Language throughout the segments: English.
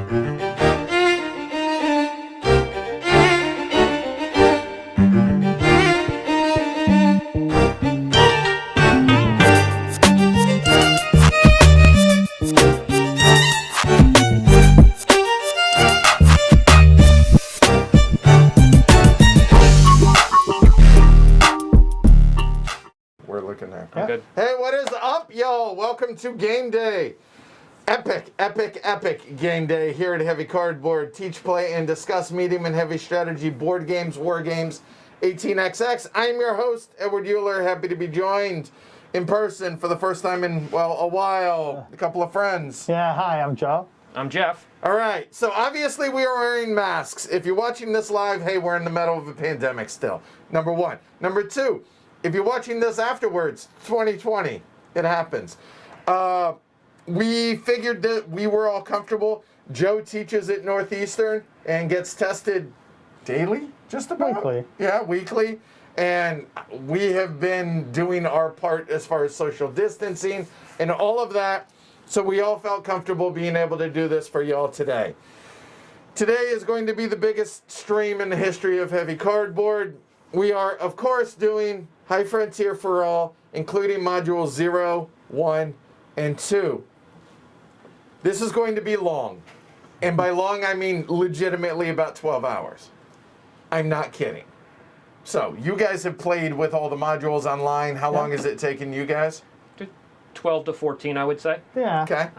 We're looking there. I'm good. Hey, what is up, y'all? Welcome to game day. Epic game day here at Heavy Cardboard. Teach, play, and discuss medium and heavy strategy board games, war games, 18xx. I'm your host, Edward Euler. Happy to be joined in person for the first time in, well, a while. A couple of friends. Yeah, hi, I'm Joe. I'm Geoff. All right, so obviously we are wearing masks. If you're watching this live, hey, we're in the middle of a pandemic still. Number one. Number two, if you're watching this afterwards, 2020, it happens. We figured that we were all comfortable. Joe teaches at Northeastern and gets tested daily, just about. Weekly. Yeah, weekly. And we have been doing our part as far as social distancing and all of that. So we all felt comfortable being able to do this for y'all today. Today is going to be the biggest stream in the history of Heavy Cardboard. We are, of course, doing High Frontier for All, including modules 0, 1, and 2. This is going to be long. And by long, I mean legitimately about 12 hours. I'm not kidding. So, you guys have played with all the modules online. How long has it taken you guys? 12 to 14, I would say. Yeah. Okay.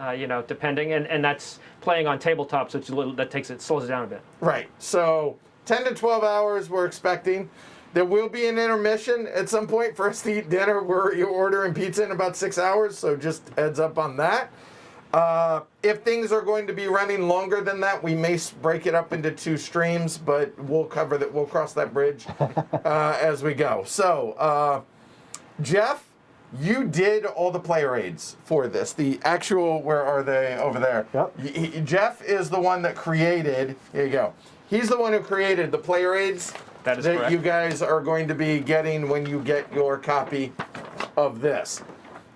Depending, and that's playing on tabletop, so it's a little slows it down a bit. Right. So 10 to 12 hours we're expecting. There will be an intermission at some point for us to eat dinner. We're ordering pizza in about 6 hours, so just heads up on that. If things are going to be running longer than that, we may break it up into 2 streams, but we'll cover that. We'll cross that bridge as we go. So, Geoff, you did all the player aids for this. The actual, where are they? Over there. Yep. Geoff is the one that created, here you go. He's the one who created the player aids That is correct. you guys are going to be getting when you get your copy of this.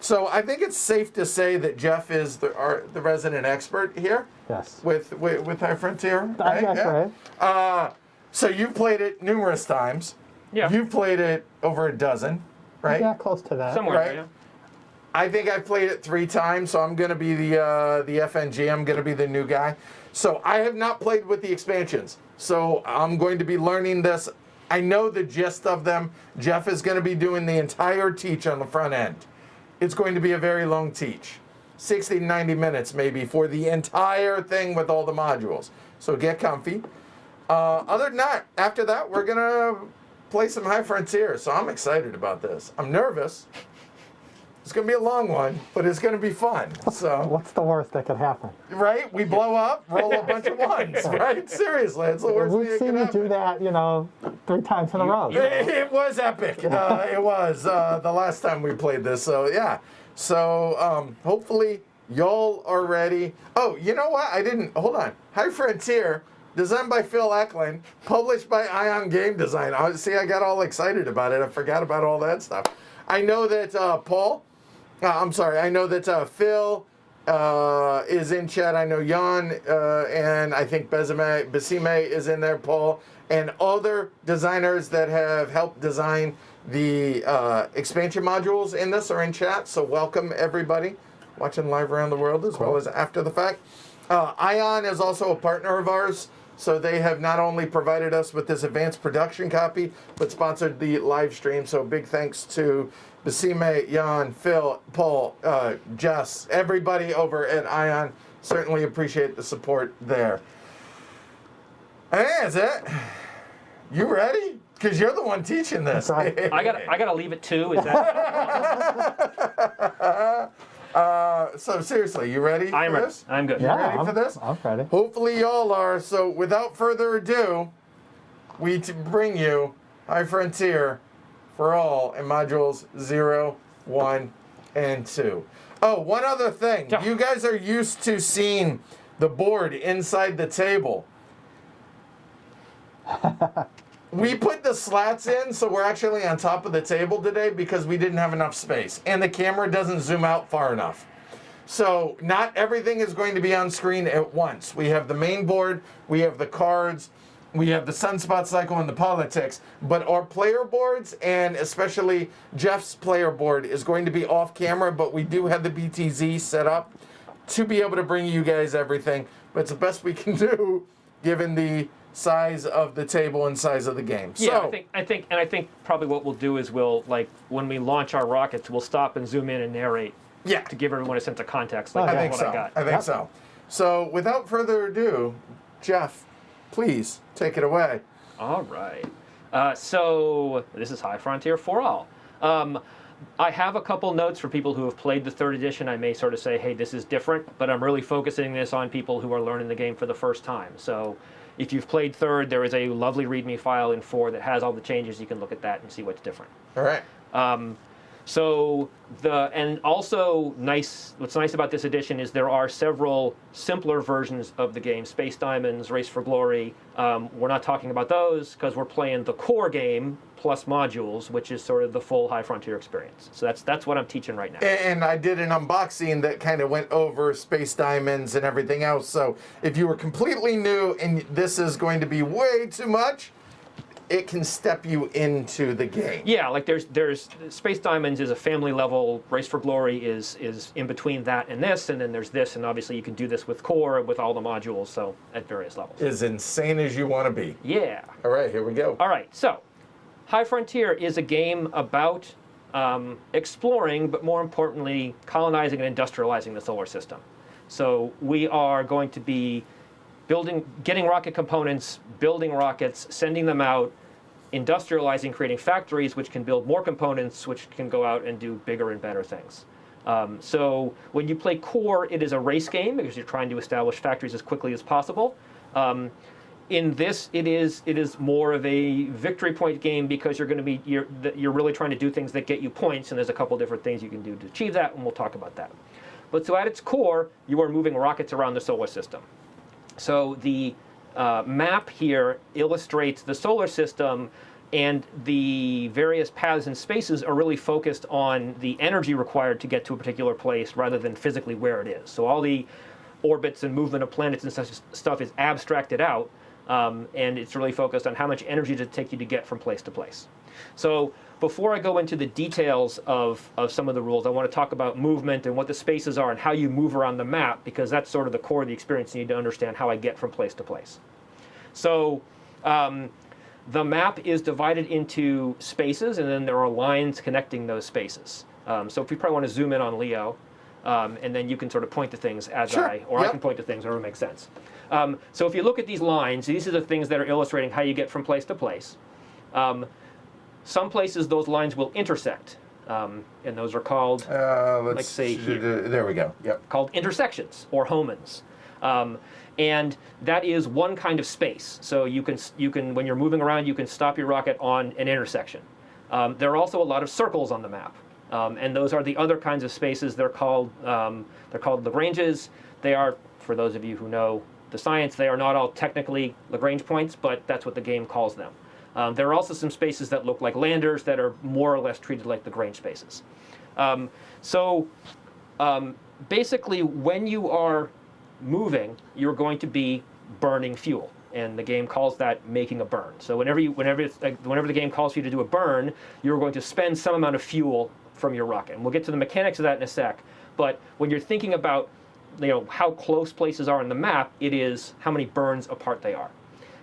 So I think it's safe to say that Geoff is the resident expert here. Yes. With High Frontier, right? That's right. So you've played it numerous times. Yeah. You've played it over a dozen, right? Yeah, close to that. Somewhere, Right. yeah. I think I've played it 3 times, so I'm going to be the FNG. I'm going to be the new guy. So I have not played with the expansions. So I'm going to be learning this. I know the gist of them. Geoff is going to be doing the entire teach on the front end. It's going to be a very long teach. 60 to 90 minutes maybe for the entire thing with all the modules. So get comfy. Other than that, after that, we're going to play some High Frontier. So I'm excited about this. I'm nervous. It's going to be a long one, but it's going to be fun. So, What's the worst that could happen? right? We blow up, roll a bunch of ones, right? Seriously, it's the worst thing We've that seen can you happen. do that, 3 times in a row. It was epic. It was the last time we played this. So, yeah. So, hopefully, y'all are ready. Oh, you know what? Hold on. High Frontier, designed by Phil Eklund, published by Ion Game Design. I got all excited about it. I forgot about all that stuff. I know that I know that Phil is in chat. I know Jan and I think Besime is in there, Paul, and other designers that have helped design the expansion modules in this are in chat. So welcome everybody watching live around the world as well as after the fact. Ion is also a partner of ours. So they have not only provided us with this advanced production copy, but sponsored the live stream. So big thanks to Besime, Jan, Phil, Paul, Jess, everybody over at Ion. Certainly appreciate the support there. Hey, that's it. You ready? Because you're the one teaching this. Right. I gotta leave it too. Is that? So seriously, you ready for I'm ready. this? I'm good. Yeah, ready for this? I'm ready. Hopefully y'all are. So without further ado, we bring you High Frontier for All in modules 0, 1, and 2. Oh, one other thing. Yeah. You guys are used to seeing the board inside the table. We put the slats in, so we're actually on top of the table today because we didn't have enough space. And the camera doesn't zoom out far enough. So not everything is going to be on screen at once. We have the main board, we have the cards, we have the sunspot cycle and the politics, but our player boards, and especially Geoff's player board, is going to be off camera, but we do have the BTZ set up to be able to bring you guys everything. But it's the best we can do given the size of the table and size of the game. Yeah, So, I think probably what we'll do is we'll, like, when we launch our rockets, we'll stop and zoom in and narrate yeah, to give everyone a sense of context. Like, I that's think what so. I got. I think so. So without further ado, Geoff, please take it away. All right. So this is High Frontier for All. I have a couple notes for people who have played the 3rd edition. I may sort of say, hey, this is different, but I'm really focusing this on people who are learning the game for the first time. So if you've played 3rd, there is a lovely README file in 4 that has all the changes. You can look at that and see what's different. All right. And also what's nice about this edition is there are several simpler versions of the game, Space Diamonds, Race for Glory. We're not talking about those because we're playing the core game plus modules, which is sort of the full High Frontier experience. So that's what I'm teaching right now. And I did an unboxing that kind of went over Space Diamonds and everything else. So if you were completely new and this is going to be way too much, it can step you into the game. Yeah, like there's Space Diamonds is a family level. Race for Glory is in between that and this, and then there's this, and obviously you can do this with core with all the modules, so at various levels. As insane as you want to be. Yeah. All right, here we go. All right, so High Frontier is a game about exploring, but more importantly, colonizing and industrializing the solar system. So we are going to be getting rocket components, building rockets, sending them out, industrializing, creating factories which can build more components, which can go out and do bigger and better things. So when you play core, it is a race game because you're trying to establish factories as quickly as possible. In this, it is more of a victory point game because you're really trying to do things that get you points, and there's a couple different things you can do to achieve that, and we'll talk about that. But so at its core, you are moving rockets around the solar system. So the map here illustrates the solar system, and the various paths and spaces are really focused on the energy required to get to a particular place rather than physically where it is. So all the orbits and movement of planets and such stuff is abstracted out, and it's really focused on how much energy does it take you to get from place to place. So before I go into the details of some of the rules, I want to talk about movement and what the spaces are and how you move around the map, because that's sort of the core of the experience. You need to understand how I get from place to place. So the map is divided into spaces, and then there are lines connecting those spaces. So if you probably want to zoom in on Leo, and then you can sort of point to things as Sure. I Yep. can point to things, whatever makes sense. So if you look at these lines, these are the things that are illustrating how you get from place to place. Some places those lines will intersect, and those are called, Let's like say here. There we go. Yep. called intersections or homons. And that is one kind of space. So you can when you're moving around, you can stop your rocket on an intersection. There are also a lot of circles on the map, and those are the other kinds of spaces. They're called Lagranges. They are, for those of you who know the science, they are not all technically Lagrange points, but that's what the game calls them. There are also some spaces that look like landers that are more or less treated like Lagrange spaces. Basically, when you are moving, you're going to be burning fuel, and the game calls that making a burn. So whenever the game calls for you to do a burn, you're going to spend some amount of fuel from your rocket. And we'll get to the mechanics of that in a sec. But when you're thinking about how close places are on the map, it is how many burns apart they are.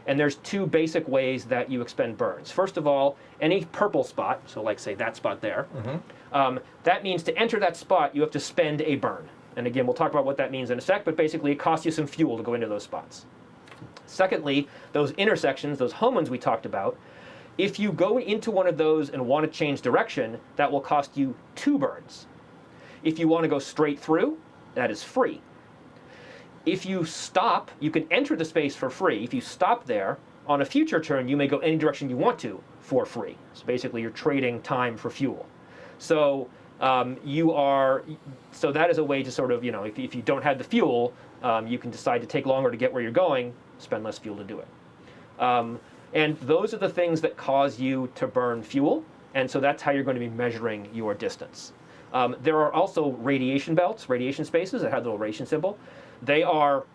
And there's two basic ways that you expend burns. First of all, any purple spot, so like say that spot there, that means to enter that spot, you have to spend a burn. And again, we'll talk about what that means in a sec, but basically it costs you some fuel to go into those spots. Secondly, those intersections, those homons we talked about, if you go into one of those and want to change direction, that will cost you 2 burns. If you want to go straight through, that is free. If you stop, you can enter the space for free. If you stop there, on a future turn, you may go any direction you want to for free. So basically, you're trading time for fuel. So so that is a way to sort of, if you don't have the fuel, you can decide to take longer to get where you're going, spend less fuel to do it. And those are the things that cause you to burn fuel, and so that's how you're going to be measuring your distance. There are also radiation belts, radiation spaces that have the little radiation symbol. They are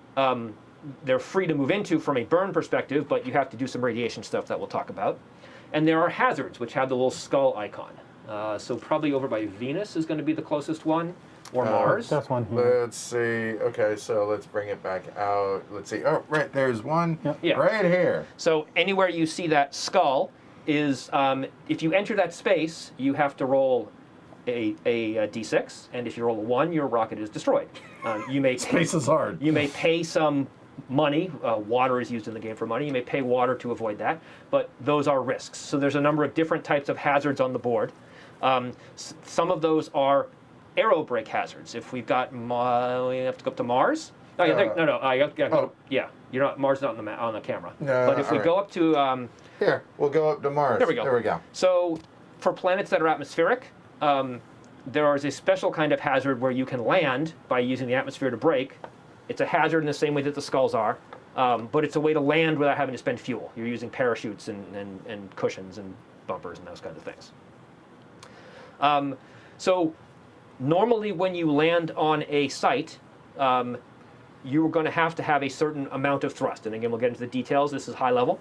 they're free to move into from a burn perspective, but you have to do some radiation stuff that we'll talk about. And there are hazards, which have the little skull icon. So probably over by Venus is going to be the closest one, or Mars. That's one here. Let's see. Okay, so let's bring it back out. Let's see. Oh, right, there's one Yeah. right here. So anywhere you see that skull is, if you enter that space, you have to roll a d6, and if you roll a 1, your rocket is destroyed. You may Space is hard. You may pay some money. Water is used in the game for money. You may pay water to avoid that, but those are risks. So there's a number of different types of hazards on the board. Some of those are aero brake hazards. If we've got, we have to go up to Mars. Oh, yeah, yeah. You're not, Mars is not on the camera. No, but if we go up to here, we'll go up to Mars. There we go. There we go. So for planets that are atmospheric, there is a special kind of hazard where you can land by using the atmosphere to brake. It's a hazard in the same way that the skulls are, but it's a way to land without having to spend fuel. You're using parachutes and cushions and bumpers and those kinds of things. So normally when you land on a site, you're going to have a certain amount of thrust. And again, we'll get into the details. This is high level.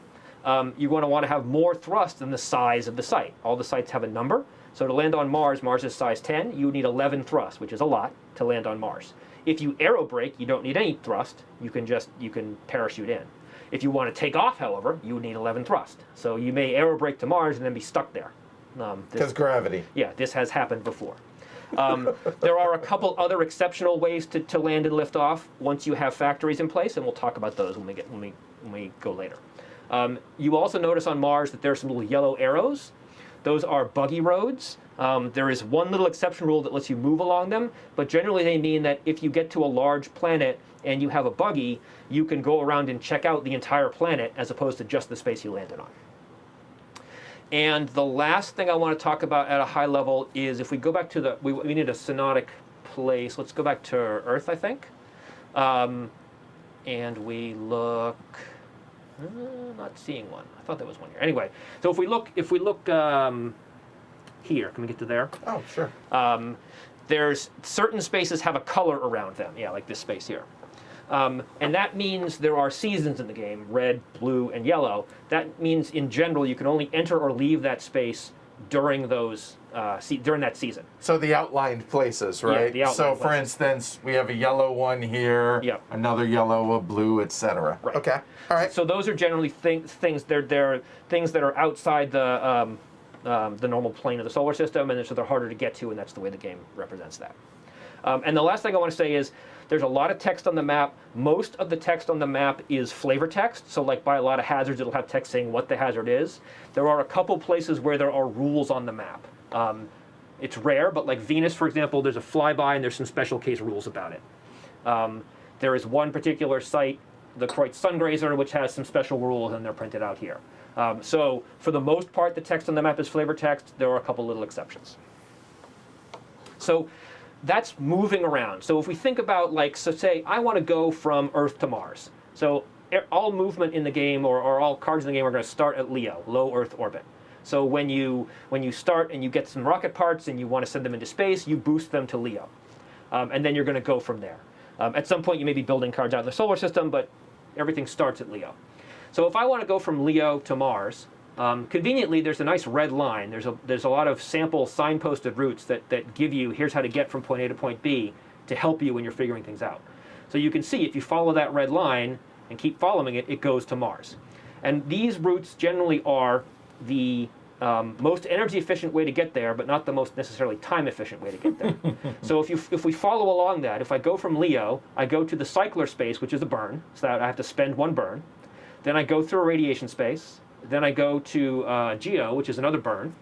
You're going to want to have more thrust than the size of the site. All the sites have a number. So to land on Mars, Mars is size 10, you would need 11 thrust, which is a lot to land on Mars. If you aerobrake, you don't need any thrust. You can parachute in. If you want to take off, however, you would need 11 thrust. So you may aerobrake to Mars and then be stuck there. Because gravity. Yeah, this has happened before. There are a couple other exceptional ways to land and lift off once you have factories in place, and we'll talk about those when we go later. You also notice on Mars that there are some little yellow arrows. Those are buggy roads. There is one little exception rule that lets you move along them, but generally they mean that if you get to a large planet and you have a buggy, you can go around and check out the entire planet as opposed to just the space you landed on. And the last thing I want to talk about at a high level is if we go back to we need a synodic place. Let's go back to Earth, I think. And we look, not seeing one. I thought there was one here. Anyway, so if we look here, can we get to there? Oh, sure. There's certain spaces have a color around them. Yeah, like this space here. And that means there are seasons in the game, red, blue, and yellow. That means, in general, you can only enter or leave that space during those during that season. So the outlined places, right? Yeah, the outlined so, for places. instance, we have a yellow one here, Yep. another yellow, a blue, etc. Right. Okay. All right. So those are generally things. They're things that are outside the normal plane of the solar system, and so they're harder to get to, and that's the way the game represents that. And the last thing I want to say is there's a lot of text on the map. Most of the text on the map is flavor text. So like by a lot of hazards, it'll have text saying what the hazard is. There are a couple places where there are rules on the map. It's rare, but like Venus, for example, there's a flyby and there's some special case rules about it. There is one particular site, the Kreutz Sungrazer, which has some special rules, and they're printed out here. So for the most part, the text on the map is flavor text. There are a couple little exceptions. So that's moving around. So if we think about, like, so say I want to go from Earth to Mars. So all movement in the game, or all cards in the game, are going to start at LEO, low Earth orbit. So when you start and you get some rocket parts and you want to send them into space, you boost them to LEO. And then you're going to go from there. At some point you may be building cards out in the solar system, but everything starts at LEO. So if I want to go from LEO to Mars, conveniently, there's a nice red line. There's a lot of sample signposted routes that give you, here's how to get from point A to point B to help you when you're figuring things out. So you can see if you follow that red line and keep following it, it goes to Mars. And these routes generally are the most energy efficient way to get there, but not the most necessarily time efficient way to get there. So if we follow along that, if I go from LEO, I go to the cycler space, which is a burn, so that I have to spend one burn. Then I go through a radiation space. Then I go to Geo, which is another burn.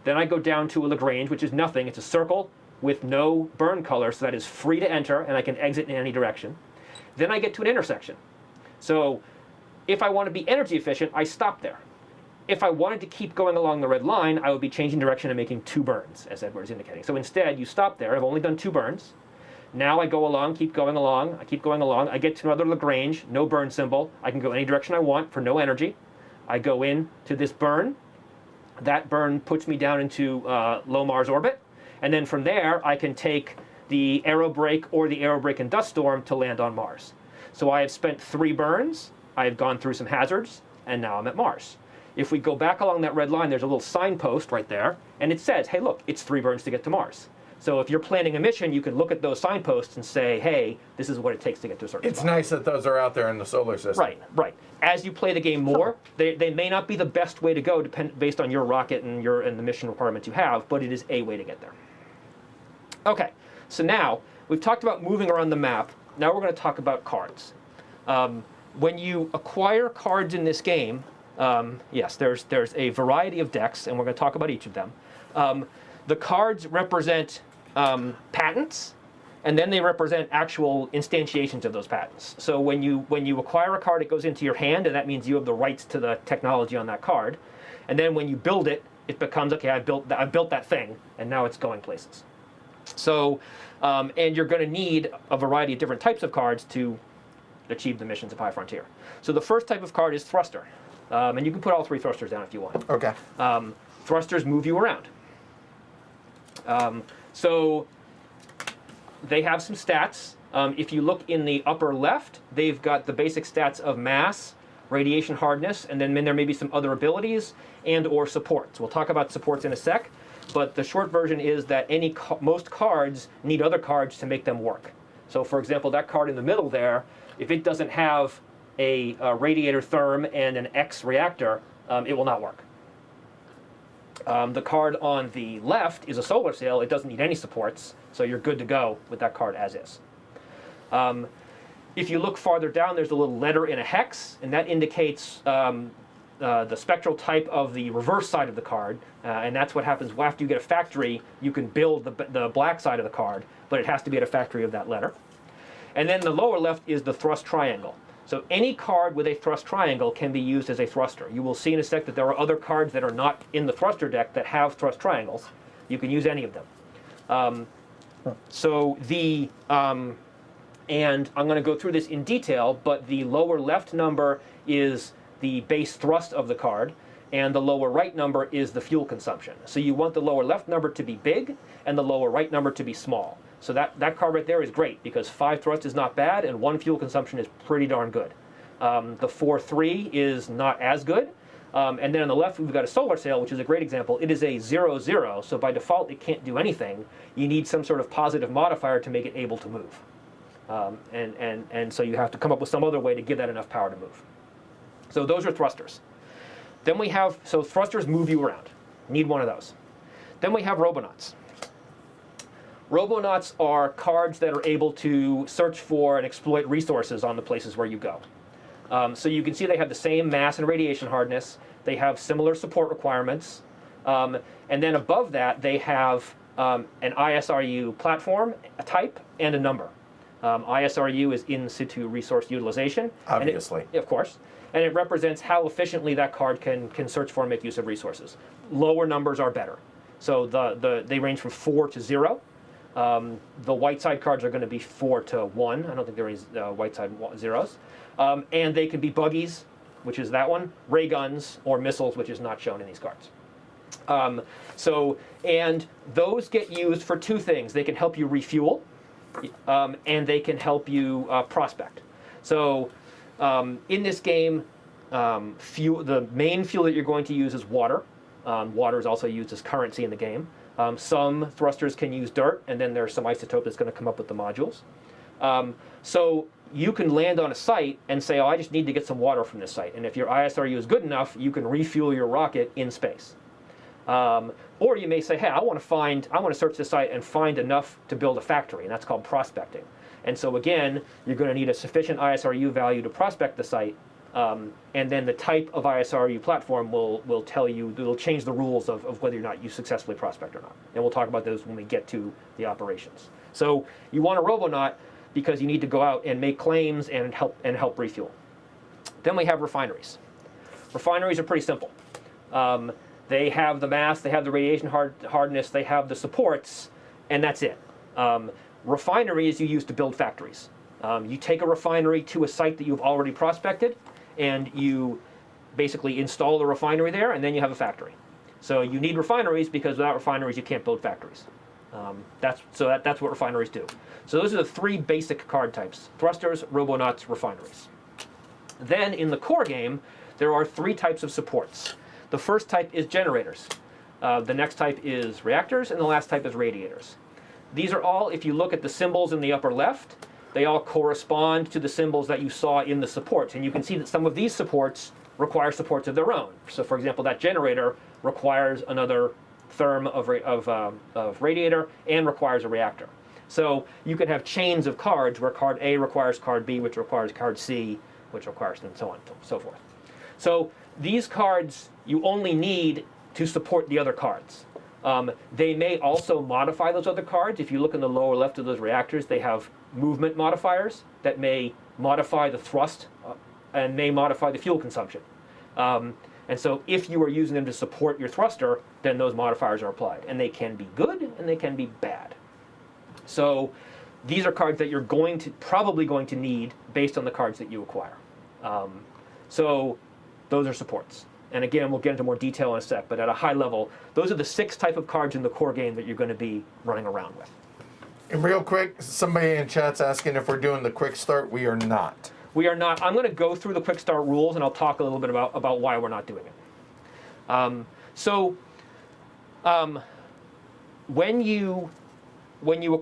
Then I go down to a Lagrange, which is nothing. It's a circle with no burn color, so that is free to enter, and I can exit in any direction. Then I get to an intersection. So if I want to be energy efficient, I stop there. If I wanted to keep going along the red line, I would be changing direction and making 2 burns, as Edward is indicating. So instead, you stop there. I've only done 2 burns. Now I go along, keep going along. I keep going along. I get to another Lagrange, no burn symbol. I can go any direction I want for no energy. I go in to this burn. That burn puts me down into low Mars orbit. And then from there, I can take the aerobrake or the aerobrake and dust storm to land on Mars. So I have spent 3 burns, I have gone through some hazards, and now I'm at Mars. If we go back along that red line, there's a little signpost right there, and it says, hey, look, it's 3 burns to get to Mars. So if you're planning a mission, you can look at those signposts and say, hey, this is what it takes to get to a certain It's spot. nice that those are out there in the solar system. Right. As you play the game more, they may not be the best way to go based on your rocket and the mission requirements you have, but it is a way to get there. Okay, so now we've talked about moving around the map. Now we're going to talk about cards. When you acquire cards in this game, yes, there's a variety of decks, and we're going to talk about each of them. The cards represent patents, and then they represent actual instantiations of those patents. So when you acquire a card, it goes into your hand, and that means you have the rights to the technology on that card. And then when you build it, it becomes, okay, I built that thing, and now it's going places. So, and you're going to need a variety of different types of cards to achieve the missions of High Frontier. So the first type of card is Thruster. And you can put all 3 thrusters down if you want. Okay. Thrusters move you around. So they have some stats. If you look in the upper left, they've got the basic stats of mass, radiation hardness, and then there may be some other abilities and or supports. We'll talk about supports in a sec, but the short version is that most cards need other cards to make them work. So for example, that card in the middle there, if it doesn't have a radiator therm and an X reactor, it will not work. The card on the left is a solar sail. It doesn't need any supports, so you're good to go with that card as is. If you look farther down, there's a little letter in a hex, and that indicates the spectral type of the reverse side of the card, and that's what happens after you get a factory. You can build the black side of the card, but it has to be at a factory of that letter. And then the lower left is the thrust triangle. So any card with a thrust triangle can be used as a thruster. You will see in a sec that there are other cards that are not in the thruster deck that have thrust triangles. You can use any of them. And I'm going to go through this in detail, but the lower left number is the base thrust of the card, and the lower right number is the fuel consumption. So you want the lower left number to be big, and the lower right number to be small. So that card right there is great, because 5 thrust is not bad, and 1 fuel consumption is pretty darn good. The 4-3 is not as good. And then on the left, we've got a solar sail, which is a great example. It is a 0-0, so by default, it can't do anything. You need some sort of positive modifier to make it able to move. And so you have to come up with some other way to give that enough power to move. So those are thrusters. Then we have, so thrusters move you around. Need one of those. Then we have robonauts. Robonauts are cards that are able to search for and exploit resources on the places where you go. So you can see they have the same mass and radiation hardness. They have similar support requirements. And then above that, they have an ISRU platform, a type, and a number. ISRU is in situ resource utilization. Obviously. Of course. And it represents how efficiently that card can search for and make use of resources. Lower numbers are better. So they range from 4 to 0. The white side cards are going to be 4 to 1. I don't think there is white side zeros. And they can be buggies, which is that one, ray guns, or missiles, which is not shown in these cards. And those get used for 2 things. They can help you refuel, and they can help you prospect. So in this game, the main fuel that you're going to use is water. Water is also used as currency in the game. Some thrusters can use dirt, and then there's some isotope that's going to come up with the modules. So you can land on a site and say, oh, I just need to get some water from this site. And if your ISRU is good enough, you can refuel your rocket in space. Or you may say, hey, I want to search this site and find enough to build a factory, and that's called prospecting. And so again, you're going to need a sufficient ISRU value to prospect the site, and then the type of ISRU platform will tell you, it'll change the rules of whether or not you successfully prospect or not. And we'll talk about those when we get to the operations. So you want a robonaut because you need to go out and make claims and help refuel. Then we have refineries. Refineries are pretty simple. They have the mass, they have the radiation hardness, they have the supports, and that's it. Refineries you use to build factories. You take a refinery to a site that you've already prospected, and you basically install the refinery there, and then you have a factory. So you need refineries because without refineries you can't build factories. That's what refineries do. So those are the three basic card types: thrusters, robonauts, refineries. Then in the core game, there are three types of supports. The first type is generators. The next type is reactors, and the last type is radiators. These are all, if you look at the symbols in the upper left, they all correspond to the symbols that you saw in the supports. And you can see that some of these supports require supports of their own. So for example, that generator requires another therm of radiator and requires a reactor. So you could have chains of cards where card A requires card B, which requires card C, which requires, and so on and so forth. So these cards you only need to support the other cards. They may also modify those other cards. If you look in the lower left of those reactors, they have movement modifiers that may modify the thrust and may modify the fuel consumption. And so if you are using them to support your thruster, then those modifiers are applied. And they can be good and they can be bad. So these are cards that you're probably going to need based on the cards that you acquire. So those are supports. And again, we'll get into more detail in a sec, but at a high level, those are the 6 type of cards in the core game that you're going to be running around with. And real quick, somebody in chat's asking if we're doing the quick start. We are not. We are not. I'm going to go through the quick start rules, and I'll talk a little bit about why we're not doing it. When you,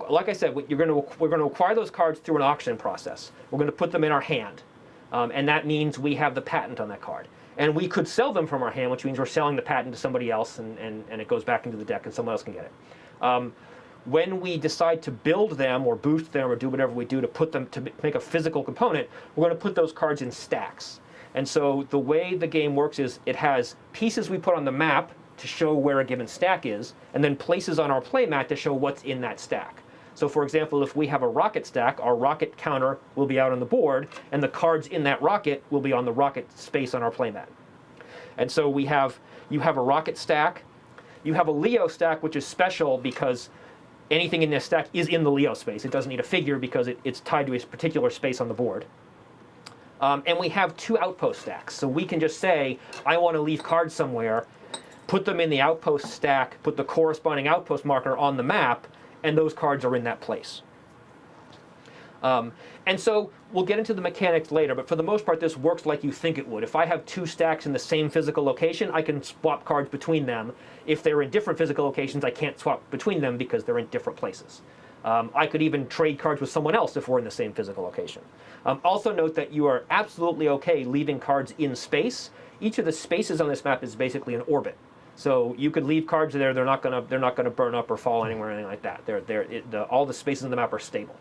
like I said, we're going to acquire those cards through an auction process. We're going to put them in our hand, and that means we have the patent on that card. And we could sell them from our hand, which means we're selling the patent to somebody else, and it goes back into the deck, and someone else can get it. When we decide to build them or boost them or do whatever we do to put them to make a physical component, we're going to put those cards in stacks. And so the way the game works is it has pieces we put on the map to show where a given stack is, and then places on our playmat to show what's in that stack. So for example, if we have a rocket stack, our rocket counter will be out on the board, and the cards in that rocket will be on the rocket space on our playmat. And so you have a rocket stack, you have a Leo stack, which is special because anything in this stack is in the Leo space. It doesn't need a figure because it's tied to a particular space on the board. And we have 2 outpost stacks. So we can just say, I want to leave cards somewhere, put them in the outpost stack, put the corresponding outpost marker on the map, and those cards are in that place. And so we'll get into the mechanics later, but for the most part, this works like you think it would. If I have 2 stacks in the same physical location, I can swap cards between them. If they're in different physical locations, I can't swap between them because they're in different places. I could even trade cards with someone else if we're in the same physical location. Also note that you are absolutely okay leaving cards in space. Each of the spaces on this map is basically an orbit. So you could leave cards there; they're not gonna burn up or fall anywhere or anything like that. All the spaces on the map are stable.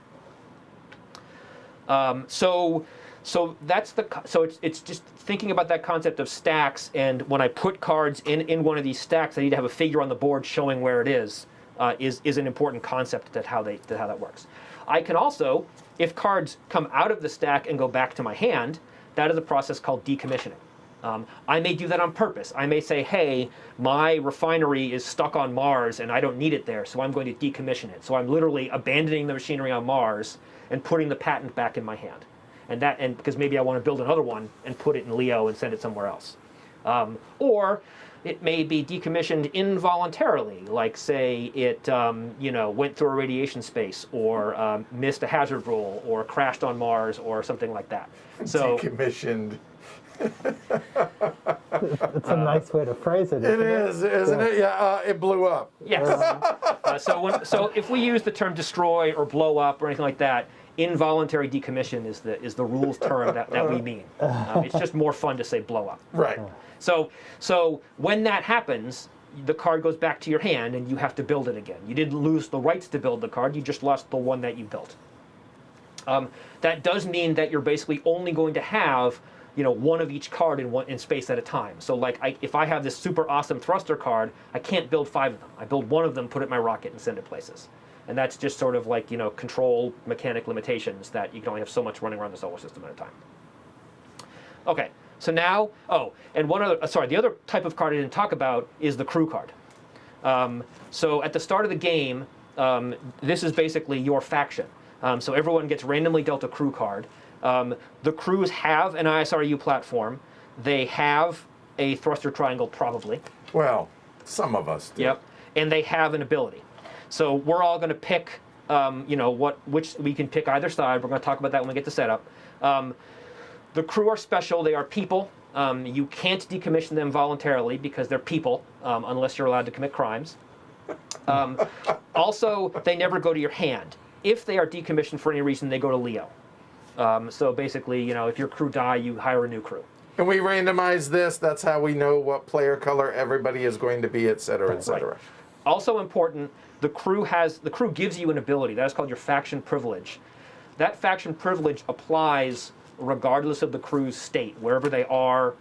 So it's just thinking about that concept of stacks. And when I put cards in one of these stacks, I need to have a figure on the board showing where it is an important concept that how that works. I can also, if cards come out of the stack and go back to my hand, that is a process called decommissioning. I may do that on purpose. I may say, hey, my refinery is stuck on Mars and I don't need it there, so I'm going to decommission it. So I'm literally abandoning the machinery on Mars and putting the patent back in my hand. And because maybe I want to build another one and put it in Leo and send it somewhere else. Or it may be decommissioned involuntarily, like say it went through a radiation space or missed a hazard rule or crashed on Mars or something like that. So decommissioned. It's a nice way to phrase it. It is, isn't it? Yeah, it blew up. Yes. So if we use the term destroy or blow up or anything like that, involuntary decommission is the rules term that we mean. It's just more fun to say blow up. Right. So when that happens, the card goes back to your hand and you have to build it again. You didn't lose the rights to build the card, you just lost the one that you built. That does mean that you're basically only going to have one of each card in space at a time. So like if I have this super awesome thruster card, I can't build 5 of them. I build 1 of them, put it in my rocket, and send it places. And that's just sort of like control mechanic limitations that you can only have so much running around the solar system at a time. Okay, so now, and the other type of card I didn't talk about is the crew card. So at the start of the game, this is basically your faction. So everyone gets randomly dealt a crew card. The crews have an ISRU platform. They have a thruster triangle, probably. Well, some of us do. Yep. And they have an ability. So we're all going to pick, which we can pick either side. We're going to talk about that when we get to setup. The crew are special. They are people. You can't decommission them voluntarily because they're people, unless you're allowed to commit crimes. Also, they never go to your hand. If they are decommissioned for any reason, they go to Leo. So basically, if your crew die, you hire a new crew. And we randomize this. That's how we know what player color everybody is going to be, et cetera, et cetera. Right. Also important, the crew gives you an ability. That is called your faction privilege. That faction privilege applies regardless of the crew's state, wherever they are,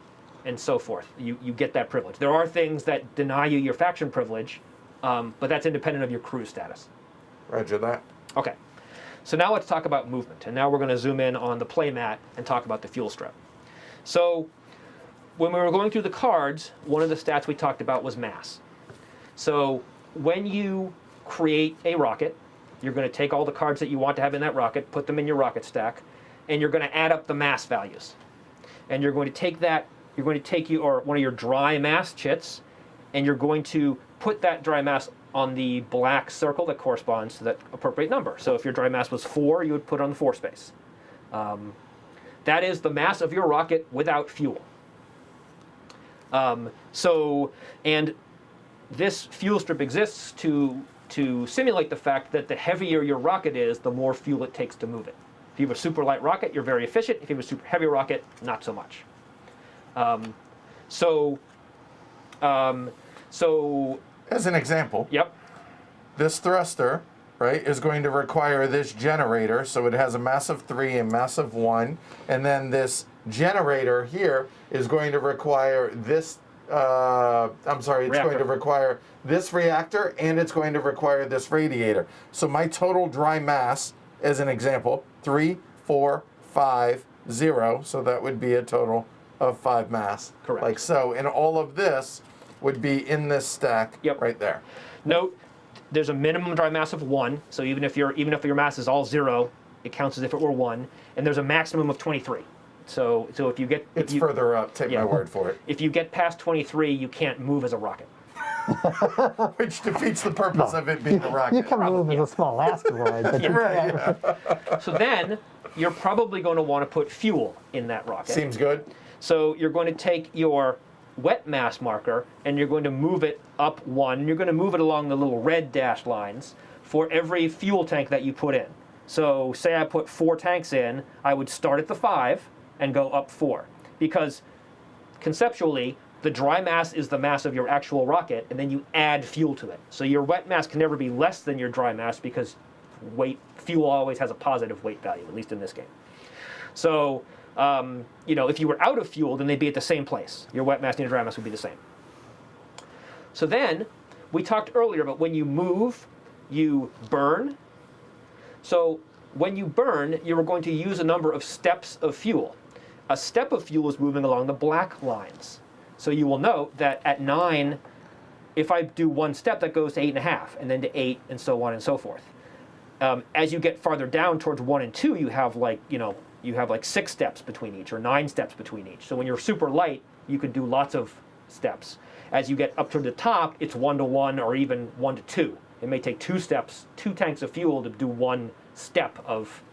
and so forth. You get that privilege. There are things that deny you your faction privilege, but that's independent of your crew status. Roger that. Okay. So now let's talk about movement. And now we're going to zoom in on the play mat and talk about the fuel strip. So when we were going through the cards, one of the stats we talked about was mass. So when you create a rocket, you're going to take all the cards that you want to have in that rocket, put them in your rocket stack, and you're going to add up the mass values. And you're going to take one of your dry mass chits, and you're going to put that dry mass on the black circle that corresponds to that appropriate number. So if your dry mass was 4, you would put it on the 4 space. That is the mass of your rocket without fuel. And this fuel strip exists to simulate the fact that the heavier your rocket is, the more fuel it takes to move it. If you have a super light rocket, you're very efficient. If you have a super heavy rocket, not so much. As an example, Yep. this thruster, right, is going to require this generator, so it has a mass of 3 and mass of 1, and then this generator here is going to require this, it's going to require this reactor, and it's going to require this radiator. So my total dry mass, as an example, 3, 4, 5, 0, so that would be a total of 5 mass. Correct. Like so, and all of this would be in this stack right there. Note, there's a minimum dry mass of 1, so even if your mass is all 0, it counts as if it were 1, and there's a maximum of 23. So if you get... It's further up, take my word for it. If you get past 23, you can't move as a rocket. Which defeats the purpose of it being a rocket. You can move as a small asteroid, but you can't. So then, you're probably going to want to put fuel in that rocket. Seems good. So you're going to take your wet mass marker, and you're going to move it up 1. You're going to move it along the little red dashed lines for every fuel tank that you put in. So say I put 4 tanks in, I would start at the 5 and go up 4. Because conceptually, the dry mass is the mass of your actual rocket, and then you add fuel to it. So your wet mass can never be less than your dry mass because fuel always has a positive weight value, at least in this game. So, if you were out of fuel, then they'd be at the same place. Your wet mass and your dry mass would be the same. So then, we talked earlier about when you move, you burn. So when you burn, you're going to use a number of steps of fuel. A step of fuel is moving along the black lines. So you will note that at 9, if I do 1 step, that goes to 8.5, and then to 8, and so on and so forth. As you get farther down towards 1 and 2, you have like 6 steps between each, or 9 steps between each. So when you're super light, you can do lots of steps. As you get up to the top, it's 1 to 1, or even 1 to 2. It may take 2 steps, 2 tanks of fuel to do 1 step of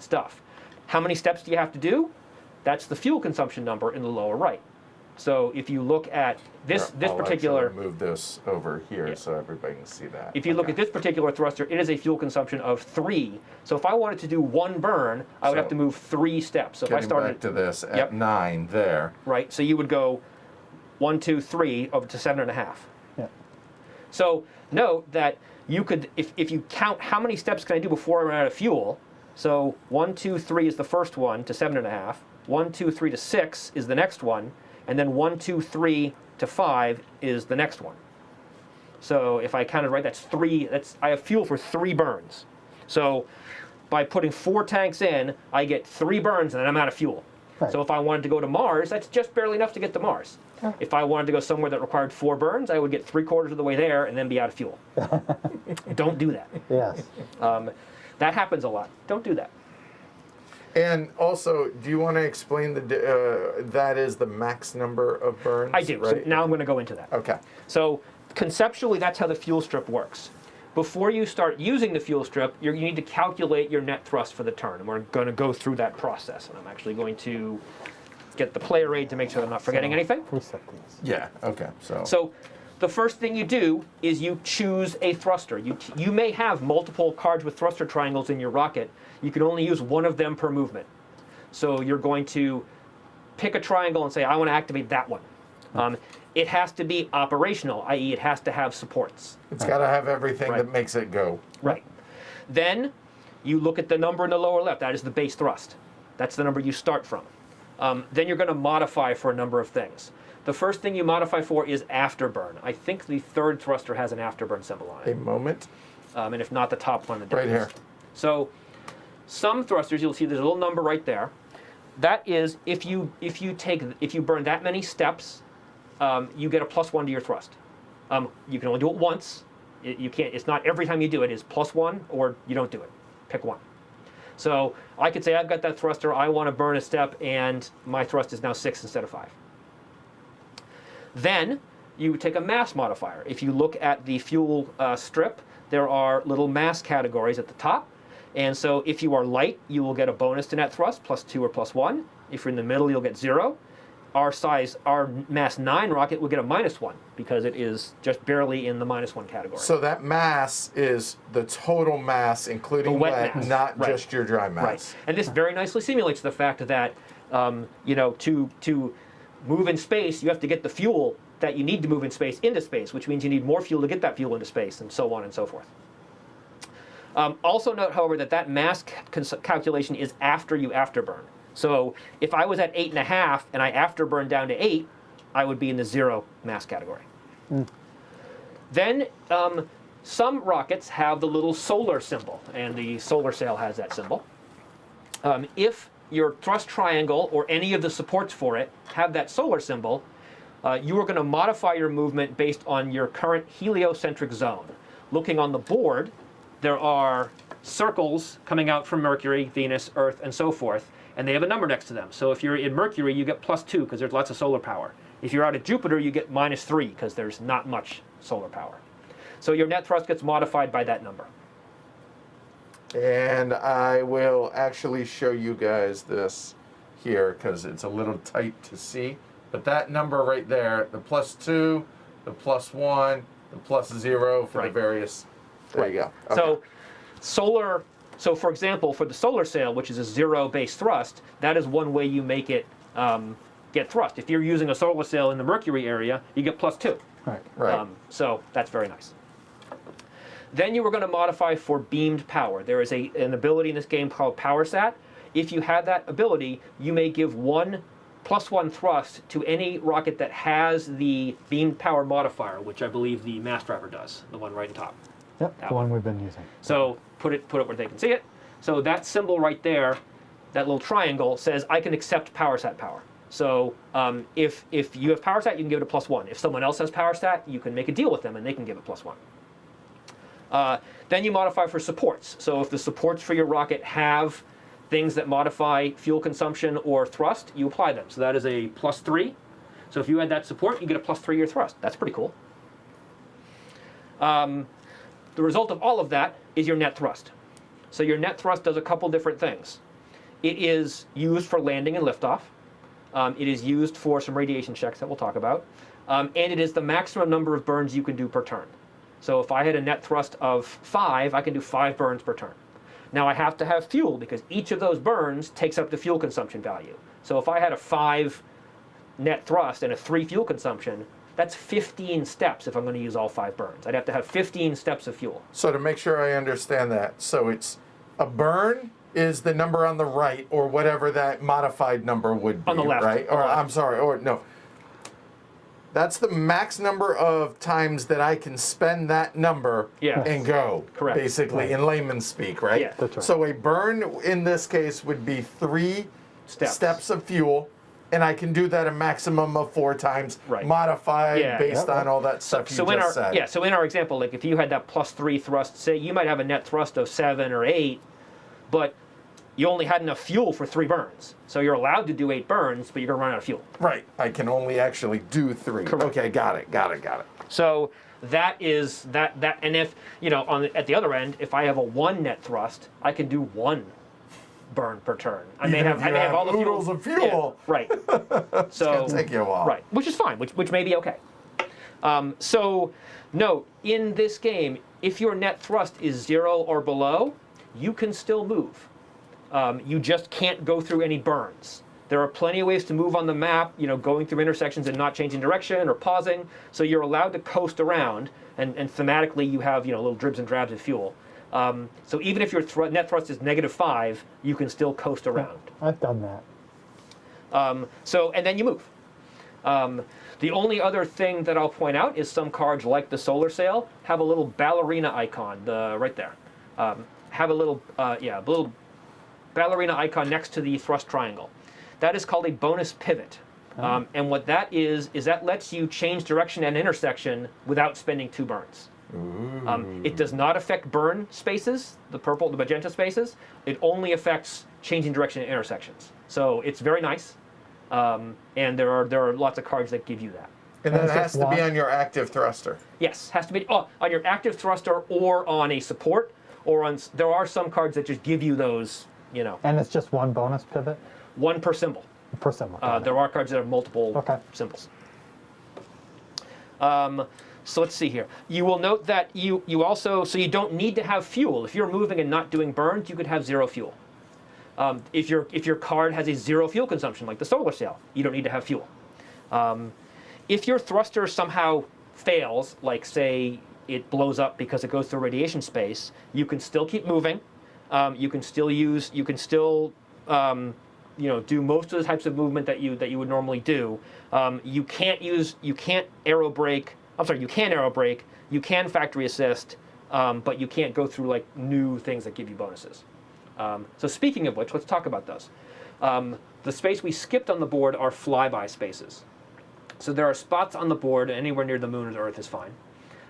stuff. How many steps do you have to do? That's the fuel consumption number in the lower right. So if you look at this particular... I'll move this over here so everybody can see that. If you look at this particular thruster, it is a fuel consumption of 3. So if I wanted to do 1 burn, I would have to move 3 steps. So if I started back to this at 9 there. Right, so you would go 1, 2, 3 over to 7.5. Yeah. So note that you could, if you count how many steps can I do before I run out of fuel, so 1, 2, 3 is the first one to 7.5, 1, 2, 3 to 6 is the next one, and then 1, 2, 3 to 5 is the next one. So if I counted right, that's 3. I have fuel for 3 burns. So by putting 4 tanks in, I get 3 burns and then I'm out of fuel. Right. So if I wanted to go to Mars, that's just barely enough to get to Mars. If I wanted to go somewhere that required 4 burns, I would get 3/4 of the way there and then be out of fuel. Don't do that. Yes. That happens a lot. Don't do that. And also, do you want to explain that is the max number of burns? I do. Right? So now I'm going to go into that. Okay. So conceptually, that's how the fuel strip works. before you start using the fuel strip, you need to calculate your net thrust for the turn. And we're going to go through that process. And I'm actually going to get the player aid to make sure I'm not forgetting anything. Reset these. Yeah, okay, So the first thing you do is you choose a thruster. You may have multiple cards with thruster triangles in your rocket. You can only use one of them per movement. So you're going to pick a triangle and say, I want to activate that one. It has to be operational, i.e. it has to have supports. It's got to have everything that makes it go. Right. Then you look at the number in the lower left. That is the base thrust. That's the number you start from. Then you're going to modify for a number of things. The first thing you modify for is afterburn. I think the third thruster has an afterburn symbol on it. A moment. And if not, the top one. Right here. So some thrusters, you'll see there's a little number right there. That is, if you burn that many steps, you get a +1 to your thrust. You can only do it once. You can't. It's not every time you do it. It's +1 or you don't do it. Pick one. So I could say I've got that thruster. I want to burn a step, and my thrust is now 6 instead of 5. Then you take a mass modifier. If you look at the fuel strip, there are little mass categories at the top. And so if you are light, you will get a bonus to net thrust, +2 or +1. If you're in the middle, you'll get 0. Our mass 9 rocket will get a -1 because it is just barely in the -1 category. So that mass is the total mass, including The wet mass. not Right. just your dry mass. Right. And this very nicely simulates the fact that, to move in space, you have to get the fuel that you need to move in space into space, which means you need more fuel to get that fuel into space, and so on and so forth. Also note, however, that mass calculation is after you afterburn. So if I was at 8.5 and I afterburned down to 8, I would be in the 0 mass category. Then some rockets have the little solar symbol, and the solar sail has that symbol. If your thrust triangle or any of the supports for it have that solar symbol, you are going to modify your movement based on your current heliocentric zone. Looking on the board, there are circles coming out from Mercury, Venus, Earth, and so forth, and they have a number next to them. So if you're in Mercury, you get +2 because there's lots of solar power. If you're out at Jupiter, you get -3 because there's not much solar power. So your net thrust gets modified by that number. And I will actually show you guys this here because it's a little tight to see. But that number right there, the +2, the +1, the +0 for the various. There you go. Okay. So for example, for the solar sail, which is a 0 base thrust, that is one way you make it get thrust. If you're using a solar sail in the Mercury area, you get +2. Right. So that's very nice. Then you were going to modify for beamed power. There is an ability in this game called Power Sat. If you have that ability, you may give +1 thrust to any rocket that has the beamed power modifier, which I believe the mass driver does, the one right on top. Yep, the one we've been using. So put it where they can see it. So that symbol right there, that little triangle, says I can accept Power Sat power. So if you have Power Sat, you can give it a +1. If someone else has Power Sat, you can make a deal with them and they can give it +1. Then you modify for supports. So if the supports for your rocket have things that modify fuel consumption or thrust, you apply them. So that is a +3. So if you add that support, you get a +3 your thrust. That's pretty cool. The result of all of that is your net thrust. So your net thrust does a couple different things. It is used for landing and liftoff. It is used for some radiation checks that we'll talk about. And it is the maximum number of burns you can do per turn. So if I had a net thrust of 5, I can do 5 burns per turn. Now I have to have fuel because each of those burns takes up the fuel consumption value. So if I had a 5 net thrust and a 3 fuel consumption, that's 15 steps if I'm going to use all 5 burns. I'd have to have 15 steps of fuel. So to make sure I understand that, so it's a burn is the number on the right or whatever that modified number would be, On the left. right? Or I'm sorry, or no. That's the max number of times that I can spend that number and go. Correct. Basically, in layman's speak, right? Yeah. That's right. So a burn in this case would be 3 steps of fuel, and I can do that a maximum of 4 times, modified based on all that stuff you just said. Yeah, so in our example, like if you had that +3 thrust, say you might have a net thrust of 7 or 8, but you only had enough fuel for 3 burns. So you're allowed to do 8 burns, but you're going to run out of fuel. Right. I can only actually do 3. Correct. Okay, got it. So that is that. And if at the other end, if I have a 1 net thrust, I can do 1 burn per turn. I may have all the oodles of fuel. Yeah, right. So It's gonna take you a while. right, which is fine, which may be okay. So note, in this game, if your net thrust is 0 or below, you can still move. You just can't go through any burns. There are plenty of ways to move on the map, going through intersections and not changing direction or pausing. So you're allowed to coast around, and thematically you have little dribs and drabs of fuel. So even if your net thrust is -5, you can still coast around. I've done that. And then you move. The only other thing that I'll point out is some cards like the Solar Sail have a little ballerina icon right there. Have a little ballerina icon next to the thrust triangle. That is called a bonus pivot. And what that is that lets you change direction at an intersection without spending 2 burns. It does not affect burn spaces, the magenta spaces. It only affects changing direction at intersections. So it's very nice. And there are lots of cards that give you that. And that has to be on your active thruster. Yes, has to be on your active thruster or on a support, there are some cards that just give you those, And it's just 1 bonus pivot? 1 per symbol. Per symbol. There are cards that have multiple symbols. So let's see here. You will note that you also, so you don't need to have fuel. If you're moving and not doing burns, you could have 0 fuel. If your card has a 0 fuel consumption, like the Solar Sail, you don't need to have fuel. If your thruster somehow fails, like say it blows up because it goes through radiation space, you can still keep moving. You can still do most of the types of movement that you would normally do. You can arrow brake. You can factory assist, but you can't go through like new things that give you bonuses. So speaking of which, let's talk about those. The space we skipped on the board are flyby spaces. So there are spots on the board, anywhere near the moon or the Earth is fine,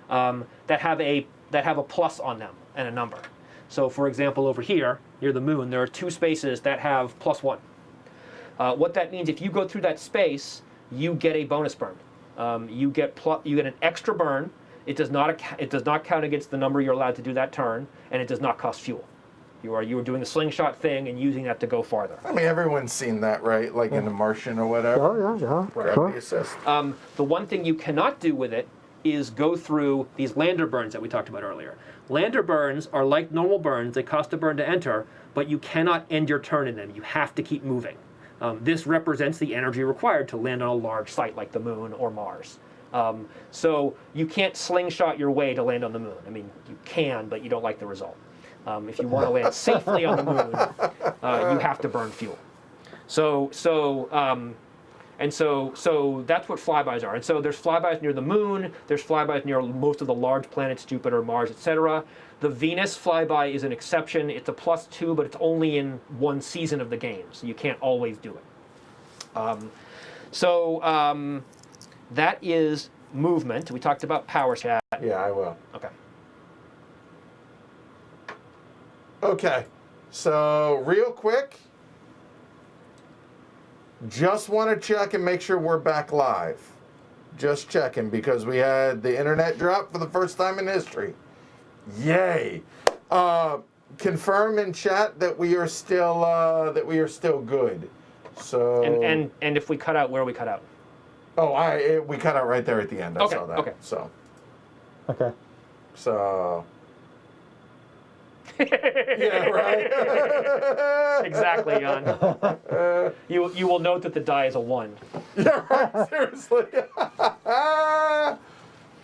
that have a plus on them and a number. So for example, over here, near the moon, there are 2 spaces that have +1. What that means, if you go through that space, you get a bonus burn. You get an extra burn. It does not count against the number you're allowed to do that turn, and it does not cost fuel. You are doing the slingshot thing and using that to go farther. I mean, everyone's seen that, right? Like in The Martian or whatever. Yeah. Gravity assist. The one thing you cannot do with it is go through these lander burns that we talked about earlier. Lander burns are like normal burns. They cost a burn to enter, but you cannot end your turn in them. You have to keep moving. This represents the energy required to land on a large site like the moon or Mars. So you can't slingshot your way to land on the moon. I mean, you can, but you don't like the result. If you want to land safely on the moon, you have to burn fuel. So that's what flybys are. And so there's flybys near the moon. There's flybys near most of the large planets, Jupiter, Mars, etc. The Venus flyby is an exception. It's a +2, but it's only in 1 season of the game, so you can't always do it. That is movement. We talked about power chat. Yeah, I will. Okay. Okay, so real quick, just want to check and make sure we're back live. Just checking because we had the internet drop for the first time in history. Yay! Confirm in chat that we are still good. So and if we cut out, where we cut out? Oh, we cut out right there at the end. I saw that. Okay. So. Okay. So. Yeah, right. Exactly, Jan. You will note that the die is a 1. Yeah, right. Seriously. All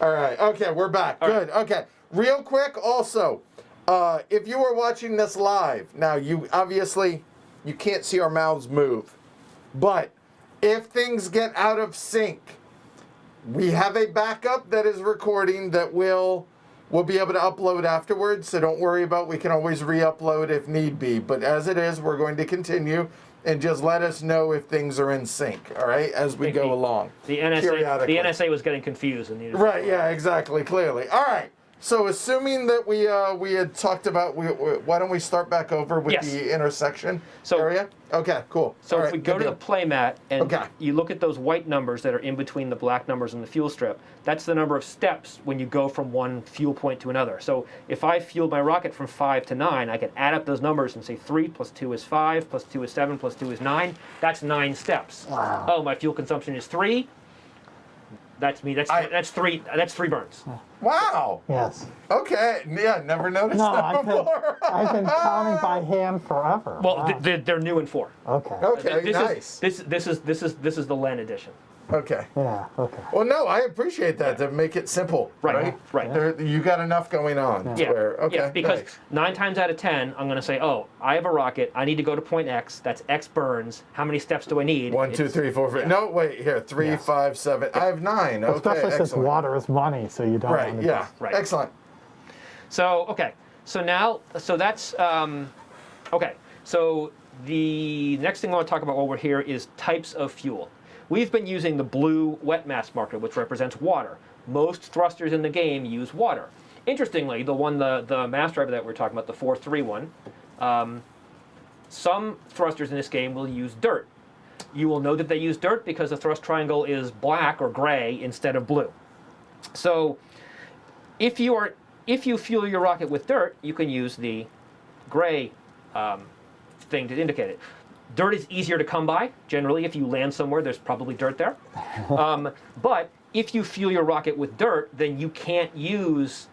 right. Okay, we're back. All Good. Right. Okay. Real quick, also, if you were watching this live, now you obviously you can't see our mouths move, but if things get out of sync, we have a backup that is recording that we'll be able to upload afterwards, so don't worry about we can always re-upload if need be. But as it is, we're going to continue, and just let us know if things are in sync, all right, as we go along. The NSA was getting confused. Right, yeah, exactly, clearly. All right, So assuming that we had talked about, why don't we start back over with Yes. the intersection So- area? Okay, cool. So All if right, we go good to deal. the play mat and Okay. you look at those white numbers that are in between the black numbers and the fuel strip, that's the number of steps when you go from one fuel point to another. So if I fueled my rocket from 5 to 9, I can add up those numbers and say 3 plus 2 is 5, plus 2 is 7, plus 2 is 9. That's 9 steps. Wow. Oh, my fuel consumption is 3. That's me. That's 3. That's 3 burns. Wow. Yes. Okay. Yeah, never noticed No, that before. I've been counting by hand forever. Well, Wow. they're new in 4. Okay. Okay, This nice. is the LEN edition. Okay. Yeah. Okay. Well, no, I appreciate that to make it simple. Right, Right. right. You got enough going on. Yeah, Okay. yeah, because nice. 9 times out of 10, I'm going to say, oh, I have a rocket. I need to go to point X. That's X burns. How many steps do I need? 1, 2, It's- 3, 4, 5. yeah. No, wait. Here, 3, Yeah. 5, 7. I have 9. Okay. Especially since Excellent. water is money, so you don't Right. want to Yeah. just- Right. Excellent. So, okay. So now, so that's, okay. So the next thing I want to talk about while we're here is types of fuel. We've been using the blue wet mass marker, which represents water. Most thrusters in the game use water. Interestingly, the mass driver that we're talking about, the 4.3 one, some thrusters in this game will use dirt. You will know that they use dirt because the thrust triangle is black or gray instead of blue. So if you fuel your rocket with dirt, you can use the gray thing to indicate it. Dirt is easier to come by. Generally, if you land somewhere, there's probably dirt there. But if you fuel your rocket with dirt, then you can't use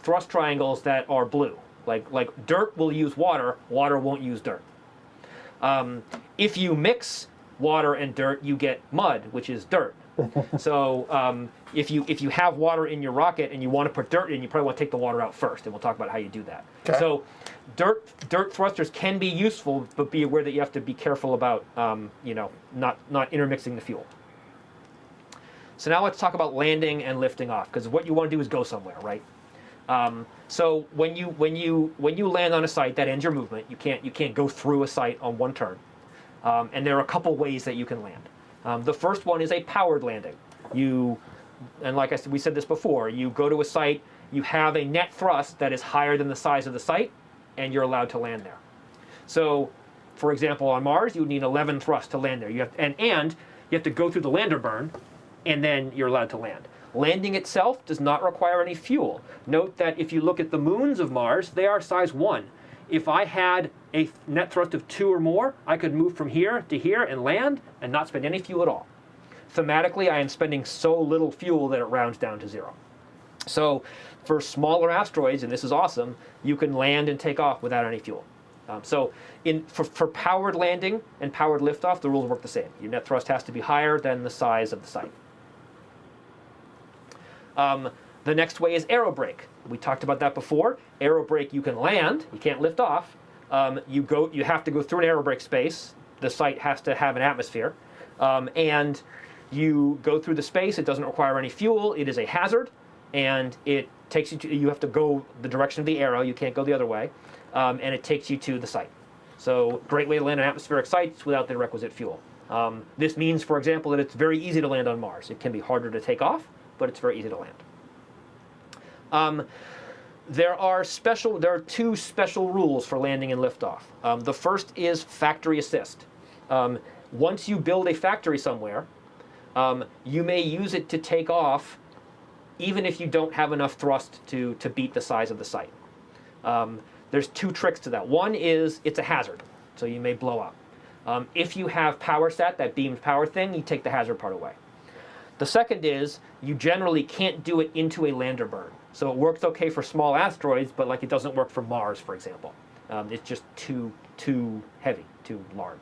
thrust triangles that are blue. Like dirt will use water, water won't use dirt. If you mix water and dirt, you get mud, which is dirt. So if you have water in your rocket and you want to put dirt in, you probably want to take the water out first, and we'll talk about how you do that. Okay. So dirt thrusters can be useful, but be aware that you have to be careful about not intermixing the fuel. So now let's talk about landing and lifting off, because what you want to do is go somewhere, right? So when you land on a site, that ends your movement. You can't go through a site on one turn. And there are a couple ways that you can land. The first one is a powered landing. And like I said, we said this before, you go to a site, you have a net thrust that is higher than the size of the site, and you're allowed to land there. So, for example, on Mars, you would need 11 thrusts to land there. You have to go through the lander burn, and then you're allowed to land. Landing itself does not require any fuel. Note that if you look at the moons of Mars, they are size 1. If I had a net thrust of 2 or more, I could move from here to here and land and not spend any fuel at all. Thematically, I am spending so little fuel that it rounds down to 0. So for smaller asteroids, and this is awesome, you can land and take off without any fuel. For powered landing and powered liftoff, the rules work the same. Your net thrust has to be higher than the size of the site. The next way is aerobrake. We talked about that before. Aerobrake, you can land, you can't lift off. You have to go through an aerobrake space. The site has to have an atmosphere. And you go through the space, it doesn't require any fuel, it is a hazard, and it takes you have to go the direction of the arrow, you can't go the other way, and it takes you to the site. So great way to land on atmospheric sites without the requisite fuel. This means, for example, that it's very easy to land on Mars. It can be harder to take off, but it's very easy to land. There are 2 special rules for landing and liftoff. The first is factory assist. Once you build a factory somewhere, you may use it to take off even if you don't have enough thrust to beat the size of the site. There's 2 tricks to that. One is it's a hazard, so you may blow up. If you have power sat, that beamed power thing, you take the hazard part away. The second is you generally can't do it into a lander burn. So it works okay for small asteroids, but like it doesn't work for Mars, for example. It's just too heavy, too large.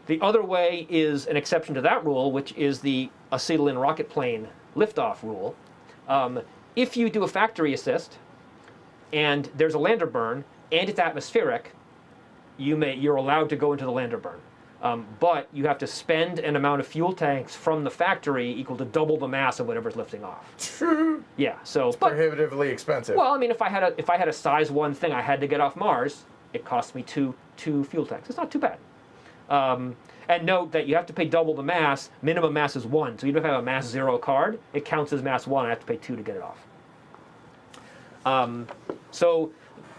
The other way is an exception to that rule, which is the acetylene rocket plane liftoff rule. If you do a factory assist and there's a lander burn and it's atmospheric, you're allowed to go into the lander burn. But you have to spend an amount of fuel tanks from the factory equal to double the mass of whatever's lifting off. Yeah, so Prohibitively expensive. well, I mean, if I had a size 1 thing I had to get off Mars, it cost me two fuel tanks. It's not too bad. And note that you have to pay double the mass. Minimum mass is 1. So even if I have a mass 0 card, it counts as mass 1. I have to pay 2 to get it off.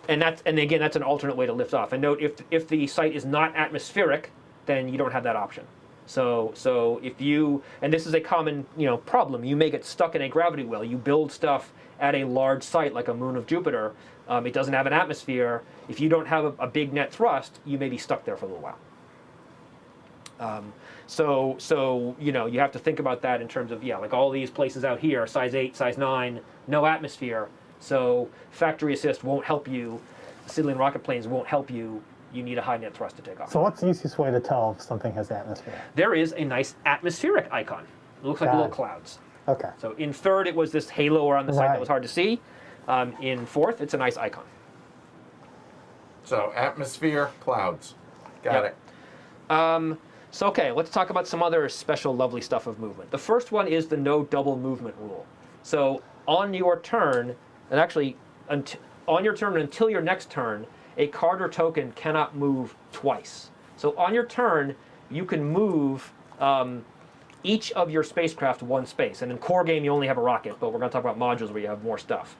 And again, that's an alternate way to lift off. And note, if the site is not atmospheric, then you don't have that option. So if you, and this is a common problem, you may get stuck in a gravity well. You build stuff at a large site like a moon of Jupiter. It doesn't have an atmosphere. If you don't have a big net thrust, you may be stuck there for a little while. So you have to think about that in terms of, like all these places out here, size 8, size 9, no atmosphere. So factory assist won't help you. Acetylene rocket planes won't help you. You need a high net thrust to take off. So what's the easiest way to tell if something has atmosphere? There is a nice atmospheric icon. It looks like little clouds. Okay. So in third, it was this halo around the site that was hard to see. In fourth, it's a nice icon. So atmosphere, clouds. Got it. So okay, let's talk about some other special lovely stuff of movement. The first one is the no double movement rule. So on your turn, and actually on your turn until your next turn, a card or token cannot move twice. So on your turn, you can move each of your spacecraft one space. And in core game, you only have a rocket, but we're going to talk about modules where you have more stuff.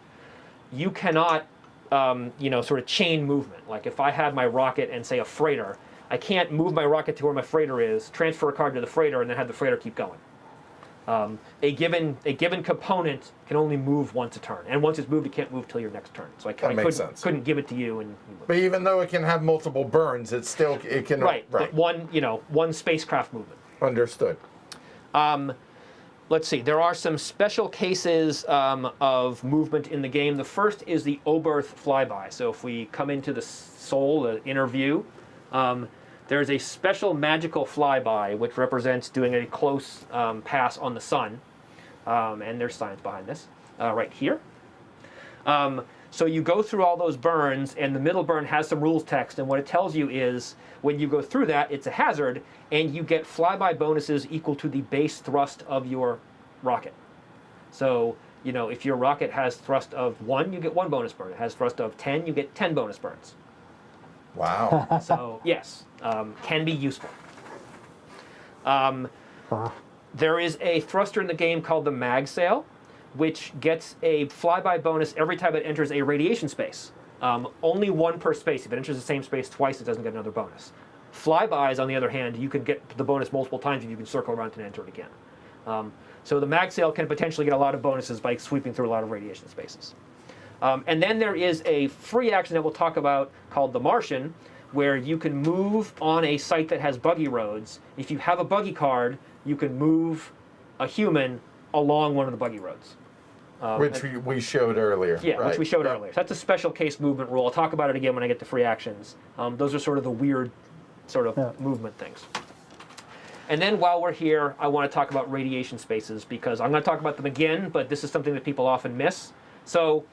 You cannot, sort of chain movement. Like if I had my rocket and say a freighter, I can't move my rocket to where my freighter is, transfer a card to the freighter, and then have the freighter keep going. A given component can only move once a turn, and once it's moved, it can't move till your next turn. So I couldn't give it to you. But even though it can have multiple burns, it can right. But one spacecraft movement. Understood. Let's see. There are some special cases of movement in the game. The first is the Oberth flyby. So if we come into the Sol, the inner view, there's a special magical flyby which represents doing a close pass on the sun, and there's science behind this right here. So you go through all those burns, and the middle burn has some rules text, and what it tells you is when you go through that, it's a hazard, and you get flyby bonuses equal to the base thrust of your rocket. So if your rocket has thrust of 1, you get 1 bonus burn. It has thrust of 10, you get 10 bonus burns. Wow. So yes, can be useful. There is a thruster in the game called the mag sail, which gets a flyby bonus every time it enters a radiation space. Only 1 per space. If it enters the same space twice, it doesn't get another bonus. Flybys, on the other hand, you can get the bonus multiple times if you can circle around and enter it again. So the mag sail can potentially get a lot of bonuses by sweeping through a lot of radiation spaces. And then there is a free action that we'll talk about called the Martian, where you can move on a site that has buggy roads. If you have a buggy card, you can move a human along one of the buggy roads. Which we showed earlier. Yeah, right? which we showed earlier. So that's a special case movement rule. I'll talk about it again when I get to free actions. Those are sort of the weird sort of movement things. And then while we're here, I want to talk about radiation spaces, because I'm going to talk about them again, but this is something that people often miss. So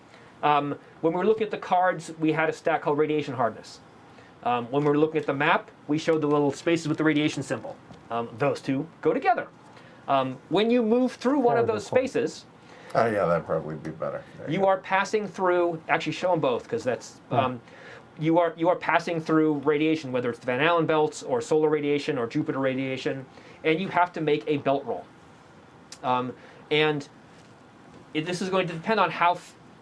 when we were looking at the cards, we had a stat called radiation hardness. When we were looking at the map, we showed the little spaces with the radiation symbol. Those two go together. When you move through one of those spaces, oh yeah, that'd probably be better. You are passing through. Actually, show them both, because that's you are passing through radiation, whether it's Van Allen belts or solar radiation or Jupiter radiation, and you have to make a belt roll. This is going to depend on how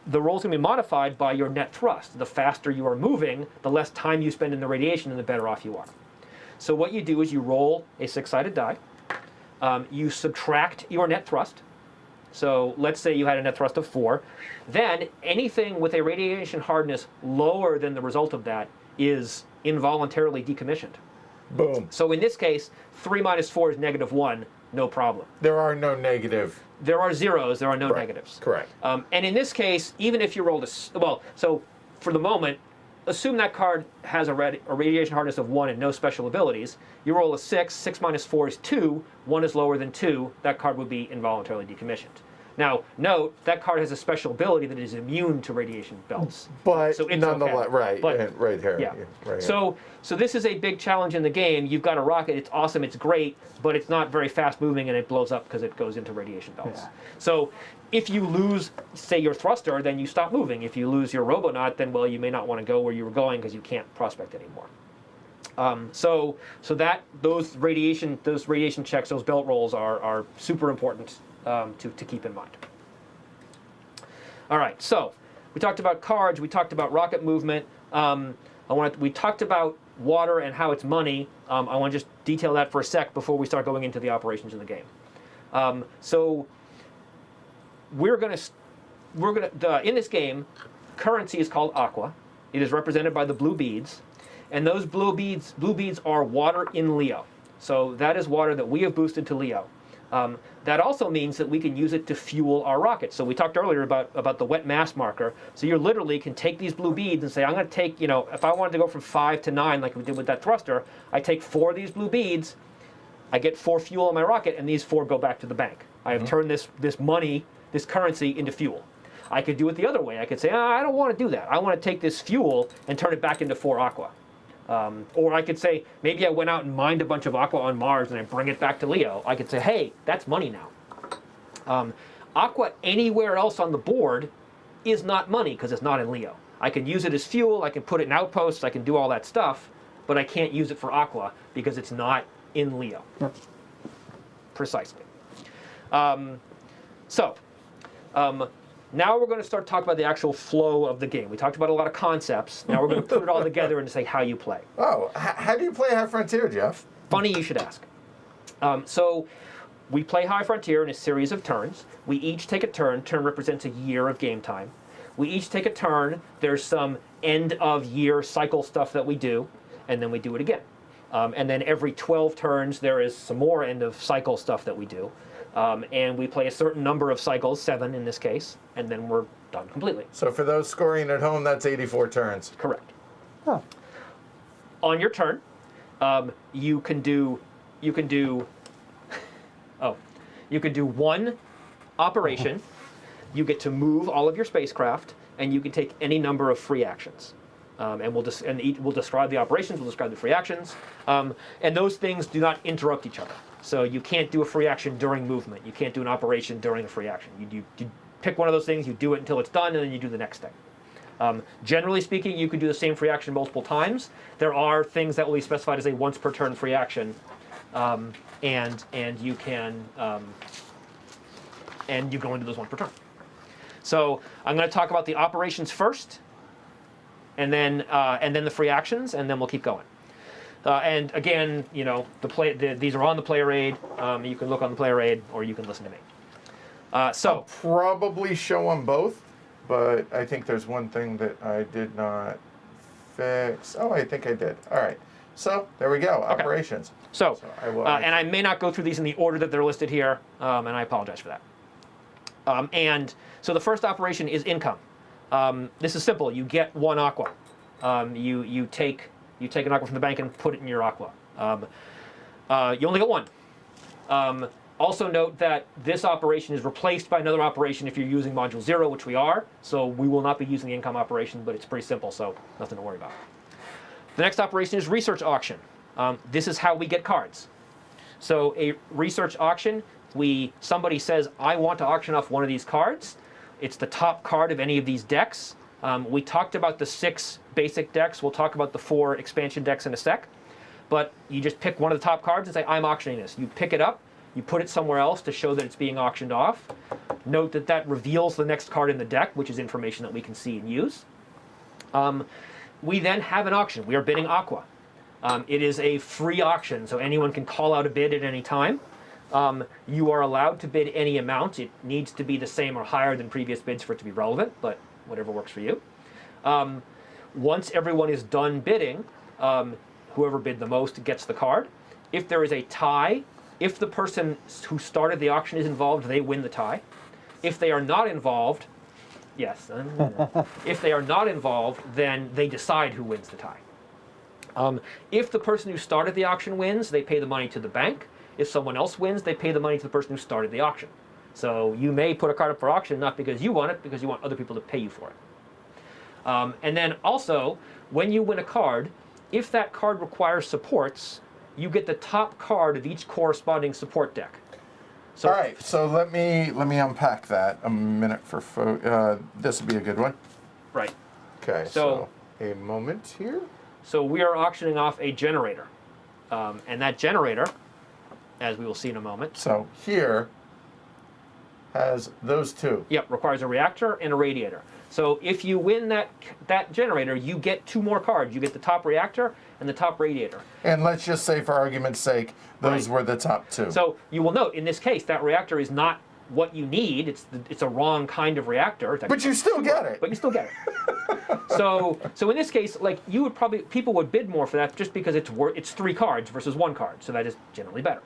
the roll is going to be modified by your net thrust. The faster you are moving, the less time you spend in the radiation, and the better off you are. So what you do is you roll a 6-sided die. You subtract your net thrust. So let's say you had a net thrust of 4. Then anything with a radiation hardness lower than the result of that is involuntarily decommissioned. Boom. So in this case, 3 minus 4 is -1, no problem. There are no negative. There are zeros, there are no negatives. Correct. And in this case, even if you rolled so for the moment, assume that card has a radiation hardness of 1 and no special abilities. You roll a 6, 6 minus 4 is 2, 1 is lower than 2, that card would be involuntarily decommissioned. Now, note, that card has a special ability that is immune to radiation belts. But so it's nonetheless, okay. right, But, right here. Yeah. Right so this is a big challenge in the game. You've got a rocket, it's awesome, it's great, but it's not very fast moving and it blows up because it goes into radiation belts. Yeah. So if you lose, say, your thruster, then you stop moving. If you lose your robonaut, then, well, you may not want to go where you were going because you can't prospect anymore. So that those radiation checks, those belt rolls are super important to keep in mind. All right, so we talked about cards, we talked about rocket movement. We talked about water and how it's money. I want to just detail that for a sec before we start going into the operations of the game. So in this game, currency is called aqua. It is represented by the blue beads. And those blue beads are water in Leo. So that is water that we have boosted to Leo. That also means that we can use it to fuel our rockets. So we talked earlier about the wet mass marker. So you literally can take these blue beads and say, I'm going to take, if I wanted to go from 5 to 9 like we did with that thruster, I take 4 of these blue beads, I get 4 fuel on my rocket, and these 4 go back to the bank. I have turned this money, this currency, into fuel. I could do it the other way. I could say, I don't want to do that. I want to take this fuel and turn it back into 4 aqua. Or I could say, maybe I went out and mined a bunch of aqua on Mars and I bring it back to Leo. I could say, hey, that's money now. Aqua anywhere else on the board is not money because it's not in Leo. I can use it as fuel, I can put it in outposts, I can do all that stuff, but I can't use it for aqua because it's not in Leo. Yep. Precisely. Now we're going to start talking about the actual flow of the game. We talked about a lot of concepts. Now we're going to put it all together and say how you play. Oh, how do you play High Frontier, Geoff? Funny you should ask. So we play High Frontier in a series of turns. We each take a turn. Turn represents a year of game time. We each take a turn. There's some end of year cycle stuff that we do, and then we do it again. And then every 12 turns, there is some more end of cycle stuff that we do. And we play a certain number of cycles, 7 in this case, and then we're done completely. So for those scoring at home, that's 84 turns. Correct. Oh. On your turn, you can do one operation. You get to move all of your spacecraft, and you can take any number of free actions. And we'll describe the operations. We'll describe the free actions, and those things do not interrupt each other. So you can't do a free action during movement. You can't do an operation during a free action. You pick one of those things, you do it until it's done, and then you do the next thing. Generally speaking, you can do the same free action multiple times. There are things that will be specified as a once per turn free action, and you can and you go into those once per turn. So I'm going to talk about the operations first, and then the free actions, and then we'll keep going. And again, these are on the player aid. You can look on the player aid, or you can listen to me. I'll probably show them both, but I think there's one thing that I did not fix. Oh, I think I did. All right. So there we go. Okay. Operations. So I will. And I may not go through these in the order that they're listed here, and I apologize for that. And so the first operation is income. This is simple. You get 1 aqua. You take an aqua from the bank and put it in your aqua. You only get 1. Also note that this operation is replaced by another operation if you're using module 0, which we are. So we will not be using the income operation, but it's pretty simple, so nothing to worry about. The next operation is research auction. This is how we get cards. So a research auction, somebody says, I want to auction off one of these cards. It's the top card of any of these decks. We talked about the 6 basic decks. We'll talk about the 4 expansion decks in a sec. But you just pick one of the top cards and say, I'm auctioning this. You pick it up, you put it somewhere else to show that it's being auctioned off. Note that reveals the next card in the deck, which is information that we can see and use. We then have an auction. We are bidding aqua. It is a free auction, so anyone can call out a bid at any time. You are allowed to bid any amount. It needs to be the same or higher than previous bids for it to be relevant, but whatever works for you. Once everyone is done bidding, whoever bid the most gets the card. If there is a tie, if the person who started the auction is involved, they win the tie. If they are not involved, yes. If they are not involved, then they decide who wins the tie. If the person who started the auction wins, they pay the money to the bank. If someone else wins, they pay the money to the person who started the auction. So you may put a card up for auction not because you want it, because you want other people to pay you for it. And then also, when you win a card, if that card requires supports, you get the top card of each corresponding support deck. So, all right, so let me unpack that a minute for this will be a good one. Right. Okay, so a moment here. So we are auctioning off a generator. And that generator, as we will see in a moment. So here has those two. Yep, requires a reactor and a radiator. So if you win that generator, you get 2 more cards. You get the top reactor and the top radiator. And let's just say, for argument's sake, those Right. were the top 2. So you will note, in this case, that reactor is not what you need. It's a wrong kind of reactor. But you still get it. But you still get it. So in this case, like, you would probably, people would bid more for that just because it's 3 cards versus 1 card. So that is generally better.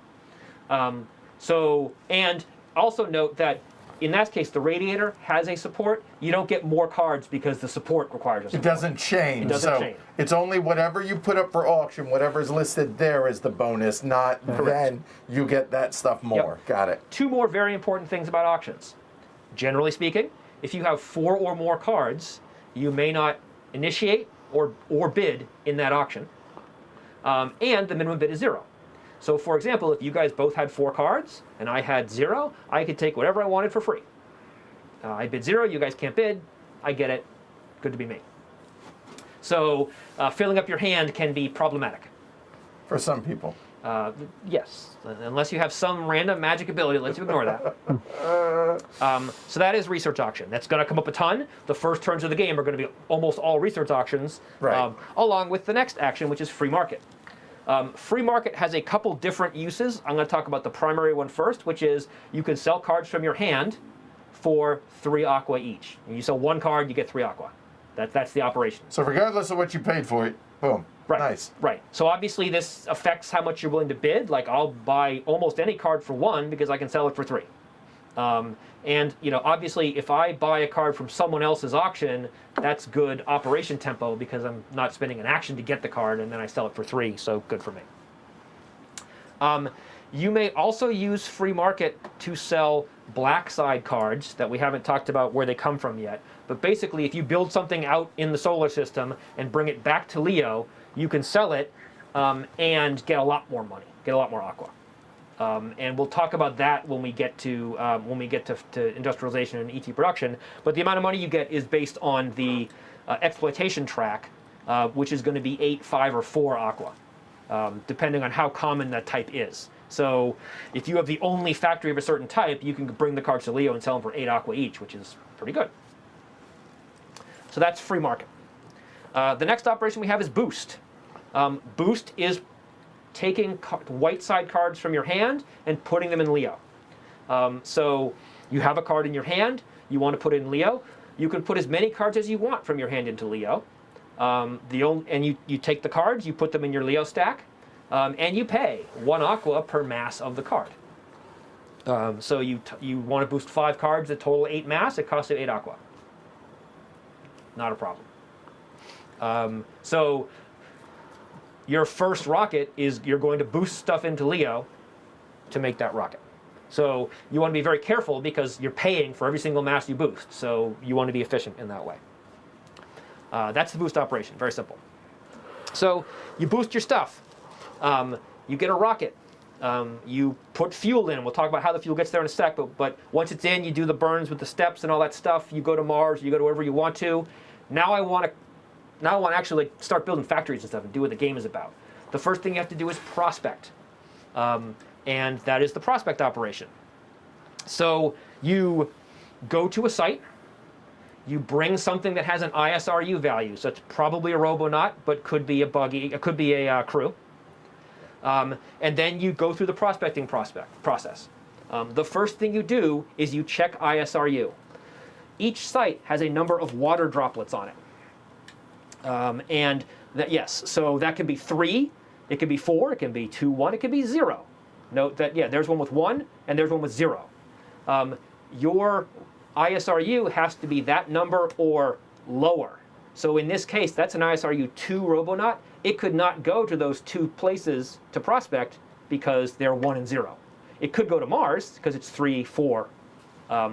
And also note that in that case, the radiator has a support. You don't get more cards because the support requires a support. It doesn't change. It doesn't so change. It's only whatever you put up for auction, whatever is listed there is the bonus, not then you get that stuff more. Yep. Got it. 2 more very important things about auctions. Generally speaking, if you have 4 or more cards, you may not initiate or bid in that auction. And the minimum bid is 0. So for example, if you guys both had 4 cards and I had 0, I could take whatever I wanted for free. I bid 0, you guys can't bid, I get it, good to be me. So filling up your hand can be problematic. For some people. Yes, unless you have some random magic ability that lets you ignore that. So that is research auction. That's going to come up a ton. The first turns of the game are going to be almost all research auctions, Right. Along with the next action, which is free market. Free market has a couple different uses. I'm going to talk about the primary one first, which is you can sell cards from your hand for 3 aqua each. And you sell 1 card, you get 3 aqua. That's the operation. So regardless of what you paid for it, boom. Right. Nice. Right. So obviously this affects how much you're willing to bid. Like, I'll buy almost any card for 1 because I can sell it for 3. And obviously, if I buy a card from someone else's auction, that's good operation tempo because I'm not spending an action to get the card, and then I sell it for 3. So good for me. You may also use free market to sell black side cards that we haven't talked about where they come from yet. But basically, if you build something out in the solar system and bring it back to Leo, you can sell it and get a lot more money, get a lot more aqua. And we'll talk about that when we get to industrialization and ET production. But the amount of money you get is based on the exploitation track, which is going to be 8, 5, or 4 aqua, depending on how common that type is. So if you have the only factory of a certain type, you can bring the cards to Leo and sell them for 8 aqua each, which is pretty good. So that's free market. The next operation we have is boost. Boost is taking white side cards from your hand and putting them in Leo. So you have a card in your hand, you want to put it in Leo. You can put as many cards as you want from your hand into Leo. You take the cards, you put them in your Leo stack, and you pay 1 aqua per mass of the card. So you want to boost 5 cards that total 8 mass, it costs you 8 aqua. Not a problem. So your first rocket is you're going to boost stuff into Leo to make that rocket. So you want to be very careful because you're paying for every single mass you boost. So you want to be efficient in that way. That's the boost operation, very simple. So you boost your stuff. You get a rocket. You put fuel in. We'll talk about how the fuel gets there in a sec, but once it's in, you do the burns with the steps and all that stuff. You go to Mars, you go to wherever you want to. Now I want to actually start building factories and stuff and do what the game is about. The first thing you have to do is prospect. And that is the prospect operation. So you go to a site, you bring something that has an ISRU value. So it's probably a Robonaut, but could be a buggy, it could be a crew. And then you go through the prospecting process. The first thing you do is you check ISRU. Each site has a number of water droplets on it. So that can be 3, it can be 4, it can be 2, 1, it can be 0. Note that, there's one with 1 and there's one with 0. Your ISRU has to be that number or lower. So in this case, that's an ISRU 2 Robonaut. It could not go to those 2 places to prospect because they're 1 and 0. It could go to Mars because it's 3, 4.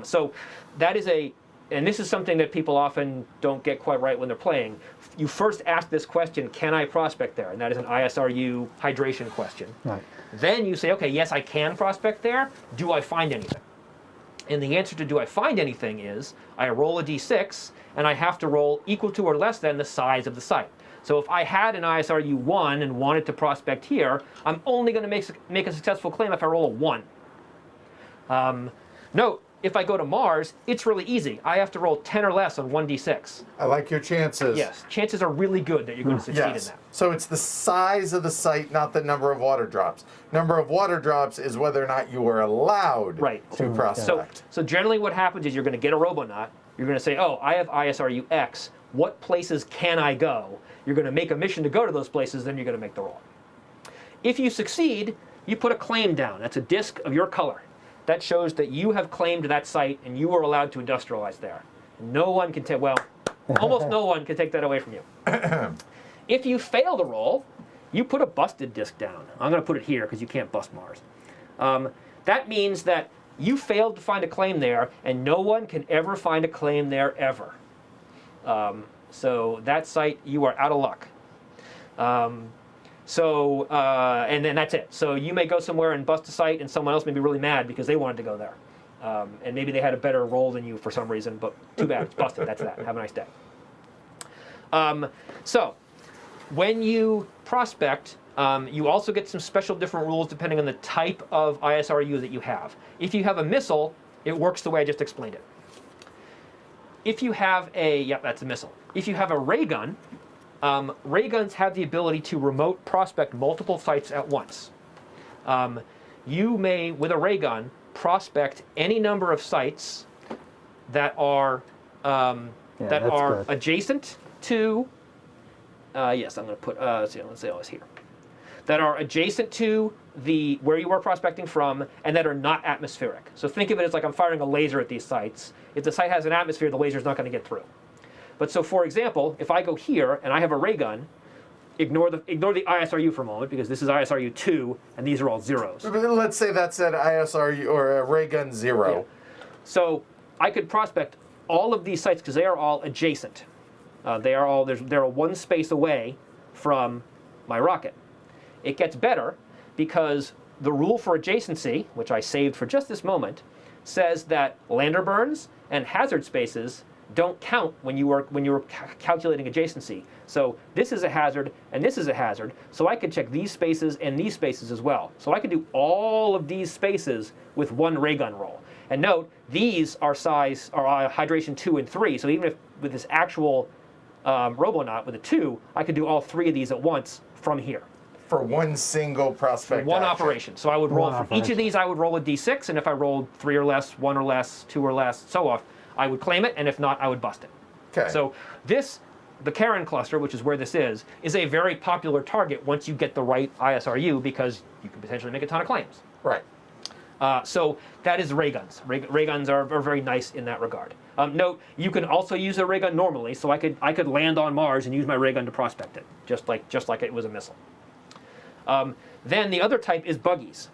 So that is and this is something that people often don't get quite right when they're playing. You first ask this question, can I prospect there? And that is an ISRU hydration question. Right. Then you say, okay, yes, I can prospect there. Do I find anything? And the answer to do I find anything is I roll a d6, and I have to roll equal to or less than the size of the site. So if I had an ISRU 1 and wanted to prospect here, I'm only going to make a successful claim if I roll a 1. Note, if I go to Mars, it's really easy. I have to roll 10 or less on 1d6. I like your chances. Yes, chances are really good that you're going to succeed in that. So it's the size of the site, not the number of water drops. Number of water drops is whether or not you are allowed to prospect. So generally what happens is you're going to get a Robonaut. You're going to say, oh, I have ISRU X. What places can I go? You're going to make a mission to go to those places, then you're going to make the roll. If you succeed, you put a claim down. That's a disc of your color. That shows that you have claimed that site and you are allowed to industrialize there. No one can take, well, almost no one can take that away from you. If you fail the roll, you put a busted disc down. I'm going to put it here because you can't bust Mars. That means that you failed to find a claim there, and no one can ever find a claim there ever. So that site, you are out of luck. And then that's it. So you may go somewhere and bust a site, and someone else may be really mad because they wanted to go there. And maybe they had a better roll than you for some reason, but too bad, it's busted. That's that. Have a nice day. So when you prospect, you also get some special different rules depending on the type of ISRU that you have. If you have a missile, it works the way I just explained it. If you have that's a missile. If you have a ray gun, ray guns have the ability to remote prospect multiple sites at once. You may, with a ray gun, prospect any number of sites that are adjacent to. Yes, I'm going to put. Let's say I was here. That are adjacent to where you are prospecting from, and that are not atmospheric. So think of it as like I'm firing a laser at these sites. If the site has an atmosphere, the laser's not going to get through. But so, for example, if I go here and I have a ray gun, ignore the ISRU for a moment because this is ISRU 2 and these are all zeros. Let's say that's an ISRU or a ray gun 0. Yeah. So I could prospect all of these sites because they are all adjacent. They're one space away from my rocket. It gets better because the rule for adjacency, which I saved for just this moment, says that lander burns and hazard spaces don't count when you were calculating adjacency. So this is a hazard and this is a hazard. So I could check these spaces and these spaces as well. So I could do all of these spaces with one ray gun roll. And note, these are hydration 2 and 3. So even if with this actual Robonaut with a 2, I could do all 3 of these at once from here. For one single prospect one operation. So I would roll for each of these, I would roll a d6, and if I rolled 3 or less, 1 or less, 2 or less, so on, I would claim it, and if not, I would bust it. Okay. So the Karen cluster, which is where this is a very popular target once you get the right ISRU because you can potentially make a ton of claims. Right. So that is ray guns. Ray guns are very nice in that regard. Note, you can also use a ray gun normally, so I could land on Mars and use my ray gun to prospect it, just like it was a missile. Then the other type is buggies.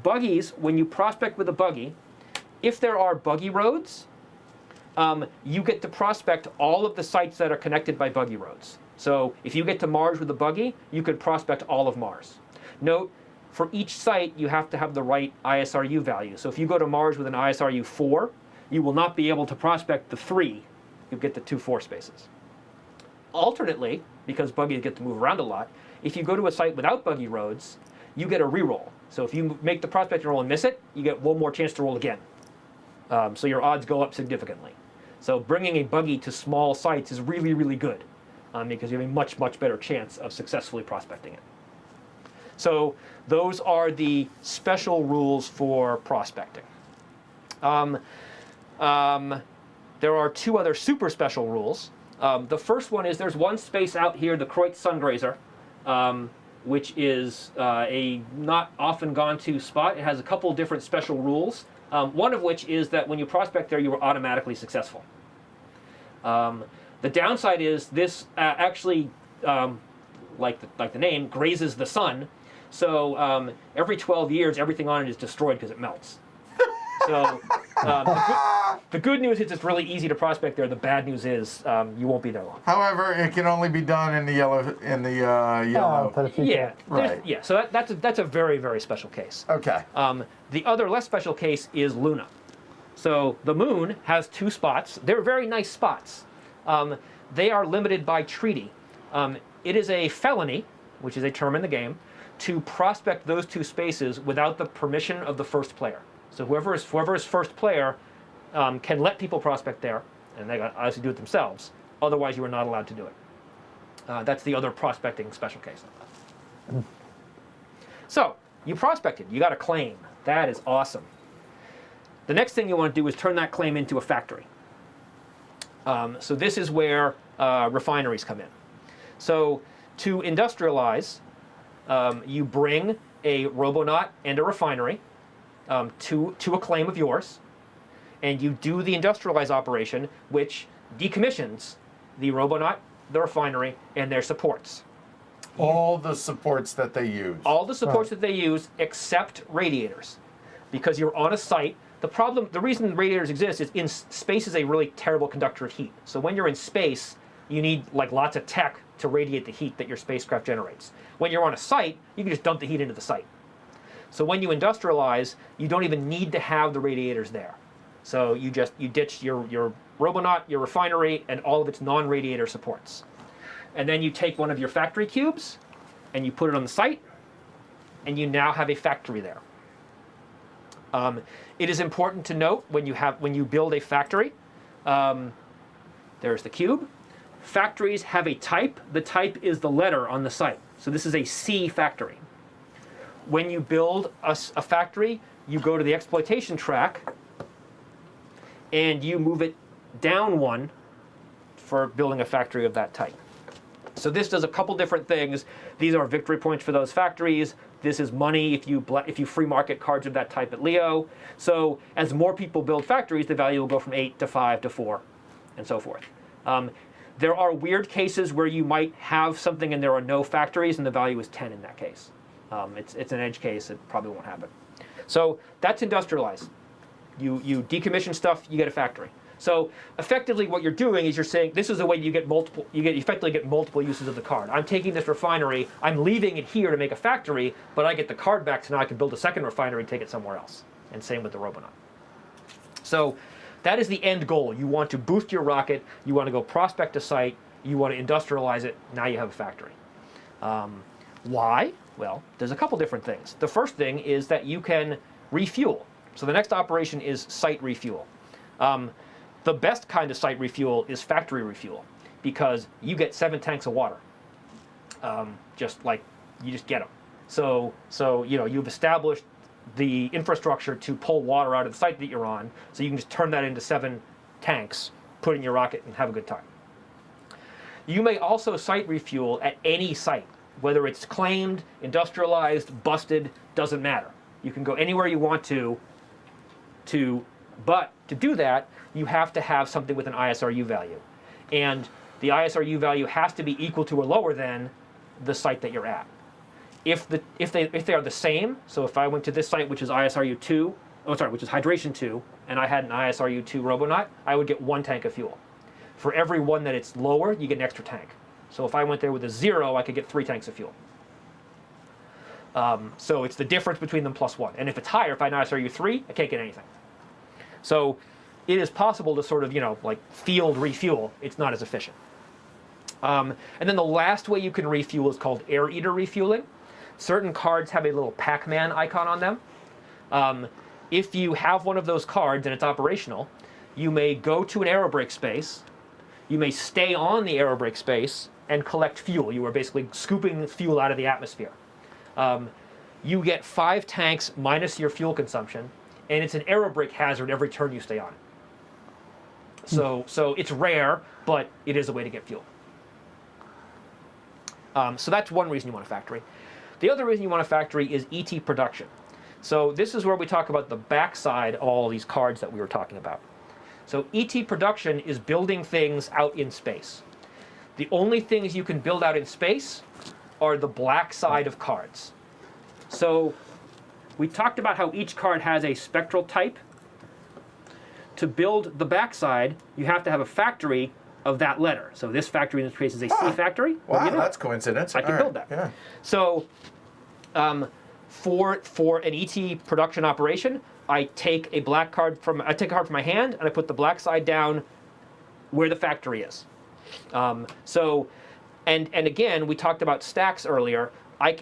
Buggies, when you prospect with a buggy, if there are buggy roads, you get to prospect all of the sites that are connected by buggy roads. So if you get to Mars with a buggy, you could prospect all of Mars. Note, for each site, you have to have the right ISRU value. So if you go to Mars with an ISRU 4, you will not be able to prospect the 3. You get the 2 4 spaces. Alternately, because buggies get to move around a lot, if you go to a site without buggy roads, you get a reroll. So if you make the prospecting roll and miss it, you get one more chance to roll again. So your odds go up significantly. So bringing a buggy to small sites is really, really good because you have a much, much better chance of successfully prospecting it. So those are the special rules for prospecting. There are 2 other super special rules. The first one is there's one space out here, the Kreutz Sungrazer, which is a not often gone to spot. It has a couple different special rules. One of which is that when you prospect there, you are automatically successful. The downside is this actually, like the name, grazes the sun. So every 12 years, everything on it is destroyed because it melts. So the good news is it's really easy to prospect there. The bad news is you won't be there long. However, it can only be done in the yellow. Yeah, right. Yeah. So that's a very, very special case. Okay. The other less special case is Luna. So the moon has 2 spots. They're very nice spots. They are limited by treaty. It is a felony, which is a term in the game, to prospect those 2 spaces without the permission of the first player. So whoever is first player can let people prospect there, and they obviously do it themselves. Otherwise, you are not allowed to do it. That's the other prospecting special case. So you prospected. You got a claim. That is awesome. The next thing you want to do is turn that claim into a factory. So this is where refineries come in. So to industrialize, you bring a robonaut and a refinery to a claim of yours, and you do the industrialize operation, which decommissions the robonaut, the refinery, and their supports. All the supports that they use. All the supports that they use except radiators, because you're on a site. The reason radiators exist is in space is a really terrible conductor of heat. So when you're in space, you need like lots of tech to radiate the heat that your spacecraft generates. When you're on a site, you can just dump the heat into the site. So when you industrialize, you don't even need to have the radiators there. So you ditch your robonaut, your refinery, and all of its non-radiator supports. And then you take one of your factory cubes and you put it on the site, and you now have a factory there. It is important to note when you build a factory, there's the cube. Factories have a type. The type is the letter on the site. So this is a C factory. When you build a factory, you go to the exploitation track and you move it down 1 for building a factory of that type. So this does a couple different things. These are victory points for those factories. This is money if you free market cards of that type at Leo. So as more people build factories, the value will go from 8 to 5 to 4, and so forth. There are weird cases where you might have something and there are no factories, and the value is 10 in that case. It's an edge case. It probably won't happen. So that's industrialized. You decommission stuff, you get a factory. So effectively what you're doing is you're saying this is a way you effectively get multiple uses of the card. I'm taking this refinery, I'm leaving it here to make a factory, but I get the card back, so now I can build a second refinery and take it somewhere else. And same with the robonaut. So that is the end goal. You want to boost your rocket, you want to go prospect a site, you want to industrialize it, now you have a factory. Why? Well, there's a couple different things. The first thing is that you can refuel. So the next operation is site refuel. The best kind of site refuel is factory refuel, because you get 7 tanks of water. Just get them. So you've established the infrastructure to pull water out of the site that you're on, so you can just turn that into 7 tanks, put it in your rocket, and have a good time. You may also site refuel at any site, whether it's claimed, industrialized, busted, doesn't matter. You can go anywhere you want to, but to do that, you have to have something with an ISRU value. And the ISRU value has to be equal to or lower than the site that you're at. If they are the same, so if I went to this site, which is ISRU 2, which is hydration 2, and I had an ISRU 2 robonaut, I would get 1 tank of fuel. For every one that it's lower, you get an extra tank. So if I went there with a 0, I could get 3 tanks of fuel. So it's the difference between them plus 1. And if it's higher, if I had an ISRU 3, I can't get anything. So it is possible to sort of, field refuel. It's not as efficient. And then the last way you can refuel is called air eater refueling. Certain cards have a little Pac-Man icon on them. If you have one of those cards and it's operational, you may go to an aerobrake space. You may stay on the aerobrake space and collect fuel. You are basically scooping fuel out of the atmosphere. You get 5 tanks minus your fuel consumption, and it's an aerobrake hazard every turn you stay on. So it's rare, but it is a way to get fuel. So that's one reason you want a factory. The other reason you want a factory is ET production. So this is where we talk about the backside of all these cards that we were talking about. So ET production is building things out in space. The only things you can build out in space are the black side of cards. So we talked about how each card has a spectral type. To build the backside, you have to have a factory of that letter. So this factory in this case is a C factory. Wow, that's coincidence. I can build that. Yeah. So for an ET production operation, I take a card from my hand and I put the black side down where the factory is. And again, we talked about stacks earlier.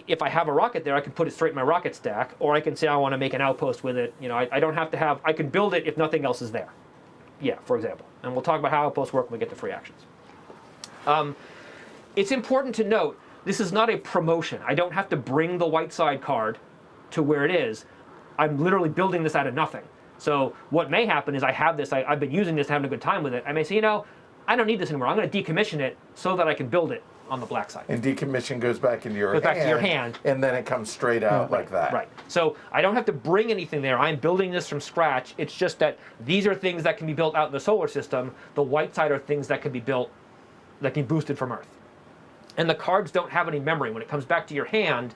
If I have a rocket there, I can put it straight in my rocket stack, or I can say I want to make an outpost with it. I don't have to have. I can build it if nothing else is there. Yeah, for example. And we'll talk about how outposts work when we get to free actions. It's important to note this is not a promotion. I don't have to bring the white side card to where it is. I'm literally building this out of nothing. So what may happen is I have this. I've been using this, having a good time with it. I may say, I don't need this anymore. I'm going to decommission it so that I can build it on the black side. And decommission goes back into your hand. Back to your hand. And then it comes straight out like that. Right. So I don't have to bring anything there. I'm building this from scratch. It's just that these are things that can be built out in the solar system. The white side are things that can be built, that can be boosted from Earth. And the cards don't have any memory. When it comes back to your hand,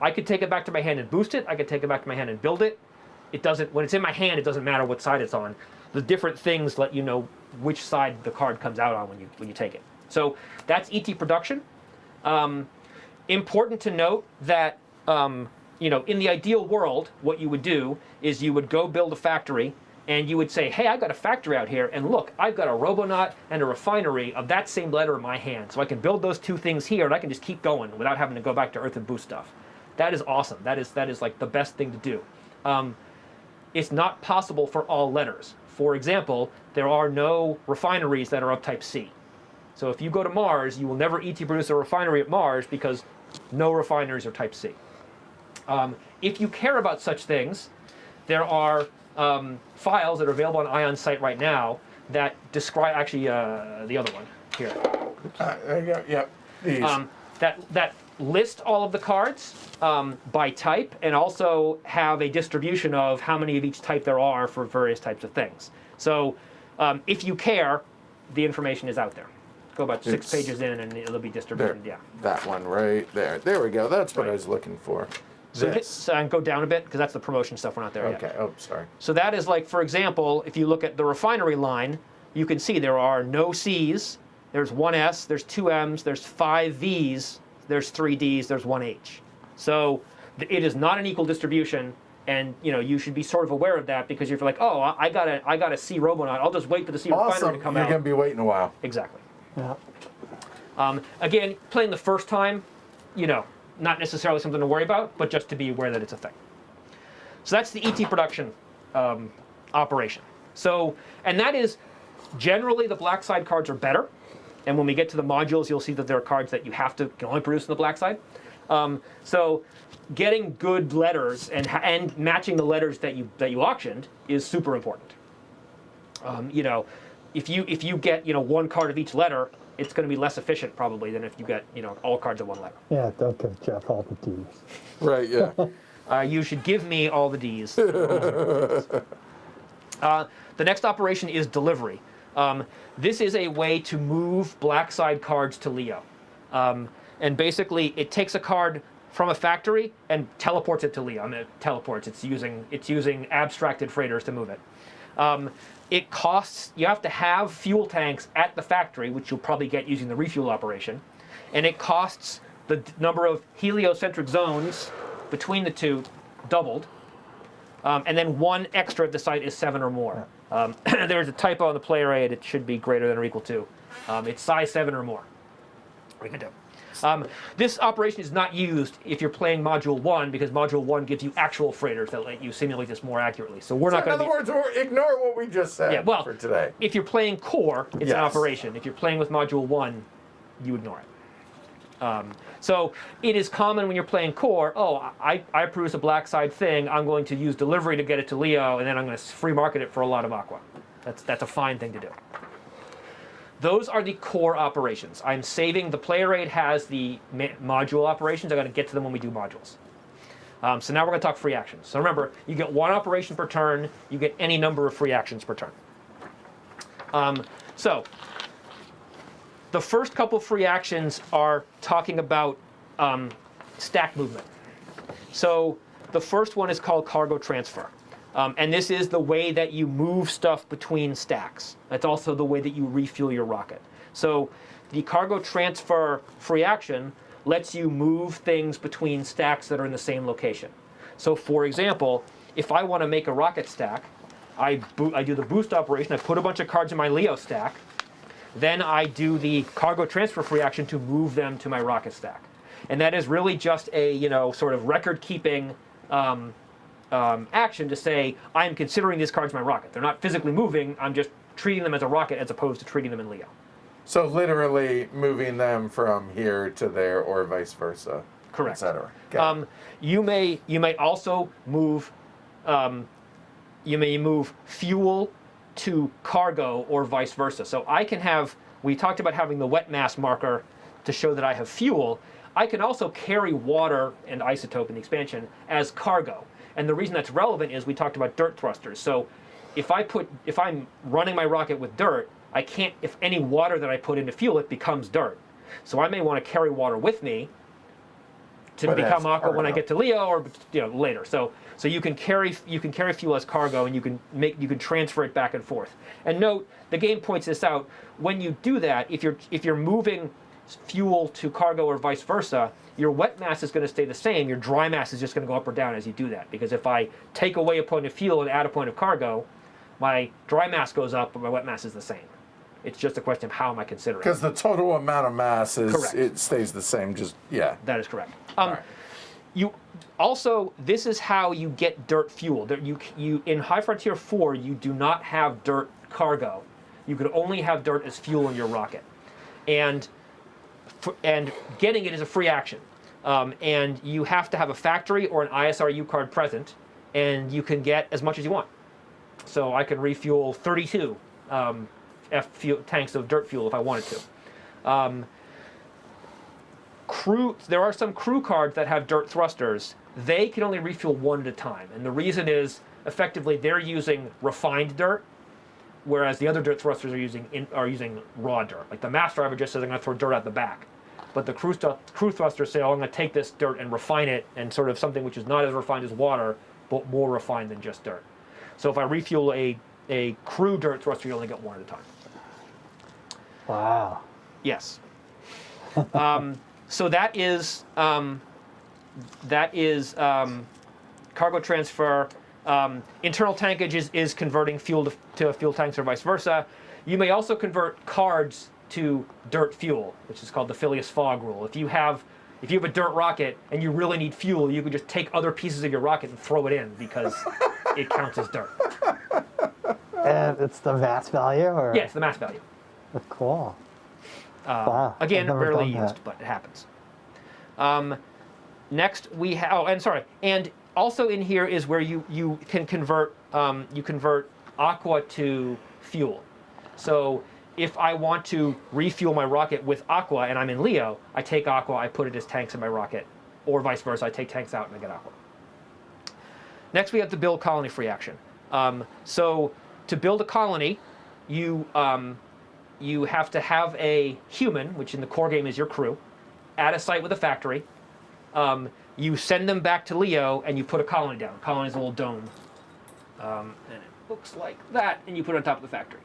I could take it back to my hand and boost it. I could take it back to my hand and build it. It doesn't. When it's in my hand, it doesn't matter what side it's on. The different things let you know which side the card comes out on when you take it. So that's ET production. Important to note that in the ideal world, what you would do is you would go build a factory, and you would say, hey, I've got a factory out here, and look, I've got a Robonaut and a refinery of that same letter in my hand. So I can build those two things here, and I can just keep going without having to go back to Earth and boost stuff. That is awesome. That is like the best thing to do. It's not possible for all letters. For example, there are no refineries that are of type C. So if you go to Mars, you will never ET produce a refinery at Mars because no refineries are type C. If you care about such things, there are files that are available on ION's site right now that describe, actually the other one here. There you go, yep. These. That list all of the cards by type, and also have a distribution of how many of each type there are for various types of things. So if you care, the information is out there. Go about 6 pages in and it'll be distributed. There, that one right there. There we go. That's what I was looking for. So go down a bit because that's the promotion stuff. We're not there yet. Okay. Oh, sorry. So that is like, for example, if you look at the refinery line, you can see there are no C's. There's 1 S, there's 2 M's, there's 5 V's, there's 3 D's, there's 1 H. So it is not an equal distribution, and you should be sort of aware of that, because if you're like, oh, I got a C Robonaut, I'll just wait for the C refinery to come out. You're gonna be waiting a while. Exactly. Yeah. Again, playing the first time, not necessarily something to worry about, but just to be aware that it's a thing. So that's the ET production operation. So, and that is generally the black side cards are better. And when we get to the modules, you'll see that there are cards that you can only produce on the black side. So getting good letters and matching the letters that you auctioned is super important. If you get 1 card of each letter, it's going to be less efficient probably than if you get all cards of 1 letter. Yeah, don't give Geoff all the D's. Right. Yeah. You should give me all the D's. The next operation is delivery. This is a way to move black side cards to Leo. And basically, it takes a card from a factory and teleports it to Leo. I mean, it teleports. It's using abstracted freighters to move it. It costs. You have to have fuel tanks at the factory, which you'll probably get using the refuel operation, and it costs the number of heliocentric zones between the two doubled, and then 1 extra at the site is 7 or more. There's a typo on the player aid. It should be greater than or equal to. It's size 7 or more. We can do. This operation is not used if you're playing Module 1, because Module 1 gives you actual freighters that let you simulate this more accurately. So we're not going to. In other words, ignore what we just said for today. If you're playing core, it's an operation. If you're playing with Module 1, you ignore it. So it is common when you're playing core, I produce a black side thing, I'm going to use delivery to get it to Leo, and then I'm going to free market it for a lot of aqua. That's a fine thing to do. Those are the core operations. I'm saving, the player aid has the module operations. I'm going to get to them when we do modules. So now we're going to talk free actions. So remember, you get 1 operation per turn, you get any number of free actions per turn. So the first couple free actions are talking about stack movement. So the first one is called cargo transfer. And this is the way that you move stuff between stacks. That's also the way that you refuel your rocket. So the cargo transfer free action lets you move things between stacks that are in the same location. So for example, if I want to make a rocket stack, I do the boost operation. I put a bunch of cards in my Leo stack. Then I do the cargo transfer free action to move them to my rocket stack. And that is really just a, sort of record-keeping action to say, I'm considering these cards my rocket. They're not physically moving. I'm just treating them as a rocket as opposed to treating them in Leo. So literally moving them from here to there or vice versa. Correct. Et cetera. You may also move fuel to cargo or vice versa. So I can have, we talked about having the wet mass marker to show that I have fuel. I can also carry water and isotope in the expansion as cargo. And the reason that's relevant is we talked about dirt thrusters. So if I'm running my rocket with dirt, I can't, if any water that I put into fuel, it becomes dirt. So I may want to carry water with me to become aqua when I get to Leo or later. So you can carry fuel as cargo, and you can transfer it back and forth. And note, the game points this out. When you do that, if you're moving fuel to cargo or vice versa, your wet mass is going to stay the same. Your dry mass is just going to go up or down as you do that. Because if I take away a point of fuel and add a point of cargo, my dry mass goes up, but my wet mass is the same. It's just a question of how am I considering. Because the total amount of mass is correct. It stays the same. That is correct. Right. You also, this is how you get dirt fuel. You in High Frontier 4, you do not have dirt cargo. You could only have dirt as fuel in your rocket, and getting it is a free action. And you have to have a factory or an ISRU card present, and you can get as much as you want. So I can refuel 32 tanks of dirt fuel if I wanted to. There are some crew cards that have dirt thrusters. They can only refuel one at a time, and the reason is effectively they're using refined dirt, whereas the other dirt thrusters are using raw dirt. Like the mass driver just says I'm going to throw dirt out the back, but the crew thrusters say, oh, I'm going to take this dirt and refine it, and sort of something which is not as refined as water, but more refined than just dirt. So if I refuel a crew dirt thruster, you only get one at a time. Wow. Yes. So that is cargo transfer. Internal tankage is converting fuel to fuel tanks or vice versa. You may also convert cards to dirt fuel, which is called the Phileas Fogg rule. If you have a dirt rocket and you really need fuel, you can just take other pieces of your rocket and throw it in because it counts as dirt. And it's the mass value, or? Yeah, it's the mass value. That's cool. Wow. Again, I've never rarely done used, that. but it happens. Next we have, and also in here is where you can convert aqua to fuel. So if I want to refuel my rocket with aqua and I'm in Leo, I take aqua, I put it as tanks in my rocket, or vice versa. I take tanks out and I get aqua. Next we have the build colony free action. So to build a colony, you have to have a human, which in the core game is your crew, at a site with a factory. You send them back to Leo, and you put a colony down. Colony is a little dome, and it looks like that, and you put it on top of the factory.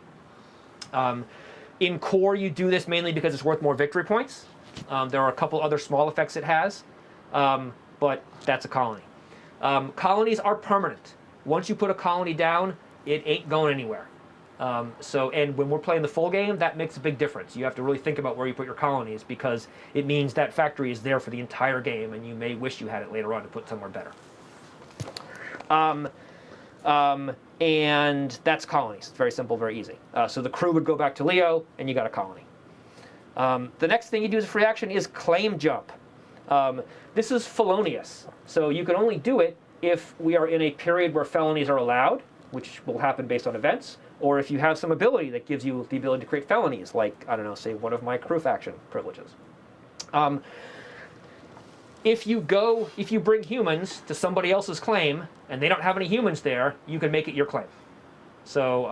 In core, you do this mainly because it's worth more victory points. There are a couple other small effects it has, but that's a colony. Colonies are permanent. Once you put a colony down, it ain't going anywhere. And when we're playing the full game, that makes a big difference. You have to really think about where you put your colonies because it means that factory is there for the entire game, and you may wish you had it later on to put somewhere better. And that's colonies. It's very simple, very easy. So the crew would go back to Leo, and you got a colony. The next thing you do as a free action is claim jump. This is felonious. So you can only do it if we are in a period where felonies are allowed, which will happen based on events, or if you have some ability that gives you the ability to create felonies, like, I don't know, say one of my crew faction privileges. If you bring humans to somebody else's claim and they don't have any humans there, you can make it your claim. So,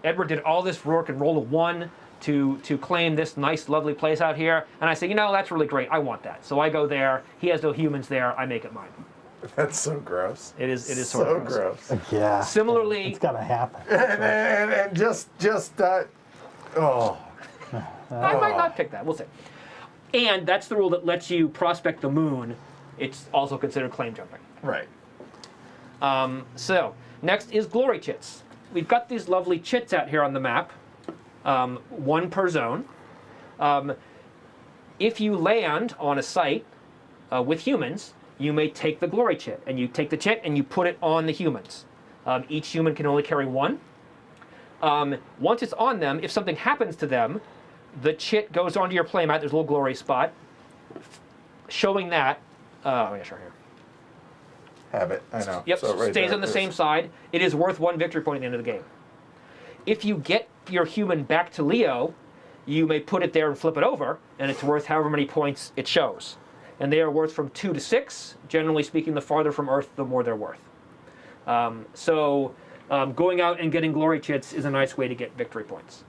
Edward did all this work and rolled a 1 to claim this nice, lovely place out here, and I say, that's really great. I want that. So I go there. He has no humans there. I make it mine. That's so gross. It is sort so of gross. Yeah. Similarly, it's gotta happen. And just that. Oh. I might not pick that. We'll see. And that's the rule that lets you prospect the moon. It's also considered claim jumping. Right. So next is glory chits. We've got these lovely chits out here on the map, one per zone. If you land on a site with humans, you may take the glory chit, and you take the chit and you put it on the humans. Each human can only carry one. Once it's on them, if something happens to them, the chit goes onto your playmat. There's a little glory spot showing that. Yeah, sure, here. Have it. I know. Yep, So right stays there on the it is. same side. It is worth 1 victory point at the end of the game. If you get your human back to Leo, you may put it there and flip it over, and it's worth however many points it shows. And they are worth from 2 to 6. Generally speaking, the farther from Earth, the more they're worth. Going out and getting glory chits is a nice way to get victory points.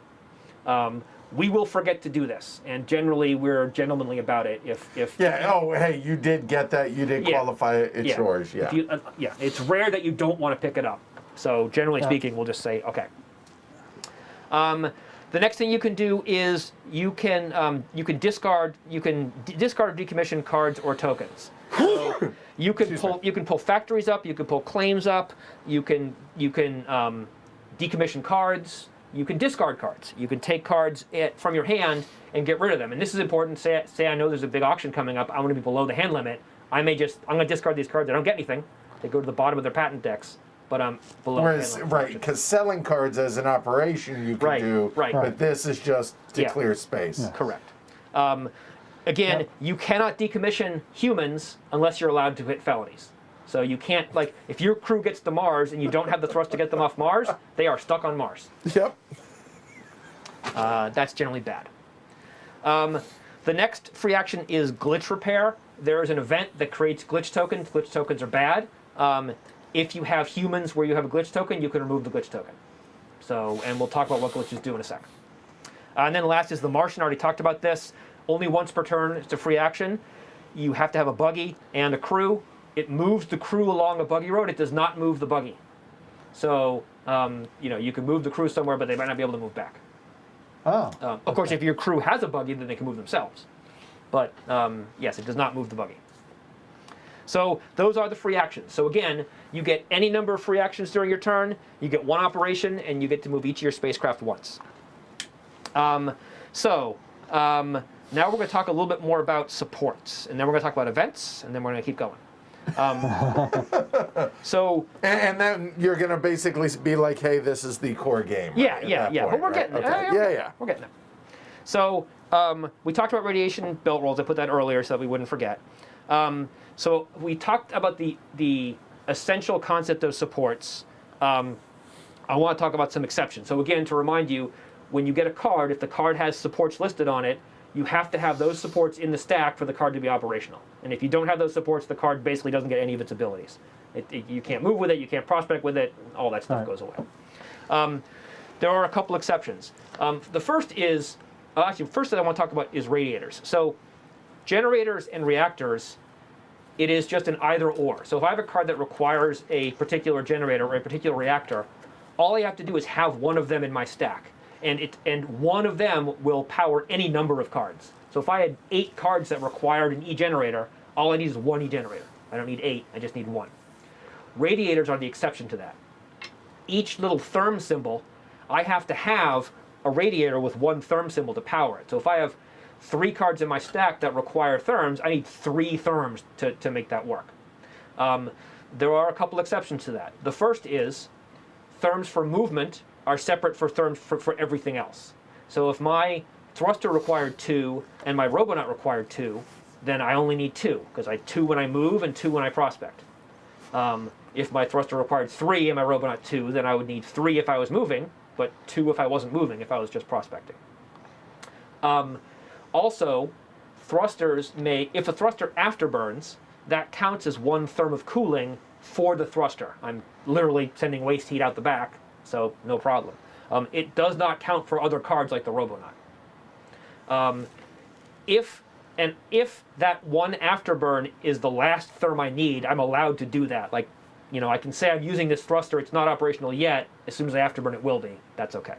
We will forget to do this, and generally we're gentlemanly about it. If Yeah. Oh, hey, you did get that. You did Yeah. qualify it. It's yours. Yeah. If you, it's rare that you don't want to pick it up. So generally speaking, we'll just say okay. The next thing you can do is you can discard or decommission cards or tokens. So you can pull factories up, you can pull claims up, you can decommission cards, you can discard cards, you can take cards from your hand and get rid of them. And this is important. Say I know there's a big auction coming up. I'm going to be below the hand limit. I'm going to discard these cards. I don't get anything. They go to the bottom of their patent decks. But I'm below. Whereas, right, because selling cards as an operation you can do, but this is just to clear space. Yeah. Correct. Again, you cannot decommission humans unless you're allowed to hit felonies. So you can't, like, if your crew gets to Mars and you don't have the thrust to get them off Mars, they are stuck on Mars. Yep. That's generally bad. The next free action is glitch repair. There is an event that creates glitch tokens. Glitch tokens are bad. If you have humans where you have a glitch token, you can remove the glitch token. So, and we'll talk about what glitches do in a second. And then last is the Martian. I already talked about this. Only once per turn. It's a free action. You have to have a buggy and a crew. It moves the crew along a buggy road. It does not move the buggy. So, you can move the crew somewhere, but they might not be able to move back. Oh. Of course, if your crew has a buggy, then they can move themselves. But yes, it does not move the buggy. So those are the free actions. So again, you get any number of free actions during your turn, you get one operation, and you get to move each of your spacecraft once. Now we're going to talk a little bit more about supports, and then we're going to talk about events, and then we're going to keep going. And then you're going to basically be like, hey, this is the core game. Yeah. Point, But we're right? getting Okay. We're getting there. So we talked about radiation belt rolls. I put that earlier so that we wouldn't forget. So we talked about the essential concept of supports. I want to talk about some exceptions. So again, to remind you, when you get a card, if the card has supports listed on it, you have to have those supports in the stack for the card to be operational. And if you don't have those supports, the card basically doesn't get any of its abilities. You can't move with it, you can't prospect with it, all that stuff goes away. There are a couple exceptions. The first is, first that I want to talk about is radiators. So generators and reactors, it is just an either or. So if I have a card that requires a particular generator or a particular reactor, all I have to do is have one of them in my stack. And one of them will power any number of cards. So if I had 8 cards that required an E-generator, all I need is one E-generator. I don't need 8, I just need 1. Radiators are the exception to that. Each little therm symbol, I have to have a radiator with 1 therm symbol to power it. So if I have 3 cards in my stack that require therms, I need 3 therms to make that work. There are a couple exceptions to that. The first is therms for movement are separate for therms for everything else. So if my thruster required 2 and my robonaut required 2, then I only need 2, because I 2 when I move and 2 when I prospect. If my thruster required 3 and my robonaut 2, then I would need 3 if I was moving, but 2 if I wasn't moving, if I was just prospecting. Also, thrusters may, if a thruster afterburns, that counts as 1 therm of cooling for the thruster. I'm literally sending waste heat out the back, so no problem. It does not count for other cards like the robonaut. If that 1 afterburn is the last therm I need, I'm allowed to do that. Like, I can say I'm using this thruster, it's not operational yet. As soon as I afterburn, it will be. That's okay.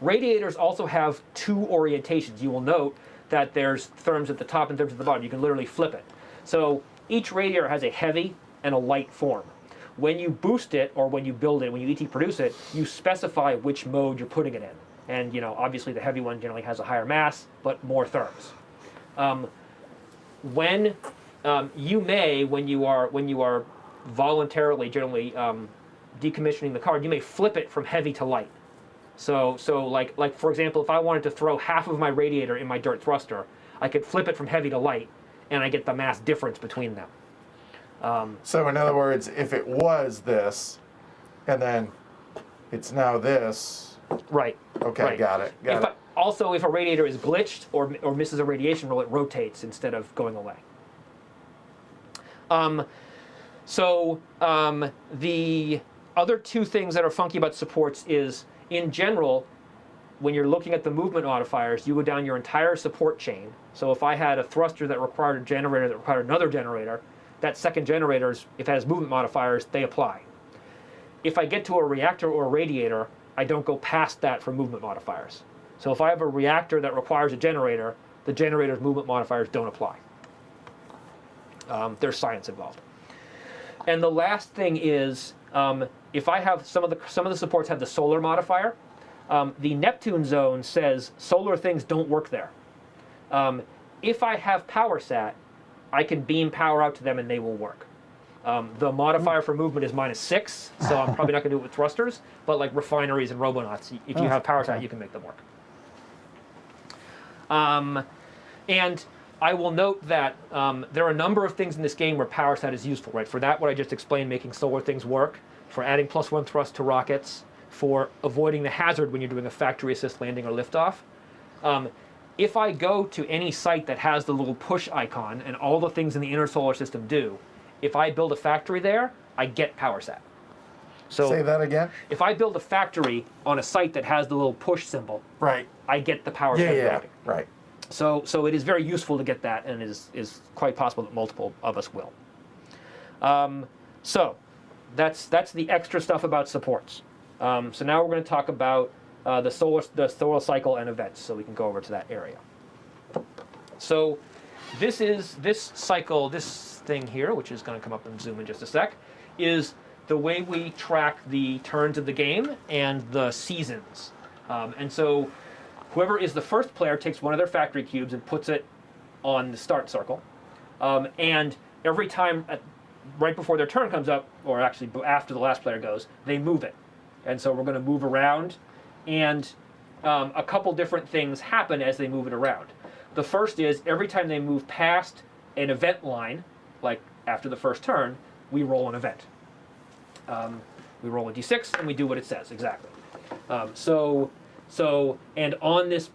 Radiators also have 2 orientations. You will note that there's therms at the top and therms at the bottom. You can literally flip it. So each radiator has a heavy and a light form. When you boost it, or when you build it, when you ET produce it, you specify which mode you're putting it in. And obviously the heavy one generally has a higher mass, but more therms. When you are voluntarily, generally decommissioning the card, you may flip it from heavy to light. So like for example, if I wanted to throw half of my radiator in my dirt thruster, I could flip it from heavy to light, and I get the mass difference between them. So in other words, if it was this, and then it's now this. Right. Okay, right. got it. Also, if a radiator is glitched or misses a radiation roll, it rotates instead of going away. The other two things that are funky about supports is, in general, when you're looking at the movement modifiers, you go down your entire support chain. So if I had a thruster that required a generator that required another generator, that second generator, if it has movement modifiers, they apply. If I get to a reactor or a radiator, I don't go past that for movement modifiers. So if I have a reactor that requires a generator, the generator's movement modifiers don't apply. There's science involved. And the last thing is, if I have some of the supports have the solar modifier, the Neptune zone says solar things don't work there. If I have PowerSat, I can beam power out to them and they will work. The modifier for movement is -6, so I'm probably not going to do it with thrusters, but like refineries and robonauts, if you have PowerSat, you can make them work. And I will note that there are a number of things in this game where PowerSat is useful, right? For that, what I just explained, making solar things work, for adding +1 thrust to rockets, for avoiding the hazard when you're doing a factory assist landing or liftoff. If I go to any site that has the little push icon and all the things in the inner solar system do, if I build a factory there, I get PowerSat. So say that again. If I build a factory on a site that has the little push symbol, Right. I get the PowerSat routing. Right. So it is very useful to get that, and is quite possible that multiple of us will. So that's the extra stuff about supports. So now we're going to talk about the solar cycle and events. So we can go over to that area. So this cycle, this thing here, which is going to come up and zoom in just a sec, is the way we track the turns of the game and the seasons. And so whoever is the first player takes one of their factory cubes and puts it on the start circle. And every time, right before their turn comes up, or actually after the last player goes, they move it. And so we're going to move around, and a couple different things happen as they move it around. The first is every time they move past an event line, like after the first turn, we roll an event. We roll a d6 and we do what it says, exactly. And on this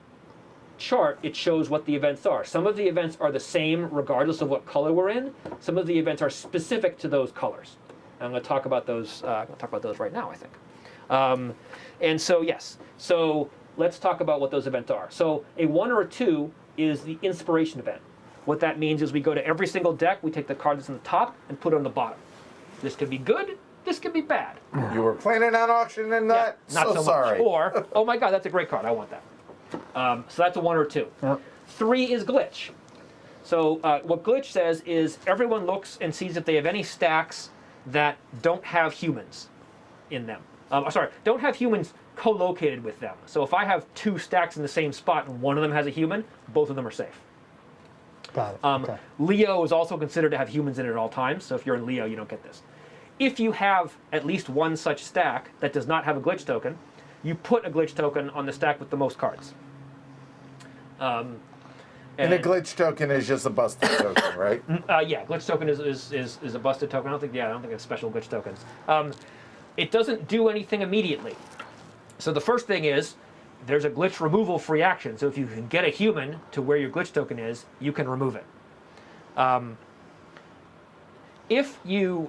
chart, it shows what the events are. Some of the events are the same regardless of what color we're in. Some of the events are specific to those colors. And I'm going to talk about those. I'm going to talk about those right now, I think. And so yes, so let's talk about what those events are. So a 1 or a 2 is the inspiration event. What that means is we go to every single deck, we take the card that's on the top and put it on the bottom. This could be good, this could be bad. You were planning on auctioning that? Yeah, not so sorry. much. Or, oh my god, that's a great card, I want that. So that's a 1 or 2. Yep. 3 is glitch. So what glitch says is everyone looks and sees if they have any stacks that don't have humans in them. Don't have humans co-located with them. So if I have 2 stacks in the same spot and one of them has a human, both of them are safe. Got it. Okay. Leo is also considered to have humans in it at all times, so if you're in Leo, you don't get this. If you have at least one such stack that does not have a glitch token, you put a glitch token on the stack with the most cards. And a glitch token is just a busted token, right? Yeah, glitch token is a busted token. I don't think it's special glitch tokens. It doesn't do anything immediately. So the first thing is, there's a glitch removal free action. So if you can get a human to where your glitch token is, you can remove it. If you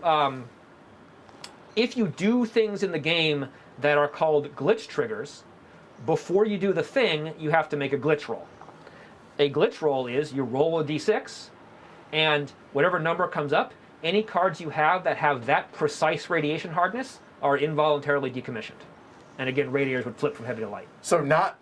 do things in the game that are called glitch triggers, before you do the thing, you have to make a glitch roll. A glitch roll is you roll a d6, and whatever number comes up, any cards you have that have that precise radiation hardness are involuntarily decommissioned. And again, radiators would flip from heavy to light. So not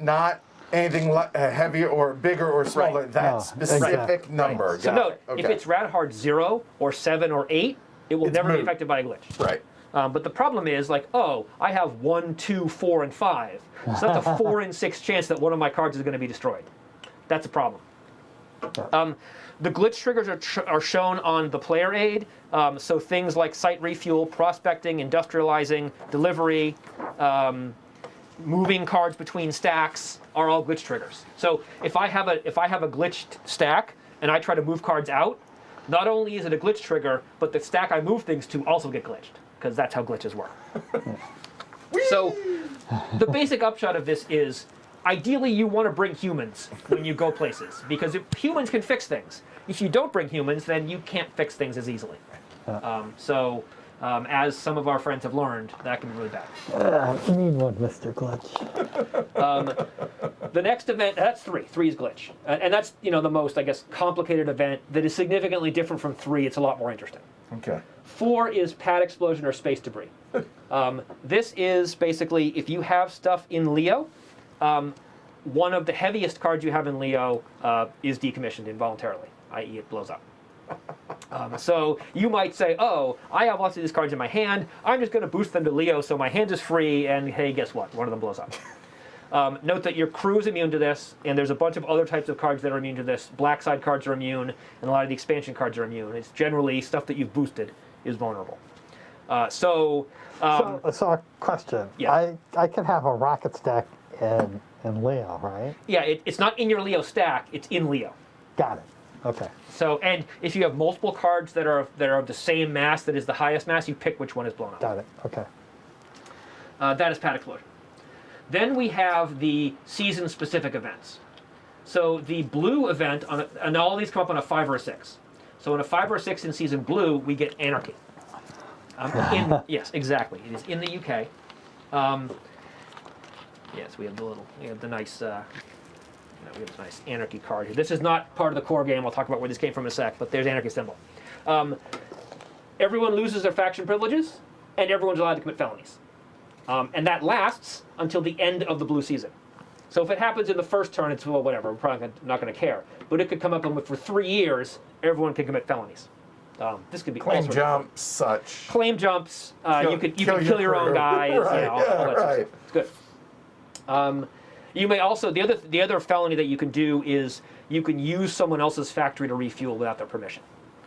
anything heavier or bigger or smaller. Right. That No, specific exactly. number. So Got note, it. Okay. if it's rad hard 0 or 7 or 8, It will It's never be moot. affected by a glitch. Right. But the problem is, like, oh, I have 1, 2, 4, and 5. So that's a 4 in 6 chance that one of my cards is going to be destroyed. That's a problem. The glitch triggers are shown on the player aid. So things like site refuel, prospecting, industrializing, delivery, moving cards between stacks are all glitch triggers. So if I have a glitched stack and I try to move cards out, not only is it a glitch trigger, but the stack I move things to also get glitched, because that's how glitches work. So the basic upshot of this is, ideally you want to bring humans when you go places, because if humans can fix things. If you don't bring humans, then you can't fix things as easily. As some of our friends have learned, that can be really bad. You need one, Mr. Glitch. The next event, that's 3. 3 is glitch. And that's, the most, I guess, complicated event that is significantly different from 3. It's a lot more interesting. Okay. 4 is pad explosion or space debris. This is basically, if you have stuff in Leo, one of the heaviest cards you have in Leo is decommissioned involuntarily, i.e. it blows up. So you might say, oh, I have lots of these cards in my hand, I'm just going to boost them to Leo so my hand is free, and hey, guess what? One of them blows up. Note that your crew is immune to this, and there's a bunch of other types of cards that are immune to this. Black side cards are immune, and a lot of the expansion cards are immune. It's generally stuff that you've boosted is vulnerable. So a question. Yeah. I can have a rocket stack in Leo, right? Yeah, it's not in your Leo stack, it's in Leo. Got it. Okay. So, and if you have multiple cards that are of the same mass that is the highest mass, you pick which one is blown up. Got it. Okay. That is pad explosion. Then we have the season-specific events. So the blue event, and all these come up on a 5 or a 6. So on a 5 or a 6 in season blue, we get anarchy. Yes, exactly. It is in the UK. Yes, we have the nice, we have this nice anarchy card here. This is not part of the core game. I'll talk about where this came from in a sec, but there's anarchy symbol. Everyone loses their faction privileges, and everyone's allowed to commit felonies. And that lasts until the end of the blue season. So if it happens in the first turn, it's, well, whatever, we're probably not going to care. But it could come up and for 3 years, everyone can commit felonies. This could be Claim jumps, such. Claim jumps. You could kill your own guys. Right, all that sort of stuff. It's good. You may also, the other felony that you can do is you can use someone else's factory to refuel without their permission.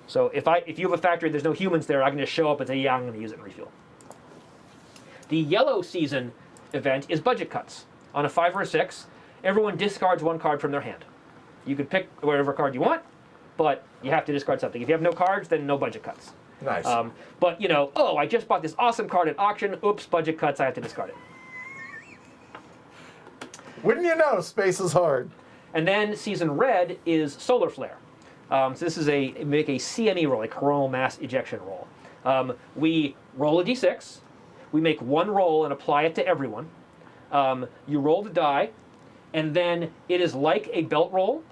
So if you have a factory, there's no humans there, I can just show up and say, yeah, I'm going to use it and refuel. The yellow season event is budget cuts. On a 5 or a 6, everyone discards 1 card from their hand. You can pick whatever card you want, but you have to discard something. If you have no cards, then no budget cuts. Nice. But, oh, I just bought this awesome card at auction. Oops, budget cuts, I have to discard it. Wouldn't you know, space is hard. And then season red is solar flare. So this is make a CME roll, a coronal mass ejection roll. We roll a d6. We make 1 roll and apply it to everyone. You roll the die, and then it is like a belt roll,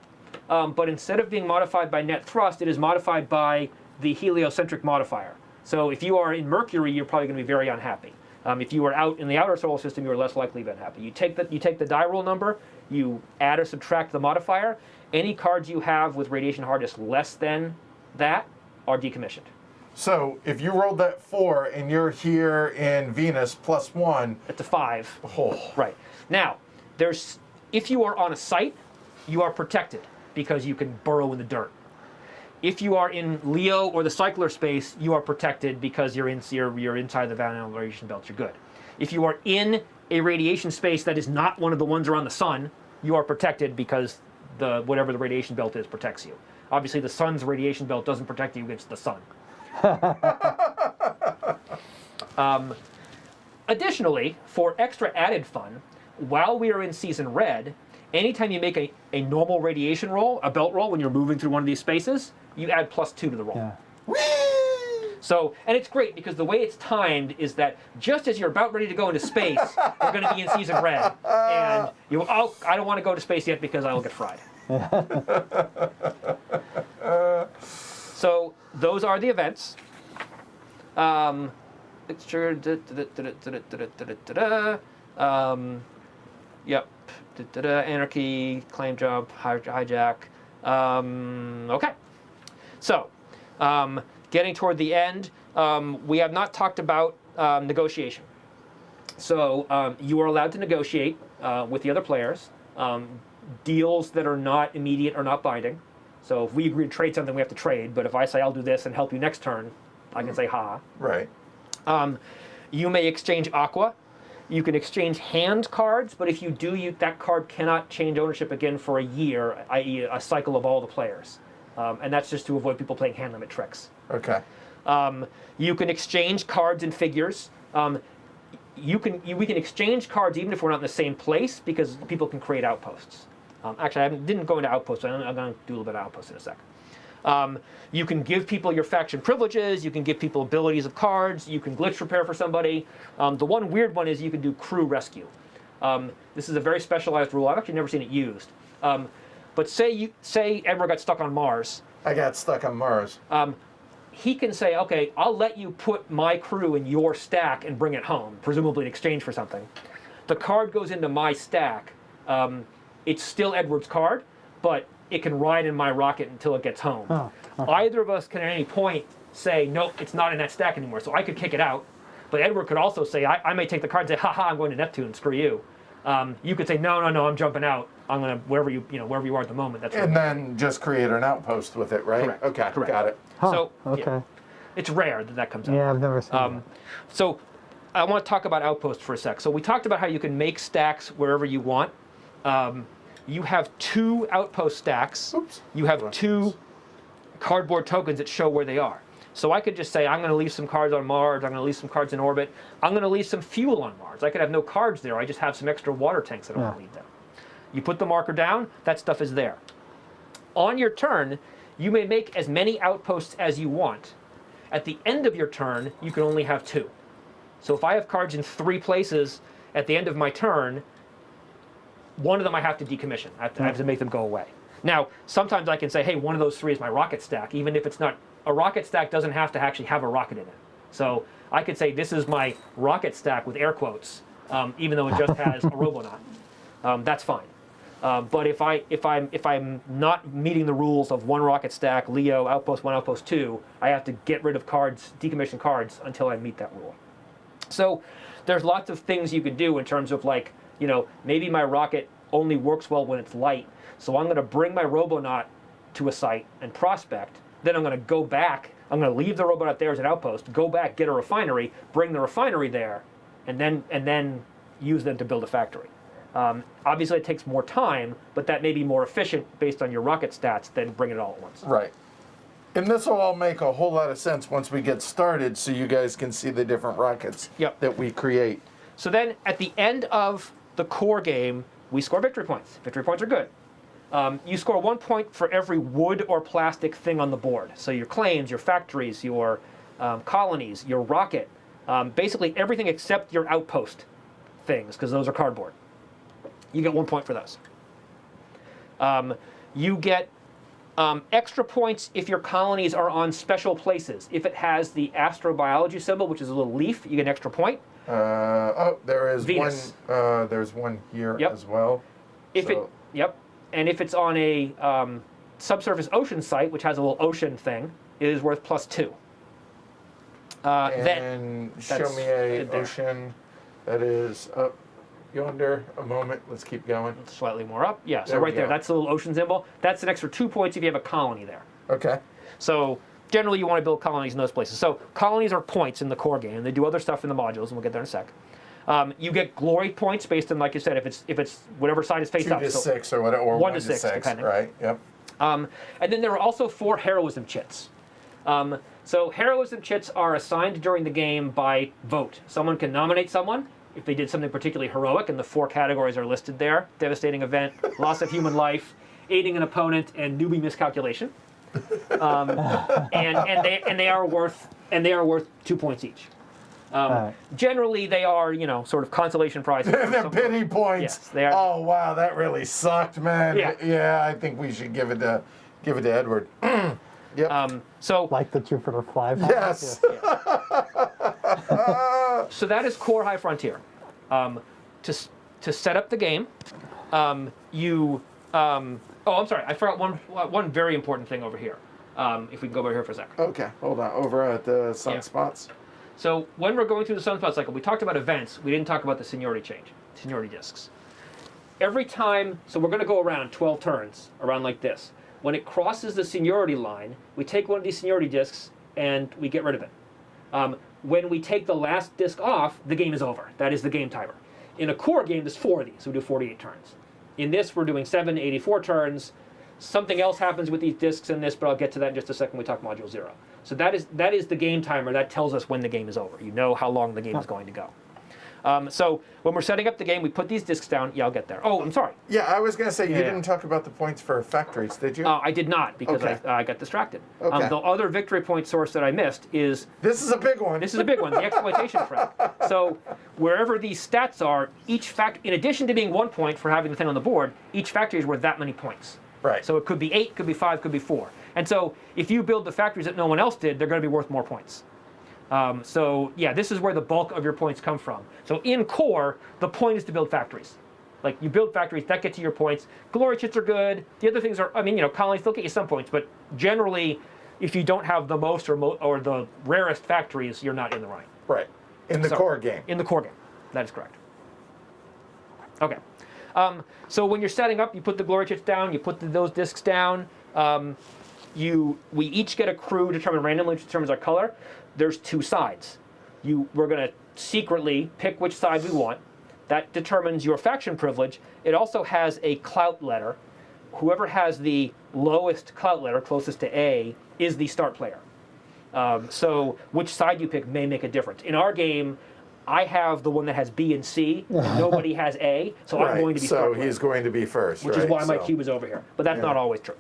but instead of being modified by net thrust, it is modified by the heliocentric modifier. So if you are in Mercury, you're probably going to be very unhappy. If you are out in the outer solar system, you are less likely to be unhappy. You take the die roll number, you add or subtract the modifier. Any cards you have with radiation hardness less than that are decommissioned. So if you rolled that 4 and you're here in Venus +1, It's a 5. oh, Right. Now, if you are on a site, you are protected because you can burrow in the dirt. If you are in Leo or the cycler space, you are protected because you're inside the Van Allen radiation belt. You're good. If you are in a radiation space that is not one of the ones around the sun, you are protected because whatever the radiation belt is protects you. Obviously, the sun's radiation belt doesn't protect you against the sun. Additionally, for extra added fun, while we are in season red, anytime you make a normal radiation roll, a belt roll, when you're moving through one of these spaces, you add +2 to the roll. Yeah. So, and it's great because the way it's timed is that just as you're about ready to go into space, you're going to be in season red. And I don't want to go to space yet because I will get fried. So, those are the events. Yep. Anarchy, claim jump, hijack. Okay. So, getting toward the end, we have not talked about negotiation. So you are allowed to negotiate with the other players, deals that are not immediate or not binding. So if we agree to trade something, we have to trade. But if I say I'll do this and help you next turn, I can say ha. Right. You may exchange aqua. You can exchange hand cards, but if you do, that card cannot change ownership again for a year, i.e. a cycle of all the players. And that's just to avoid people playing hand limit tricks. Okay. You can exchange cards and figures. We can exchange cards even if we're not in the same place because people can create outposts. Actually, I didn't go into outposts. I'm going to do a little bit of outposts in a sec. You can give people your faction privileges. You can give people abilities of cards. You can glitch repair for somebody. The one weird one is you can do crew rescue. This is a very specialized rule. I've actually never seen it used. But say Edward got stuck on Mars. I got stuck on Mars. He can say, okay, I'll let you put my crew in your stack and bring it home, presumably in exchange for something. The card goes into my stack. It's still Edward's card, but it can ride in my rocket until it gets home. Oh, okay. Either of us can at any point say, nope, it's not in that stack anymore. So I could kick it out, but Edward could also say, I may take the card and say, haha, I'm going to Neptune, screw you. You could say, no, I'm jumping out. I'm going to wherever you are at the moment. That's and then just create an outpost with it, right? Correct. Okay, Correct. got it. Huh, So okay. yeah, it's rare that comes out. Yeah, I've never seen that. So I want to talk about outposts for a sec. So we talked about how you can make stacks wherever you want. You have 2 outpost stacks. Oops. You have 2 cardboard tokens that show where they are. So I could just say, I'm going to leave some cards on Mars. I'm going to leave some cards in orbit. I'm going to leave some fuel on Mars. I could have no cards there. I just have some extra water tanks that I want to leave there. You put the marker down, that stuff is there. On your turn, you may make as many outposts as you want. At the end of your turn, you can only have 2. So if I have cards in 3 places at the end of my turn, one of them I have to decommission. I have to make them go away. Now, sometimes I can say, hey, one of those 3 is my rocket stack, even if it's not. A rocket stack doesn't have to actually have a rocket in it. So I could say this is my rocket stack with air quotes, even though it just has a Robonaut. That's fine. But if I'm not meeting the rules of 1 rocket stack, Leo, outpost 1, outpost 2, I have to get rid of cards, decommission cards until I meet that rule. So there's lots of things you could do in terms of maybe my rocket only works well when it's light. So I'm going to bring my Robonaut to a site and prospect. Then I'm going to go back. I'm going to leave the Robonaut there as an outpost, go back, get a refinery, bring the refinery there, and then use them to build a factory. Obviously, it takes more time, but that may be more efficient based on your rocket stats than bring it all at once. Right. And this will all make a whole lot of sense once we get started so you guys can see the different rockets that we create. So then at the end of the core game, we score victory points. Victory points are good. You score 1 point for every wood or plastic thing on the board. So your claims, your factories, your colonies, your rocket, basically everything except your outpost things, because those are cardboard. You get 1 point for those. You get extra points if your colonies are on special places. If it has the astrobiology symbol, which is a little leaf, you get an extra point. There is Venus. one. There's one here as well. And if it's on a subsurface ocean site, which has a little ocean thing, it is worth +2. And show me a ocean that is up yonder. A moment. Let's keep going. Slightly more up. Yeah, so There we right there, go. that's the little ocean symbol. That's an extra 2 points if you have a colony there. Okay. So generally you want to build colonies in those places. So colonies are points in the core game. They do other stuff in the modules, and we'll get there in a sec. You get glory points based on, like you said, if it's whatever side is face 2 up. to So 6 or whatever, or 1 to 6, depending. right? Yep. And then there are also 4 heroism chits. So heroism chits are assigned during the game by vote. Someone can nominate someone if they did something particularly heroic, and the 4 categories are listed there: devastating event, loss of human life, aiding an opponent, and newbie miscalculation. And they are worth 2 points each. Generally, they are sort of consolation prizes. They're pity points. Yes, they are. Oh wow, that really sucked, man. Yeah. I think we should give it to Edward. Yep. So Like the Jupiter Fly. yes. So that is core High Frontier. To set up the game, I'm sorry, I forgot one very important thing over here. If we can go over here for a sec. Okay, hold on. Over at the sunspots. So when we're going through the sunspot cycle, we talked about events. We didn't talk about the seniority discs. Every time, so we're going to go around 12 turns, around like this. When it crosses the seniority line, we take one of these seniority discs and we get rid of it. When we take the last disc off, the game is over. That is the game timer. In a core game, there's 4 of these, so we do 48 turns. In this, we're doing 7 84 turns. Something else happens with these discs in this, but I'll get to that in just a second when we talk Module 0. So that is the game timer. That tells us when the game is over. You know how long the game is going to go. So when we're setting up the game, we put these discs down. Yeah, I'll get there. Oh, I'm sorry. Yeah, I was going to say, you didn't talk about the points for factories, did you? I did not, because I got distracted. Okay. The other victory point source that I missed is... This is a big one. This is a big one, the exploitation frag. So wherever these stats are, each in addition to being 1 point for having the thing on the board, each factory is worth that many points. Right. So it could be 8, could be 5, could be 4. And so if you build the factories that no one else did, they're going to be worth more points. So yeah, this is where the bulk of your points come from. So in core, the point is to build factories. Like you build factories, that gets you your points. Glory chits are good. The other things are, I mean, colonies still get you some points, but generally, if you don't have the most or the rarest factories, you're not in the running. Right. In the core game. In the core game. That is correct. Okay. So when you're setting up, you put the glory chits down, you put those discs down. We each get a crew determined randomly, which determines our color. There's 2 sides. We're going to secretly pick which side we want. That determines your faction privilege. It also has a clout letter. Whoever has the lowest clout letter, closest to A, is the start player. So which side you pick may make a difference. In our game, I have the one that has B and C, and nobody has A, so I'm going to be start player. So he's going to be first, which is why my cube is over here. But that's not always true.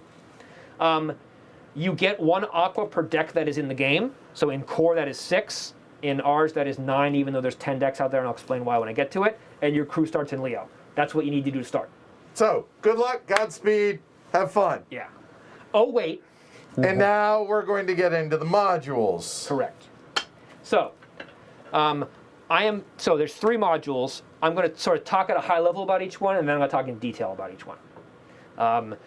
You get 1 aqua per deck that is in the game. So in core, that is 6. In ours, that is 9, even though there's 10 decks out there, and I'll explain why when I get to it. And your crew starts in Leo. That's what you need to do to start. So, good luck, Godspeed, have fun. Yeah. Oh, wait. And now we're going to get into the modules. Correct. So, so there's 3 modules. I'm going to sort of talk at a high level about each one, and then I'm going to talk in detail about each one.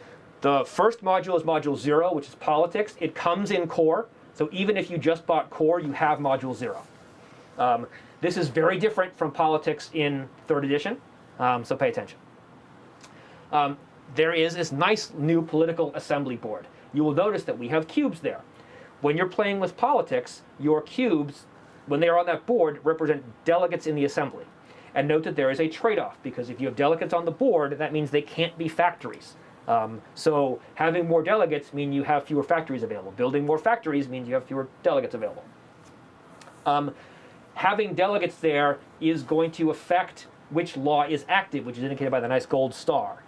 The first module is Module 0, which is politics. It comes in core, so even if you just bought core, you have Module 0. This is very different from politics in 3rd edition, so pay attention. There is this nice new political assembly board. You will notice that we have cubes there. When you're playing with politics, your cubes, when they are on that board, represent delegates in the assembly. And note that there is a trade-off, because if you have delegates on the board, that means they can't be factories. So having more delegates means you have fewer factories available. Building more factories means you have fewer delegates available. Having delegates there is going to affect which law is active, which is indicated by the nice gold star.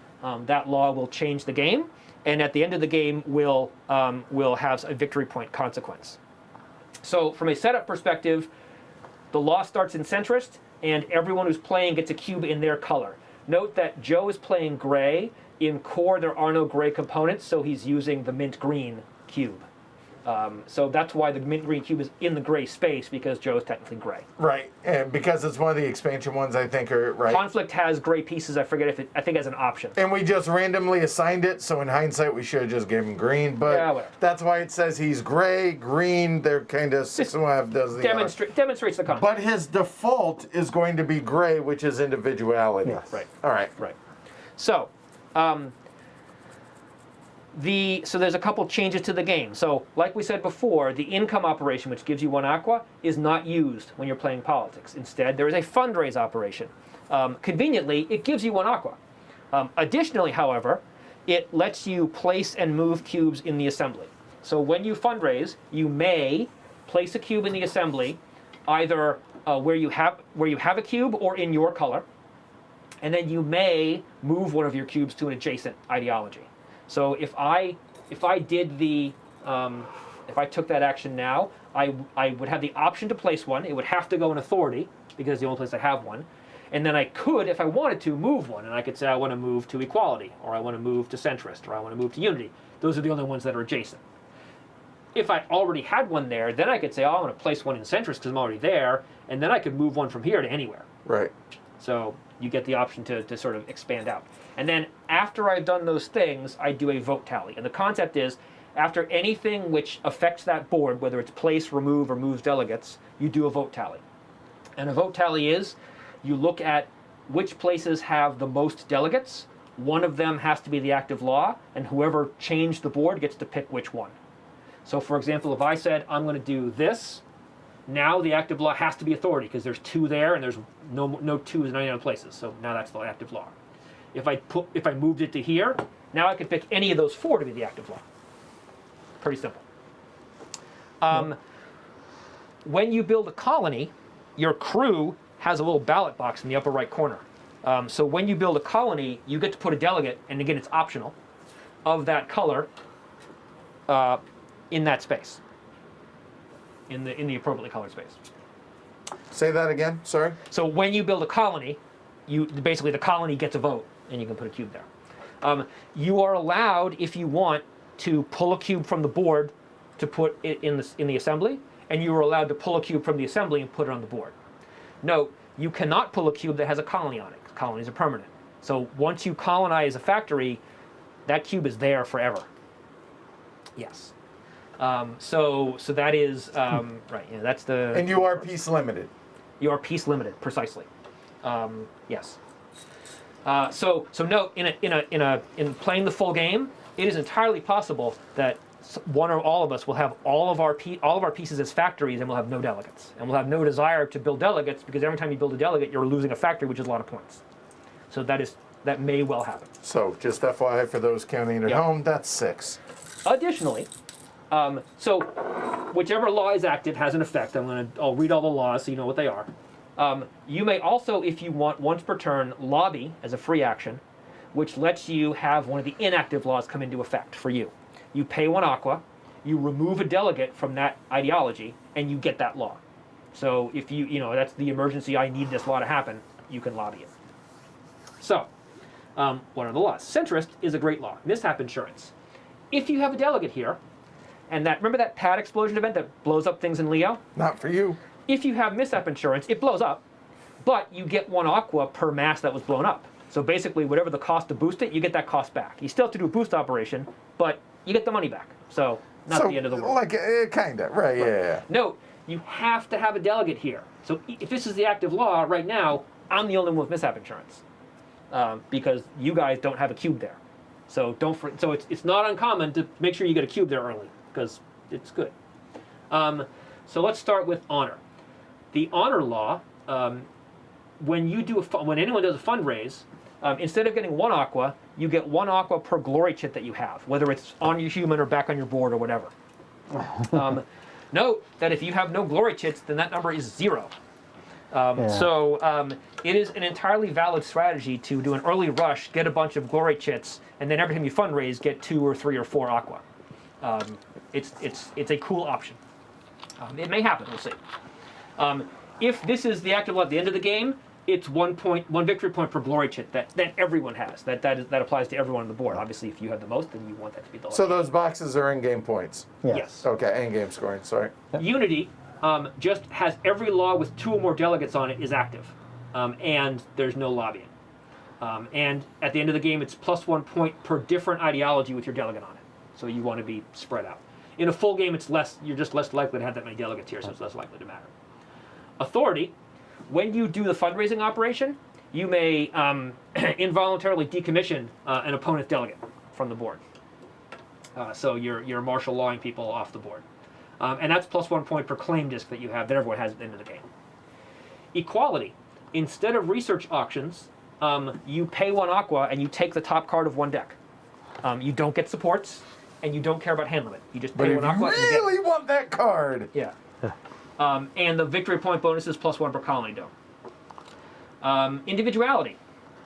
That law will change the game, and at the end of the game will have a victory point consequence. So from a setup perspective, the law starts in centrist, and everyone who's playing gets a cube in their color. Note that Joe is playing gray. In core, there are no gray components, so he's using the mint green cube. So that's why the mint green cube is in the gray space, because Joe is technically gray. Right, and because it's one of the expansion ones, I think, are right. Conflict has gray pieces. I forget I think as an option. And we just randomly assigned it, so in hindsight, we should have just gave him green. But yeah, that's why it says he's gray, green. They're kind of 6.5 does the demonstrates the concept. But his default is going to be gray, which is individuality. Yes. Right. All right. Right. So. So there's a couple changes to the game. So like we said before, the income operation, which gives you 1 aqua, is not used when you're playing politics. Instead, there is a fundraise operation. Conveniently, it gives you 1 aqua. Additionally, however, it lets you place and move cubes in the assembly. So when you fundraise, you may place a cube in the assembly, either where you have a cube or in your color, and then you may move one of your cubes to an adjacent ideology. So if I did if I took that action now, I would have the option to place one. It would have to go in authority, because it's the only place I have one. And then I could, if I wanted to, move one. And I could say I want to move to equality, or I want to move to centrist, or I want to move to unity. Those are the only ones that are adjacent. If I already had one there, then I could say, oh, I want to place one in centrist because I'm already there. And then I could move one from here to anywhere. Right. So you get the option to sort of expand out. And then after I've done those things, I do a vote tally. And the concept is, After anything which affects that board, whether it's place, remove, or moves delegates, you do a vote tally. And a vote tally is, you look at which places have the most delegates. One of them has to be the active law, and whoever changed the board gets to pick which one. So for example, if I said, I'm going to do this, now the active law has to be authority, because there's 2 there, and there's no 2s in any other places. So now that's the active law. If I moved it to here, now I can pick any of those 4 to be the active law. Pretty simple. When you build a colony, your crew has a little ballot box in the upper right corner. So when you build a colony, you get to put a delegate, and again, it's optional, of that color in that space, in the appropriately colored space. Say that again, sorry? So when you build a colony, basically the colony gets a vote, and you can put a cube there. You are allowed, if you want, to pull a cube from the board to put it in the assembly, and you are allowed to pull a cube from the assembly and put it on the board. Note, you cannot pull a cube that has a colony on it. Colonies are permanent. So once you colonize a factory, that cube is there forever. Yes. So that is right. Yeah, that's the. And you are piece limited. You are piece limited, precisely. Yes. So note, in playing the full game, it is entirely possible that one or all of us will have all of our pieces as factories, and we'll have no delegates, and we'll have no desire to build delegates, because every time you build a delegate, you're losing a factory, which is a lot of points. So that may well happen. So just FYI for those counting at home, that's 6. Additionally, so whichever law is active has an effect. I'll read all the laws so you know what they are. You may also, if you want, once per turn, lobby as a free action, which lets you have one of the inactive laws come into effect for you. You pay 1 aqua, you remove a delegate from that ideology, and you get that law. So if that's the emergency, I need this law to happen, you can lobby it. So, what are the laws? Centrist is a great law. Mishap insurance. If you have a delegate here, and remember that pad explosion event that blows up things in Leo? Not for you. If you have mishap insurance, it blows up, but you get 1 aqua per mass that was blown up. So basically, whatever the cost to boost it, you get that cost back. You still have to do a boost operation, but you get the money back. So not the end of the world. Like, kinda, right, yeah. Note, you have to have a delegate here. So if this is the active law right now, I'm the only one with mishap insurance, because you guys don't have a cube there. So it's not uncommon to make sure you get a cube there early, because it's good. So let's start with honor. The honor law, when anyone does a fundraise, instead of getting 1 aqua, you get 1 aqua per glory chit that you have, whether it's on your human or back on your board or whatever. Note that if you have no glory chits, then that number is 0. So it is an entirely valid strategy to do an early rush, get a bunch of glory chits, and then every time you fundraise, get 2 or 3 or 4 aqua. It's a cool option. It may happen, we'll see. If this is the active law at the end of the game, it's 1 victory point per glory chit that everyone has. That applies to everyone on the board. Obviously, if you have the most, then you want that to be the lowest. So those boxes are in-game points? Yes. Okay, in-game scoring, sorry. Yep. Unity just has every law with 2 or more delegates on it is active, and there's no lobbying. And at the end of the game, it's +1 point per different ideology with your delegate on it. So you want to be spread out. In a full game, it's less. You're just less likely to have that many delegates here, so it's less likely to matter. Authority. When you do the fundraising operation, you may involuntarily decommission an opponent's delegate from the board. So you're martial lawing people off the board. And that's +1 point per claim disc that you have that everyone has at the end of the game. Equality. Instead of research auctions, you pay 1 aqua and you take the top card of 1 deck. You don't get supports, and you don't care about hand limit. You just pay 1 aqua. But if you really want that card. Yeah. And the victory point bonus is +1 per colony dome. Individuality.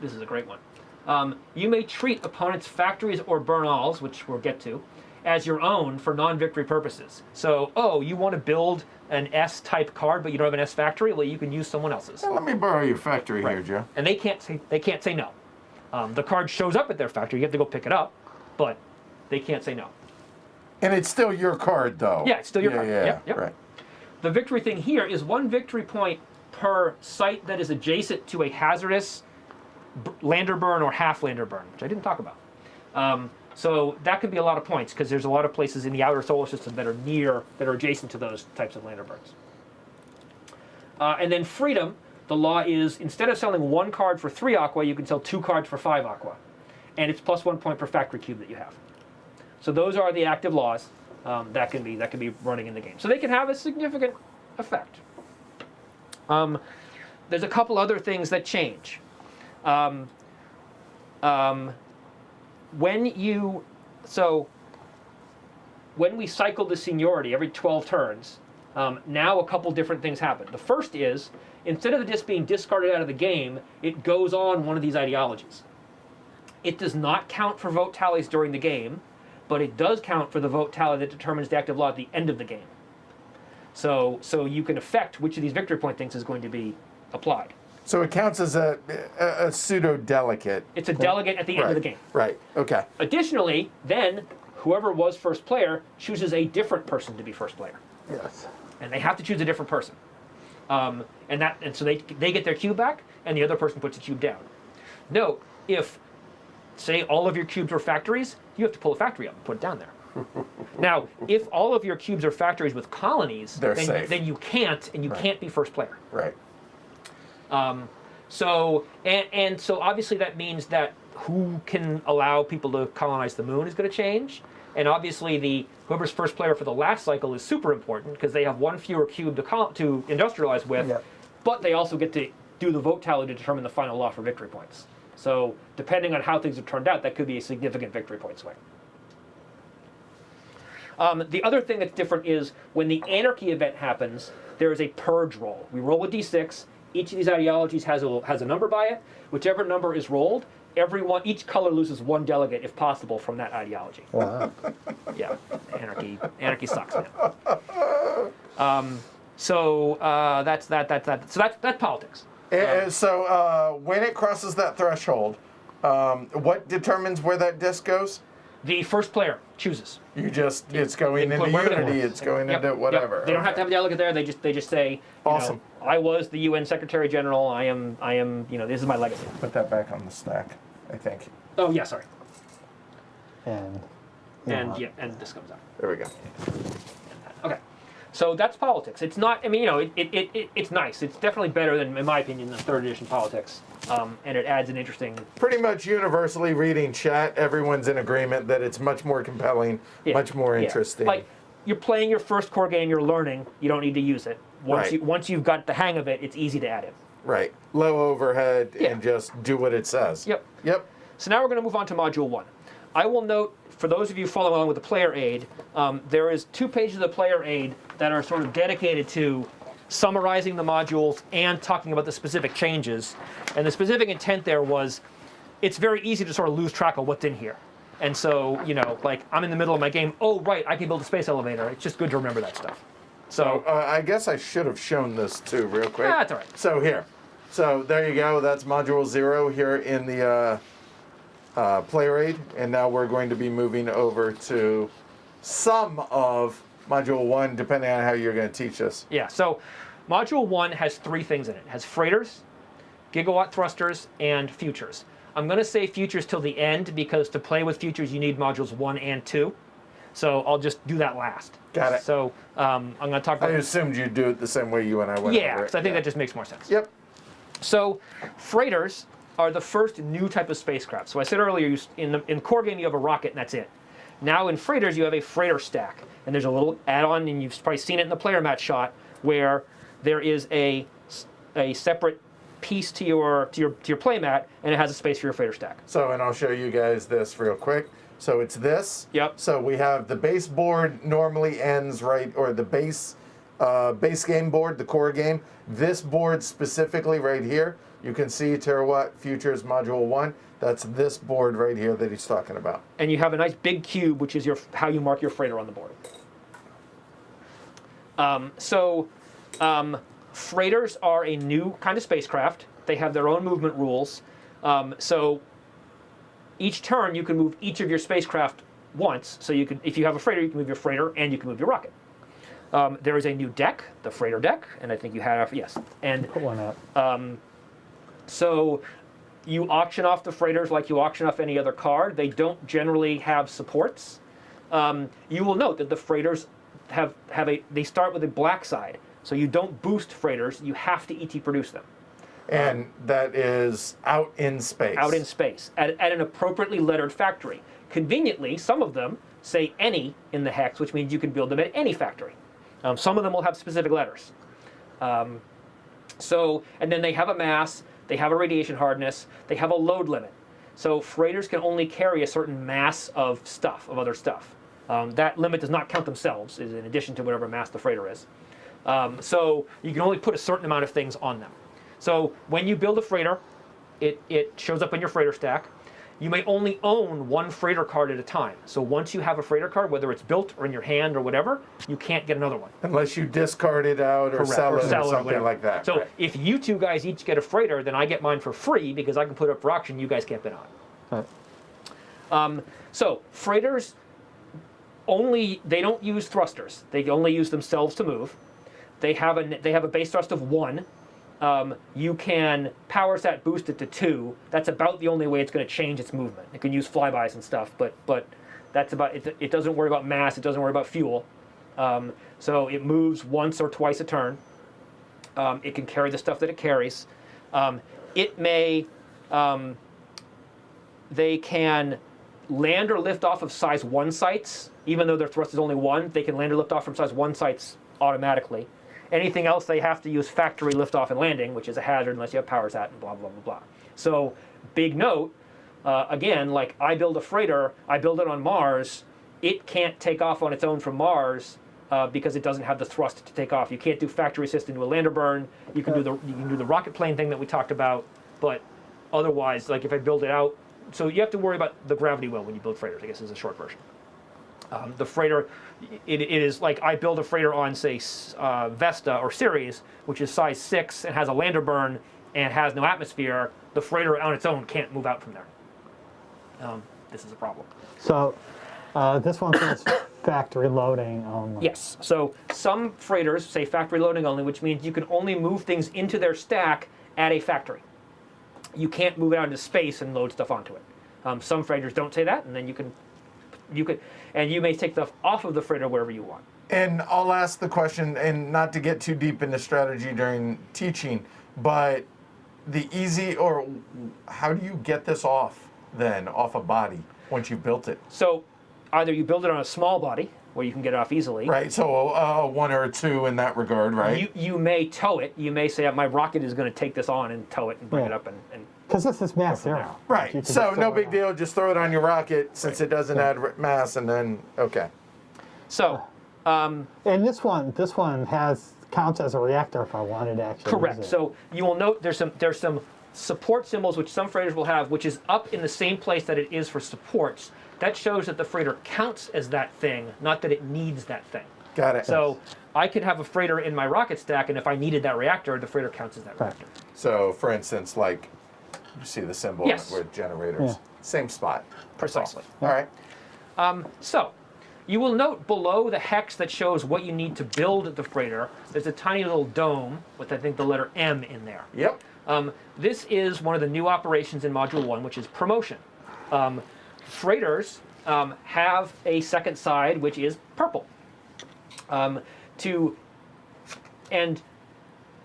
This is a great one. You may treat opponents' factories or burn-alls, which we'll get to, as your own for non-victory purposes. So, you want to build an S-type card, but you don't have an S factory? Well, you can use someone else's. Well, let me borrow your factory here, Joe. And they can't say no. The card shows up at their factory. You have to go pick it up, but they can't say no. And it's still your card, though. Yeah, it's still your card. Yeah, Yep. right. The victory thing here is 1 victory point per site that is adjacent to a hazardous lander burn or half lander burn, which I didn't talk about. So that could be a lot of points because there's a lot of places in the outer solar system that are adjacent to those types of Landerbergs. And then freedom, the law is instead of selling 1 card for 3 aqua, you can sell 2 cards for 5 aqua. And it's plus 1 point per factory cube that you have. So those are the active laws that can be running in the game. So they can have a significant effect. There's a couple other things that change. When we cycle the seniority every 12 turns, now a couple different things happen. The first is, instead of the disc being discarded out of the game, it goes on one of these ideologies. It does not count for vote tallies during the game, but it does count for the vote tally that determines the active law at the end of the game. So you can affect which of these victory point things is going to be applied. So it counts as a pseudo-delegate. It's a delegate at the end of the game. Right, okay. Additionally, then, whoever was first player chooses a different person to be first player. Yes. And they have to choose a different person. And so they get their cube back, and the other person puts a cube down. Note, if, say, all of your cubes are factories, you have to pull a factory up and put it down there. Now, if all of your cubes are factories with colonies, then you can't, and you can't be first player. Right. So obviously that means that who can allow people to colonize the moon is going to change. And obviously whoever's first player for the last cycle is super important because they have 1 fewer cube to industrialize with, but they also get to do the vote tally to determine the final law for victory points. So depending on how things have turned out, that could be a significant victory point swing. The other thing that's different is when the anarchy event happens, there is a purge roll. We roll a d6. Each of these ideologies has a number by it. Whichever number is rolled, each color loses 1 delegate if possible from that ideology. Wow. Yeah, anarchy sucks, man. So that's politics. So when it crosses that threshold, what determines where that disc goes? The first player chooses. It's going into Unity, it's going into whatever. They don't have to have a delegate there. They just say, awesome. I was the UN Secretary General. I am. This is my legacy. Put that back on the stack, I think. Oh yeah, sorry. And this comes out. There we go. Okay. So that's politics. It's not. I mean, it's nice. It's definitely better than, in my opinion, than 3rd edition politics. And it adds an interesting. Pretty much universally reading chat, everyone's in agreement that it's much more compelling, much more interesting. Like you're playing your first core game, you're learning. You don't need to use it. Once you've got the hang of it, it's easy to add it. Right. Low overhead and just do what it says. Yep. So now we're going to move on to Module 1. I will note, for those of you following along with the player aid, there is 2 pages of the player aid that are sort of dedicated to summarizing the modules and talking about the specific changes. And the specific intent there was, it's very easy to sort of lose track of what's in here. And so, like I'm in the middle of my game, oh right, I can build a space elevator. It's just good to remember that stuff. So I guess I should have shown this too real quick. That's all right. So here. So there you go. That's Module 0 here in the player aid. And now we're going to be moving over to some of Module 1, depending on how you're going to teach us. Yeah, so Module 1 has 3 things in it. It has freighters, gigawatt thrusters, and futures. I'm going to say futures till the end because to play with futures you need Modules 1 and 2. So I'll just do that last. Got it. So I'm going to talk about... I assumed you'd do it the same way you and I went over it. Yeah, because I think that just makes more sense. Yep. So freighters are the first new type of spacecraft. So I said earlier, in core game you have a rocket and that's it. Now in freighters you have a freighter stack. And there's a little add-on, and you've probably seen it in the player mat shot, where there is a separate piece to your playmat, and it has a space for your freighter stack. So, and I'll show you guys this real quick. So it's this. Yep. So we have the base board normally ends right, or the base game board, the core game. This board specifically right here, you can see Terawatt Futures Module 1. That's this board right here that he's talking about. And you have a nice big cube, which is how you mark your freighter on the board. Freighters are a new kind of spacecraft. They have their own movement rules. So each turn you can move each of your spacecraft once. So you can, if you have a freighter, you can move your freighter and you can move your rocket. There is a new deck, the freighter deck, and I think you have, yes. And put one up. You auction off the freighters like you auction off any other car. They don't generally have supports. You will note that the freighters they start with a black side. So you don't boost freighters, you have to ET produce them. And that is out in space. Out in space, at an appropriately lettered factory. Conveniently, some of them say any in the hex, which means you can build them at any factory. Some of them will have specific letters. And then they have a mass, they have a radiation hardness, they have a load limit. So freighters can only carry a certain mass of other stuff. That limit does not count themselves, is in addition to whatever mass the freighter is. So you can only put a certain amount of things on them. So when you build a freighter, it shows up in your freighter stack. You may only own one freighter card at a time. So once you have a freighter card, whether it's built or in your hand or whatever, you can't get another one. Unless you discard it out or sell it or something like that. So right. if you two guys each get a freighter, then I get mine for free because I can put it up for auction. You guys can't bid on it. Right. So freighters they don't use thrusters. They only use themselves to move. They have a base thrust of 1. You can power set boost it to 2. That's about the only way it's going to change its movement. It can use flybys and stuff, but that's about it. It doesn't worry about mass. It doesn't worry about fuel. So it moves once or twice a turn. It can carry the stuff that it carries. They can land or lift off of size 1 sites, even though their thrust is only 1. They can land or lift off from size 1 sites automatically. Anything else, they have to use factory liftoff and landing, which is a hazard unless you have power sat and blah, blah, blah, blah. So, big note, again, like I build a freighter, I build it on Mars, it can't take off on its own from Mars because it doesn't have the thrust to take off. You can't do factory assist into a lander burn. You can do the rocket plane thing that we talked about, but otherwise, like if I build it out, so you have to worry about the gravity well when you build freighters, I guess is a short version. The freighter, it is like I build a freighter on, say, Vesta or Ceres, which is size 6 and has a lander burn and has no atmosphere. The freighter on its own can't move out from there. This is a problem. So this one says factory loading only. Yes. So some freighters say factory loading only, which means you can only move things into their stack at a factory. You can't move it out into space and load stuff onto it. Some freighters don't say that, and then you could, and you may take stuff off of the freighter wherever you want. And I'll ask the question, and not to get too deep into strategy during teaching, but how do you get this off a body once you've built it? So either you build it on a small body where you can get it off easily. Right, so 1 or 2 in that regard, right? You may tow it. You may say, my rocket is going to take this on and tow it and bring it up and because this is mass zero. Right, so no big deal. Just throw it on your rocket since it doesn't add mass, and then, okay. So, and this one counts as a reactor if I wanted to actually correct. use it. So you will note there's some support symbols which some freighters will have, which is up in the same place that it is for supports. That shows that the freighter counts as that thing, not that it needs that thing. Got it. So I could have a freighter in my rocket stack, and if I needed that reactor, the freighter counts as that reactor. So, for instance, like, you see the symbol Yes. with generators. Yeah. Same spot. Precisely. All right. So, you will note below the hex that shows what you need to build the freighter, there's a tiny little dome with, I think, the letter M in there. Yep. This is one of the new operations in Module 1, which is promotion. Freighters have a second side, which is purple. And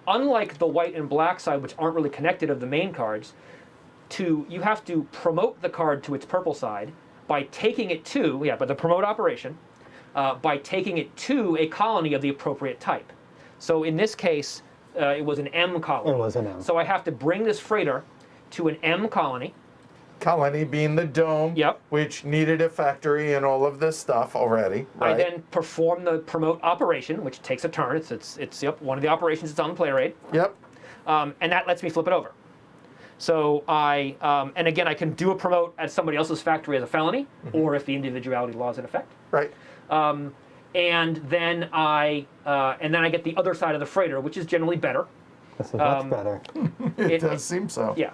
unlike the white and black side, which aren't really connected of the main cards, you have to promote the card to its purple side by taking it to, by the promote operation, by taking it to a colony of the appropriate type. So in this case, it was an M colony. It was an M. So I have to bring this freighter to an M colony. Colony being the dome, Yep. which needed a factory and all of this stuff already. Right? I then perform the promote operation, which takes a turn. It's one of the operations that's on the player aid. Yep. And that lets me flip it over. So and again, I can do a promote at somebody else's factory as a felony, or if the individuality law is in effect. Right. And then I get the other side of the freighter, which is generally better. This is much better. It does seem so. Yeah.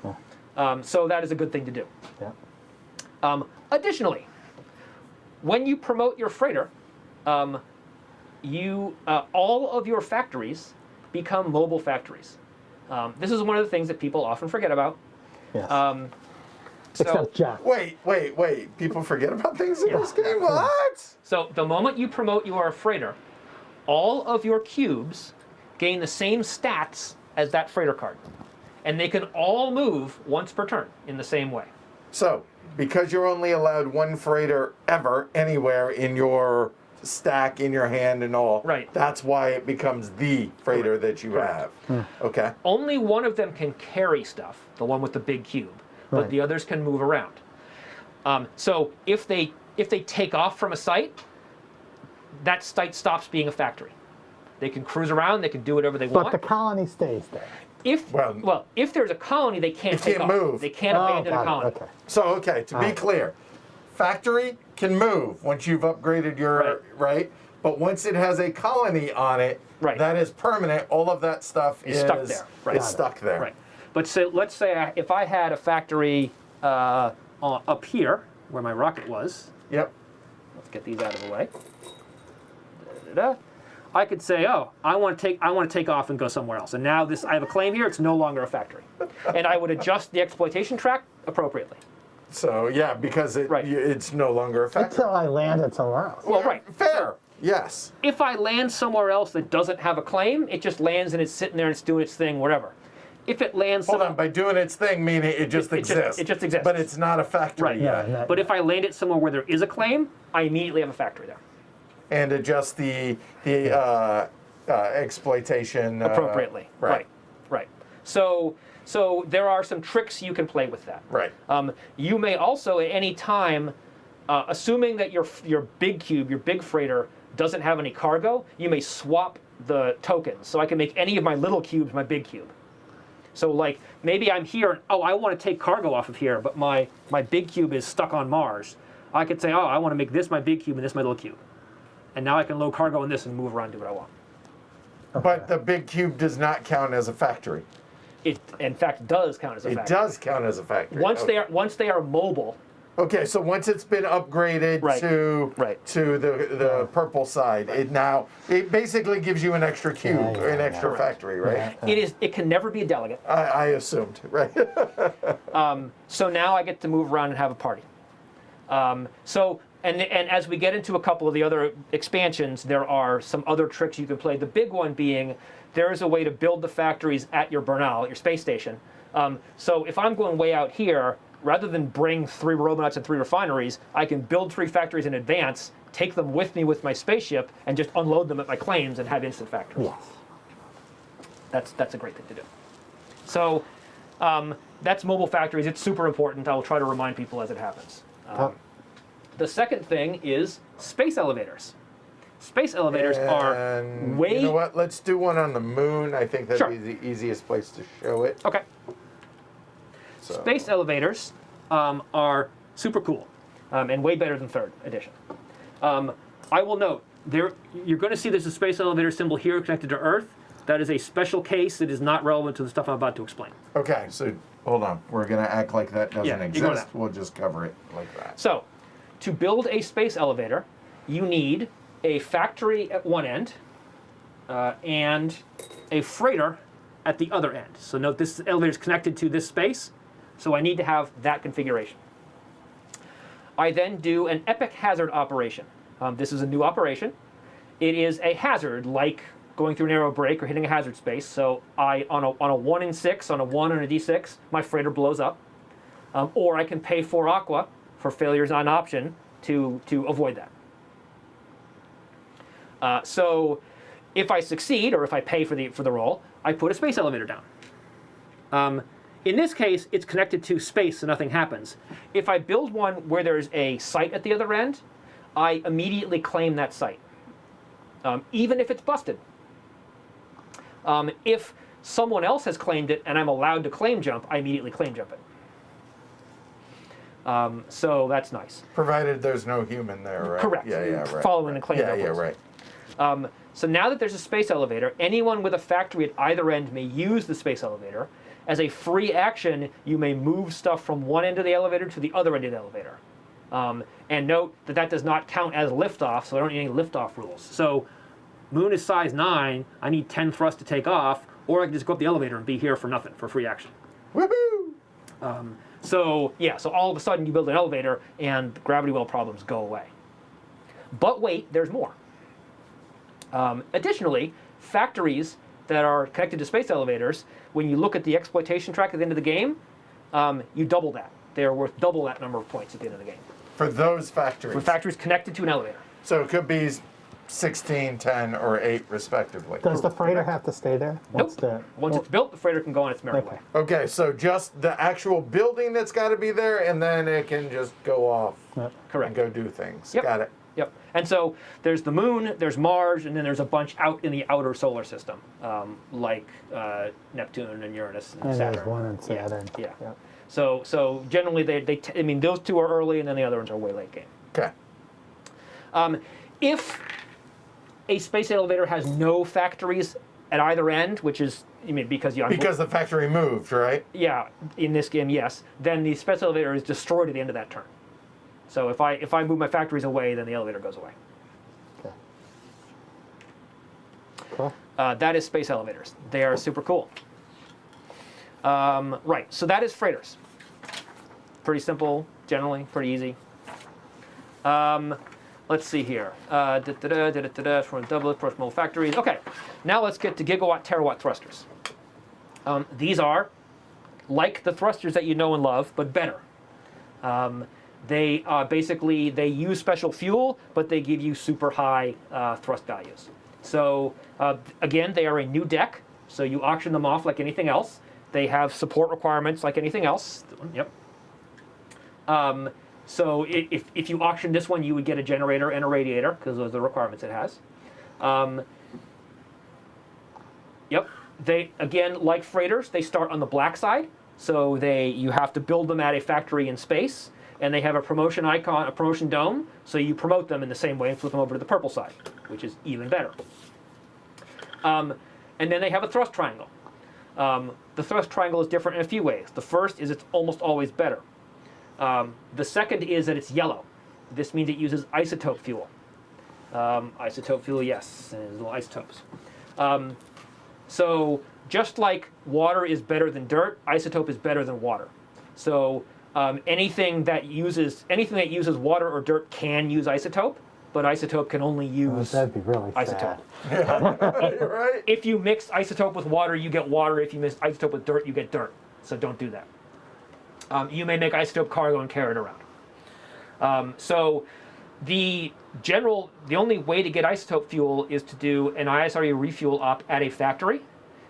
So that is a good thing to do. Yeah. Additionally, when you promote your freighter, all of your factories become mobile factories. This is one of the things that people often forget about. Yes. So, Except Jack. Wait. People forget about things in this game? What? so the moment you promote you are a freighter, all of your cubes gain the same stats as that freighter card. And they can all move once per turn in the same way. So, because you're only allowed one freighter ever, anywhere in your stack, in your hand and all, Right. that's why it becomes the freighter that you have. Okay. Only one of them can carry stuff, the one with the big cube, but Right. the others can move around. So if they take off from a site, that site stops being a factory. They can cruise around, they can do whatever they But want. the colony stays there. If there's a colony, they can't take can't off. move. They can't abandon got a it, colony. Okay. So, okay, to be clear, factory can move once you've upgraded your, right? But once it has a colony on it, Right. that is permanent. All of that stuff It's stuck there, right. is stuck there. Right. But so let's say if I had a factory up here where my rocket was. Yep. Let's get these out of the way. Da-da-da. I could say, oh, I want to take off and go somewhere else. And now I have a claim here. It's no longer a factory, and I would adjust the exploitation track appropriately. So, yeah, because Right. it's no longer a factory. Until I landed somewhere else. Well, right. Fair. Yes. If I land somewhere else that doesn't have a claim, it just lands and it's sitting there and it's doing its thing, whatever. If it lands, Hold on. By doing its thing, meaning it just exists. it just exists. But it's not a factory Right. yet. Yeah. But if I land it somewhere where there is a claim, I immediately have a factory there. And adjust the exploitation Appropriately. Right. Right. So there are some tricks you can play with that. Right. You may also at any time, assuming that your big cube, your big freighter doesn't have any cargo, you may swap the tokens. So I can make any of my little cubes my big cube. So like maybe I'm here and I want to take cargo off of here, but my big cube is stuck on Mars. I could say, I want to make this my big cube and this my little cube. And now I can load cargo in this and move around and do what I want. But the big cube does not count as a factory. It in fact does count as a It factory. does count as a factory. Once Okay. once they are mobile. Okay, so once it's been upgraded Right. to Right. the purple side, it basically gives you an extra cube, Yeah, or an extra Correct. factory, right? It can never be a delegate. I assumed, right? So now I get to move around and have a party. And as we get into a couple of the other expansions, there are some other tricks you can play. The big one being there is a way to build the factories at your Bernal, your space station. So if I'm going way out here, rather than bring 3 robonuts and 3 refineries, I can build 3 factories in advance, take them with me with my spaceship, and just unload them at my claims and have instant factories. Yes. That's a great thing to do. So that's mobile factories. It's super important. I will try to remind people as it happens. The second thing is space elevators. Space elevators are And way... You know what? Let's do one on the moon. I think that'd Sure. be the easiest place to show it. Okay. So. Space elevators are super cool and way better than 3rd edition. I will note, you're going to see there's a space elevator symbol here connected to Earth. That is a special case that is not relevant to the stuff I'm about to explain. Okay, so hold on. We're going to act like that doesn't Yeah, ignore exist. that. We'll just cover it like that. So, to build a space elevator, you need a factory at one end and a freighter at the other end. So note this elevator is connected to this space, so I need to have that configuration. I then do an epic hazard operation. This is a new operation. It is a hazard like going through an aero brake or hitting a hazard space. So on a 1 in 6, on a 1 and a d6, my freighter blows up. Or I can pay 4 aqua for failures on option to avoid that. So if I succeed, or if I pay for the roll, I put a space elevator down. In this case, it's connected to space, so nothing happens. If I build one where there's a site at the other end, I immediately claim that site, even if it's busted. If someone else has claimed it and I'm allowed to claim jump, I immediately claim jump it. So that's nice. Provided there's no human there, right? Correct. Yeah, right. Following the claim. Yeah, right. So now that there's a space elevator, anyone with a factory at either end may use the space elevator. As a free action, you may move stuff from one end of the elevator to the other end of the elevator. And note that does not count as liftoff, so I don't need any liftoff rules. So moon is size 9, I need 10 thrust to take off, or I can just go up the elevator and be here for nothing, for free action. Woohoo! So all of a sudden you build an elevator and the gravity well problems go away. But wait, there's more. Additionally, factories that are connected to space elevators, when you look at the exploitation track at the end of the game, you double that. They're worth double that number of points at the end of the game. For those factories. For factories connected to an elevator. So it could be 16, 10, or 8, respectively. Does the freighter have to stay there? Nope. Once it's built, the freighter can go on its merry way. Okay, so just the actual building that's got to be there, and then it can just go off Correct. and go do things. Yep. Got it. Yep. And so there's the moon, there's Mars, and then there's a bunch out in the outer solar system, like Neptune and Uranus and And Saturn. there's one in Saturn. Yeah. Yep. So generally I mean, those two are early, and then the other ones are way late game. Okay. If a space elevator has no factories at either end, which is, because Because the factory moved, right? yeah, in this game, yes, then the space elevator is destroyed at the end of that turn. So if I move my factories away, then the elevator goes away. Okay. Cool. That is space elevators. They are super cool. Right, so that is freighters. Pretty simple, generally, pretty easy. Let's see here. From double approachable factories. Okay, now let's get to gigawatt, terawatt thrusters. These are like the thrusters that you know and love, but better. They basically, they use special fuel, but they give you super high thrust values. So again, they are a new deck, so you auction them off like anything else. They have support requirements like anything else. Yep. So if you auction this one, you would get a generator and a radiator, because those are the requirements it has. Yep. They, again, like freighters, they start on the black side. So you have to build them at a factory in space. And they have a promotion icon, a promotion dome. So you promote them in the same way and flip them over to the purple side, which is even better. And then they have a thrust triangle. The thrust triangle is different in a few ways. The first is it's almost always better. The second is that it's yellow. This means it uses isotope fuel. Isotope fuel, yes, and little isotopes. So just like water is better than dirt, isotope is better than water. So anything that uses water or dirt can use isotope, but isotope can only use That'd be really isotope. sad. Right? If you mix isotope with water, you get water. If you mix isotope with dirt, you get dirt. So don't do that. You may make isotope cargo and carry it around. So the only way to get isotope fuel is to do an ISRU refuel op at a factory,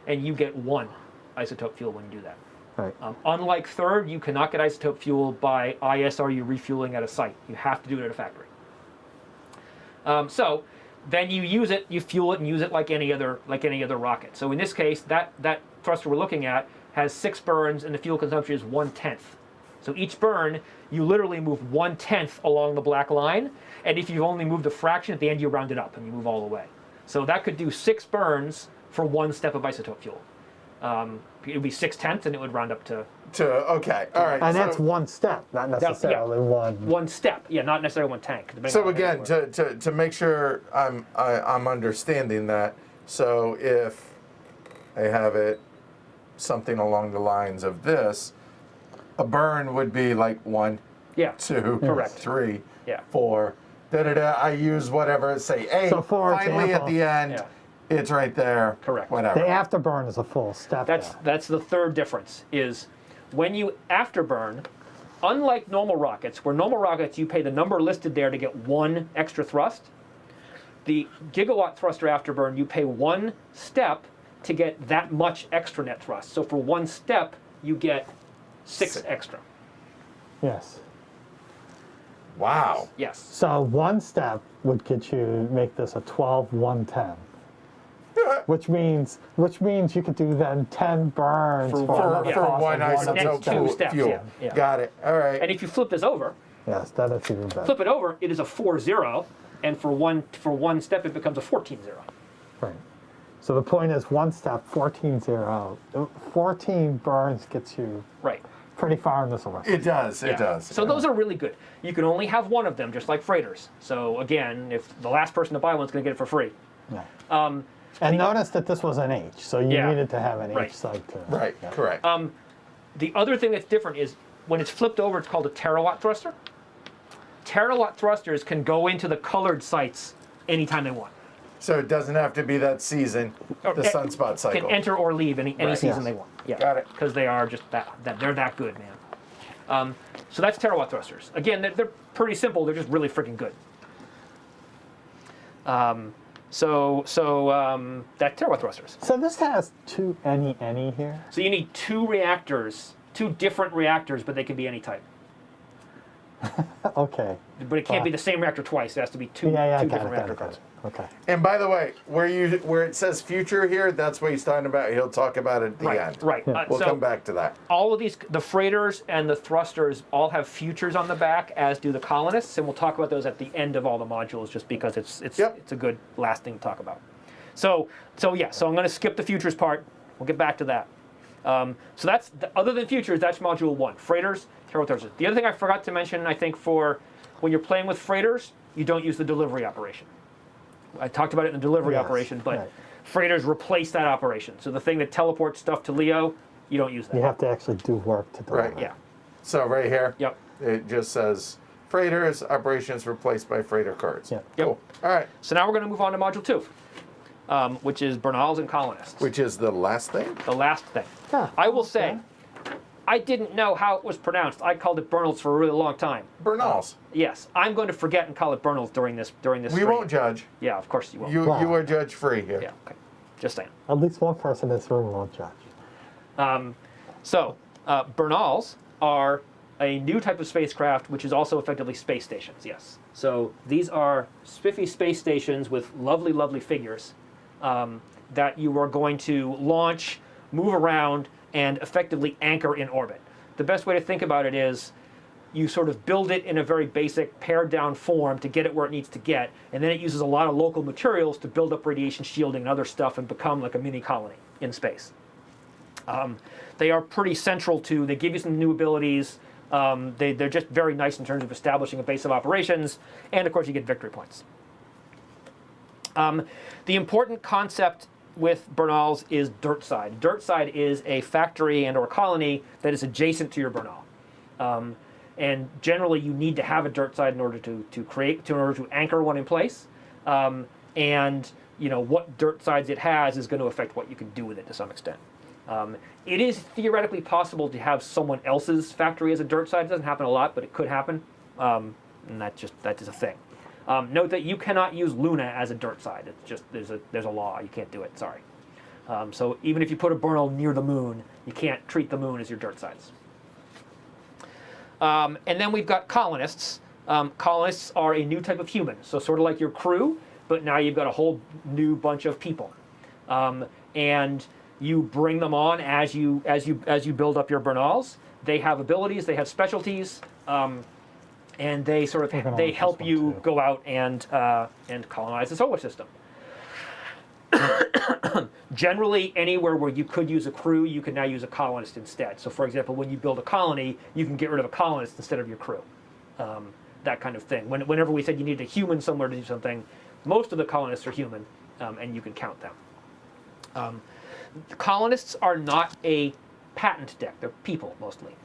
and you get one isotope fuel when you do that. Right. Unlike third, you cannot get isotope fuel by ISRU refueling at a site. You have to do it at a factory. So then you use it, you fuel it, and use it like any other rocket. So in this case, that thruster we're looking at has 6 burns, and the fuel consumption is 1/10. So each burn, you literally move 1/10 along the black line, and if you've only moved a fraction at the end, you round it up and you move all the way. So that could do 6 burns for 1 step of isotope fuel. It would be 6/10, and it would round up to Okay, all right. And that's one step, not necessarily one. 1 step. Yeah, not necessarily 1 tank. So again, to make sure I'm understanding that, so if I have it something along the lines of this, a burn would be like 1, Yeah. 2, Correct. 3, Yeah. 4. I use whatever, say 8. So for finally example- at the end, Yeah. it's right there. Correct. Whatever. The afterburn is a full step. That's the third difference, is when you afterburn, unlike normal rockets, where normal rockets you pay the number listed there to get 1 extra thrust, the gigawatt thruster afterburn you pay 1 step to get that much extra net thrust. So for 1 step you get 6 extra. Yes. Wow. Yes. So 1 step would make this a 12-110. Which means you could do then 10 burns For for one- the yeah. For cost one of next isotope 2 steps, fuel. yeah. Got it. All right. And if you flip this over, Yes, then it's even better. flip it over, it is a 4-0, and for one step it becomes a 14-0. Right. So the point is 1 step, 14-0. 14 burns gets you Right. pretty far in the solar system. It does. It Yeah. does. So those are really good. You can only have one of them, just like freighters. So again, if the last person to buy one's going to get it for free. Yeah. And notice that this was an H, so you Yeah. needed to have an Right. H site too. Right. Yeah. Correct. The other thing that's different is when it's flipped over, it's called a terawatt thruster. Terawatt thrusters can go into the colored sites anytime they want. So it doesn't have to be that season, the sunspot cycle. Can enter or leave any season they want. Yeah, Got it. Because they are just they're that good, man. So that's terawatt thrusters. Again, they're pretty simple. They're just really freaking good. So that's terawatt thrusters. So this has two any here. So you need two different reactors, but they can be any type. Okay. But it can't be the same reactor twice. It has to be two different reactor cards. Okay. And by the way, where it says future here, that's what he's talking about. He'll talk about it at the end. Right. We'll So come back to that. all of these, the freighters and the thrusters, all have futures on the back, as do the colonists, and we'll talk about those at the end of all the modules, just because it's a good last thing to talk about. So I'm going to skip the futures part. We'll get back to that. So that's other than futures, that's module 1. Freighters, terawatt thrusters. The other thing I forgot to mention, I think, for when you're playing with freighters, you don't use the delivery operation. I talked about it in the delivery operation, but freighters replace that operation. So the thing that teleports stuff to Leo, you don't use that. You have to actually do work to deliver. Right. Yeah. So right here, Yep. it just says freighters, operations replaced by freighter cards. Yeah. Cool. All right. So now we're going to move on to module 2, which is Bernals and colonists. Which is the last thing? The last thing. Huh, I will say, I didn't know how it was pronounced. I called it Bernals for a really long time. Bernals. Yes, I'm going to forget and call it Bernals during this. We stream. won't judge. Yeah, of course you will. You are judge free here. Yeah. Okay. Just saying. At least one person in this room will judge. Bernals are a new type of spacecraft, which is also effectively space stations. Yes. So these are spiffy space stations with lovely, lovely figures that you are going to launch, move around, and effectively anchor in orbit. The best way to think about it is you sort of build it in a very basic pared down form to get it where it needs to get, and then it uses a lot of local materials to build up radiation shielding and other stuff and become like a mini colony in space. They are pretty central to, they give you some new abilities, they're just very nice in terms of establishing a base of operations, and of course you get victory points. The important concept with Bernals is dirt side. Dirt side is a factory and or colony that is adjacent to your Bernal. And generally you need to have a dirt side in order to anchor one in place. And what dirt sides it has is going to affect what you can do with it to some extent. It is theoretically possible to have someone else's factory as a dirt side. It doesn't happen a lot, but it could happen. And that is a thing. Note that you cannot use Luna as a dirt side. It's just there's a law. You can't do it. Sorry. So even if you put a Bernal near the moon, you can't treat the moon as your dirt sides. And then we've got colonists. Colonists are a new type of human, so sort of like your crew, but now you've got a whole new bunch of people, and you bring them on as you build up your Bernals. They have abilities, they have specialties, and they help you go out and colonize the solar system. Generally, anywhere where you could use a crew, you can now use a colonist instead. So, for example, when you build a colony, you can get rid of a colonist instead of your crew. That kind of thing. Whenever we said you needed a human somewhere to do something, most of the colonists are human, and you can count them. Colonists are not a patent deck. They're people, mostly.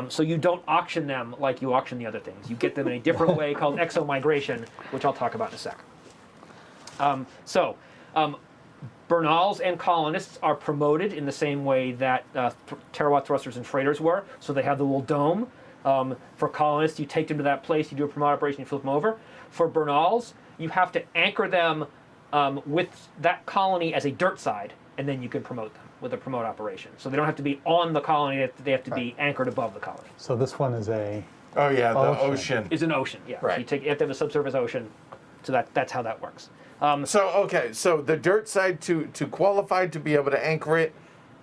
So you don't auction them like you auction the other things. You get them in a different way called exomigration, which I'll talk about in a sec. Bernals and colonists are promoted in the same way that terawatt thrusters and freighters were. So they have the little dome. For colonists, you take them to that place, you do a promote operation, you flip them over. For Bernals, you have to anchor them with that colony as a dirt side, and then you can promote them with a promote operation. So they don't have to be on the colony, they have to be anchored above the colony. So this one is a... Oh yeah, the ocean. Is an ocean, yeah. Right. So you have to have a subsurface ocean, so that's how that works. So the dirt side, to qualify to be able to anchor it,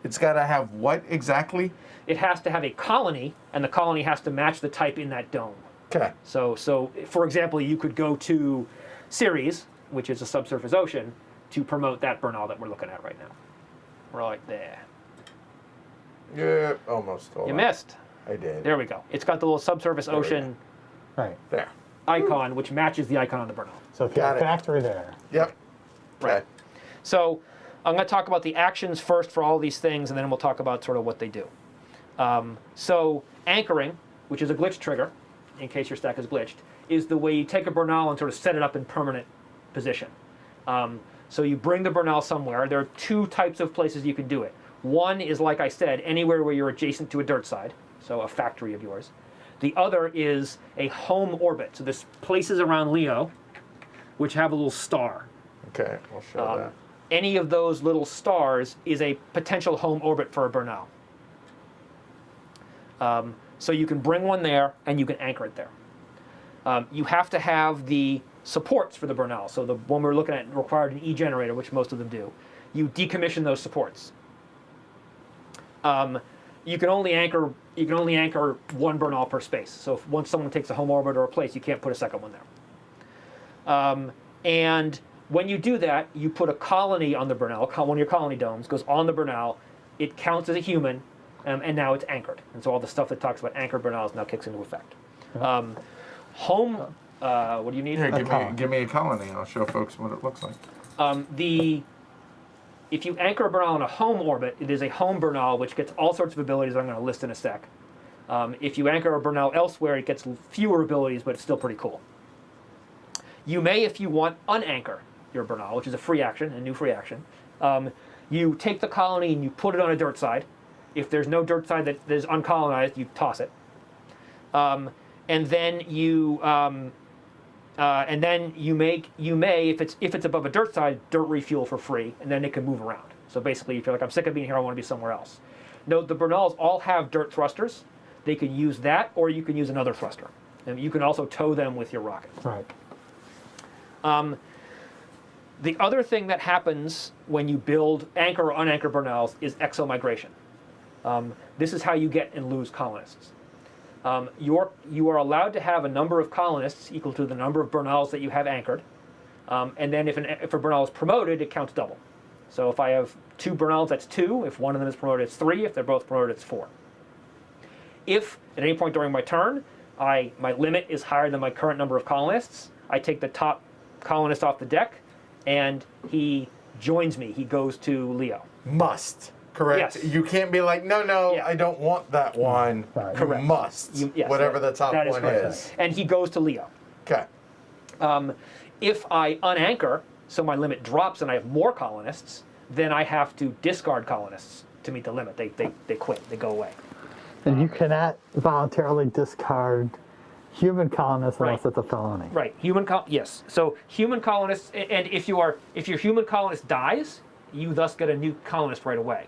it's got to have what exactly? It has to have a colony, and the colony has to match the type in that dome. Okay. So for example, you could go to Ceres, which is a subsurface ocean, to promote that Bernal that we're looking at right now. Right there. Yeah, almost. You missed. I did. There we go. It's got the little subsurface ocean Right. There. icon, which matches the icon on the Bernal. So if you have a factory there. Yep. Right. Okay. So I'm going to talk about the actions first for all these things, and then we'll talk about sort of what they do. So anchoring, which is a glitch trigger, in case your stack is glitched, is the way you take a Bernal and sort of set it up in permanent position. So you bring the Bernal somewhere. There are two types of places you can do it. One is, like I said, anywhere where you're adjacent to a dirt side, so a factory of yours. The other is a home orbit. So there's places around Leo which have a little star. Okay, we'll show that. Any of those little stars is a potential home orbit for a Bernal. So you can bring one there and you can anchor it there. You have to have the supports for the Bernal. So the one we're looking at required an E generator, which most of them do. You decommission those supports. You can only anchor one Bernal per space. So if once someone takes a home orbit or a place, you can't put a second one there. And when you do that, you put a colony on the Bernal. One of your colony domes goes on the Bernal. It counts as a human, and now it's anchored. And so all the stuff that talks about anchored Bernals now kicks into effect. What do you need? Here, give me a colony. I'll show folks what it looks like. If you anchor a Bernal in a home orbit, it is a home Bernal, which gets all sorts of abilities I'm going to list in a sec. If you anchor a Bernal elsewhere, it gets fewer abilities, but it's still pretty cool. You may, if you want, unanchor your Bernal, which is a free action, a new free action. You take the colony and you put it on a dirt side. If there's no dirt side that is uncolonized, you toss it. And then you may, if it's above a dirt side, dirt refuel for free, and then it can move around. So basically, if you're like, I'm sick of being here, I want to be somewhere else. Note the Bernals all have dirt thrusters. They can use that, or you can use another thruster. And you can also tow them with your rocket. Right. The other thing that happens when you build anchor or unanchor Bernals is exomigration. This is how you get and lose colonists. You are allowed to have a number of colonists equal to the number of Bernals that you have anchored. And then if a Bernal is promoted, it counts double. So if I have 2 Bernals, that's 2. If one of them is promoted, it's 3. If they're both promoted, it's 4. If at any point during my turn, my limit is higher than my current number of colonists, I take the top colonist off the deck, and he joins me. He goes to Leo. Must. Correct. Yes. You can't be like, no, Yeah. I don't want that one. Right. You Correct. must. Yes, whatever the top that is one correct. is. And he goes to Leo. Okay. If I unanchor, so my limit drops and I have more colonists, then I have to discard colonists to meet the limit. They quit. They go away. And you cannot voluntarily discard human colonists unless Right. it's a felony. Right. Yes. So human colonists, and if your human colonist dies, you thus get a new colonist right away.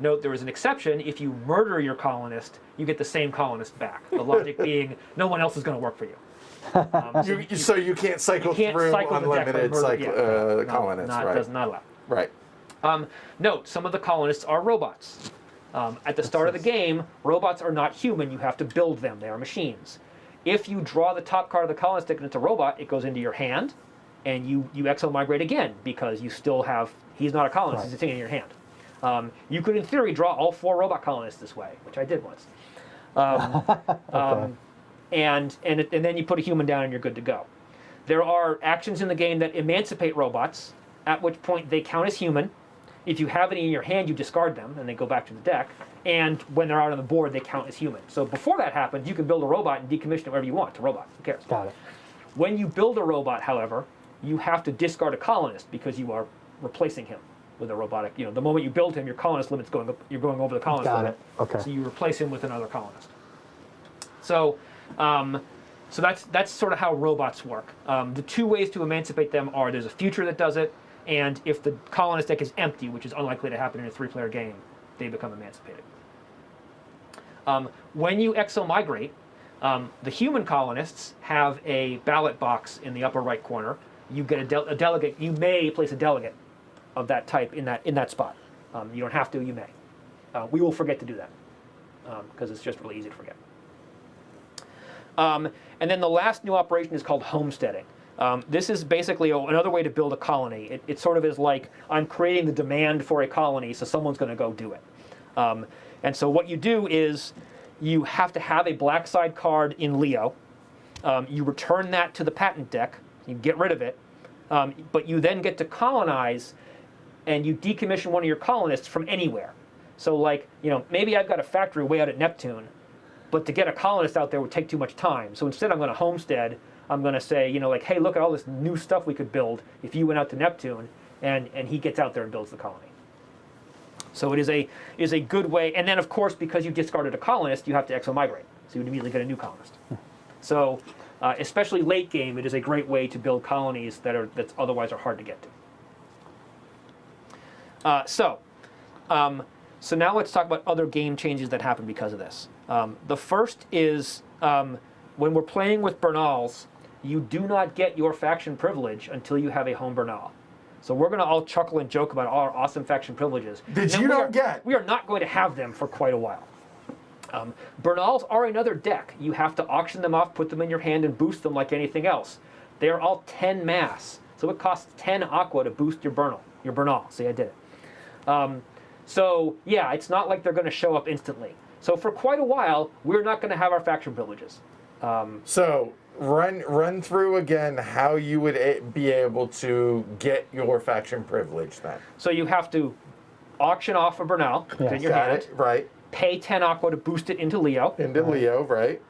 Note there is an exception. If you murder your colonist, you get the same colonist back. The logic being no one else is going to work for you. So you can't cycle can't through cycle the deck unlimited by murder- colonists, right? Does not allow. Right. Note, some of the colonists are robots. At the start of the game, robots are not human. You have to build them. They are machines. If you draw the top card of the colonist stick and it's a robot, it goes into your hand, and you exomigrate again because you still have, he's not a colonist, he's sitting in your hand. You could, in theory, draw all 4 robot colonists this way, which I did once. And then you put a human down and you're good to go. There are actions in the game that emancipate robots, at which point they count as human. If you have any in your hand, you discard them and they go back to the deck. And when they're out on the board, they count as human. So before that happens, you can build a robot and decommission it wherever you want. It's a robot. Who cares? Got it. When you build a robot, however, you have to discard a colonist because you are replacing him with a robotic. The moment you build him, your colonist limit's you're going over the colonist Got limit. it. Okay. So you replace him with another colonist. So that's sort of how robots work. The 2 ways to emancipate them are there's a future that does it, and if the colonist deck is empty, which is unlikely to happen in a 3-player game, they become emancipated. When you exomigrate, the human colonists have a ballot box in the upper right corner. You get a delegate. You may place a delegate of that type in that spot. You don't have to. You may. We will forget to do that because it's just really easy to forget. And then the last new operation is called homesteading. This is basically another way to build a colony. It sort of is like I'm creating the demand for a colony, so someone's going to go do it. And so what you do is you have to have a black side card in Leo. You return that to the patent deck. You get rid of it. But you then get to colonize, and you decommission one of your colonists from anywhere. So like, maybe I've got a factory way out at Neptune, but to get a colonist out there would take too much time. So instead I'm going to homestead. I'm going to say, like, hey, look at all this new stuff we could build if you went out to Neptune, and he gets out there and builds the colony. So it is a good way. And then, of course, because you discarded a colonist, you have to exomigrate. So you would immediately get a new colonist. So especially late game, it is a great way to build colonies that otherwise are hard to get to. So now let's talk about other game changes that happen because of this. The first is when we're playing with Bernals, you do not get your faction privilege until you have a home Bernal. So we're going to all chuckle and joke about our awesome faction privileges. We are not going to have them for quite a while. Bernals are another deck. You have to auction them off, put them in your hand, and boost them like anything else. They are all 10 mass. So it costs 10 aqua to boost your Bernal. See, I did it. So yeah, it's not like they're going to show up instantly. So for quite a while, we're not going to have our faction privileges. So run through again how you would be able to get your faction privilege then. So you have to auction off a Bernal in your hand. Right. Pay 10 aqua to boost it into Leo. Leo, right.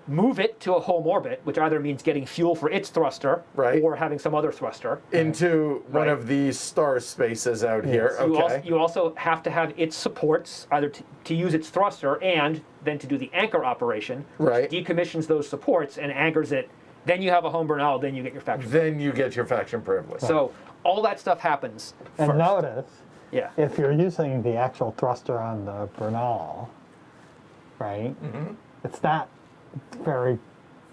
Move it to a home orbit, which either means getting fuel for its thruster, or having some other thruster. Into one of these star spaces out here. Okay. You also have to have its supports, either to use its thruster and then to do the anchor operation, which decommissions those supports and anchors it. Then you have a home Bernal, then you get your faction privilege. Then you get your faction privilege. So all that stuff happens and first. Notice, if you're using the actual thruster on the Bernal, right, it's not very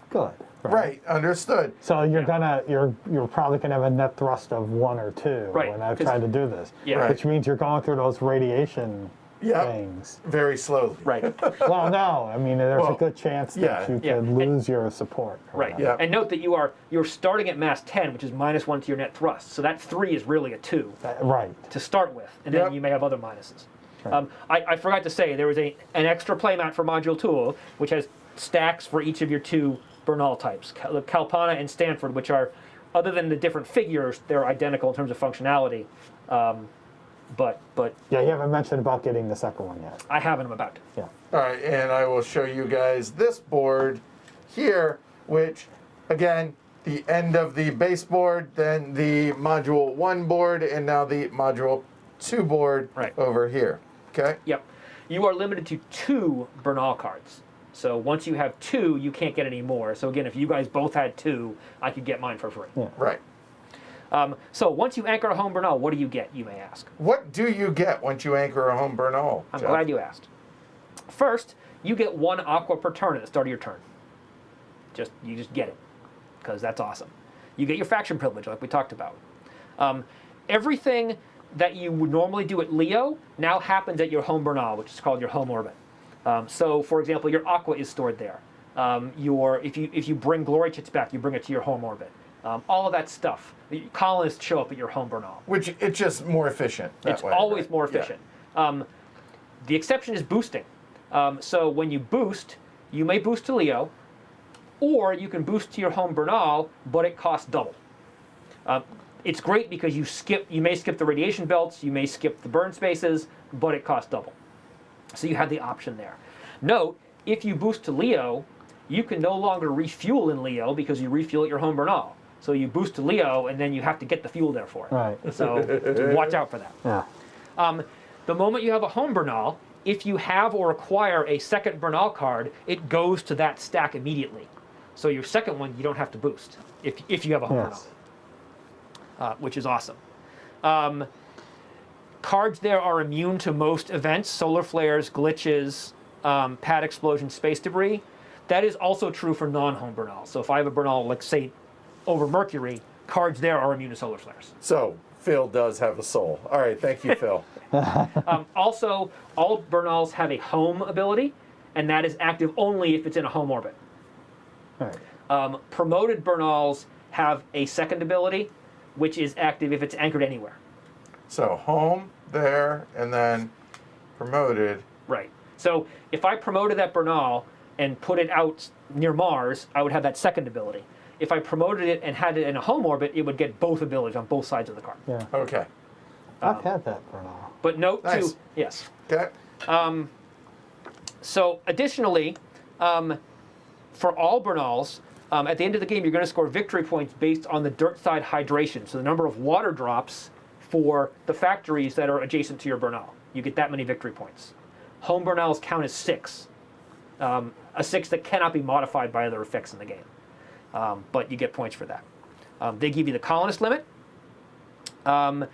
good. Right, understood. So you're probably gonna have a net thrust of 1 or 2 when I've tried to do this. Which means you're going through those radiation things very slowly. Right. Well, no, I mean there's a good chance that you could lose your support. Right. Yeah. And note that you're starting at mass 10, which is -1 to your net thrust. So that 3 is really a 2. To start with, and then you may have other minuses. Right. I forgot to say there was an extra playmat for Module 2, which has stacks for each of your 2 Bernal types, Kalpana and Stanford, which are, other than the different figures, they're identical in terms of functionality. But yeah, you haven't mentioned about getting the second one yet. I haven't. I'm about to. Yeah. All right, and I will show you guys this board here, which, again, the end of the base board, then the Module 1 board, and now the Module 2 board over here. Okay? Yep. You are limited to 2 Bernal cards. So once you have 2, you can't get any more. So again, if you guys both had 2, I could get mine for free. Yeah. Right. So once you anchor a home Bernal, what do you get, you may ask? What do you get once you anchor a home Bernal? I'm glad you asked. First, you get 1 aqua per turn at the start of your turn. You just get it, because that's awesome. You get your faction privilege, like we talked about. Everything that you would normally do at Leo now happens at your home Bernal, which is called your home orbit. So, for example, your aqua is stored there. If you bring glory chits back, you bring it to your home orbit. All of that stuff. Colonists show up at your home Bernal. Which it's just more efficient. It's always more efficient. The exception is boosting. So when you boost, you may boost to Leo, or you can boost to your home Bernal, but it costs double. It's great because you may skip the radiation belts, you may skip the burn spaces, but it costs double. So you have the option there. Note, if you boost to Leo, you can no longer refuel in Leo because you refuel at your home Bernal. So you boost to Leo, and then you have to get the fuel there for it. Right. So watch out for that. Yeah. The moment you have a home Bernal, if you have or acquire a second Bernal card, it goes to that stack immediately. So your second one, you don't have to boost if you have a home Bernal, which is awesome. Cards there are immune to most events, solar flares, glitches, pad explosion, space debris. That is also true for non-home Bernal. So if I have a Bernal, like say, over Mercury, cards there are immune to solar flares. So Phil does have a soul. All right, thank you, Phil. Also, all Bernals have a home ability, and that is active only if it's in a home orbit. Right. Promoted Bernals have a second ability, which is active if it's anchored anywhere. So home there, and then promoted. Right. So if I promoted that Bernal and put it out near Mars, I would have that second ability. If I promoted it and had it in a home orbit, it would get both abilities on both sides of the card. Yeah. Okay. I've had that Bernal. But note Nice. too, yes. Okay. So additionally, for all Bernals, at the end of the game, you're going to score victory points based on the dirt side hydration. So the number of water drops for the factories that are adjacent to your Bernal. You get that many victory points. Home Bernals count as 6. A 6 that cannot be modified by other effects in the game. But you get points for that. They give you the colonist limit. When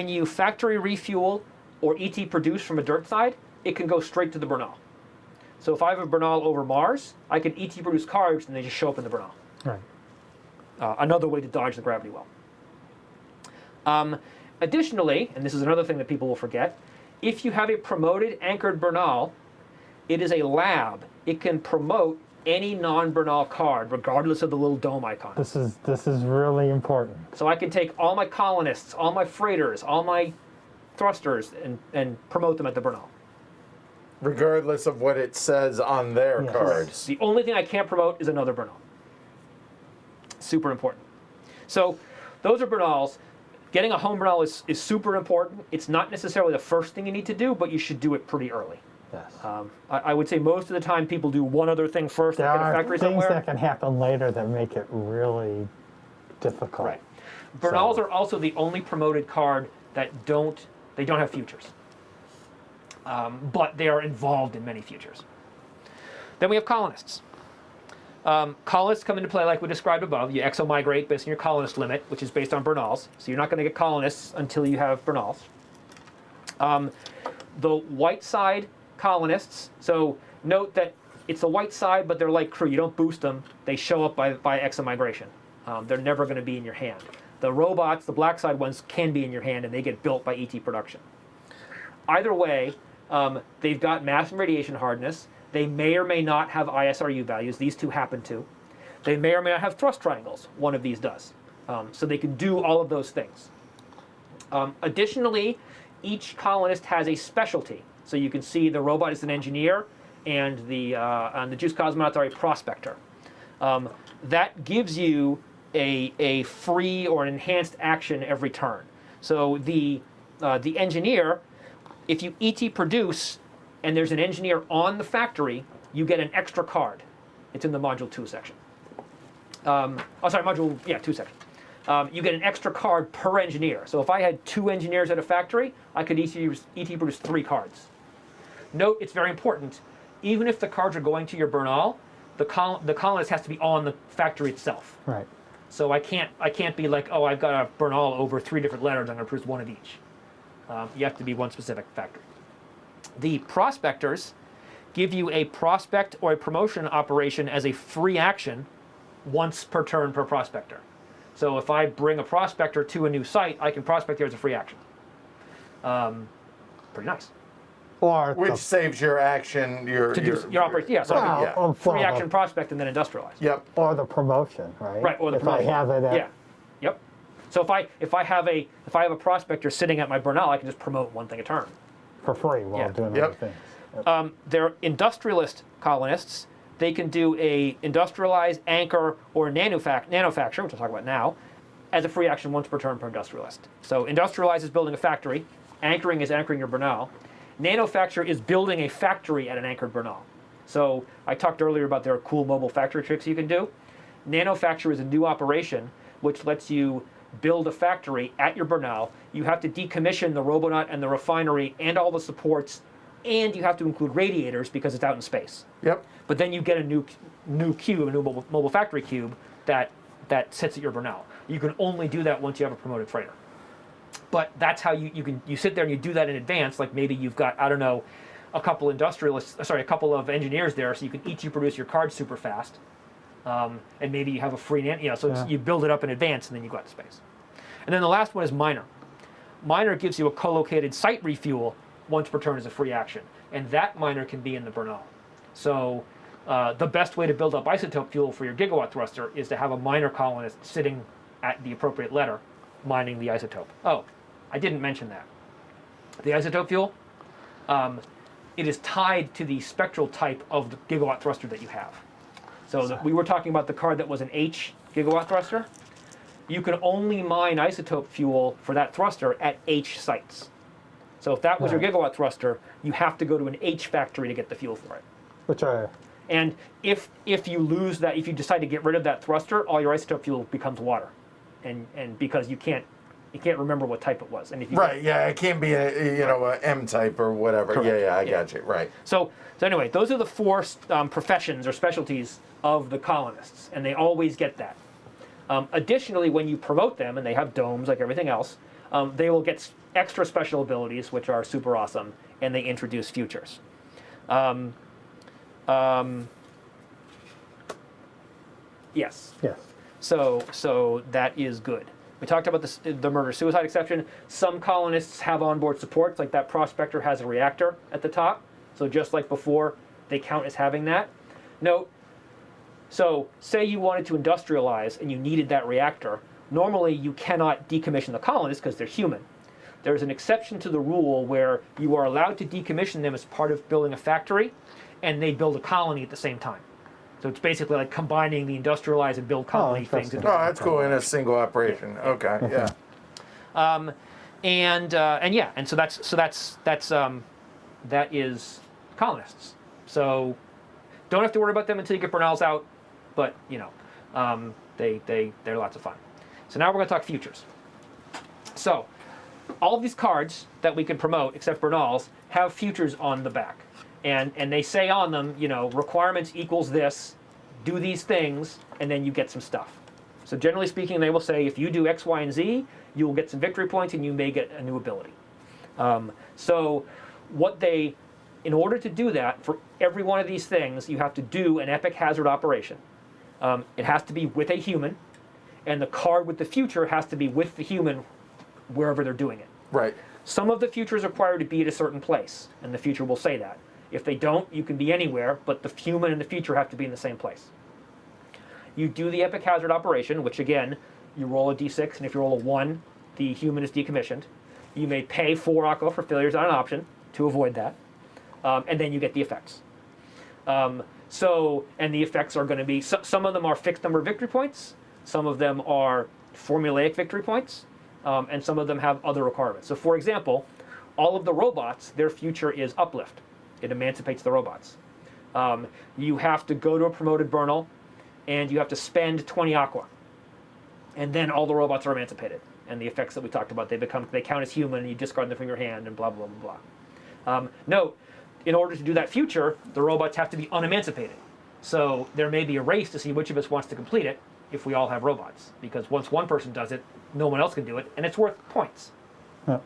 you factory refuel or ET produce from a dirt side, it can go straight to the Bernal. So if I have a Bernal over Mars, I can ET produce cards and they just show up in the Bernal. Right. Another way to dodge the gravity well. Additionally, and this is another thing that people will forget, if you have a promoted anchored Bernal, it is a lab. It can promote any non-Bernal card, regardless of the little dome icon. This is really important. So I can take all my colonists, all my freighters, all my thrusters, and promote them at the Bernal. Regardless of what it says on their Yes. cards. The only thing I can't promote is another Bernal. Super important. So those are Bernals. Getting a home Bernal is super important. It's not necessarily the first thing you need to do, but you should do it pretty early. Yes. I would say most of the time people do one other thing first, There like get a are factory things somewhere. that can happen later that make it really difficult. Right. Bernals So- are also the only promoted card that don't have futures. But they are involved in many futures. Then we have colonists. Colonists come into play like we described above. You exomigrate based on your colonist limit, which is based on Bernals. So you're not going to get colonists until you have Bernals. The white side colonists, so note that it's the white side, but they're like crew. You don't boost them. They show up by exomigration. They're never going to be in your hand. The robots, the black side ones, can be in your hand, and they get built by ET production. Either way, they've got mass and radiation hardness. They may or may not have ISRU values. These two happen to. They may or may not have thrust triangles. One of these does. So they can do all of those things. Additionally, each colonist has a specialty. So you can see the robot is an engineer, and the Juice Cosmonauts are a prospector. That gives you a free or an enhanced action every turn. So the engineer, if you ET produce and there's an engineer on the factory, you get an extra card. It's in the Module 2 section. Module 2 section. You get an extra card per engineer. So if I had 2 engineers at a factory, I could ET produce 3 cards. Note, it's very important. Even if the cards are going to your Bernal, the colonist has to be on the factory itself. Right. So I can't be like, oh, I've got a Bernal over 3 different letters, I'm going to produce 1 of each. You have to be one specific factory. The prospectors give you a prospect or a promotion operation as a free action once per turn per prospector. So if I bring a prospector to a new site, I can prospect there as a free action. Pretty nice. Or Which saves your action, your operation. Yeah, so Well, free action prospect and then industrialize. Yep. or the promotion, right? Right, or the if promotion. I have it at, Yeah. Yep. So if I have a prospector sitting at my Bernal, I can just promote one thing a turn. for free while Yeah. doing Yep. other things. They're industrialist colonists. They can do a industrialize, anchor, or nanofacture, which I'll talk about now, as a free action once per turn per industrialist. So industrialize is building a factory. Anchoring is anchoring your Bernal. Nanofacture is building a factory at an anchored Bernal. So I talked earlier about there are cool mobile factory tricks you can do. Nanofacture is a new operation which lets you build a factory at your Bernal. You have to decommission the Robonaut and the refinery and all the supports, and you have to include radiators because it's out in space. Yep. But then you get a new cube, a new mobile factory cube that sits at your Bernal. You can only do that once you have a promoted freighter. But that's how you sit there and you do that in advance. Like maybe you've got, I don't know, a couple of engineers there, so you can each produce your cards super fast. And maybe you have a free, you build it up in advance and then you go out to space. And then the last one is minor. Minor gives you a co-located site refuel once per turn as a free action, and that minor can be in the Bernal. So the best way to build up isotope fuel for your gigawatt thruster is to have a minor colonist sitting at the appropriate letter, mining the isotope. Oh, I didn't mention that. The isotope fuel, it is tied to the spectral type of the gigawatt thruster that you have. So we were talking about the card that was an H gigawatt thruster. You can only mine isotope fuel for that thruster at H sites. So if that was your Right. gigawatt thruster, you have to go to an H factory to get the fuel for it. Which are And if you lose that, if you decide to get rid of that thruster, all your isotope fuel becomes water, and because you can't remember what type it was. And if you Right. Yeah. It can't be a M type or whatever. Correct. Yeah. I Yeah. got you. Right. So anyway, those are the four professions or specialties of the colonists, and they always get that. Additionally, when you promote them, and they have domes like everything else, they will get extra special abilities, which are super awesome, and they introduce futures. Yes. yes. So that is good. We talked about the murder-suicide exception. Some colonists have onboard supports, like that prospector has a reactor at the top. So just like before, they count as having that. Note, so say you wanted to industrialize and you needed that reactor. Normally, you cannot decommission the colonists because they're human. There's an exception to the rule where you are allowed to decommission them as part of building a factory, and they build a colony at the same time. So it's basically like combining the industrialize and build colony things. interesting. Oh, that's cool in a single operation. Okay. Yeah. And so that is colonists. So don't have to worry about them until you get Bernal's out, but they're lots of fun. So now we're going to talk futures. So all of these cards that we can promote, except Bernal's, have futures on the back. And they say on them, requirements equals this, do these things, and then you get some stuff. So generally speaking, they will say if you do X, Y, and Z, you will get some victory points and you may get a new ability. In order to do that, for every one of these things, you have to do an epic hazard operation. It has to be with a human, and the card with the future has to be with the human wherever they're doing it. Right. Some of the futures require to be at a certain place, and the future will say that. If they don't, you can be anywhere, but the human and the future have to be in the same place. You do the epic hazard operation, which again, you roll a d6, and if you roll a 1, the human is decommissioned. You may pay 4 aqua for failures on an option to avoid that, and then you get the effects. And the effects are going to be, some of them are fixed number of victory points, some of them are formulaic victory points, and some of them have other requirements. So for example, all of the robots, their future is uplift. It emancipates the robots. You have to go to a promoted Bernal, and you have to spend 20 aqua. And then all the robots are emancipated. And the effects that we talked about, they count as human, and you discard them from your hand, and blah, blah, blah, blah. Note, in order to do that future, the robots have to be unemancipated. So there may be a race to see which of us wants to complete it if we all have robots. Because once one person does it, no one else can do it, and it's worth points. Yeah.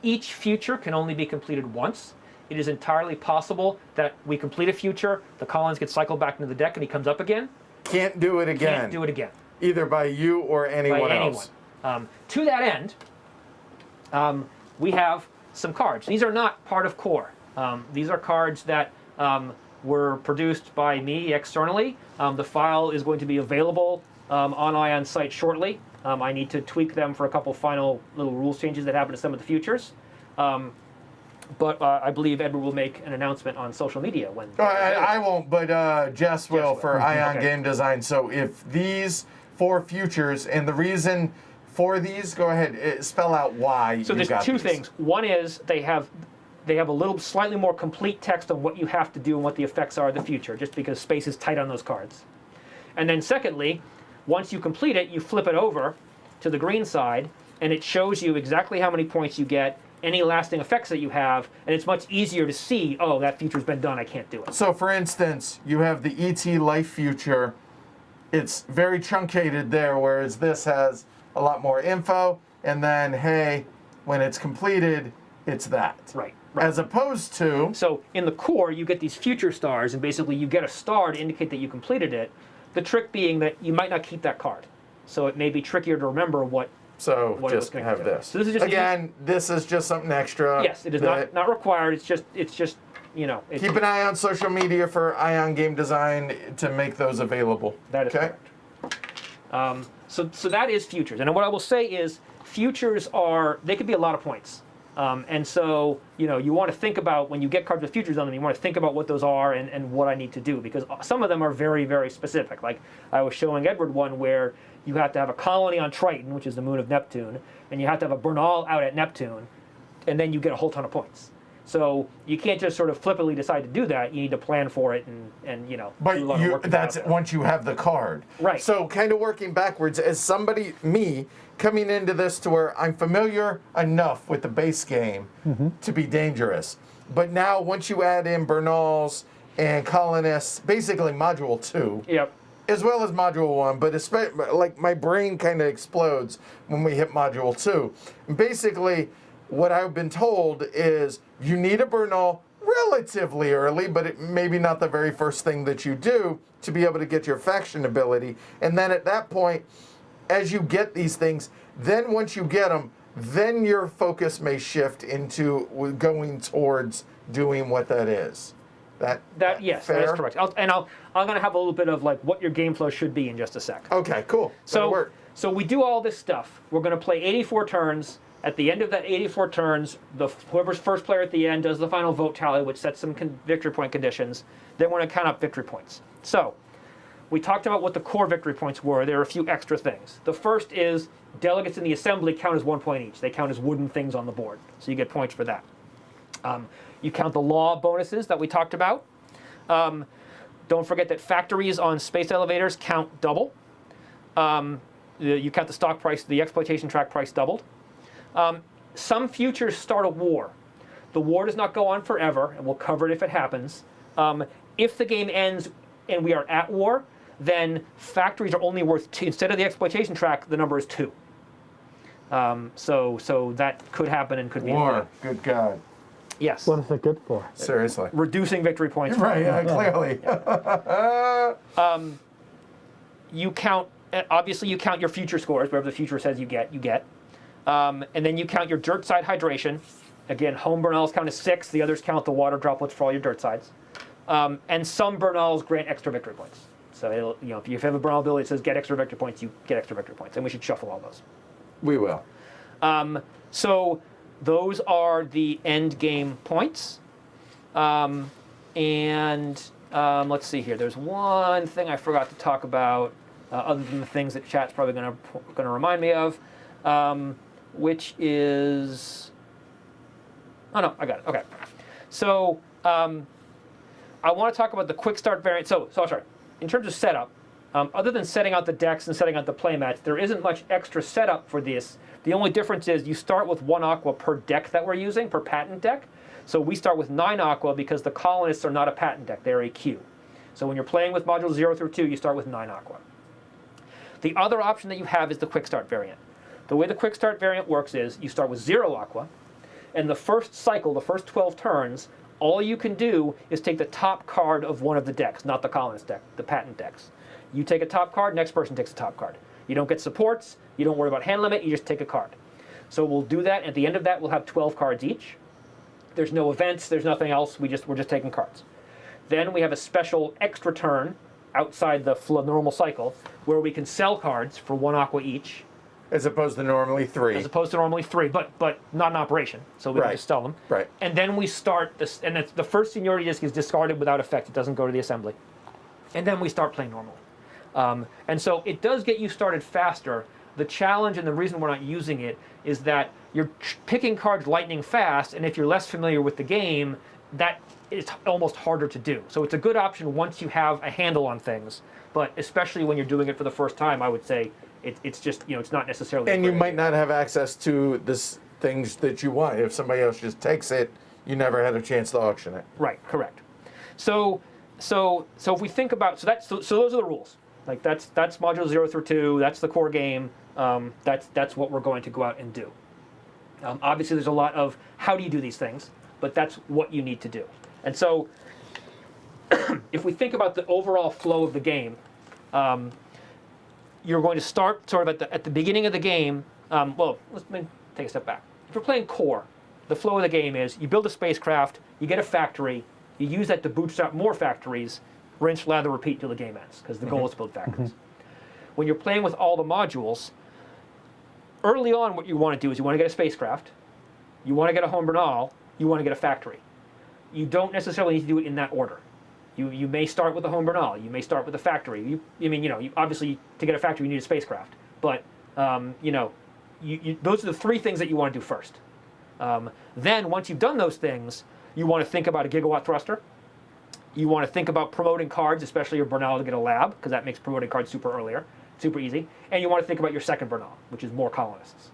Each future can only be completed once. It is entirely possible that we complete a future, the Collins gets cycled back into the deck, and he comes up again. Can't do it again. Can't do it again. Either by you or anyone else. To that end, we have some cards. These are not part of core. These are cards that were produced by me externally. The file is going to be available on ION's site shortly. I need to tweak them for a couple final little rules changes that happen to some of the futures. But I believe Edward will make an announcement on social media when. I won't, but Jess will for Ion Okay. Game Design. So if these 4 futures, and the reason for these, go ahead, spell out why. So you there's got 2 these. things. One is they have a little slightly more complete text on what you have to do and what the effects are of the future, just because space is tight on those cards. And then secondly, once you complete it, you flip it over to the green side, and it shows you exactly how many points you get, any lasting effects that you have, and it's much easier to see, oh, that feature's been done, I can't do it. So for instance, you have the ET Life future. It's very truncated there, whereas this has a lot more info, and then, hey, when it's completed, it's that. Right. As opposed to... So in the core, you get these future stars, and basically you get a star to indicate that you completed it. The trick being that you might not keep that card. So it may be trickier to remember what So what it was just connected have to. this. So this is just Again, this is just something extra. yes, it is that- not required. It's just it's Keep an eye on social media for Ion Game Design to make those available. that is okay? correct. So that is futures, and what I will say is futures they could be a lot of points. And so, you want to think about, when you get cards with futures on them, you want to think about what those are and what I need to do, because some of them are very, very specific. Like I was showing Edward one where you have to have a colony on Triton, which is the moon of Neptune, and you have to have a Bernal out at Neptune, and then you get a whole ton of points. So you can't just sort of flippantly decide to do that. You need to plan for it and do a lot of work. That's once you have the card. Right. So kind of working backwards, as somebody, me, coming into this to where I'm familiar enough with the base game to be dangerous. But now once you add in Bernals and Colonists, basically Module 2. Yep. As well as Module 1, but like my brain kind of explodes when we hit Module 2. And basically, what I've been told is you need a Bernal relatively early, but maybe not the very first thing that you do to be able to get your faction ability. And then at that point, as you get these things, then once you get them, then your focus may shift into going towards doing what that is. Yes, fair? that is correct. I'm going to have a little bit of like what your game flow should be in just a sec. Okay, cool. That'll work. So we do all this stuff. We're going to play 84 turns. At the end of that 84 turns, whoever's first player at the end does the final vote tally, which sets some victory point conditions. Then we're going to count up victory points. So we talked about what the core victory points were. There are a few extra things. The first is delegates in the assembly count as 1 point each. They count as wooden things on the board, so you get points for that. You count the law bonuses that we talked about. Don't forget that factories on space elevators count double. You count the stock price, the exploitation track price doubled. Some futures start a war. The war does not go on forever, and we'll cover it if it happens. If the game ends and we are at war, then factories are only worth 2. Instead of the exploitation track, the number is 2. So that could happen and could be War. Good God. Yes. What is it good for? Seriously. Reducing victory points. Right, yeah, clearly. You count, obviously you count your future scores, whatever the future says you get. And then you count your dirt side hydration. Again, home Bernals count as 6, the others count the water droplets for all your dirt sides. And some Bernals grant extra victory points. So if you have a Bernal ability that says get extra victory points, you get extra victory points. And we should shuffle all those. We will. So those are the end game points. Let's see here. There's one thing I forgot to talk about, other than the things that chat's probably going to remind me of, which is. Oh no, I got it. Okay. So I want to talk about the quick start variant. So sorry. In terms of setup, other than setting out the decks and setting out the playmats, there isn't much extra setup for this. The only difference is you start with 1 aqua per deck that we're using, per patent deck. So we start with 9 aqua because the colonists are not a patent deck, they're a queue. So when you're playing with modules 0 through 2, you start with 9 aqua. The other option that you have is the quick start variant. The way the quick start variant works is you start with 0 aqua, and the first cycle, the first 12 turns, all you can do is take the top card of one of the decks, not the colonist deck, the patent decks. You take a top card, next person takes a top card. You don't get supports, you don't worry about hand limit, you just take a card. So we'll do that. At the end of that, we'll have 12 cards each. There's no events, there's nothing else, we're just taking cards. Then we have a special extra turn outside the normal cycle where we can sell cards for 1 aqua each. As opposed to normally 3. As opposed to normally 3, but not in operation, so we can just sell them. Right. And then we start this, and the first seniority disc is discarded without effect. It doesn't go to the assembly. And then we start playing normally. And so it does get you started faster. The challenge and the reason we're not using it is that you're picking cards lightning fast, and if you're less familiar with the game, that is almost harder to do. So it's a good option once you have a handle on things, but especially when you're doing it for the first time, I would say it's just, it's not necessarily. And you might not have access to this things that you want. If somebody else just takes it, you never had a chance to auction it. Right, correct. So if we think about, so those are the rules. Like that's module 0 through 2, that's the core game. That's what we're going to go out and do. Obviously there's a lot of how do you do these things, but that's what you need to do. And so if we think about the overall flow of the game, you're going to start sort of at the beginning of the game. Well, let me take a step back. If you're playing core, the flow of the game is you build a spacecraft, you get a factory, you use that to bootstrap more factories, rinse, lather, repeat till the game ends, because the goal is to build factories. When you're playing with all the modules, early on what you want to do is you want to get a spacecraft, you want to get a home Bernal, you want to get a factory. You don't necessarily need to do it in that order. You may start with a home Bernal, you may start with a factory. You obviously to get a factory you need a spacecraft, but those are the 3 things that you want to do first. Then once you've done those things, you want to think about a gigawatt thruster. You want to think about promoting cards, especially your Bernal to get a lab, because that makes promoting cards super easy. And you want to think about your second Bernal, which is more colonists.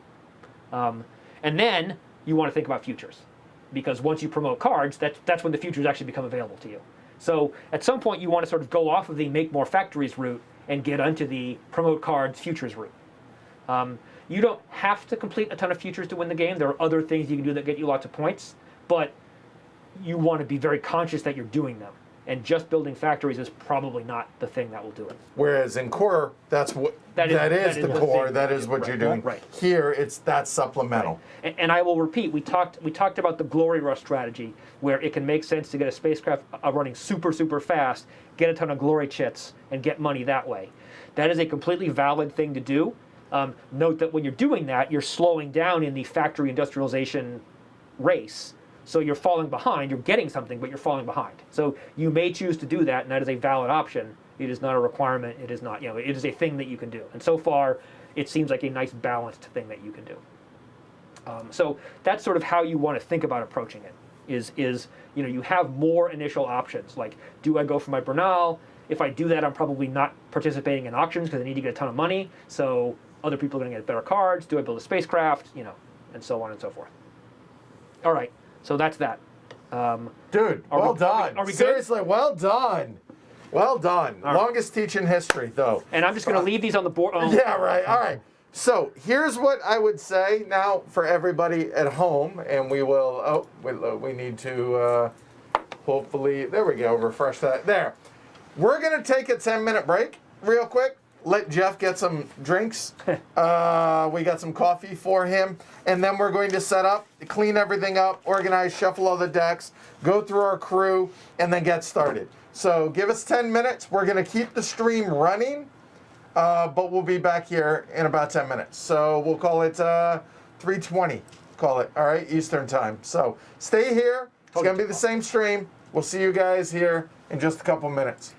And then you want to think about futures, because once you promote cards, that's when the futures actually become available to you. So at some point, you want to sort of go off of the make more factories route and get onto the promote cards futures route. You don't have to complete a ton of futures to win the game. There are other things you can do that get you lots of points, but you want to be very conscious that you're doing them. And just building factories is probably not the thing that will do it. Whereas in core, that is the core. That is what you're doing. Right. Here, that's supplemental. Right. And I will repeat, we talked about the glory rush strategy, where it can make sense to get a spacecraft running super fast, get a ton of glory chits, and get money that way. That is a completely valid thing to do. Note that when you're doing that, you're slowing down in the factory industrialization race. So you're falling behind. You're getting something, but you're falling behind. So you may choose to do that, and that is a valid option. It is not a requirement. It is not, it is a thing that you can do. And so far, it seems like a nice balanced thing that you can do. So that's sort of how you want to think about approaching it. Is you have more initial options. Like, do I go for my Bernal? If I do that, I'm probably not participating in auctions because I need to get a ton of money. So other people are going to get better cards. Do I build a spacecraft? And so on and so forth. All right. So that's that. Dude, well done. Are we Seriously, good? well done. Well done. All Longest teach in history, though. And I'm just going to leave these on the board. Oh. Yeah, right. All right. So here's what I would say now for everybody at home, and we will. We need to hopefully. There we go. Refresh that. There. We're gonna take a 10-minute break, real quick. Let Geoff get some drinks. We got some coffee for him. And then we're going to set up, clean everything up, organize, shuffle all the decks, go through our crew, and then get started. So give us 10 minutes. We're going to keep the stream running, but we'll be back here in about 10 minutes. So we'll call it 3:20. Call it, all right, Eastern time. So stay here. It's going to be the same stream. We'll see you guys here in just a couple minutes.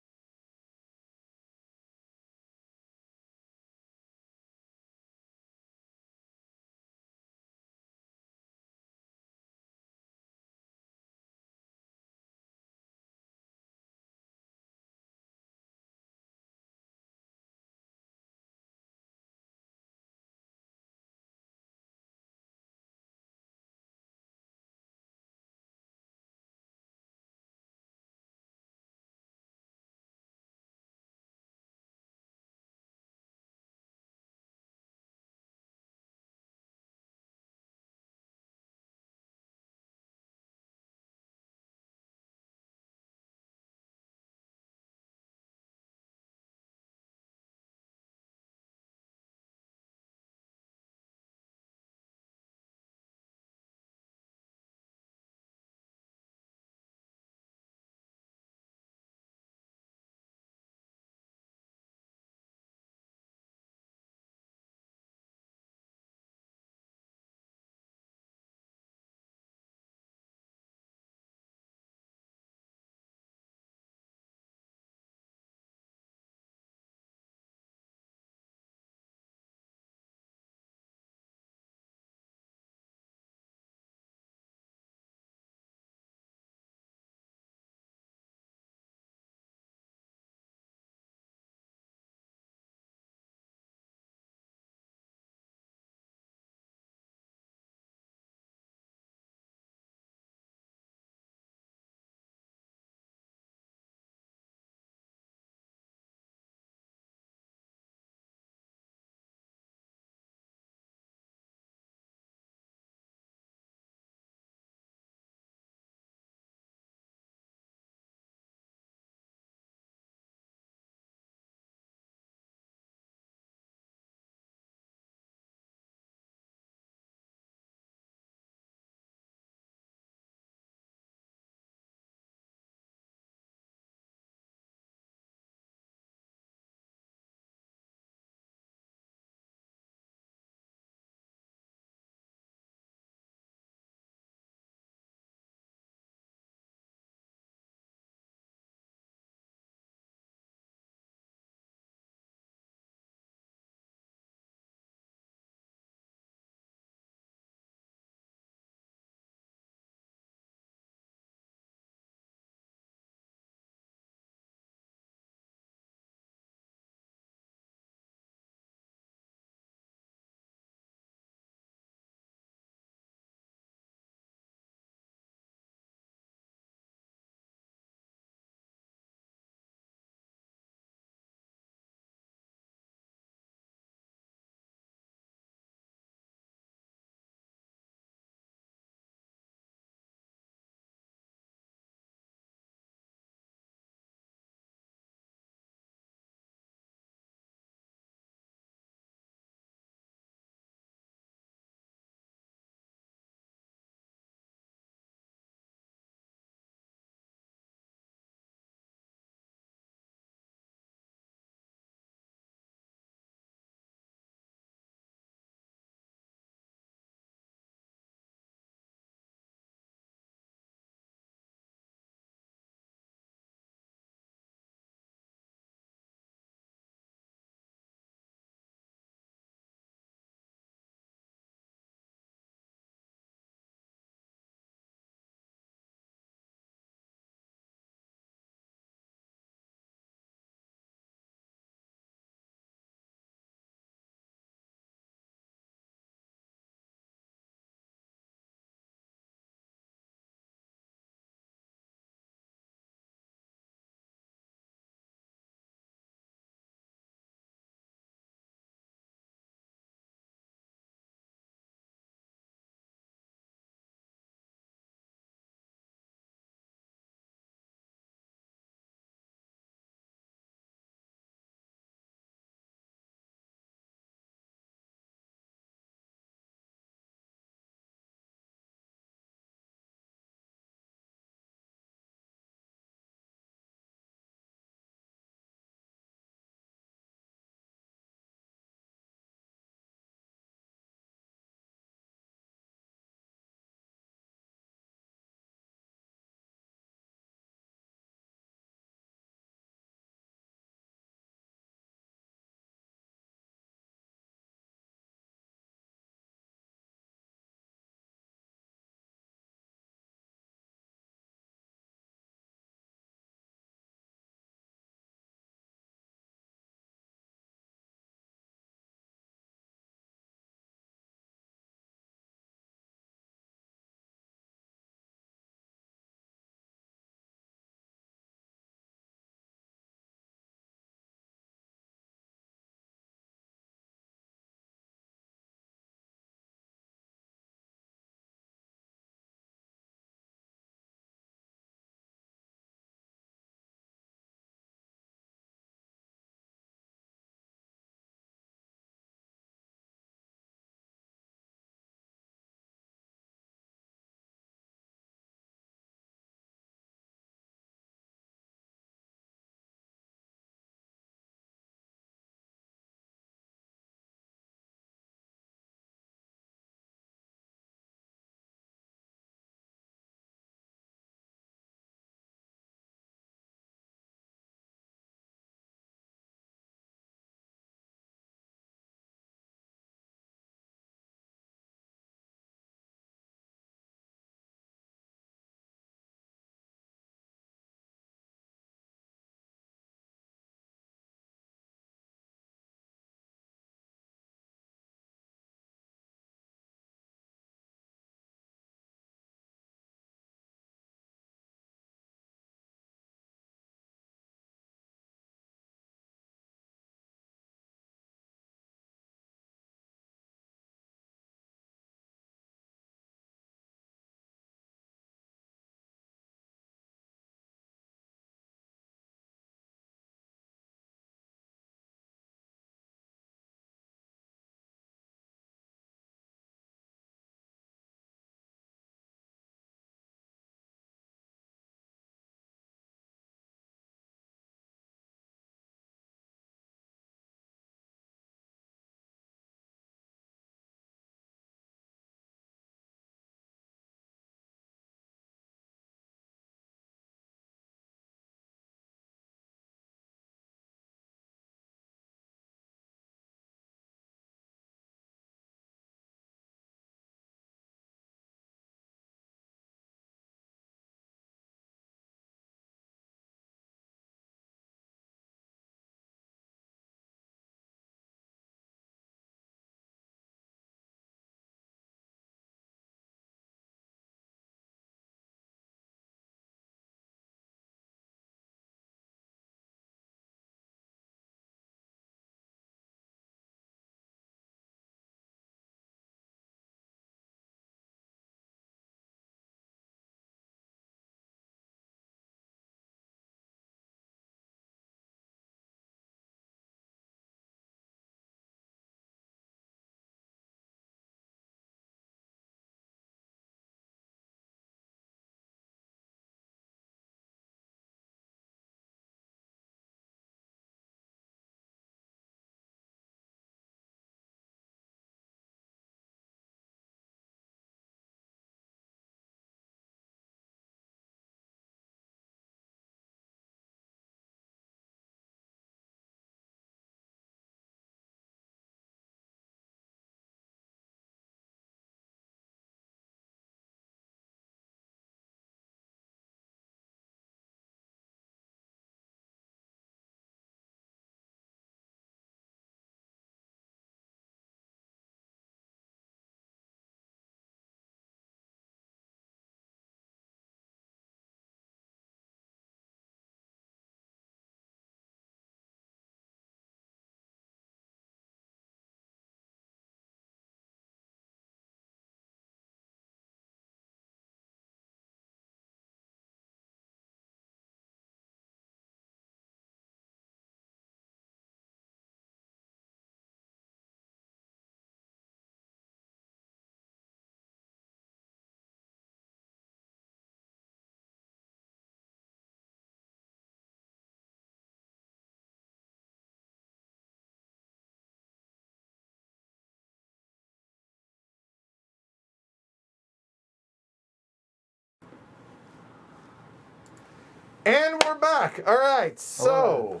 And we're back. All right. So,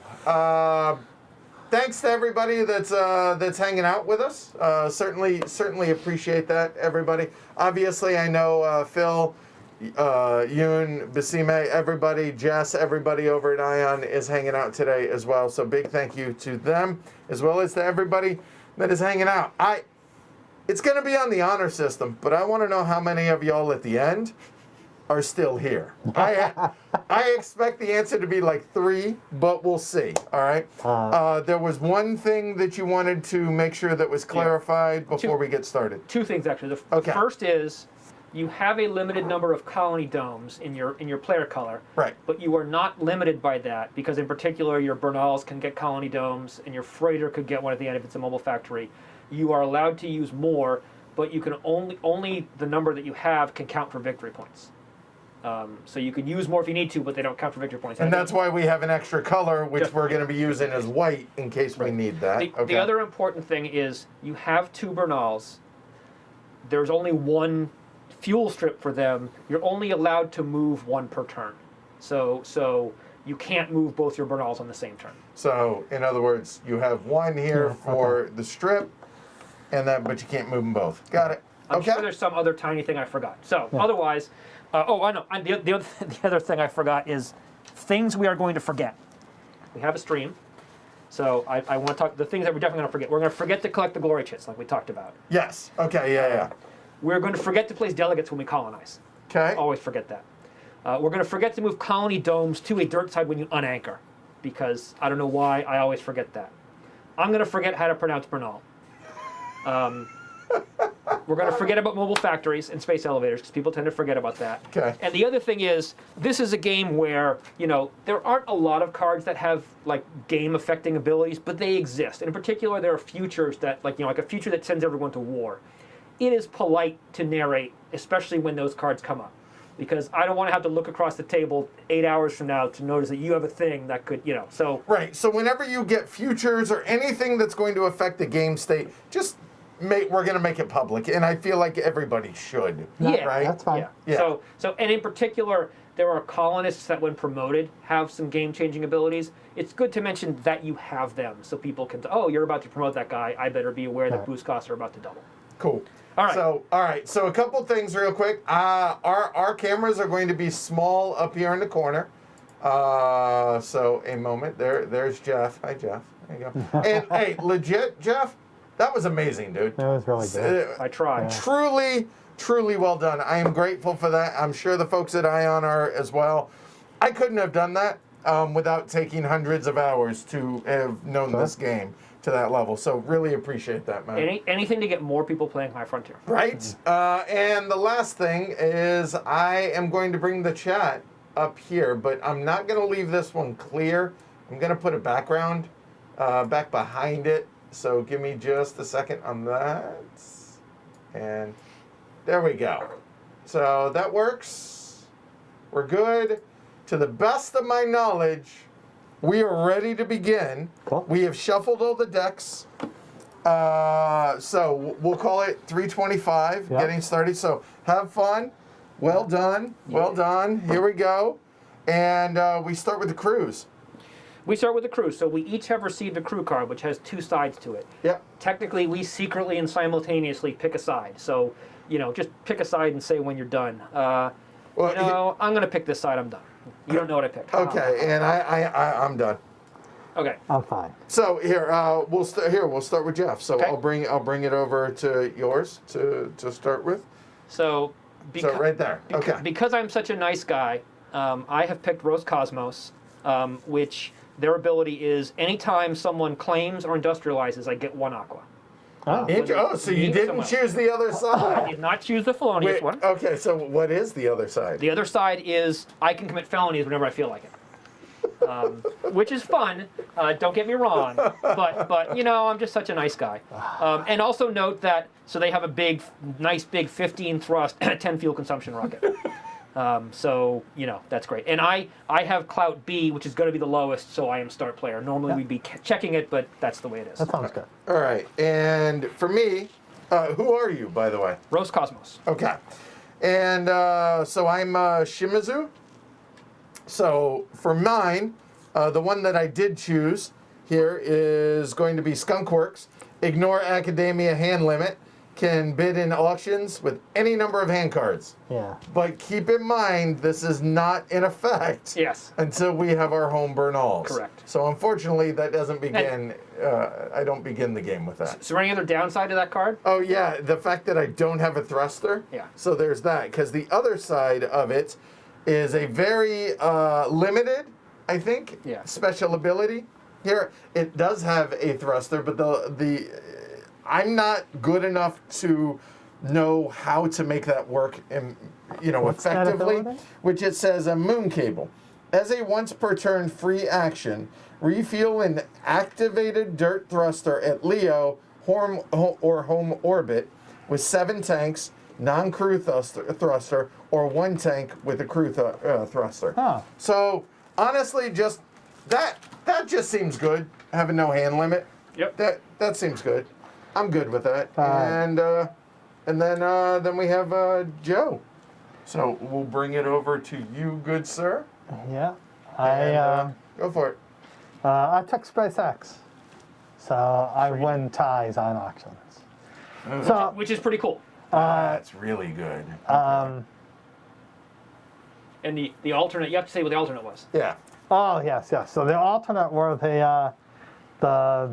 thanks to everybody that's hanging out with us. Certainly appreciate that, everybody. Obviously, I know Phil, Yoon, Basime, everybody, Jess, everybody over at Ion is hanging out today as well. So big thank you to them, as well as to everybody that is hanging out. It's going to be on the honor system, but I want to know how many of y'all at the end are still here. I expect the answer to be like 3, but we'll see. All right. There was one thing that you wanted to make sure that was clarified before we get started. 2 things actually. The first is you have a limited number of colony domes in your player color. Right. But you are not limited by that because in particular your Bernals can get colony domes and your freighter could get one at the end if it's a mobile factory. You are allowed to use more, but you can only the number that you have can count for victory points. So you can use more if you need to, but they don't count for victory points. And that's why we have an extra color, which we're going to be using as white in case we need that. The other important thing is you have 2 Bernals. There's only 1 fuel strip for them. You're only allowed to move 1 per turn. So you can't move both your Bernals on the same turn. So, in other words, you have 1 here for the strip, but you can't move them both. Got it. I'm sure there's some other tiny thing I forgot. So, otherwise... I know. The other thing I forgot is things we are going to forget. We have a stream, so I want to talk the things that we're definitely going to forget. We're going to forget to collect the glory chits, like we talked about. Yes. Okay. Yeah. We're going to forget to place delegates when we colonize. Okay. Always forget that. We're going to forget to move colony domes to a dirt side when you unanchor, because I don't know why I always forget that. I'm going to forget how to pronounce Bernal. We're going to forget about mobile factories and space elevators because people tend to forget about that. Okay. And the other thing is, this is a game where, there aren't a lot of cards that have, like, game-affecting abilities, but they exist. And in particular, there are futures that, like a future that sends everyone to war. It is polite to narrate, especially when those cards come up. Because I don't want to have to look across the table 8 hours from now to notice that you have a thing that could, so... Right. So whenever you get futures or anything that's going to affect the game state, just... we're going to make it public, and I feel like everybody should. Yeah, right? That's fine. Yeah. So, and in particular, there are colonists that, when promoted, have some game-changing abilities. It's good to mention that you have them, so people can. You're about to promote that guy. I better be aware that boost costs are about to double. Cool. All right. So a couple things real quick. Our cameras are going to be small up here in the corner. So a moment. There's Geoff. Hi, Geoff. There you go. And hey, legit, Geoff. That was amazing, dude. That was really good. I tried. Yeah. Truly well done. I am grateful for that. I'm sure the folks at Ion are as well. I couldn't have done that without taking hundreds of hours to have known this game to that level. So really appreciate that, man. Anything to get more people playing High Frontier. Right. And the last thing is I am going to bring the chat up here, but I'm not going to leave this one clear. I'm going to put a background back behind it. So give me just a second on that. And there we go. So that works. We're good. To the best of my knowledge, we are ready to begin. Cool. We have shuffled all the decks. So we'll call it 325, getting started. So have fun. Well done. Well done. Here we go. And we start with the crews. We start with the crew. So we each have received a crew card, which has 2 sides to it. Yep. Technically, we secretly and simultaneously pick a side. So, just pick a side and say when you're done. I'm going to pick this side. I'm done. You don't know what I picked. Okay, and I'm done. Okay. I'm fine. So here, we'll start with Geoff. So okay. I'll bring it over to yours to start with. So right there. Okay. Because I'm such a nice guy, I have picked Rose Cosmos, which their ability is anytime someone claims or industrializes, I get 1 aqua. So you didn't choose the other side. I did not choose the felonious one. Okay, so what is the other side? The other side is I can commit felonies whenever I feel like it, which is fun. Don't get me wrong, but I'm just such a nice guy. And also note that they have a nice big 15 thrust, 10 fuel consumption rocket. So that's great. And I have Clout B, which is going to be the lowest, so I am start player. Normally we'd be checking it, but that's the way it is. That sounds good. All right. And for me, who are you, by the way? Rose Cosmos. Okay. And so I'm Shimizu. So for mine, the one that I did choose here is going to be Skunkworks. Ignore Academia hand limit. Can bid in auctions with any number of hand cards. Yeah. But keep in mind, this is not in effect Yes. until we have our home Bernals. Correct. So unfortunately, that doesn't begin. I don't begin the game with that. So any other downside to that card? Oh yeah, the fact that I don't have a thruster. Yeah. So there's that, because the other side of it is a very limited, I think, Yeah. special ability. Here, it does have a thruster, but the I'm not good enough to know how to make that work, What's that effectively. ability? Which it says a moon cable. As a once per turn free action, refuel an activated dirt thruster at Leo or home orbit with 7 tanks, non-crew thruster, or 1 tank with a crew thruster. Huh. So honestly, just that just seems good. Having no hand limit. Yep. That seems good. I'm good with that. Alright. And then we have Joe. So we'll bring it over to you, good sir. Yeah. And, go for it. I took SpaceX, so I win ties on auctions. So Which is pretty cool. That's really good. And the alternate, you have to say what the alternate was. Yeah. oh yes. So the alternate were the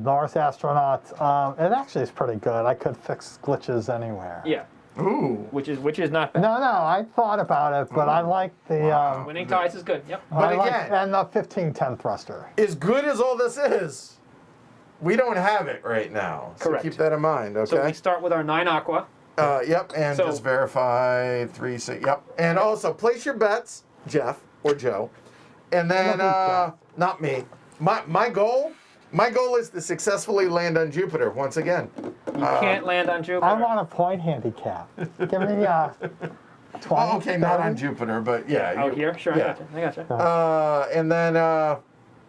Norse astronauts. It actually is pretty good. I could fix glitches anywhere. Yeah. Ooh. Which is not bad. No, I thought about it, but I like the Winning ties is good. Yep. But again- and the 1510 thruster. As good as all this is, we don't have it right now. So Correct. keep that in mind, okay? So we start with our 9 aqua. Yep, and So- just verify 3, 6. Yep. And also place your bets, Geoff or Joe. And then not me. My goal is to successfully land on Jupiter once again. You can't land on Jupiter. I want a point handicap. Give me 20. Oh, okay, not on 30. Jupiter, but yeah. Out here? Sure, Yeah. I gotcha. And then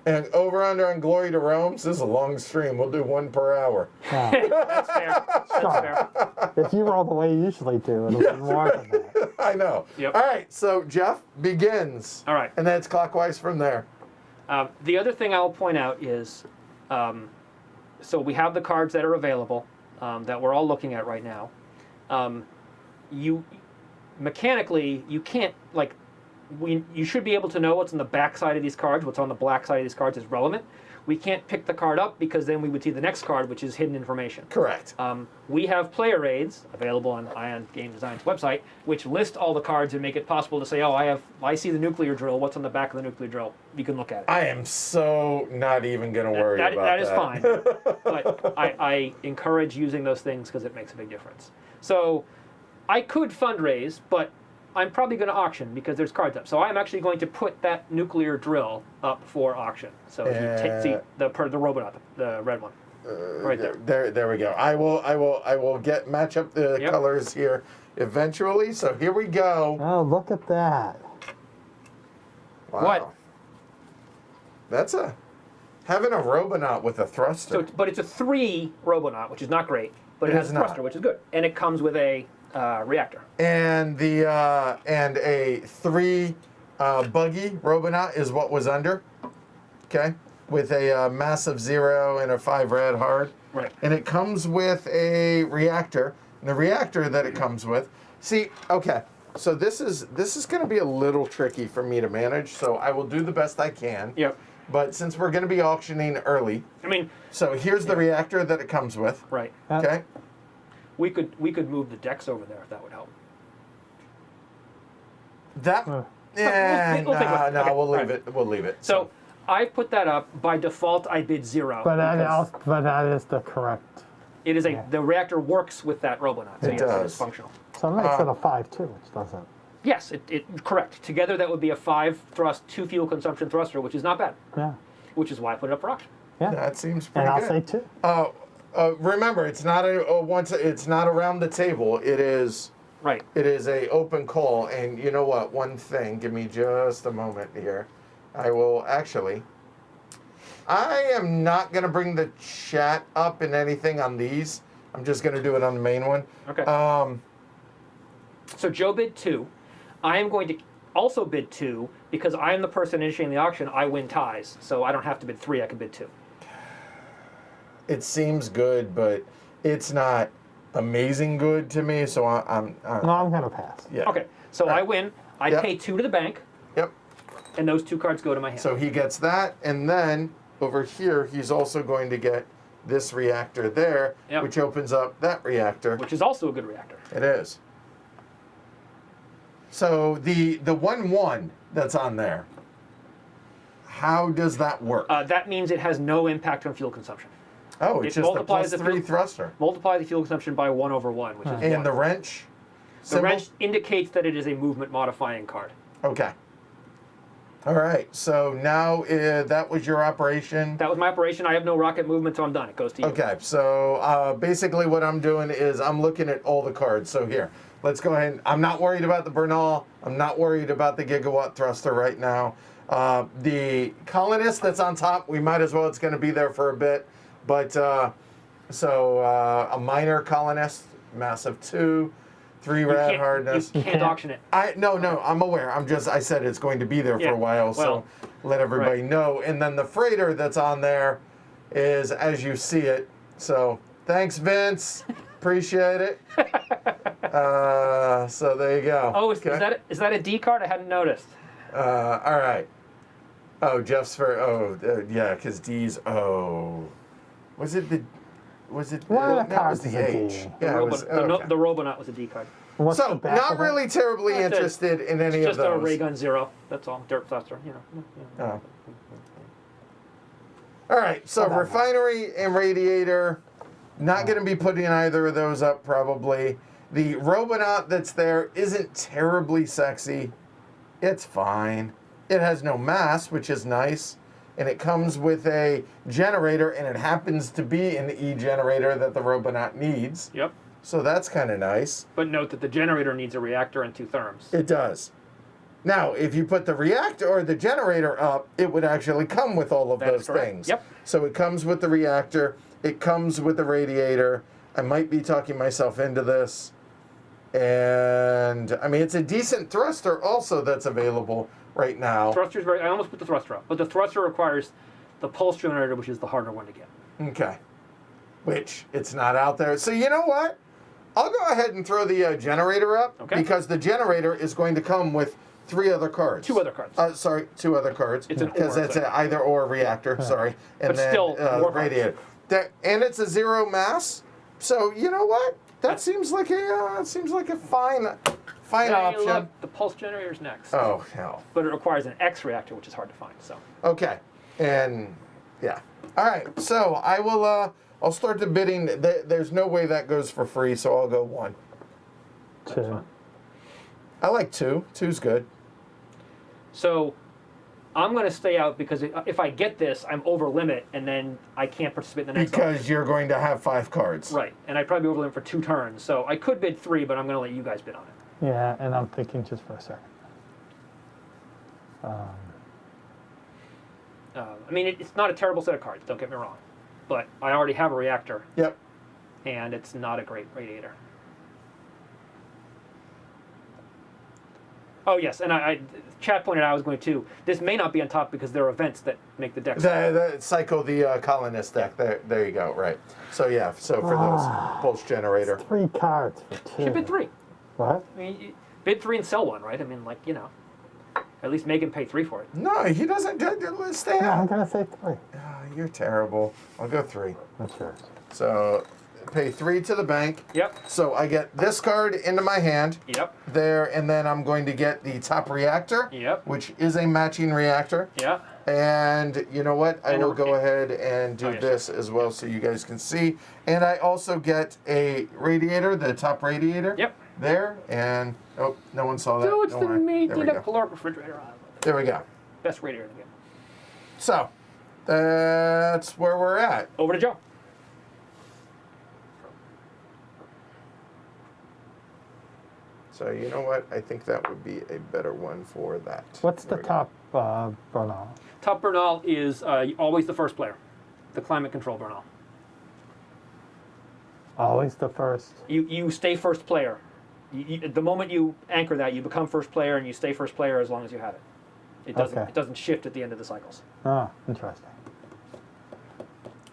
and over under on Glory to Rome. This is a long stream. We'll do 1 per hour. Yeah. That's fair. That's fair. If you roll the way you usually do, it'll be more than that. I know. Yep. All right, so Geoff begins. All right. And then it's clockwise from there. The other thing I'll point out is, so we have the cards that are available that we're all looking at right now. Mechanically, you can't, you should be able to know what's on the back side of these cards. What's on the black side of these cards is relevant. We can't pick the card up because then we would see the next card, which is hidden information. Correct. We have player aids available on Ion Game Design's website, which list all the cards and make it possible to say, oh, I see the nuclear drill. What's on the back of the nuclear drill? You can look at it. I am so not even going to worry about that. That is fine. But I encourage using those things because it makes a big difference. So I could fundraise, but I'm probably going to auction because there's cards up. So I'm actually going to put that nuclear drill up for auction. So you see the robot, the red one, right there. There we go. I will match up the colors here eventually. So here we go. Oh, look at that. Wow. What? That's having a Robonaut with a thruster. But it's a 3 Robonaut, which is not great. But it has a thruster, which is good, and it comes with a reactor. And a 3 buggy Robonaut is what was under. Okay, with a massive 0 and a 5 red hard. Right. And it comes with a reactor. And the reactor that it comes with. See, okay. So this is going to be a little tricky for me to manage. So I will do the best I can. Yep. But since we're going to be auctioning early, I mean, so here's the reactor that it comes with. right. Okay. We could move the decks over there if that would help. That. Uh. Yeah. we'll think about it. Okay, We'll leave all right. it. We'll leave it. So I put that up. By default, I bid 0. But because that is the correct. it is the reactor works with that Robonaut. So It yes, does. it is functional. So it makes it a 5-2, which doesn't. Yes, it correct. Together that would be a 5 thrust, 2 fuel consumption thruster, which is not bad. Yeah. Which is why I put it up for auction. Yeah. That seems pretty And I'll good. say 2. Remember, it's not it's not around the table. It is Right. a open call. And you know what? One thing. Give me just a moment here. I will actually. I am not going to bring the chat up in anything on these. I'm just going to do it on the main one. Okay. So Joe bid 2. I am going to also bid 2, because I am the person initiating the auction, I win ties. So I don't have to bid 3, I can bid 2. It seems good, but it's not amazing good to me. So No, I'm gonna pass. yeah. Okay, so All right. I win. I Yep. pay 2 to the bank, Yep. and those 2 cards go to my hand. So he gets that, and then over here he's also going to get this reactor there, Yep. which opens up that reactor. Which is also a good reactor. It is. So the 1/1 that's on there, how does that work? That means it has no impact on fuel consumption. Oh, it's it just a multiplies the +3 fuel- thruster. Multiply the fuel consumption by 1/1, which is And 1. the wrench? The symbol? wrench indicates that it is a movement modifying card. Okay. All right. So now that was your operation. That was my operation. I have no rocket movement, so I'm done. It goes to you. Okay. So basically what I'm doing is I'm looking at all the cards. So here, let's go ahead. I'm not worried about the Bernal. I'm not worried about the gigawatt thruster right now. The colonist that's on top, we might as well. It's going to be there for a bit. But a minor colonist, massive 2, 3 rad hardness. You can't auction it. No, I'm aware. I said it's going to be there for Yeah, a while, so well, let everybody right. know. And then the freighter that's on there is as you see it. So thanks, Vince. Appreciate it. So there you go. Oh, is Okay. that a D card? I hadn't noticed. All right. Oh, Jeff's for. Yeah, because D's. Oh, was it the? Was it? One of the no, it was cards is the a D. H. Yeah, it was. Okay. The Robonaut was a D card. What's the So back not of it? really terribly That's it. interested in any It's of just a those. ray gun 0. That's all. Dirt thruster. Oh. All right, so Hold on. refinery and radiator, not going to be putting either of those up probably. The Robonaut that's there isn't terribly sexy. It's fine. It has no mass, which is nice. And it comes with a generator, and it happens to be an E-generator that the Robonaut needs. Yep. So that's kind of nice. But note that the generator needs a reactor and 2 therms. It does. Now, if you put the reactor or the generator up, it would actually come with all of That is those correct. things. Yep. So it comes with the reactor, it comes with the radiator. I might be talking myself into this. And, I mean, it's a decent thruster also that's available right now. Thruster's very. I almost put the thruster up, but the thruster requires the pulse generator, which is the harder one to get. Okay. Which, it's not out there. So you know what? I'll go ahead and throw the generator up. Okay. Because the generator is going to come with 3 other cards. 2 other cards. Sorry, 2 other cards. It's an Because or, that's so- an either or reactor, sorry. And But then still, more radiator. And it's a 0 mass. So you know what? That seems like a fine Hey, option. look, the pulse generator's next. Oh hell. But it requires an X reactor, which is hard to find. So. Okay. And yeah. All right. So I will. I'll start the bidding. There's no way that goes for free, so I'll go 1. 2. I like 2. 2's good. So, I'm going to stay out because if I get this, I'm over limit, and then I can't participate in the next one. Because you're going to have 5 cards. Right, and I'd probably be over limit for 2 turns. So I could bid 3, but I'm going to let you guys bid on it. Yeah, and I'm thinking just for a second. I mean, it's not a terrible set of cards. Don't get me wrong, but I already have a reactor, Yep. and it's not a great radiator. Oh yes, and Chad pointed out I was going to. This may not be on top because there are events that make the deck. The Psycho the Colonist deck. There you go. Right. So yeah. So for those pulse generator. 3 cards for 2. You bid 3. What? I mean, bid 3 and sell 1, right? I mean, like at least make him pay 3 for it. No, he doesn't. Stay Yeah, I'm out. gonna say 3. You're terrible. I'll go 3. That's yours. So pay 3 to the bank. Yep. So I get this card into my hand. Yep. There, and then I'm going to get the top reactor. Yep. Which is a matching reactor. Yeah. And you know what? I And will go ahead and do Oh, yes, this as well so you guys can see. And I also get a radiator, the top radiator. Yep. There. And, oh, no one saw that. So it's Don't the worry. made There we up go. caloric refrigerator. There we go. Best radiator in the game. So, that's where we're at. Over to Joe. So, you know what? I think that would be a better one for that. What's the There we go. top Bernal? Top Bernal is always the first player. The climate control Bernal. Always the first. You stay first player. The moment you anchor that, you become first player, and you stay first player as long as you have it. It doesn't shift at the end of the cycles. Oh, interesting.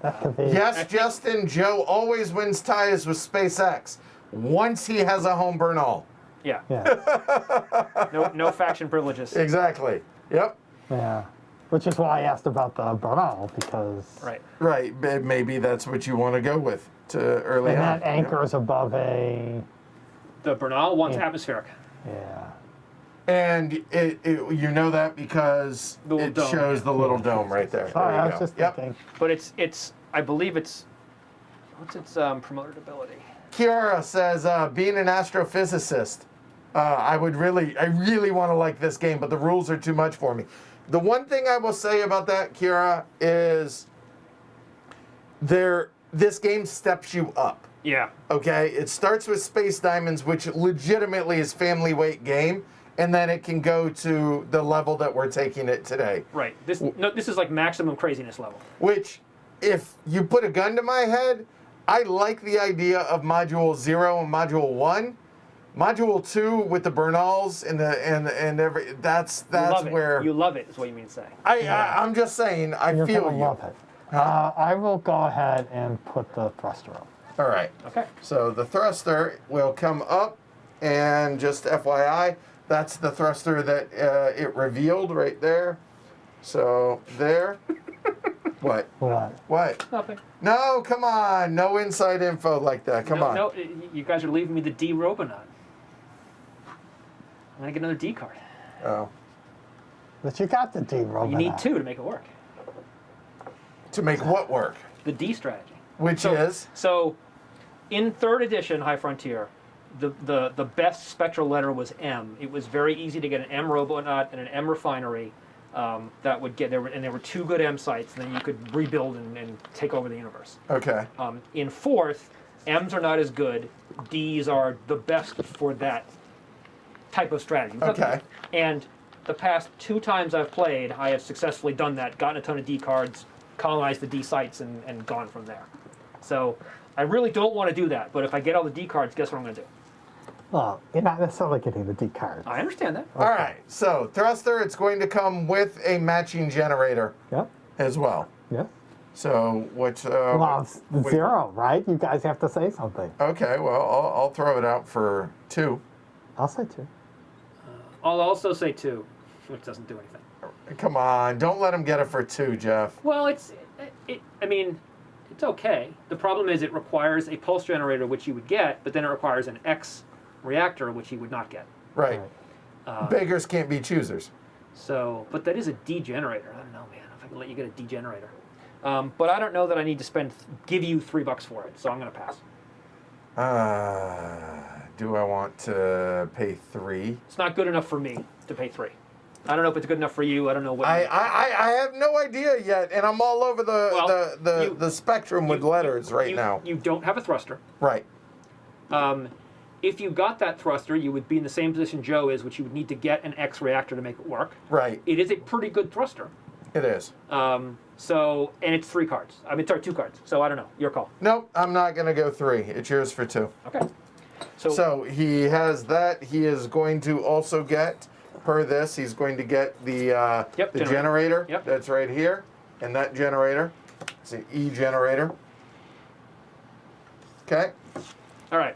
That could be. Yes, Justin, Joe always wins ties with SpaceX once he has a home Bernal. Yeah. Yeah. No faction privileges. Exactly. Yep. Yeah. Which is why I asked about the Bernal, because. Right. Right. Maybe that's what you want to go with to early And on. that anchors above a. The Bernal wants atmospheric. Yeah. And you know that because The little it dome. shows the little dome right there. Sorry, There I you was go. just Yep. thinking. But it's I believe it's what's its promoted ability? Kiara says, being an astrophysicist, I really want to like this game, but the rules are too much for me. The one thing I will say about that, Kiara, is this game steps you up. Yeah. Okay, it starts with Space Diamonds, which legitimately is family weight game, and then it can go to the level that we're taking it today. Right. This is like maximum craziness level. Which, if you put a gun to my head, I like the idea of Module 0 and Module 1. Module 2 with the Bernals and that's where You love it, is what you mean to say. I'm just saying You're feel gonna you. love it. I will go ahead and put the thruster up. All right. Okay. So the thruster will come up, and just FYI, that's the thruster that it revealed right there. So there. What? What? What? Nothing. No, come on. No inside info like that. Come on. No, you guys are leaving me the D Robonaut. I'm gonna get another D card. Oh. But you got the D robot. You need 2 to make it work. To make what work? The D strategy. Which is? So, in 3rd edition High Frontier, the best spectral letter was M. It was very easy to get an M Robonaut and an M Refinery. That would get there, and there were 2 good M sites, and then you could rebuild and take over the universe. Okay. In 4th, M's are not as good. D's are the best for that type of strategy. Okay. And the past 2 times I've played, I have successfully done that, gotten a ton of D cards, colonized the D sites, and gone from there. So I really don't want to do that, but if I get all the D cards, guess what I'm going to do? Well, you're not necessarily getting the D card. I understand that. All right. So thruster, it's going to come with a matching generator Yep. as well. Yep. So what? Well, it's what- 0, right? You guys have to say something. Okay. Well, I'll throw it out for 2. I'll say 2. I'll also say 2, which doesn't do anything. Come on, don't let him get it for 2, Geoff. Well, I mean, it's okay. The problem is it requires a pulse generator, which you would get, but then it requires an X reactor, which you would not get. Right. Beggars can't be choosers. So, but that is a D generator. I don't know, man, if I can let you get a D generator. But I don't know that I need to give you $3 for it, so I'm going to pass. Do I want to pay 3? It's not good enough for me to pay 3. I don't know if it's good enough for you. I don't know what. I have no idea yet, and I'm all over the spectrum with letters right now. You don't have a thruster. Right. If you got that thruster, you would be in the same position Joe is, which you would need to get an X reactor to make it work. Right. It is a pretty good thruster. It is. So, and it's 3 cards. I mean, sorry, 2 cards. So I don't know. Your call. Nope, I'm not going to go 3. It's yours for 2. Okay. So he has that. He is going to also get, per this, he's going to get the generator. Yep. That's right here. And that generator. It's an E generator. Okay. All right.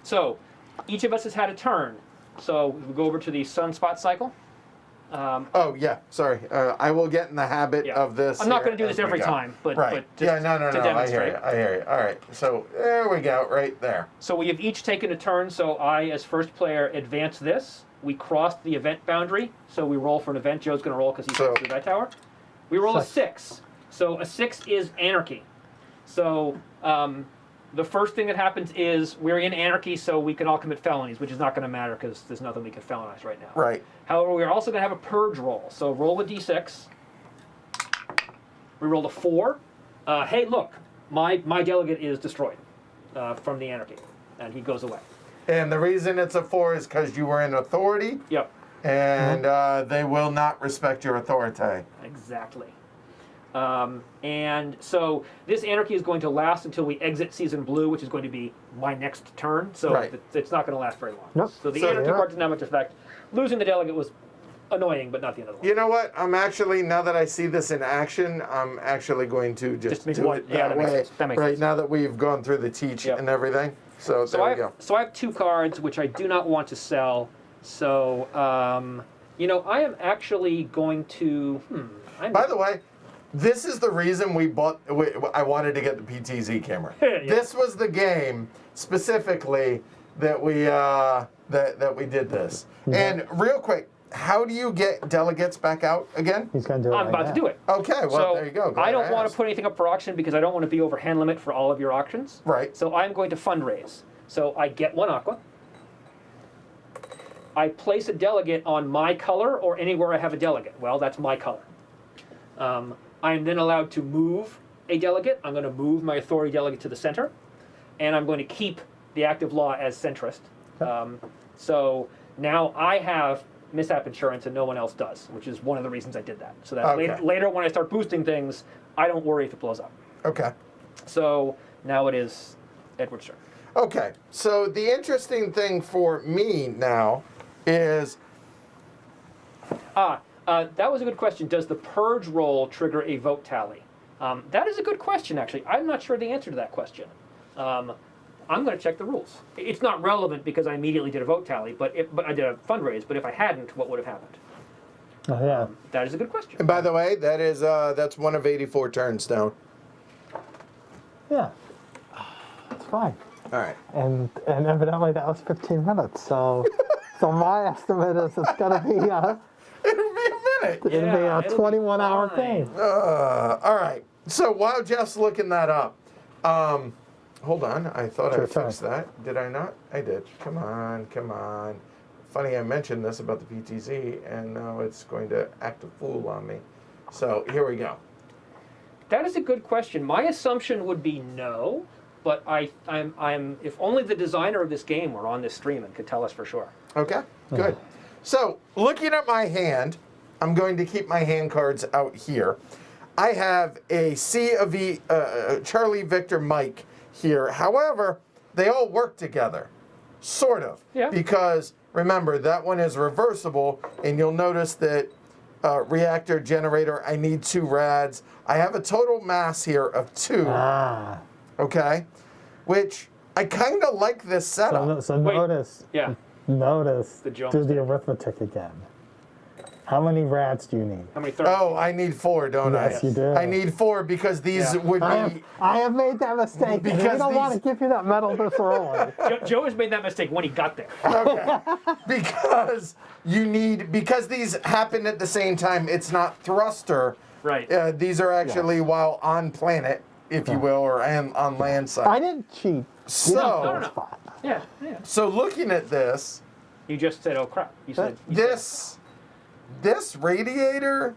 So each of us has had a turn. So we go over to the sunspot cycle. Oh, yeah. Sorry. I will get in the habit of this. I'm not going to do here this as we every go. time, but Right. just No. to I hear demonstrate. you. I hear you. All right. So there we go. Right there. So we have each taken a turn. So I, as first player, advance this. We crossed the event boundary. So we roll for an event. Joe's going to roll because he's going to the die tower. We roll a 6. So a 6 is anarchy. So the first thing that happens is we're in anarchy, so we can all commit felonies, which is not going to matter because there's nothing we can felonize right now. Right. However, we're also going to have a purge roll. So roll a d6. We rolled a 4. Hey, look, my delegate is destroyed from the anarchy, and he goes away. And the reason it's a 4 is because you were in authority. Yep. And they will not respect your authority. Exactly. And so this anarchy is going to last until we exit season blue, which is going to be my next turn. So Right. it's not going to last very long. Nope. So the So- anarchy part doesn't have much effect. Losing the delegate was annoying, but not the end of the world. You know what? I'm actually, now that I see this in action, I'm actually going to just make do one. it Yeah, that that makes way. sense. That makes right sense. now that we've gone through the teach Yep. and everything. So there we go. So I have 2 cards which I do not want to sell. So you know, I am actually going to. By the way, this is the reason I wanted to get the PTZ camera. Yeah. This was the game specifically that we that we did this. And real quick, how do you get delegates back out again? He's going to do it I'm right about now. to do it. Okay, well So there you go. I don't want to put anything up for auction because I don't want to be over hand limit for all of your auctions. Right. So I'm going to fundraise. So I get 1 aqua. I place a delegate on my color or anywhere I have a delegate. Well, that's my color. I'm then allowed to move a delegate. I'm going to move my authority delegate to the center, and I'm going to keep the active law as centrist. So now I have mishap insurance and no one else does, which is one of the reasons I did that. So that Okay. later when I start boosting things, I don't worry if it blows up. Okay. So now it is Edward's turn. Okay. So the interesting thing for me now is That was a good question. Does the purge roll trigger a vote tally? That is a good question, actually. I'm not sure the answer to that question. I'm going to check the rules. It's not relevant because I immediately did a vote tally, but I did a fundraise. But if I hadn't, what would have happened? Oh, yeah. That is a good question. and by the way, that is that's one of 84 turns down. Yeah. It's fine. All right. And evidently that was 15 minutes. So so my estimate is it's going to be It'll be a minute. it'll be Yeah, a it'll be 21-hour fine. game. All right. So while Jeff's looking that up, hold on. I thought I Your turn. fixed that. Did I not? I did. Come on, come on. Funny I mentioned this about the PTZ, and now it's going to act a fool on me. So here we go. That is a good question. My assumption would be no, but I'm if only the designer of this game were on this stream and could tell us for sure. Okay, good. So looking at my hand, I'm going to keep my hand cards out here. I have a C of E, Charlie, Victor, Mike here. However, they all work together, sort of. Yeah. Because remember, that one is reversible, and you'll notice that reactor, generator, I need 2 rads. I have a total mass here of 2, Ah. okay? Which I kind of like this setup. So Wait. notice The Jones do the thing. arithmetic again. How many rads do you need? How many thirds? Oh, I need 4, don't I? Yes, you do. I need 4 because these Yeah. would be... I have made that mistake. And Because we don't want to these- give you that medal this early. Joe has made that mistake when he got there. Okay. because these happen at the same time, it's not thruster. Right. These are actually while on planet, if you will, or on land side. I didn't cheat. So- You don't No, know no. spot. Yeah. So looking at this, You just said, "Oh crap!" You said this radiator.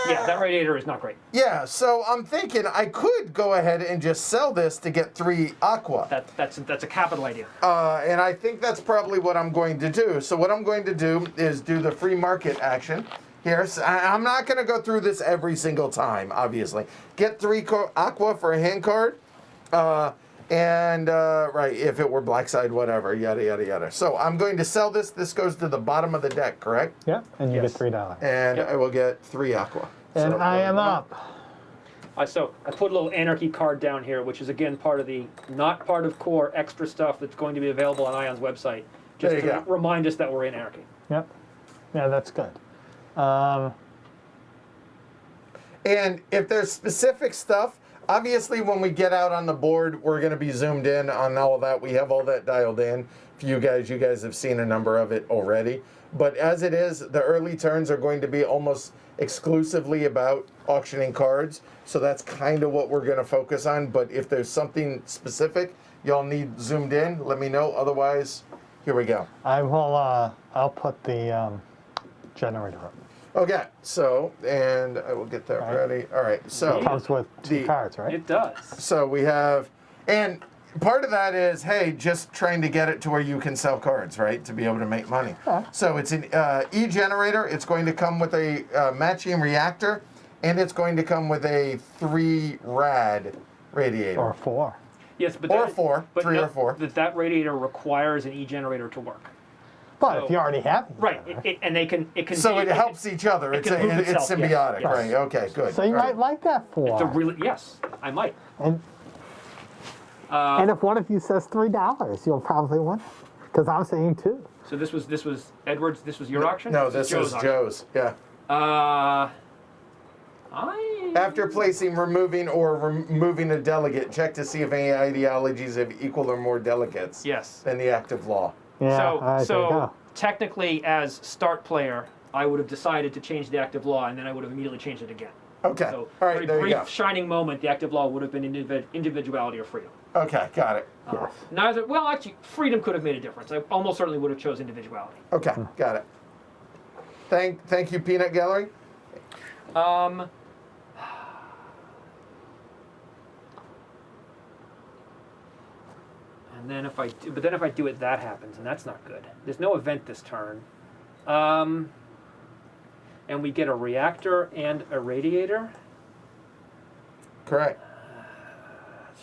Yeah, that radiator is not great. Yeah, so I'm thinking I could go ahead and just sell this to get 3 aqua. That's a capital idea. And I think that's probably what I'm going to do. So what I'm going to do is do the free market action here. So I'm not going to go through this every single time, obviously. Get 3 aqua for a hand card. Right, if it were black side, whatever, yada, yada, yada. So I'm going to sell this. This goes to the bottom of the deck, correct? Yep, and you Yes. get $3. And Yep. I will get 3 aqua. And So, I am up. So I put a little anarchy card down here, which is again part of the not part of core extra stuff that's going to be available on Ion's website, just There you to go. remind us that we're in anarchy. Yep. Yeah, that's good. And if there's specific stuff, obviously when we get out on the board, we're going to be zoomed in on all of that. We have all that dialed in. For you guys have seen a number of it already. But as it is, the early turns are going to be almost exclusively about auctioning cards. So that's kind of what we're going to focus on. But if there's something specific y'all need zoomed in, let me know. Otherwise, here we go. I will. I'll put the generator up. Okay, so, and I will get that Right. ready. All right, so. It comes with 2 the- cards, right? It does. So we have, and part of that is, hey, just trying to get it to where you can sell cards, right, to be able to make money. Yeah. So it's an E-generator. It's going to come with a matching reactor, and it's going to come with a 3 rad radiator. Or 4. Yes, but Or 4, but 3 no, or 4. That radiator requires an E-generator to work. But So- if you already have each Right, other, and it can. So it helps each other. It's can move it's itself, yes, symbiotic, yes. right? Okay, good. so you All might right. like that for. It's a really yes, I might. And if one of you says $3, you'll probably win. Because I'm saying 2. So this was Edward's. This was your auction. No, this is auction. Joe's. Yeah. After placing, removing, or removing a delegate, check to see if any ideologies have equal or more delegates Yes. than the active law. Yeah, all right, there you So go. technically, as start player, I would have decided to change the active law, and then I would have immediately changed it again. Okay. So All right, for a there you brief go. shining moment, the active law would have been individuality or freedom. Okay, got it. Yes. Neither. Well, actually, freedom could have made a difference. I almost certainly would have chose individuality. Okay, got it. Thank you, Peanut Gallery. And then if I do it, that happens, and that's not good. There's no event this turn. And we get a reactor and a radiator. Correct.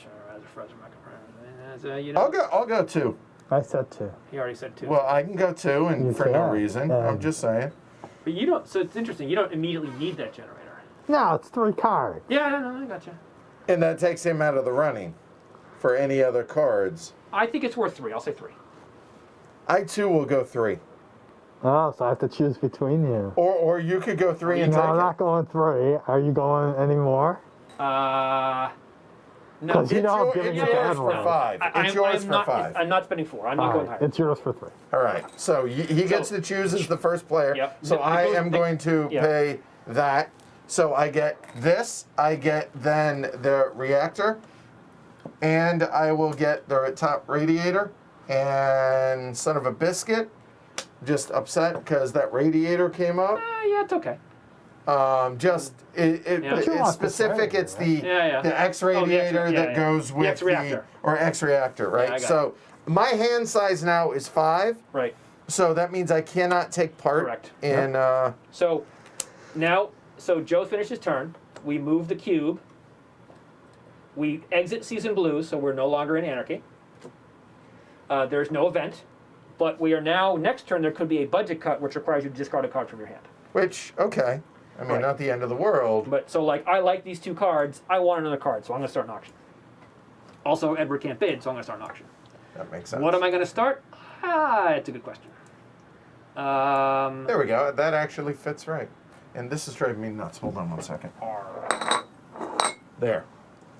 Sure, as a frozen microprocessor. I'll go 2. I said 2. He already said 2. Well, I can go 2, and You for no can, reason. yeah. I'm just saying. But you don't. So it's interesting. You don't immediately need that generator. No, it's 3 cards. Yeah, no, I gotcha. And that takes him out of the running for any other cards. I think it's worth 3. I'll say 3. I too will go 3. Oh, so I have to choose between you. Or you could go 3 and No, take I'm it. not going 3. Are you going any more? No. 'Cause you know I'm It's giving you yours bad for ones. 5. It's yours for 5. I'm not spending 4. I'm not All going right, higher. it's yours for 3. All right. So he gets to choose as the first player. Yep. So It I goes- am going to yeah. pay that. So I get this. I get then the reactor. And I will get the top radiator. And son of a biscuit. Just upset because that radiator came up. Yeah, it's okay. Yeah. But you It's want specific. this It's the Yeah. the X Oh, the radiator X- yeah, that yeah. goes The with X reactor. or X reactor, right? I got So my hand size now is 5. Right. So that means I cannot take part Correct. in. So now, Joe finished his turn. We move the cube. We exit season blue, so we're no longer in anarchy. There's no event, but we are now, next turn, there could be a budget cut, which requires you to discard a card from your hand. Which okay, I mean Right. not the end of the world. But so like, I like these 2 cards. I want another card, so I'm going to start an auction. Also, Edward can't bid, so I'm going to start an auction. That makes sense. What am I going to start? It's a good question. There we go. That actually fits right. And this is driving me nuts. Hold on 1 second. There.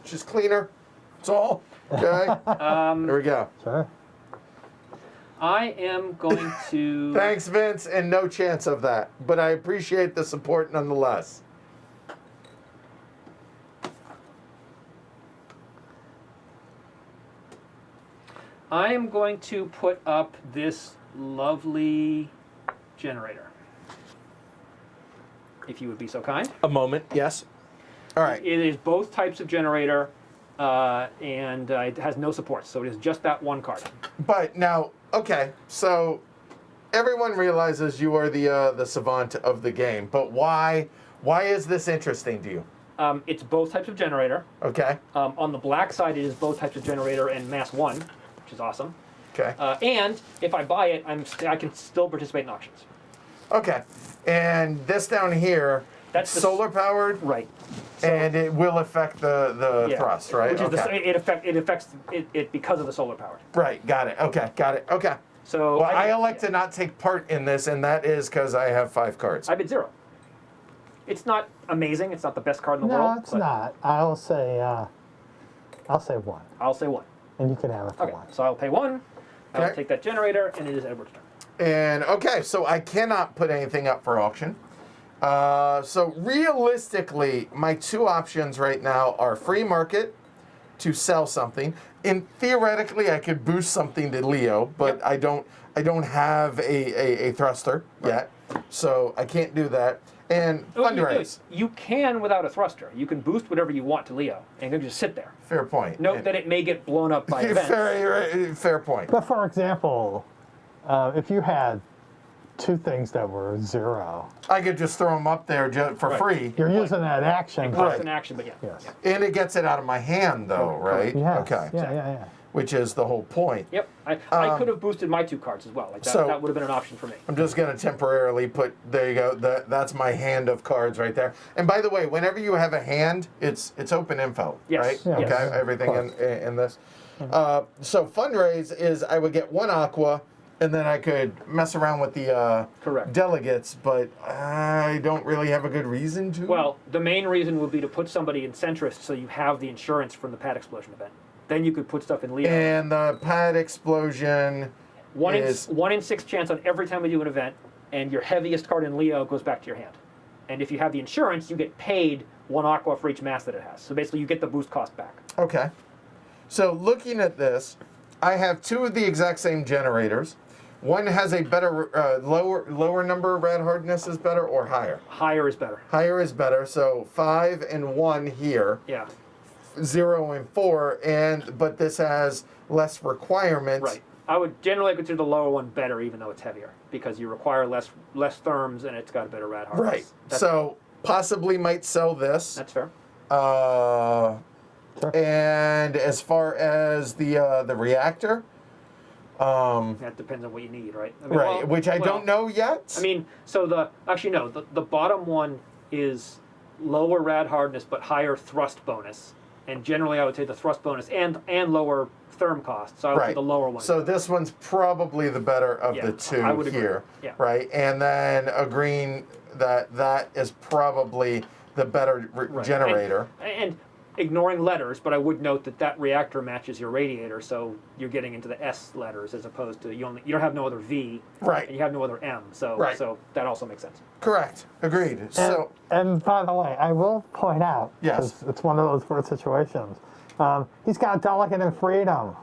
It's just cleaner. That's all. Okay. There we go. Sure. I am going to. Thanks, Vince, and no chance of that. But I appreciate the support nonetheless. I am going to put up this lovely generator. If you would be so kind. A moment. Yes. All right. It is both types of generator, and it has no supports, so it is just that 1 card. But now, okay, so everyone realizes you are the savant of the game. But why is this interesting to you? It's both types of generator. Okay. On the black side, it is both types of generator and mass 1, which is awesome. Okay. And if I buy it, I can still participate in auctions. Okay. And this down here, That's the- solar powered, Right. and it will affect the Yeah. thrust, right? Which is Okay. it affects it because of the solar powered. Right. Got it. Okay. Got it. Okay. So Well, I elect to not take part in this, and that is because I have 5 cards. I bid 0. It's not amazing. It's not the best card in the No, world. it's but not. I'll say 1. I'll say 1. And you can have it for Okay, 1. so I'll pay 1. I'll Okay. take that generator, and it is Edward's turn. And okay, so I cannot put anything up for auction. So realistically, my 2 options right now are free market to sell something. And theoretically, I could boost something to Leo, but I don't have a thruster yet, so I can't do that. And Well, fundraise. You can without a thruster. You can boost whatever you want to Leo, and then just sit there. Fair point. Note that it may get blown up by events. Fair point. But for example, if you had 2 things that were 0, I could just throw them up there for Right. free, you're using that action. Cost Right. an action, but yeah. Yes. yeah. and it gets it out of my hand, though, right? Yes. Okay. Yeah. which is the whole point. Yep. I could have boosted my 2 cards as well. Like that, so- that would have been an option for me. I'm just going to temporarily put, there you go, that's my hand of cards right there. And by the way, whenever you have a hand, it's open info, Yes. right? Yeah. Okay, Yes. everything in this. So fundraise is I would get 1 aqua, and then I could mess around with the Correct. delegates, but I don't really have a good reason to. Well, the main reason would be to put somebody in centrist so you have the insurance from the pad explosion event. Then you could put stuff in Leo. And the pad explosion One is... in 1 in 6 chance on every time we do an event, and your heaviest card in Leo goes back to your hand. And if you have the insurance, you get paid 1 aqua for each mass that it has. So basically, you get the boost cost back. Okay. So looking at this, I have 2 of the exact same generators. One has a better, lower number of rad hardness is better, or higher? Higher is better. Higher is better, so 5 and 1 here, Yeah. 0 and 4, but this has less requirements. Right. I would generally consider the lower one better, even though it's heavier, because you require less therms and it's got a better rad hardness. Right. That's, So possibly might sell this. that's fair. Sure. And as far as the reactor, That depends on what you need, right? I mean, right, which I don't know yet. I mean, so the bottom one is lower rad hardness but higher thrust bonus, and generally I would say the thrust bonus and lower therm cost. So I would say the lower one. So this one's probably the better of Yeah, the 2 I would agree. here, Yeah. right? And then agreeing that is probably the better Right. generator. And ignoring letters, but I would note that reactor matches your radiator, so you're getting into the S letters as opposed to you don't have no other V, Right. and you have no other M, so Right. so that also makes sense. Correct. Agreed. So And by the way, I will point out, Yes. because it's one of those weird situations, he's got delegate and freedom.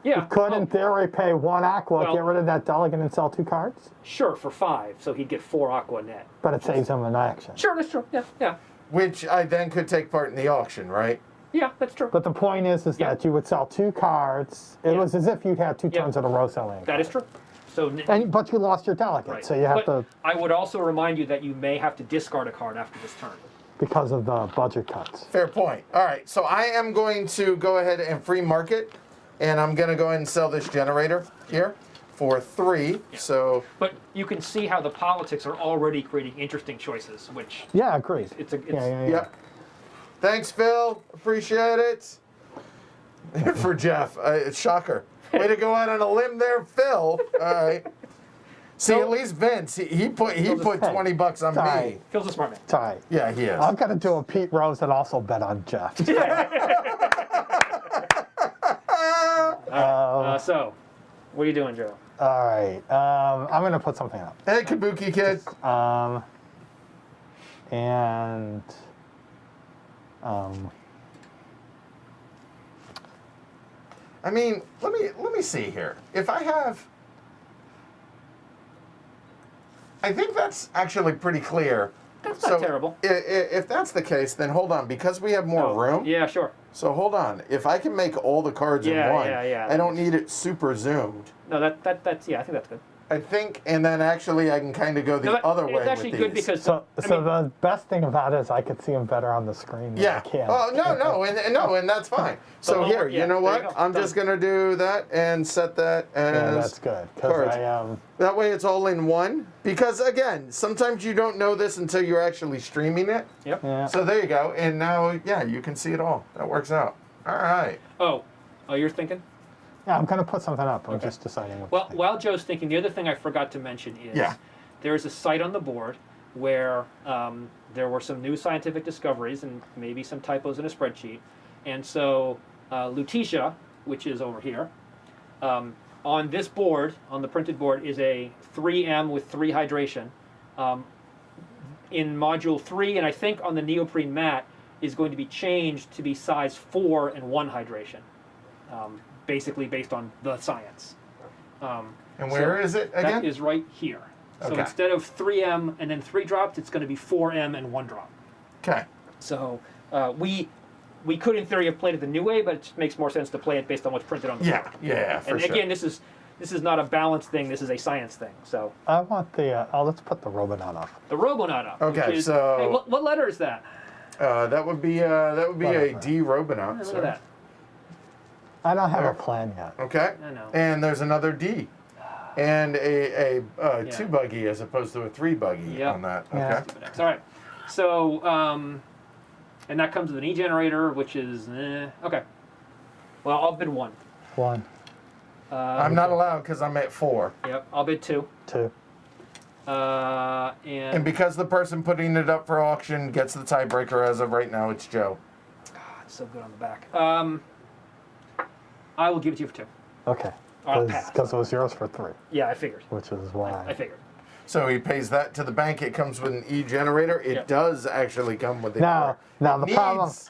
Yeah. Could, in theory, pay 1 aqua, Well- get rid of that delegate, and sell 2 cards, Sure, for 5, so he'd get 4 aqua net. but it saves him an action. Sure, that's true. Yeah. which I then could take part in the auction, right? Yeah, that's true. But the point is Yeah. that you would sell 2 cards. It Yeah. was as if you'd had 2 Yeah. turns in a row selling. That is true. So, But you lost your delegate, right. so you have But to, I would also remind you that you may have to discard a card after this turn. because of the budget cuts. Fair point. All right, so I am going to go ahead and free market, and I'm going to go ahead and sell this generator here for 3. So But you can see how the politics are already creating interesting choices, which Yeah, agreed. it's a yeah. yep. Thanks, Phil. Appreciate it. For Geoff, shocker. Way to go out on a limb there, Phil. All right. See, at least Vince, he put $20 on Sorry. me. Phil's a smart man. Sorry. Yeah, he is. I'm going to do a Pete Rose and also bet on Geoff. So, what are you doing, Joe? All right. I'm going to put something up. Hey, Kabuki kid. And I mean, let me see here. If I have, I think that's actually pretty clear. That's not terrible. If that's the case, then hold on, because we have more room. Yeah, sure. So hold on. If I can make all the cards in Yeah, one, yeah. I don't need it super zoomed. No, that's yeah. I think that's good. I think, and then actually I can kind of go the No, other way it's actually with good these. because so I mean, the best thing about it is I could see him better on the screen than Yeah. I can. Oh and that's fine. So lower- here, yeah, you know there you what? go. I'm just gonna do that and set that as Yeah, that's good. cards. Because That way it's all in one. Because again, sometimes you don't know this until you're actually streaming it. yep. yeah. So there you go. And now, yeah, you can see it all. That works out. All right. Oh, you're thinking? Yeah, I'm going to put something up. I'm just deciding what Well, to think. while Joe's thinking, the other thing I forgot to mention is Yeah. there's a site on the board where there were some new scientific discoveries and maybe some typos in a spreadsheet. And so Lutetia, which is over here, on this board, on the printed board, is a 3M with 3 hydration. In module 3, and I think on the neoprene mat, is going to be changed to be size 4 and 1 hydration. Basically based on the science. And where is it again? That is right here. So Okay. instead of 3M and then 3 drops, it's going to be 4M and 1 drop. Okay. So we could, in theory, have played it the new way, but it just makes more sense to play it based on what's printed on the board. Yeah, for And sure. again, this is not a balance thing. This is a science thing. So I want the, let's put the Robonaut up. the Robonaut up. Okay, which is, so- hey, what letter is that? That would be a Whatever. D Robonaut. Look so. at that. I don't have There. a plan yet. Okay. I know. And there's another D. And a Yeah. 2 buggy as opposed to a 3 buggy Yep. on that. Yeah. Okay. Stupid X. All right. So, and that comes with an E generator, which is okay. Well, I'll bid 1. 1, I'm not allowed because I'm at 4. Yep, I'll bid 2. 2. And because the person putting it up for auction gets the tiebreaker as of right now, it's Joe. God, it's so good on the back. I will give it to you for 2. Okay. I'll pass. Because it was yours for 3, Yeah, I figured. which is why. I figured. So he pays that to the bank. It comes with an E generator. It Yep. does actually come with a Now the problem. needs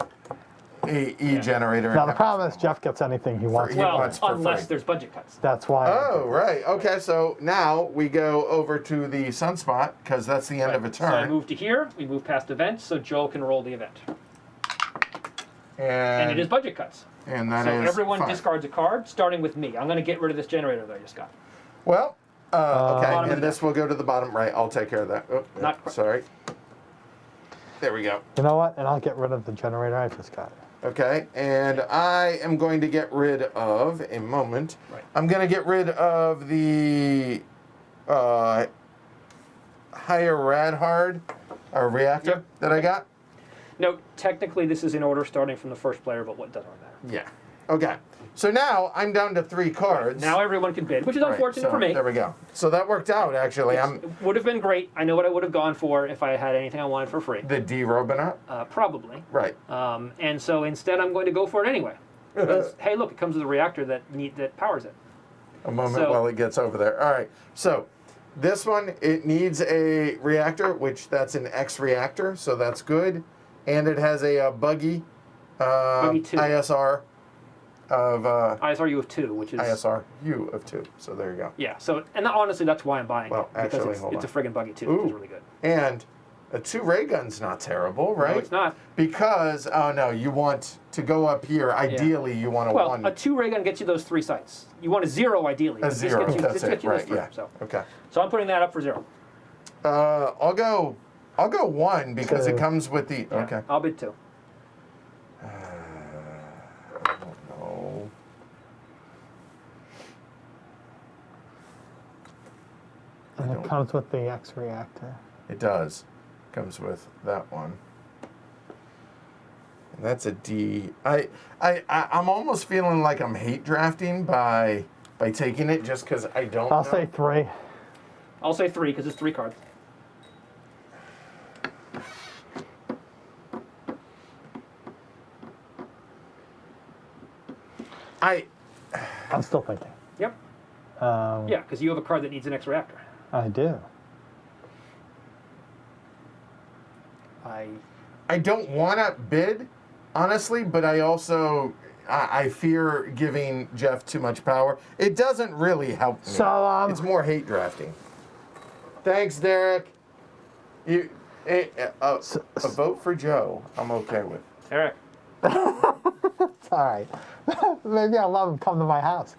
a E generator. Now the problem is Geoff gets anything he wants. He Well, wants for unless free. there's budget cuts. That's why. Oh, right. Okay, so now we go over to the sunspot because that's the end of a So I turn. move to here. We move past events, so Joel can roll the event. And it is budget cuts. And that So is everyone fine. discards a card, starting with me. I'm going to get rid of this generator that I just got. Well, okay, Bottom of and the this will go to the bottom right. I'll take care of that. Oh, yeah, Not quite. sorry. There we go. You know what? And I'll get rid of the generator I just got. Okay, and I am going to get rid of a moment. Right. I'm going to get rid of the higher radhard reactor Yep. that I got. No, technically this is in order starting from the first player, but what doesn't matter. Yeah. Okay. So now I'm down to 3 cards. Now everyone can bid, which is Right, unfortunate so for me. There we go. So that worked out actually. It would have been great. I know what I would have gone for if I had anything I wanted for free. The D Robonaut. Probably. Right. And so instead I'm going to go for it anyway. Because, hey, look, it comes with a reactor that powers it. A moment So- while it gets over there. All right. So this one, it needs a reactor, which that's an X reactor, so that's good. And it has a buggy, Buggy 2. ISR of ISRU of 2, which is... ISRU of 2. So there you go. Yeah, so, and honestly, that's why I'm buying Well, it. Because actually, hold it's a on. friggin' buggy 2, which is Ooh. really good. And a 2 ray gun's not terrible, right? No, it's not. Because oh no, you want to go up here. Ideally, you want a Well, 1. a 2 ray gun gets you those 3 sights. You want a 0 ideally. A but this 0. gets you, That's this it. gets you those Right. 3. Yeah. Okay. So I'm putting that up for 0. I'll go 1 because it 2. comes with the. Yeah, Okay. I'll bid 2. I don't know. And I it don't- comes with the X reactor. It does. Comes with that one. And that's a D. I'm almost feeling like I'm hate drafting by taking it just because I don't I'll know. say 3. I'll say 3 because it's 3 cards. I'm still thinking. Yep. Um, Yeah, because you have a card that needs an X reactor. I do. I don't want to bid, honestly, but I also I fear giving Geoff too much power. It doesn't really help me. So, it's more hate drafting. Thanks, Derek. A vote for Joe, I'm okay with. Eric. It's all right. Maybe I'll let him come to my house.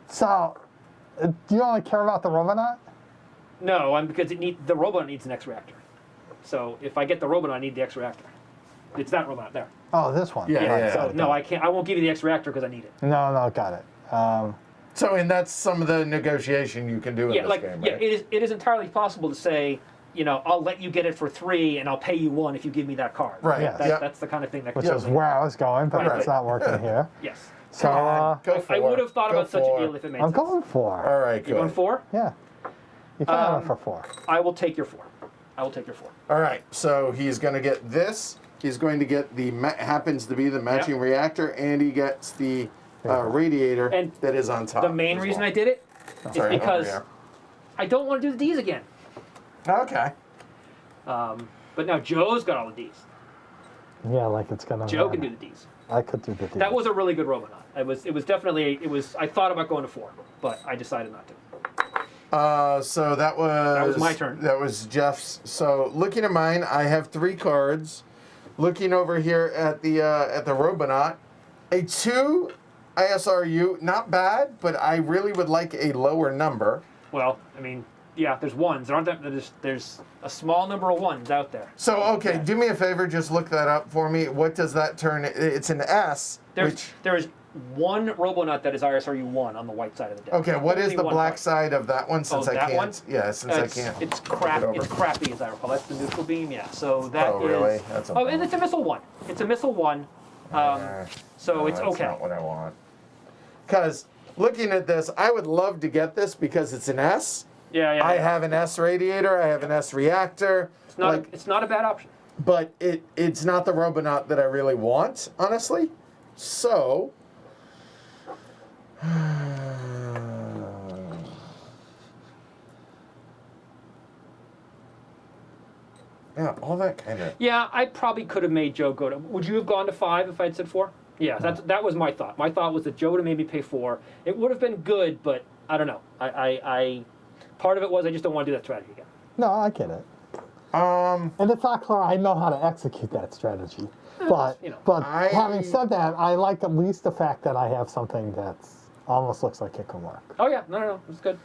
So, do you only care about the Robonaut? No, because the robot needs an X reactor. So if I get the robot, I need the X reactor. It's that robot there. Oh, this one. Yeah, Right, yeah, So yeah. no, I can't. I won't give you the X reactor because I need it. No, got it. So, and that's some of the negotiation you can do in Yeah, this like game, yeah, right? it is entirely possible to say, I'll let you get it for 3 and I'll pay you 1 if you give me that card. Right, Yeah. yeah. That's the kind of thing that. Which could is happen. where I was going, but Right. it's not working here. Yes. So, Come on, go for I would it. have thought Go about such a for deal it. if it made I'm sense. going 4. All right, You going good. 4? Yeah. You can have it for 4. I will take your 4. I will take your 4. All right, so he's going to get this. He's going to get the happens to be the matching reactor, and he gets the radiator And that is on top. The main as reason well. I did it is Sorry, over because here. I don't want to do the D's again. Okay. But now Joe's got all the D's. Yeah, like it's gonna. Joe can do the D's. I could do the D. That was a really good Robonaut. It was definitely I thought about going to 4, but I decided not to. So that was my turn. That was Geoff's. So looking at mine, I have 3 cards. Looking over here at the Robonaut, a 2 ISRU, not bad, but I really would like a lower number. Well, I mean, Yeah, there's ones. There aren't that. There's a small number of ones out there. So, okay, Yeah. do me a favor, just look that up for me. What does that turn? It's an S. There is one Robonaut that is ISRU1 on the white side of the deck. Okay, what is Only the one black card. side of that one? Since I that can't. one? Yeah, since I can't. It's flip crap. it over. It's crappy as I recall. That's the neutral beam. Yeah. So that is. Oh, really? That's Oh, okay. and it's a missile one. It's a missile one. So No, it's that's okay. not what I want. Because looking at this, I would love to get this because it's an S. Yeah. I have an S radiator. I have an S reactor. It's not a bad option. But it's not the Robonaut that I really want, honestly. So. Yeah, all that kind of. Yeah, I probably could have made Joe go to. Would you have gone to 5 if I'd said 4? Yeah, that was my thought. My thought was that Joe would have made me pay 4. It would have been good, but I don't know. I part of it was I just don't want to do that strategy again. No, I get it. And it's not clear I know how to execute that strategy. But having said that, I like at least the fact that I have something that's almost looks like it can work. Oh yeah, no, it's good.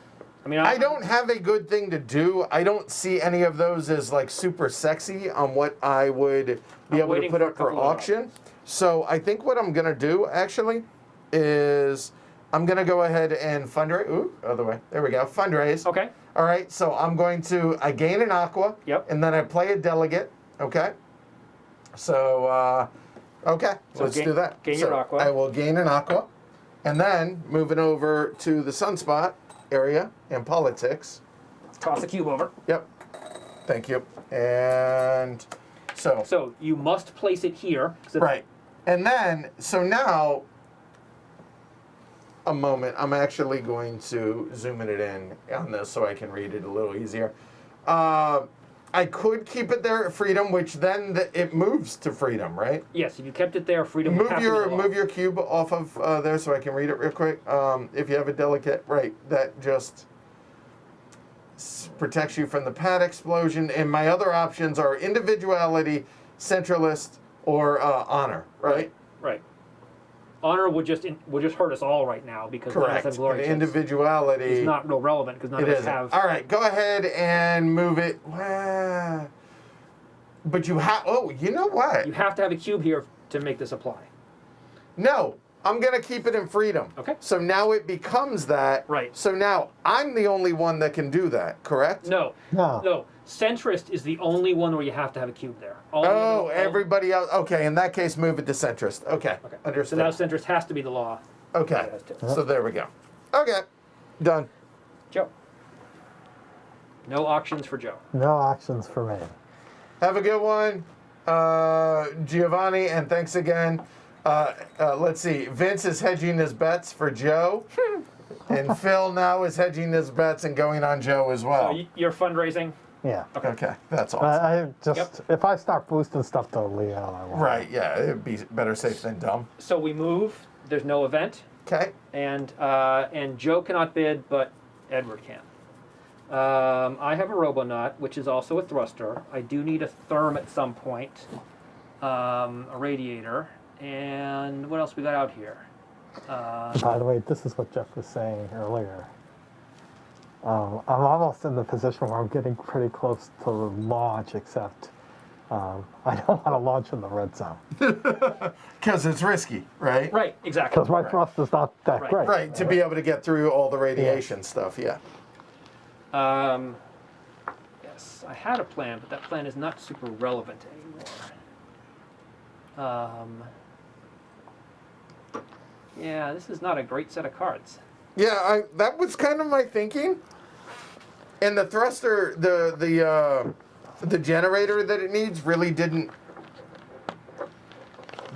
I mean, I don't have a good thing to do. I don't see any of those as like super sexy on what I would be able to put up for auction. So I think what I'm gonna do actually is I'm gonna go ahead and fundraise. Ooh, other way. There we go. Fundraise. Okay. All right. So I'm going to. I gain an aqua. Yep. And then I play a delegate. Okay. So okay, So let's do that. Gain so your aqua. I will gain an aqua, and then moving over to the sunspot area in politics. Toss a cube over. Yep. Thank you. And so. So you must place it here. Right. And then, so now, a moment, I'm actually going to zoom it in on this so I can read it a little easier. I could keep it there at freedom, which then it moves to freedom, right? Yes, if you kept it there, freedom would have to be the law. Move your cube off of there so I can read it real quick. If you have a delicate, right, that just protects you from the pad explosion. And my other options are individuality, centralist, or honor, right? Right. Honor would just hurt us all right now because none of us Correct. have glory And chips. Individuality. It's not real relevant because none of us have. All right, go ahead and move it. But you have. Oh, you know what? You have to have a cube here to make this apply. No, I'm gonna keep it in freedom. Okay. So now it becomes that. Right. So now I'm the only one that can do that. Correct? No. No. Centrist is the only one where you have to have a cube there. Everybody else. Okay, in that case, move it to centrist. Okay. Okay. Understood. So now centrist has to be the law. Okay. It has to. So there we go. Okay. Done. Joe. No auctions for Joe. No auctions for me. Have a good one, Giovanni, and thanks again. Let's see. Vince is hedging his bets for Joe, and Phil now is hedging his bets and going on Joe as well. So you're fundraising. Yeah. Okay, that's awesome. I just if I start boosting stuff to Leo, I won't. Right, yeah, it'd be better safe than dumb. So we move. There's no event, Okay. and Joe cannot bid, but Edward can. I have a Robonaut, which is also a thruster. I do need a therm at some point, a radiator, and what else we got out here? By the way, this is what Geoff was saying earlier. I'm almost in the position where I'm getting pretty close to launch, except I don't want to launch in the red zone. Because it's risky, right? Right, exactly. Because my thrust is not that Right. great. Right, to be able to get through all the radiation stuff, yeah. Yes, I had a plan, but that plan is not super relevant anymore. Yeah, this is not a great set of cards. Yeah, that was kind of my thinking. And the thruster, the generator that it needs really doesn't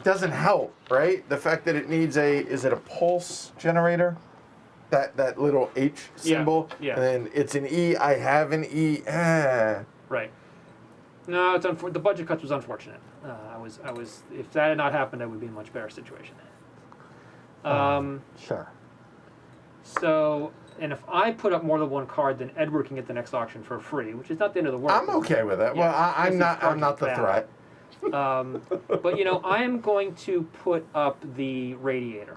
help, right? The fact that it needs is it a pulse generator? That little H symbol? Yeah. And then it's an E. I have an E. Right. No, it's the budget cuts was unfortunate. If that had not happened, I would be in a much better situation. Sure. So, and if I put up more than one card, then Edward can get the next auction for free, which is not the end of the world. I'm okay with it. Yeah, Well, I'm not the bad. threat. But I am going to put up the radiator.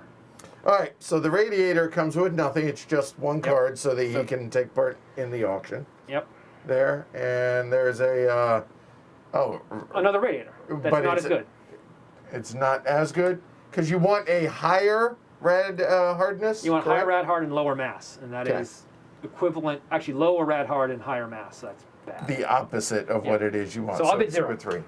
All right, so the radiator comes with nothing. It's just one Yep. card so that he So- can take part in the auction. Yep. There, and there's a, Another radiator. That's But not it's as good. it's not as good because you want a higher rad hardness. You want higher correct? rad hard and lower mass, and that Okay. is equivalent. Actually, lower rad hard and higher mass. So that's bad. The opposite of Yeah. what it is you want. So I'll bid it's 0. 3.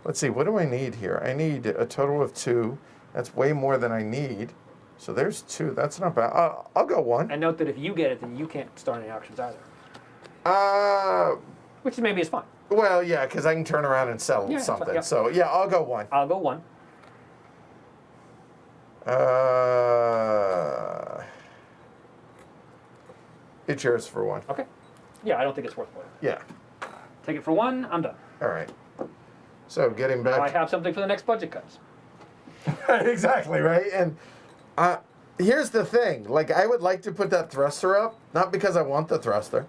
Let's see. What do I need here? I need a total of 2. That's way more than I need. So there's 2. That's not bad. I'll go 1. And note that if you get it, then you can't start any auctions either, which maybe is fine. Well, yeah, because I can turn around and sell Yeah, something. yeah. So yeah, I'll go 1. I'll go 1. It's yours for 1. Okay. Yeah, I don't think it's worth more. Yeah. Take it for 1. I'm done. All right. So getting I back. have something for the next budget cuts. Exactly, right? And here's the thing. Like, I would like to put that thruster up, not because I want the thruster,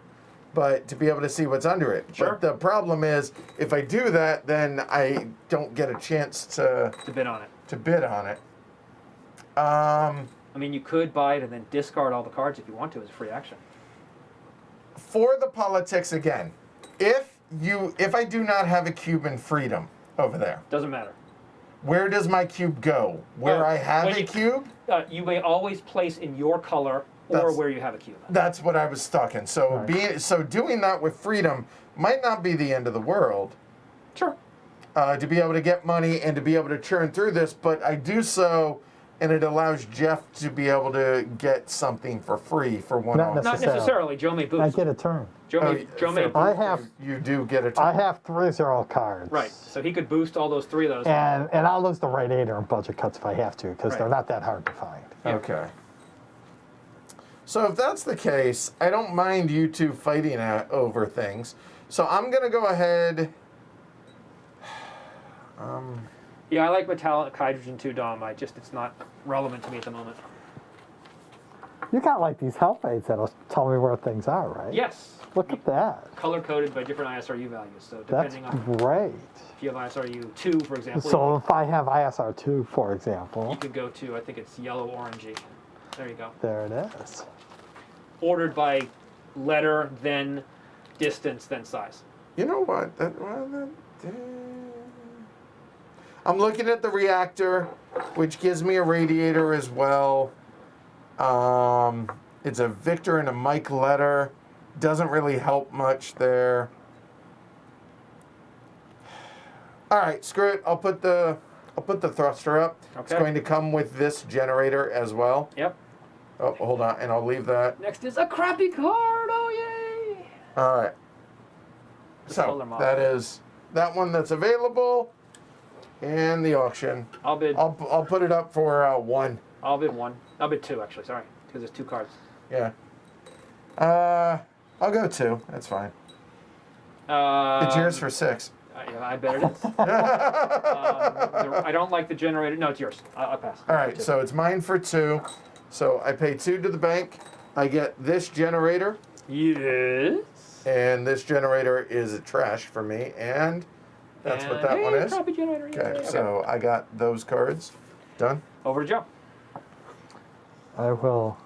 but to be able to see what's under it. Sure. But the problem is, if I do that, then I don't get a chance to bid on it. bid on it. I mean, you could buy it and then discard all the cards if you want to as a free action. For the politics again, if I do not have a cube in freedom over there, Doesn't matter. where does my cube go? Where I have when a you- cube? You may always place in your color or That's- where you have a cube. That's what I was stuck in. So Right. doing that with freedom might not be the end of the world. Sure. To be able to get money and to be able to churn through this, but I do so, and it allows Geoff to be able to get something for free for one Not auction. Not necessarily. Joe may I boost. get a turn. Joe Oh, may, Joe may fair boost. I have You do get a I turn. have 3 0 cards. Right. So he could boost all those 3 of those. And I'll lose the radiator and budget cuts if I have to, because Right. they're not that hard to find. Yeah. Okay. So if that's the case, I don't mind you two fighting over things. So I'm gonna go ahead. Yeah, I like metallic hydrogen too, Dom. It's not relevant to me at the moment. You got like these health aids that'll tell me where things are, right? Yes. Look at that. Color coded by different ISRU values. So That's depending on great. if you have ISRU 2, for example, So if I have ISR2, for you example, could go to, I think it's yellow orangey. There you go. there it is. Ordered by letter, then distance, then size. You know what? I'm looking at the reactor, which gives me a radiator as well. It's a Victor and a Mike letter. Doesn't really help much there. All right, screw it. I'll put the thruster up. It's Okay. going to come with this generator as well. Yep. Oh, hold on, and I'll leave that. Next is a crappy card. Oh, yay! All right. The So solar model. that is that one that's available, and the auction. I'll bid. I'll put it up for 1. I'll bid 1. I'll bid 2 actually. Sorry, because there's 2 cards. Yeah. I'll go 2. That's fine. It's yours for 6. I bet it is. I don't like the generator. No, it's yours. I'll pass. All right, so it's mine for 2. So I pay 2 to the bank. I get this generator, Yes. and this generator is trash for me, and that's what that one is. Crappy generator. Okay, yay. so I got those cards. Done. Over to Joe. I will.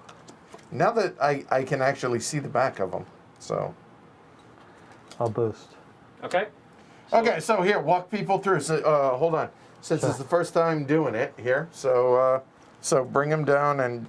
Now that I can actually see the back of them, so. I'll boost. Okay. Okay, so here, walk people through. So, hold on. Since Sure. it's the first time doing it here, so bring them down, and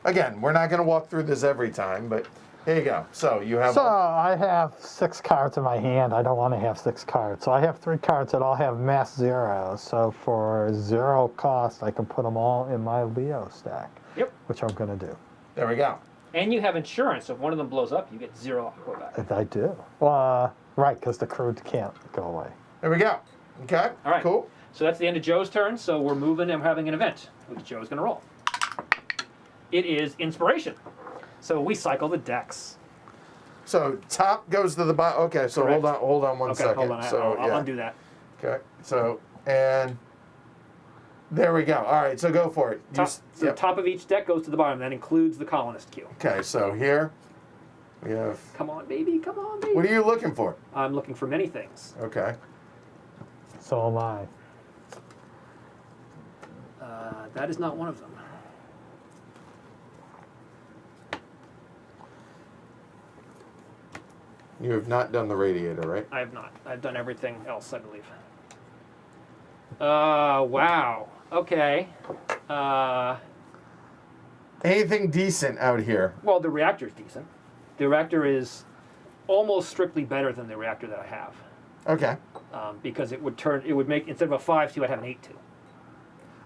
again, we're not going to walk through this every time, but here you go. So you have. So I have 6 cards in my hand. I don't want to have 6 cards. So I have 3 cards that all have mass 0. So for 0 cost, I can put them all in my Leo stack. Yep. Which I'm going to do. There we go. And you have insurance. So if one of them blows up, you get 0 aqua back. If I do. Well, right, because the crude can't go away. There we go. Okay. All right. Cool. So that's the end of Joe's turn. So we're moving and we're having an event, which Joe's going to roll. It is inspiration. So we cycle the decks. So top goes to the bottom. Okay. So Correct. hold on one Okay, second. hold on. So I'll yeah. undo that. Okay. So and there we go. All right. So go for it. You So the top of each deck goes to the bottom. That includes the colonist queue. Okay. So here we have. Come on, baby. Come on, baby. What are you looking for? I'm looking for many things. Okay. So am I. That is not one of them. You have not done the radiator, right? I have not. I've done everything else, I believe. Wow. Okay. Anything decent out here? Well, the reactor's decent. The reactor is almost strictly better than the reactor that I have. Okay. Because it would make, instead of a 5-2, I'd have an 8-2.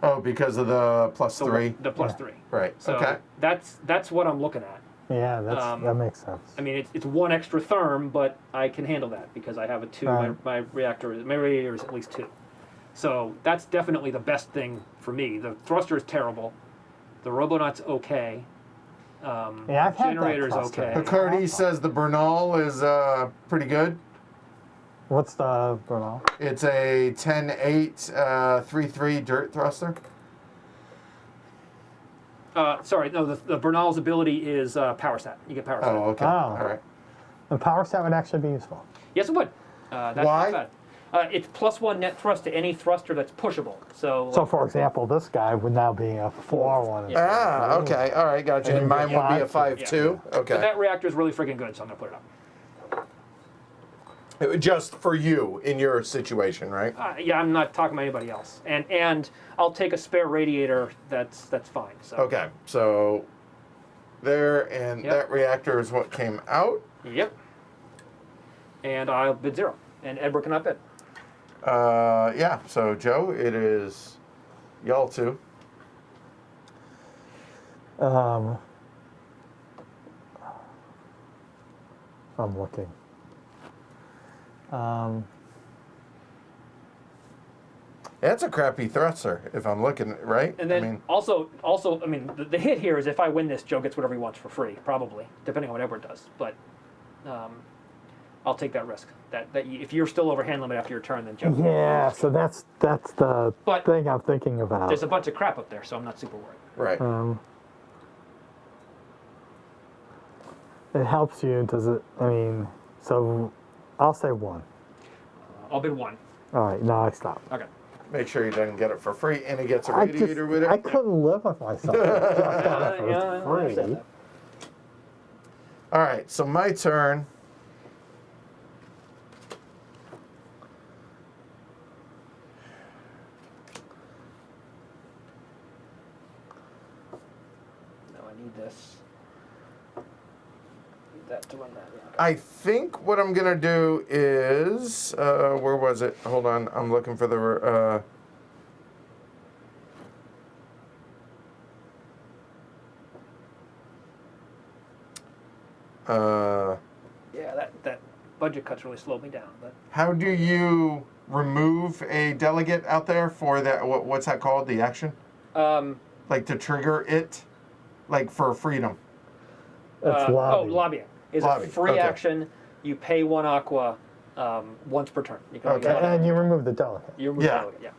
Oh, because of the plus So 3? The plus 3. Right. So okay. that's what I'm looking at. Yeah, that makes sense. I mean, it's one extra therm, but I can handle that because I have a 2. Right. My radiator is at least 2. So that's definitely the best thing for me. The thruster is terrible. The Robonaut's okay. Yeah, I've had that Generator's thruster. okay. Bacardi says the Bernal is pretty good. What's the Bernal? It's a 10-8 3-3 dirt thruster. Sorry, no, the Bernal's ability is power stat. You get power stat. Oh, okay. Oh. All right. The power set would actually be useful. Yes, it would. That's Why? not bad. It's +1 net thrust to any thruster that's pushable. So, So, for example, this guy would now be a 4-1. Yeah. Ah, okay. All right, gotcha. And And mine then would be a 5-2. 5-2. but Okay. that reactor is really freaking good, so I'm gonna put it up. Just for you in your situation, right? Yeah, I'm not talking about anybody else, and I'll take a spare radiator. That's fine. So. Okay. So there, and Yep. that reactor is what came out. Yep. And I'll bid 0, and Edward cannot bid. Yeah. So Joe, it is y'all two. I'm looking. That's a crappy thruster, if I'm looking right. And then I mean, also, I mean, the hit here is if I win this, Joe gets whatever he wants for free, probably, depending on what Edward does. But I'll take that risk. If you're still over hand limit after your turn, then Joe. Yeah, so that's the But- thing I'm thinking about. There's a bunch of crap up there, so I'm not super worried. right. It helps you, does it? I mean, so I'll say 1. I'll bid 1. All right, now I stop. Okay. Make sure he doesn't get it for free, and he gets a I just, radiator with it. I couldn't live with myself. Just got it for Yeah, I free. understand that. All right. So my turn. No, I need this. Need that to run that. Yeah. I think what I'm gonna do is where was it? Hold on, I'm looking for the. Yeah, that budget cuts really slowed me down. But How do you remove a delegate out there for that? What's that called? The action? Like to trigger it, like for freedom. It's lobby. lobbying is Lobby, a free okay. action. You pay 1 aqua once per turn. You can only Okay. get one And you remove the delegate. You remove Yeah. delegate, yeah.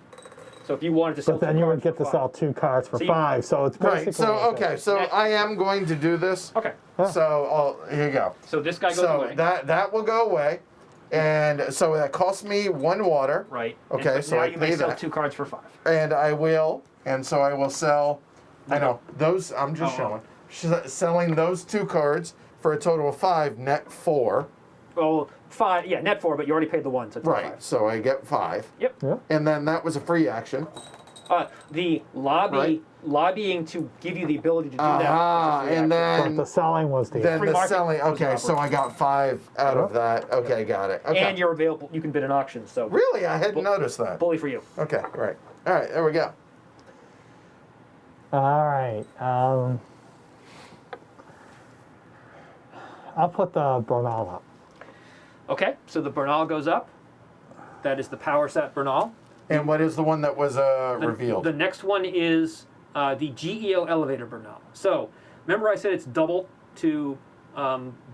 So if you wanted to sell But then 2 you would cards get for to 5. sell 2 cards for So you- 5, so it's basically. Right. So like okay. So I am going to do this. Okay. So here you go. So this guy goes So away. that will go away, and so that costs me 1 water. Right. Okay, And so now I you may pay sell that. 2 cards for 5. And I will, and so I will sell. I know those. I'm just Oh, showing. Selling those 2 cards for a total of 5, net 4. Well, 5. Yeah, net 4, but you already paid the 1, so it's Right. 5. So I get 5. Yep. Yeah. And then that was a free action. The Right. lobbying to give you the ability to do that. Ah, is a free and action. But then the selling was the. then free the market selling. was Okay, an so I got 5 out of that. Okay, got it. Okay. And you're available. You can bid an auction. So Really, I hadn't noticed that. bully for you. Okay, right. All right, there we go. All right. I'll put the Bernal up. Okay. So the Bernal goes up. That is the power set Bernal. And what is the one that was revealed? The next one is the GEO elevator Bernal. So remember I said it's double to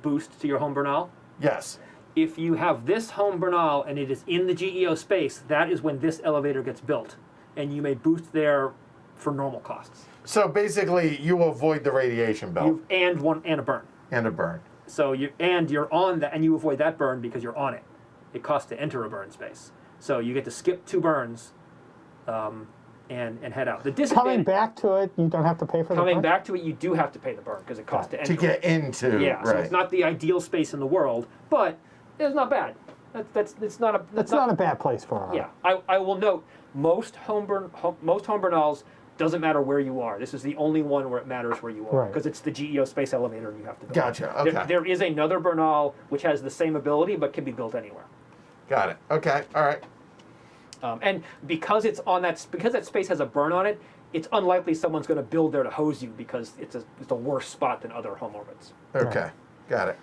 boost to your home Bernal? Yes. If you have this home Bernal and it is in the GEO space, that is when this elevator gets built. And you may boost there for normal costs. So basically, you will avoid the radiation belt And a burn. and a burn. So you're on that, and you avoid that burn because you're on it. It costs to enter a burn space. So you get to skip 2 burns and head out. The Coming disadvantage. back to it, you don't have to pay for the Coming burn? back to it, you do have to pay the burn because it costs to enter. To get into. Yeah, so right. it's not the ideal space in the world, but it's not bad. It's not a. It's not a bad place for it. Yeah, I will note most home burnals doesn't matter where you are. This is the only one where it matters where you are Right. because it's the GEO space elevator and you have to build. Gotcha. There- Okay. there is another burnal which has the same ability but can be built anywhere. Got it. Okay. All right. And because that space has a burn on it, it's unlikely someone's going to build there to hose you because it's a worse spot than other home orbits. Okay. Right. Got it.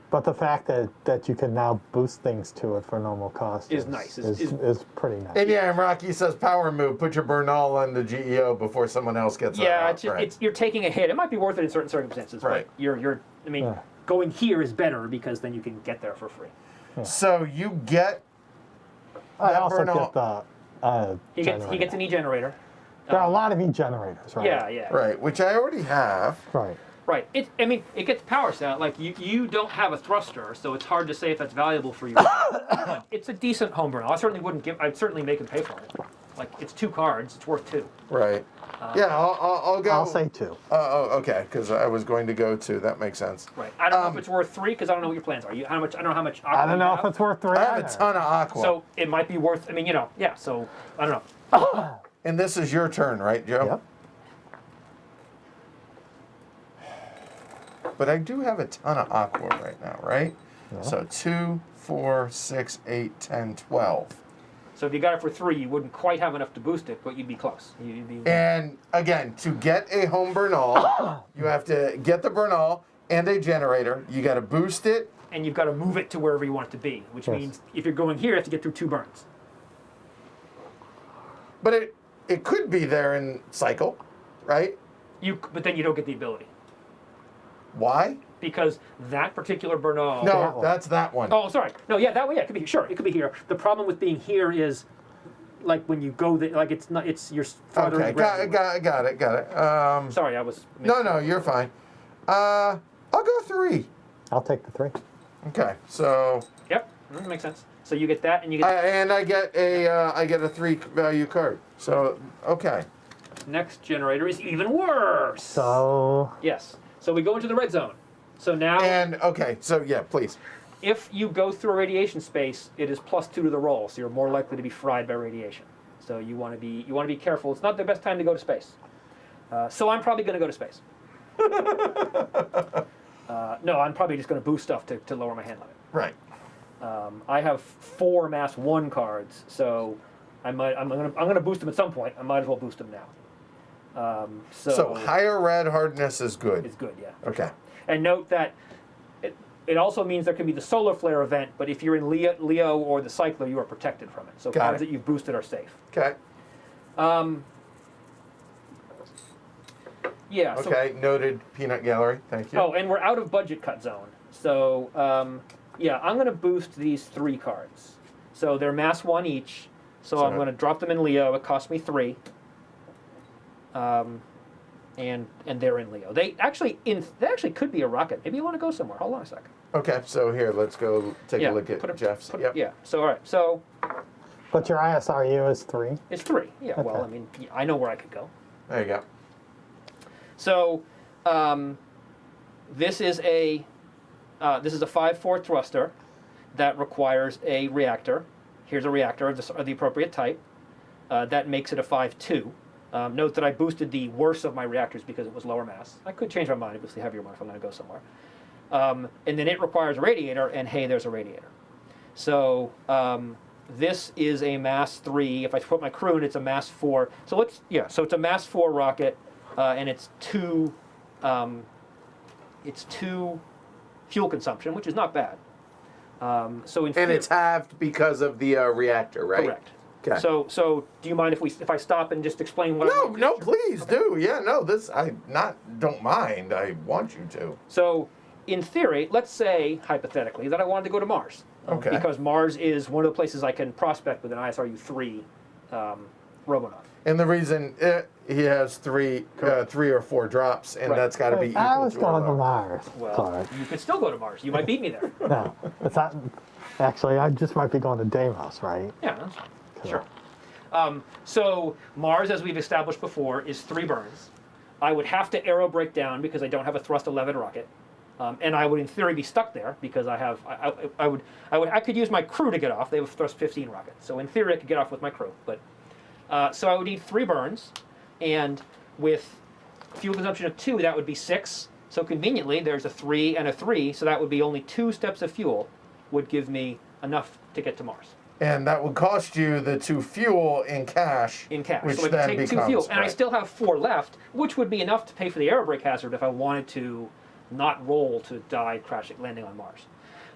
But the fact that you can now boost things to it for normal cost Is nice. Is pretty nice. And yeah, and Rocky says power move. Put your burnal on the GEO before someone else gets that Yeah, out. Right. you're taking a hit. It might be worth it in certain circumstances, Right. but going here is better because then you can get there for free. So you get. I that also burnal- get the He generator. gets an e-generator. There are a lot of e-generators, right? Yeah. Right, which I already have. Right. Right. It gets power set. Like you don't have a thruster, so it's hard to say if that's valuable for you. But it's a decent home burn. I'd certainly make him pay for it. Like it's 2 cards. It's worth 2. Right. Yeah, I'll go. I'll say 2. Oh, okay. Because I was going to go 2. That makes sense. Right. I don't know if it's worth 3 because I don't know what your plans are. I don't know how much. I don't know if it's. it's worth 3. I have a ton of aqua. So it might be worth. Yeah. So I don't know. And this is your turn, right, Joe? Yep. But I do have a ton of aqua right now, right? Yeah. So 2, 4, 6, 8, 10, 12. So if you got it for 3, you wouldn't quite have enough to boost it, but you'd be close. You'd be. And again, to get a home burnal, you have to get the burnal and a generator. You got to boost it. And you've got to move it to wherever you want it to be, which Yes. means if you're going here, you have to get through 2 burns. But it could be there in cycle, right? But then you don't get the ability Why? because that particular burnal. No, that one. that's that one. Oh, sorry. No, yeah, that way. Yeah, it could be. Sure, it could be here. The problem with being here is, like when you go, like it's not. It's you're farther. Okay, in the ground. got it. Sorry, I was. No, you're fine. I'll go 3. I'll take the 3. Okay, so Yep, that makes sense. So you get that, and you get and I get a 3 value card. So okay. next generator is even worse. So Yes. So we go into the red zone. So now, And okay, so yeah, please. if you go through a radiation space, it is +2 to the roll, so you're more likely to be fried by radiation. So you want to be careful. It's not the best time to go to space. So I'm probably going to go to space. No, I'm probably just going to boost stuff to lower my hand limit. Right. I have 4 mass 1 cards, so I'm gonna boost them at some point. I might as well boost them now. So higher red hardness is good. It's good, yeah. Okay. And note that it also means there can be the solar flare event, but if you're in Leo or the cycler, you are protected from it. So Got cards it. that you've boosted are safe. Okay. Yeah. So, Okay. Noted. Peanut gallery. Thank you. oh, and we're out of budget cut zone. So yeah, I'm going to boost these 3 cards. So they're mass 1 each. So I'm going to drop them in Leo. It costs me 3. And they're in Leo. They actually could be a rocket. Maybe you want to go somewhere. Hold on a second. Okay. So here, let's go take a look at Jeff's. Yep. Yeah. So all right. So but your ISRU is 3. it's 3. Yeah. Well, Okay. I mean, I know where I could go. There you go. So this is a 5-4 thruster that requires a reactor. Here's a reactor of the appropriate type. That makes it a 5-2. Note that I boosted the worst of my reactors because it was lower mass. I could change my mind, obviously heavier one if I'm going to go somewhere. And then it requires a radiator, and hey, there's a radiator. So this is a mass 3. If I put my crew in, it's a mass 4. So so it's a mass 4 rocket, and it's 2 fuel consumption, which is not bad. So in And it's halved because of the reactor, right? correct. Okay. So do you mind if I stop and just explain what? No, please do. Yeah, no, don't mind. I want you to. So in theory, let's say hypothetically that I wanted to go to Mars. Okay. Because Mars is one of the places I can prospect with an ISRU 3 Robonaut. And the reason he has 3 or 4 drops, and Right. that's got to be equal I was to going to a Mars. Well, Sorry. you could still go to Mars. You might beat me there. No, it's not. Actually, I just might be going to Deimos, right? Yeah, that's fine. Sure. So Mars, as we've established before, is 3 burns. I would have to aero brake down because I don't have a thrust 11 rocket. And I would, in theory, be stuck there because I could use my crew to get off. They have a thrust 15 rocket, so in theory I could get off with my crew. But so I would need 3 burns, and with fuel consumption of 2, that would be 6. So conveniently, there's a 3 and a 3, so that would be only 2 steps of fuel would give me enough to get to Mars. And that would cost you the 2 fuel in cash. In cash, which so I could then take 2 becomes, fuel, and I right. still have 4 left, which would be enough to pay for the aero brake hazard if I wanted to not roll to die crashing, landing on Mars.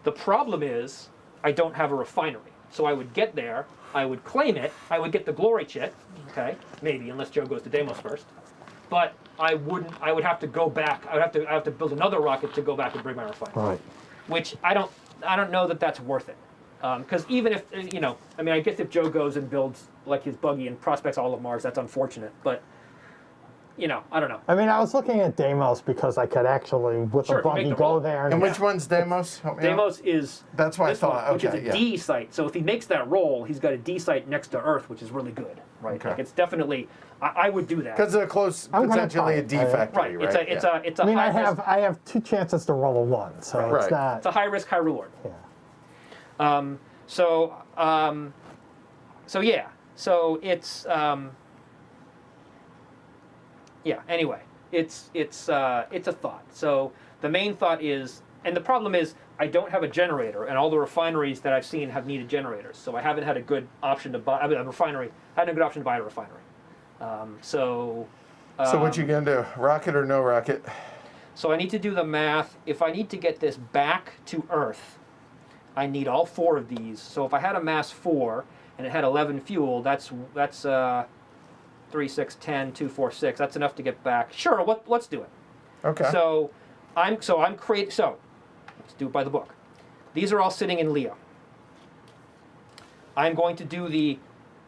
The problem is I don't have a refinery. So I would get there, I would claim it, I would get the glory chit, okay, maybe, unless Joe goes to Deimos first. But I would have to go back, I would have to build another rocket to go back and bring my refinery. Right. Which I don't know that that's worth it. Because even if, I guess if Joe goes and builds like his buggy and prospects all of Mars, that's unfortunate. But, I don't know. I mean, I was looking at Deimos because I could actually, with Sure, a buggy, make the go roll. there. And which one's Deimos? Help me out. Deimos is That's what I this thought. one, which is Okay, a yeah. D site. So if he makes that roll, he's got a D site next to Earth, which is really good, right? Okay. Like it's definitely, I would do that. Because they're close, I'm gonna potentially try a it. D Right. factory, Right. right? It's a I mean, high risk, I have 2 chances to roll a 1, so Right. it's not. it's a high risk, high reward. Yeah. So yeah. So it's yeah. Anyway, it's a thought. So the main thought is, and the problem is, I don't have a generator, and all the refineries that I've seen have needed generators. So I haven't had a good option to buy. I mean, a refinery. I had a good option to buy a refinery. So what you gonna do? Rocket or no rocket? So I need to do the math. If I need to get this back to Earth, I need all 4 of these. So if I had a mass 4 and it had 11 fuel, that's 3, 6, 10, 2, 4, 6. That's enough to get back. Sure, let's do it. Okay. So let's do it by the book. These are all sitting in Leo. I'm going to do the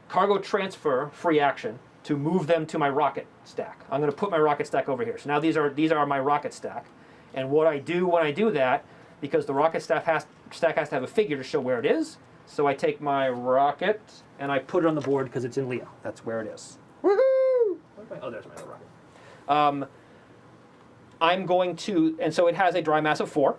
cargo transfer free action to move them to my rocket stack. I'm going to put my rocket stack over here. So now these are my rocket stack. And what I do when I do that, because the rocket stack has to have a figure to show where it is, so I take my rocket and I put it on the board because it's in Leo. That's where it is. Woohoo! Oh, there's my other rocket. I'm going to, and so it has a dry mass of 4.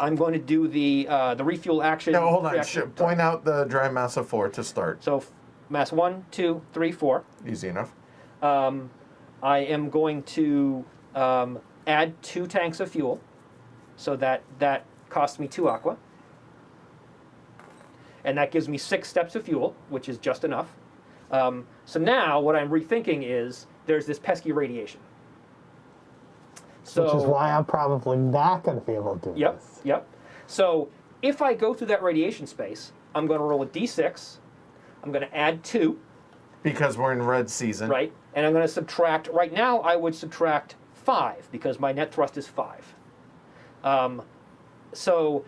I'm going to do the refuel action. No, hold on. reaction- Point out the dry mass of 4 to start. So mass 1, 2, 3, 4. Easy enough. I am going to add 2 tanks of fuel, so that costs me 2 aqua. And that gives me 6 steps of fuel, which is just enough. So now what I'm rethinking is there's this pesky radiation. So, Which is why I'm probably not going to be able to do this. Yep. So if I go through that radiation space, I'm going to roll a d6. I'm going to add 2. Because we're in red season. Right. And I'm going to subtract, right now I would subtract 5 because my net thrust is 5. So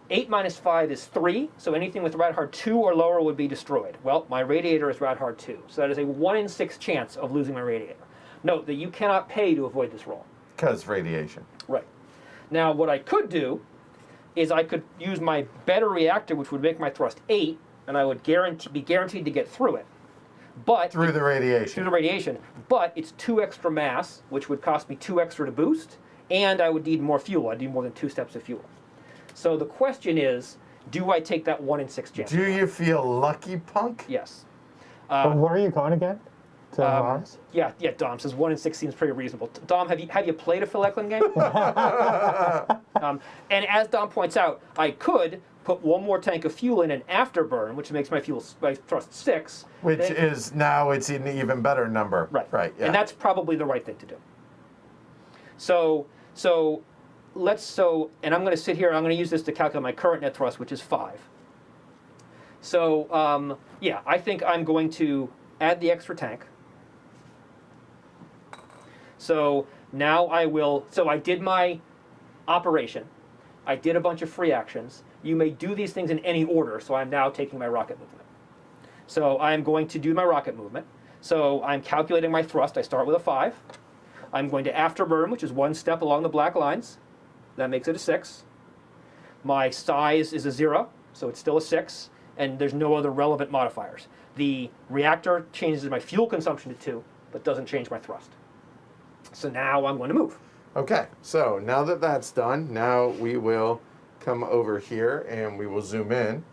8 minus 5 is 3, so anything with rad hard 2 or lower would be destroyed. Well, my radiator is rad hard 2, so that is a 1 in 6 chance of losing my radiator. Note that you cannot pay to avoid this roll. Because radiation. Right. Now, what I could do is I could use my better reactor, which would make my thrust 8, and I would be guaranteed to get through it. But Through the radiation. through the radiation, but it's 2 extra mass, which would cost me 2 extra to boost, and I would need more fuel. I'd need more than 2 steps of fuel. So the question is, do I take that 1 in 6 chance? Do you feel lucky, punk? Yes. But where are you going again? To Mars? Yeah. Dom says 1 in 6 seems pretty reasonable. Dom, have you played a Phil Eklund game? And as Dom points out, I could put 1 more tank of fuel in an afterburn, which makes my thrust 6. Which then- is now it's an even better number. Right. Right. Yeah. And that's probably the right thing to do. And I'm going to sit here, I'm going to use this to calculate my current net thrust, which is 5. So, yeah, I think I'm going to add the extra tank. So now I did my operation. I did a bunch of free actions. You may do these things in any order, so I'm now taking my rocket movement. So I'm going to do my rocket movement. So I'm calculating my thrust. I start with a 5. I'm going to afterburn, which is 1 step along the black lines. That makes it a 6. My size is a 0, so it's still a 6. and there's no other relevant modifiers. The reactor changes my fuel consumption to 2, but doesn't change my thrust. So now I'm going to move. Okay, so now that that's done, now we will come over here and we will zoom in.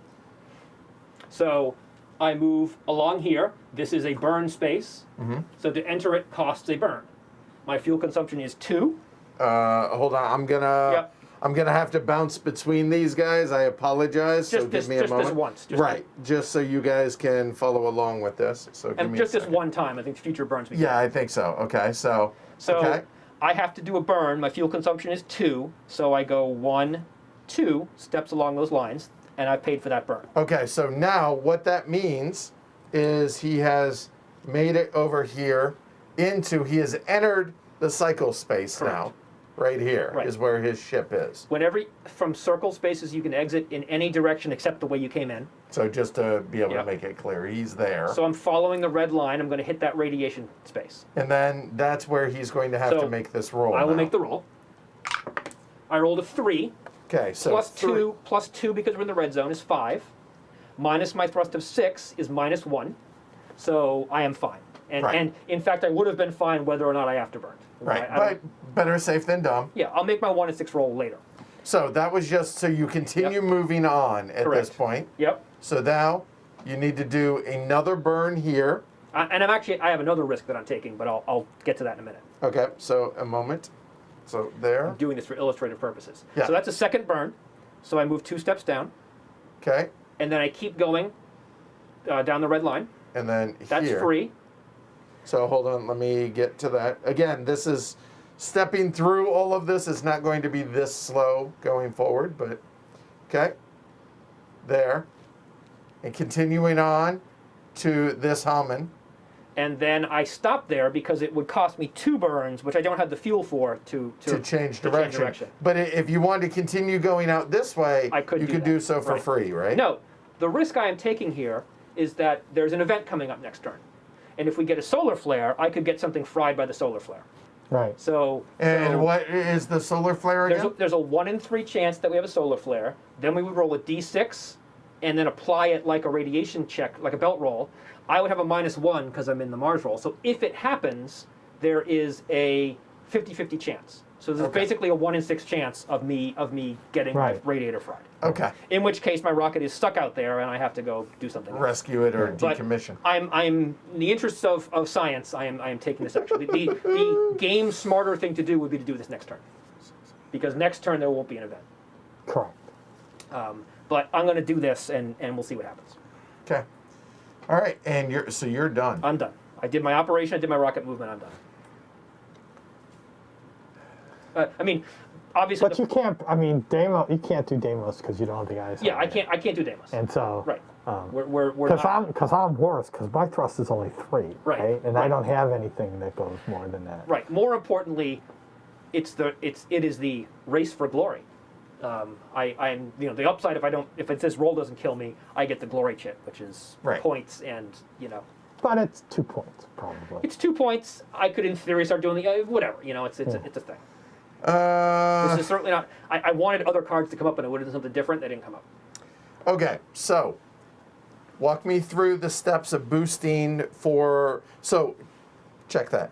So I move along here. This is a burn space. Mm-hmm. So to enter it costs a burn. My fuel consumption is 2. Hold on, I'm gonna have to bounce between these guys. I apologize. So give me a moment. Just once. Just so you guys can follow along with this. So give And me just a this second. one time. I think future burns. Yeah, I think so. Okay, so okay. I have to do a burn. My fuel consumption is 2, so I go 1, 2 steps along those lines, and I paid for that burn. Okay, so now what that means is he has made it over here he has entered the cycle space. Correct. Now. Right here is where his ship is. From circle spaces, you can exit in any direction except the way you came in. So just to be able to make it clear, he's there. So I'm following the red line. I'm going to hit that radiation space. And then that's where he's going to have to make this roll. I will make the roll. I rolled a 3. Okay, so plus 2 because we're in the red zone is 5. Minus my thrust of 6 is minus 1. So I am fine. And in fact, I would have been fine whether or not I afterburned. Right, but better safe than dumb. Yeah, I'll make my 1 and 6 roll later. So that was just so you continue moving on at this point. Yep. So now you need to do another burn here. And I have another risk that I'm taking, but I'll get to that in a minute. Okay, so a moment. So there. I'm doing this for illustrative purposes. Yeah. So that's a second burn. So I move 2 steps down. Okay. And then I keep going down the red line. And then That's here. free. So hold on, let me get to that. Again, this is stepping through all of this is not going to be this slow going forward, but okay. There. And continuing on to this Hammond. And then I stop there because it would cost me 2 burns, which I don't have the fuel for to change direction. But if you want to continue going out this way, you could do so for free, right? No. The risk I am taking here is that there's an event coming up next turn. And if we get a solar flare, I could get something fried by the solar flare. Right. And what is the solar flare again? There's a 1 in 3 chance that we have a solar flare. Then we would roll a d6 and then apply it like a radiation check, like a belt roll. I would have a -1 because I'm in the Mars roll. So if it happens, there is a 50-50 chance. So there's basically a 1 in 6 chance of me getting my radiator fried. Okay. In which case my rocket is stuck out there and I have to go do something. Rescue it or decommission. I'm in the interests of science. I am taking this action. The game smarter thing to do would be to do this next turn, because next turn there won't be an event. Correct. But I'm going to do this and we'll see what happens. Okay. All right, and you're done. I'm done. I did my operation. I did my rocket movement. I'm done. Obviously. But you can't. You can't do Deimos because you don't have the eyes. Yeah, I can't do Deimos. And so. Right. We're because I'm worse because my thrust is only 3. Right. And I don't have anything that goes more than that. Right. More importantly, it is the race for glory. I'm the upside if it says roll doesn't kill me, I get the glory chip, which is points and But it's 2 points probably. It's 2 points. I could in theory start doing the whatever. It's a thing. This is certainly not. I wanted other cards to come up, and it would have done something different. They didn't come up. Okay, so walk me through the steps of boosting So, check that.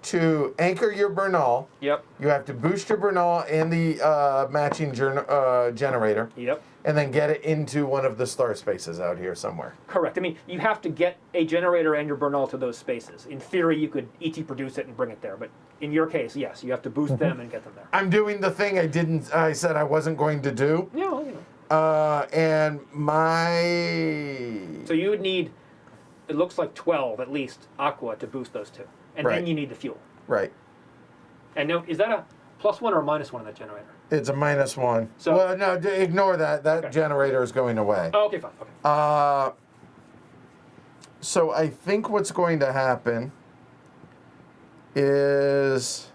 To anchor your Bernal, Yep. you have to boost your Bernal and the matching generator. Yep. And then get it into one of the star spaces out here somewhere. Correct. You have to get a generator and your Bernal to those spaces. In theory, you could ET produce it and bring it there, but in your case, yes, you have to boost them and get them there. I'm doing the thing I said I wasn't going to do. Yeah, And So you would need, it looks like 12 at least, aqua to boost those 2. And then you need the fuel. Right. And now, is that a +1 or a -1 on that generator? It's a -1. So, well, no, ignore that. That generator is going away. Oh, okay, fine. Okay. So I think what's going to happen is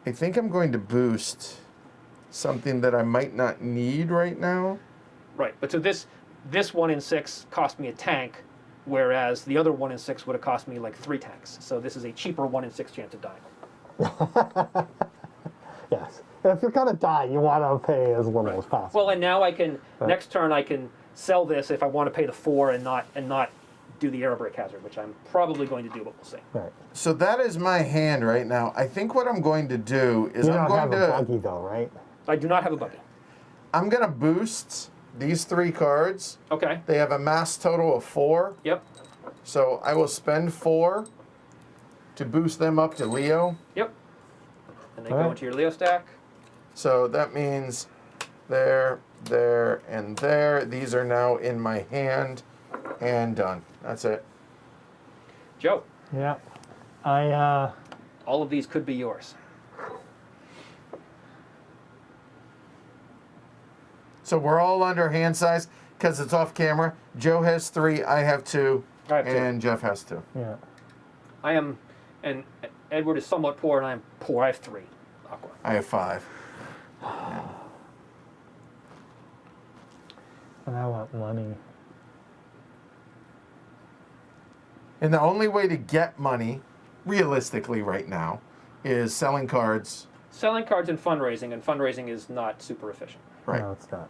I think I'm going to boost something that I might not need right now. Right, but so this 1 in 6 cost me a tank, whereas the other 1 in 6 would have cost me like 3 tanks. So this is a cheaper 1 in 6 chance of dying. Yes. if you're gonna die, you want to pay as little as possible. Well, and now I can Right. next turn I can sell this if I want to pay the 4 and not do the air break hazard, which I'm probably going to do, but we'll see. Right. So that is my hand right now. I think what I'm going to do is You I'm don't going have a to buggy though, right? I do not have a buggy. I'm going to boost these 3 cards. Okay. They have a mass total of 4. Yep. So I will spend 4 to boost them up to Leo. Yep. And they All go right. into your Leo stack. So that means there, and there. These are now in my hand and done. That's it. Joe, Yeah. I all of these could be yours. So we're all under hand size because it's off camera. Joe has 3, I have 2, I have 2. and Geoff has 2. yeah. I am, and Edward is somewhat poor, and I am poor. I have 3. Aqua. I have 5. And I want money. And the only way to get money, realistically right now, is selling cards. Selling cards and fundraising is not super efficient. Right. No, it's not.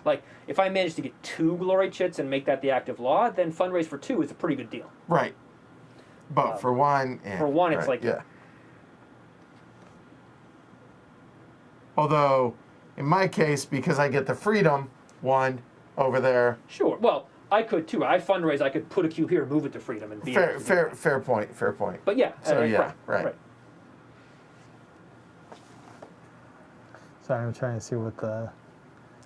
Like, if I manage to get 2 glory chits and make that the active law, then fundraise for 2 is a pretty good deal. Right. But for 1, for 1, it's right, like yeah. Although, in my case, because I get the freedom 1 over there. Sure. Well, I could too. I fundraise. I could put a cube here, move it to freedom, and be able to do that. Fair point. But yeah. So yeah, right. Sorry, I'm trying to see what the.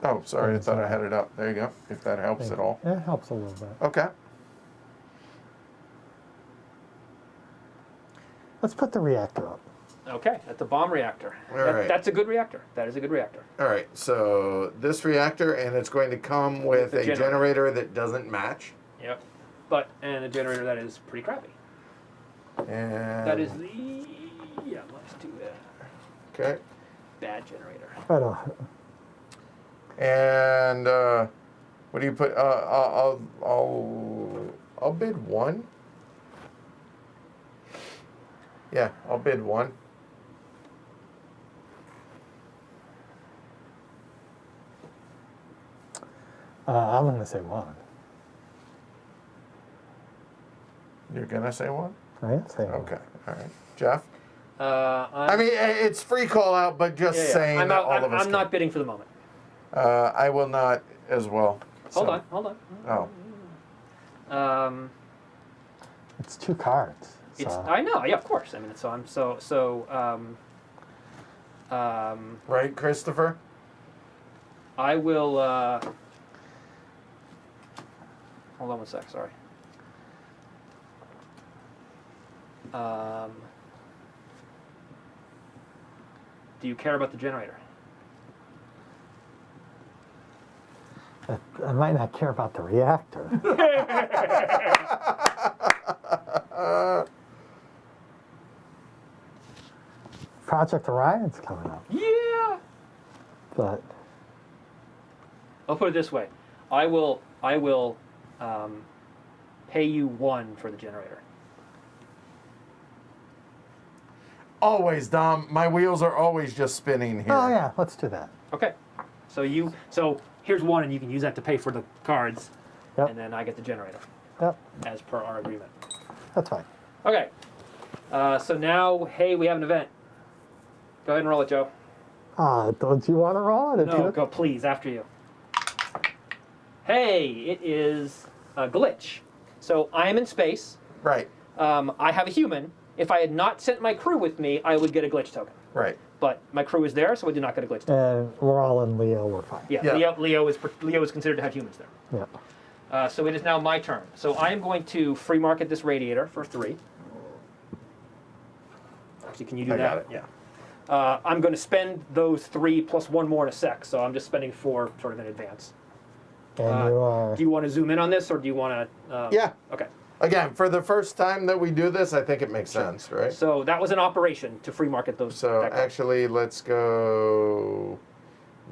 Oh, sorry, I thought I had it up. There you go. If that helps at all. It helps a little bit. Okay. Let's put the reactor up. Okay, that's a bomb reactor. All right. That's a good reactor. That is a good reactor. All right. So this reactor, and it's going to come with The a generator that doesn't match. Yep. And a generator that is pretty crappy. And That is the let's do that. okay. Bad generator. I don't. And what do you put? I'll bid 1. Yeah, I'll bid 1. I'm gonna say 1. You're gonna say 1? I am saying 1. Okay. All right. Geoff? I I mean, it's free call out, but just saying I'm that out, all of us I'm can. not bidding for the moment. I will not as well. Hold So- on. Oh. It's 2 cards. It's So. I know. Yeah, of course. I mean, so I'm Right, Christopher? I will. Hold on one sec. Sorry. Do you care about the generator? I might not care about the reactor. Project Orion's coming up, Yeah. but I'll put it this way. I will pay you 1 for the generator. Always, Dom. My wheels are always just spinning here. oh yeah, let's do that. Okay. So here's 1, and you can use that to pay for the cards, Yep. and then I get the generator, Yep, as per our agreement. that's fine. Okay. So now, hey, we have an event. Go ahead and roll it, Joe. Don't you want to roll it? No, go please, after you. Hey, it is a glitch. So I am in space. Right, I have a human. If I had not sent my crew with me, I would get a glitch token. right. But my crew is there, so I did not get a glitch token. And we're all in Leo. We're fine. Yeah, Yeah. Leo is considered to have humans there. Yeah. So it is now my turn. So I am going to free market this radiator for 3. Actually, can you do I that? got it. Yeah. I'm going to spend those 3 plus 1 more in a sec, so I'm just spending 4 sort of in advance. And you are. Do you want to zoom in on this, or do you want to? Yeah. Okay. Again, for the first time that we do this, I think it makes sense, right? So that was an operation to free market those. So that card. actually, let's go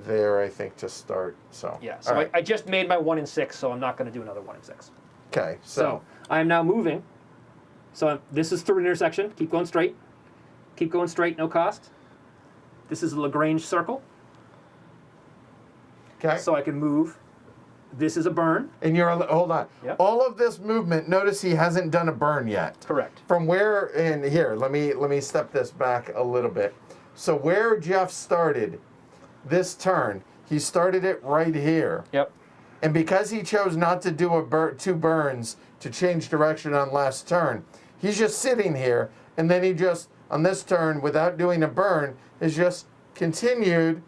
there, I think, to start. So Yeah. So all right. I just made my 1 in 6, so I'm not going to do another 1 in 6. Okay. So I am now moving. So this is through an intersection. Keep going straight. Keep going straight. No cost. This is a Lagrange circle, Okay. so I can move. This is a burn. And you're, hold on. Yep. All of this movement, notice he hasn't done a burn yet. Correct. From where, and here, let me step this back a little bit. So where Geoff started this turn, he started it right here. Yep. And because he chose not to do two burns to change direction on last turn, he's just sitting here, and then he just, on this turn, without doing a burn, is just continued,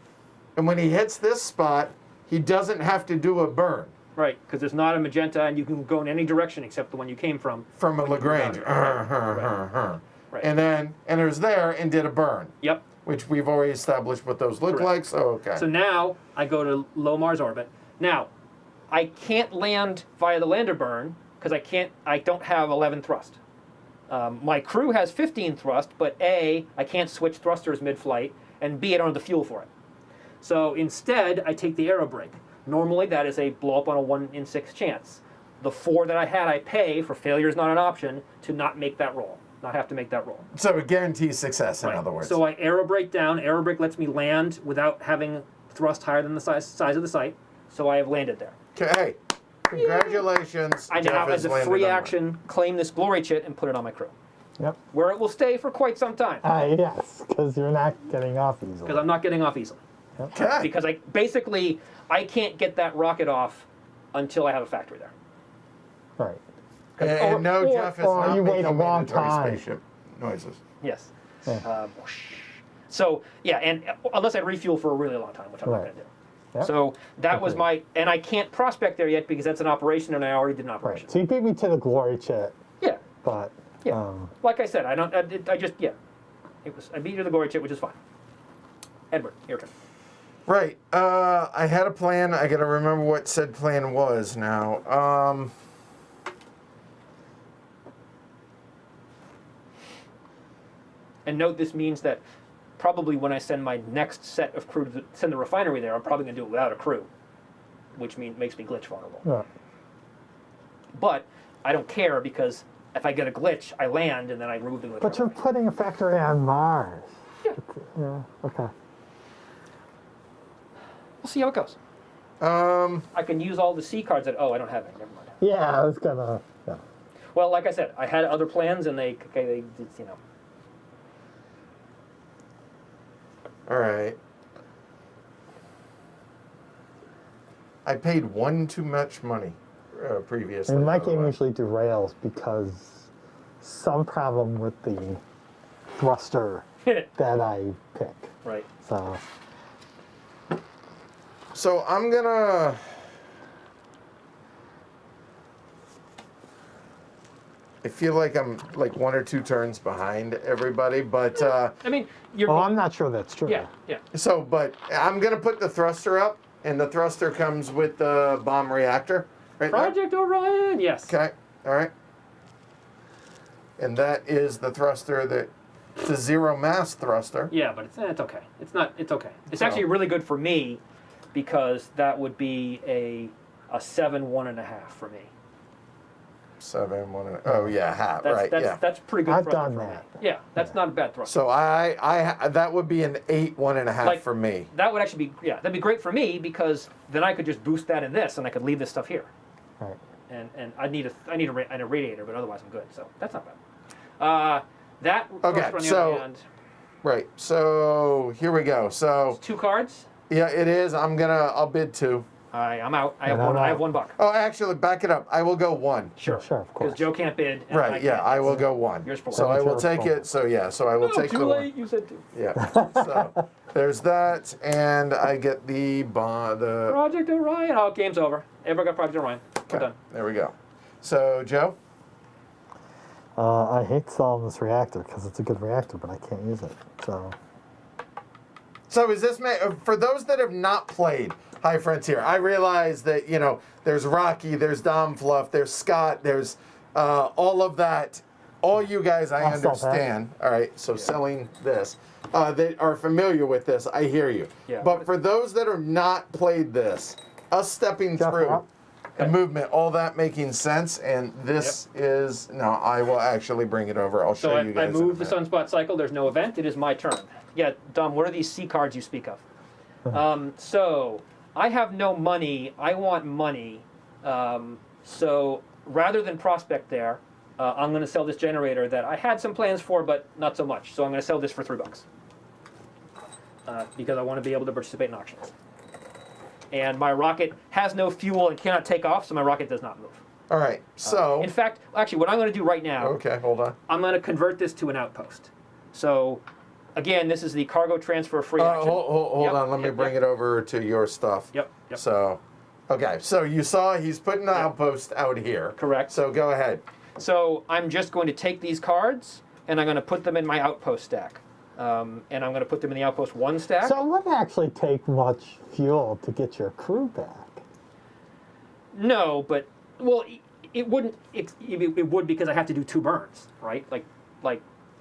and when he hits this spot, he doesn't have to do a burn. Right, because there's not a magenta, and you can go in any direction except the one you came from. From a Lagrange. Right. And then enters there and did a burn. Yep. Which we've already established what those look Correct. like, so okay. So now I go to low Mars orbit. Now, I can't land via the lander burn because I don't have 11 thrust. My crew has 15 thrust, but A, I can't switch thrusters mid-flight, and B, I don't have the fuel for it. So instead, I take the aero brake. Normally, that is a blow up on a 1 in 6 chance. The 4 that I had, I pay for failure is not an option to not make that roll, not have to make that roll. So it guarantees success, in Right. other words. So I aero brake down. Aero brake lets me land without having thrust higher than the size of the site. So I have landed there. Okay, congratulations. I now, Geoff has as a landed free on one. action, claim this glory chit and put it on my crew, Yep. where it will stay for quite some time Yes, because you're not getting off easily. because I'm not getting off easily. Okay. Because I can't get that rocket off until I have a factory there. Right. And no, Geoff is or not you wait making a long mandatory time. spaceship noises. Yes. Yeah. So yeah, and unless I refuel for a really long time, which I'm not Right. going to do. Yep. So that was Agreed. and I can't prospect there yet because that's an operation and I already did an operation. Right. So you beat me to the glory chit, Yeah. but Yeah. Like I said, I beat you to the glory chit, which is fine. Edward, your turn. Right. I had a plan. I got to remember what said plan was now. And note this means that probably when I send my next set of crew to send the refinery there, I'm probably going to do it without a crew, which makes me glitch vulnerable. yeah. But I don't care because if I get a glitch, I land and then I remove the glitch. But you're putting a factory on Mars. Yeah. Yeah. Okay. We'll see how it goes. I can use all the C cards that. Oh, I don't have any. Never mind. Yeah, I was gonna. Yeah. Well, like I said, I had other plans and they you know. All right. I paid one too much money previously. And my by the game way. usually derails because some problem with the thruster that I pick. Right. So So I'm gonna. I feel like I'm like 1 or 2 turns behind everybody, but I mean, you're. well, I'm not sure that's true. Yeah. Yeah. but I'm gonna put the thruster up, and the thruster comes with the bomb reactor, right there. Project Orion. Yes. Okay, all right. And that is the thruster that, it's a zero mass thruster. Yeah, but it's okay. It's not. It's okay. It's So- actually really good for me because that would be a 7 1.5 for me. 7 1. Oh yeah, half. Right. Yeah. That's pretty good. I've thruster done for that. Me. Yeah, that's not a bad thruster. So I that would be an 8 1.5 Like- for me. That would actually be that'd be great for me because then I could just boost that in this and I could leave this stuff here. Right. And I need a radiator, but otherwise I'm good. So that's not bad. That Okay, thruster on the so- other hand, Right. So here we go. So 2 cards. yeah, it is. I'll bid 2. I'm out. I have And one. I'm I have out. $1. Oh, actually, back it up. I will go 1. Sure. Sure, of Because course. Joe can't bid. And Right. Yeah, can't. I will go 1. Yours for So one. I will Yours take for it. So yeah. So I will Oh, take too the 1. late. You said 2. Yeah. So there's that, and I get the the. Project Orion. Oh, game's over. Everyone got Project Orion. We're Okay, done. there we go. So Joe. I hate selling this reactor because it's a good reactor, but I can't use it. So is this for those that have not played High Frontier? I realize that there's Rocky, there's Dom Fluff, there's Scott, there's all of that. All you guys, I I'll sell that. understand. All right, so selling this, they are familiar with this. I hear you. Yeah. But for those that have not played this, us stepping Geoff, through up. the Okay. movement, all that making sense, and this is no. I will actually bring it over. I'll show So you guys. I in a moved the minute. sunspot cycle. There's no event. It is my turn. Yeah, Dom, what are these C cards you speak of? So I have no money. I want money. So rather than prospect there, I'm going to sell this generator that I had some plans for, but not so much. So I'm going to sell this for $3 because I want to be able to participate in auctions. And my rocket has no fuel and cannot take off, so my rocket does not move. All right. So. In fact, actually, what I'm going to do right now. Okay, hold on. I'm going to convert this to an outpost. So, again, this is the cargo transfer free action. Hold on. Let me bring it over to your stuff. Yep. So, okay. So you saw he's putting the outpost out here. Correct. So go ahead. So I'm just going to take these cards and I'm going to put them in my outpost stack. And I'm going to put them in the outpost 1 stack. So it wouldn't actually take much fuel to get your crew back. No, but well, it wouldn't. It would because I have to do 2 burns, right? Like.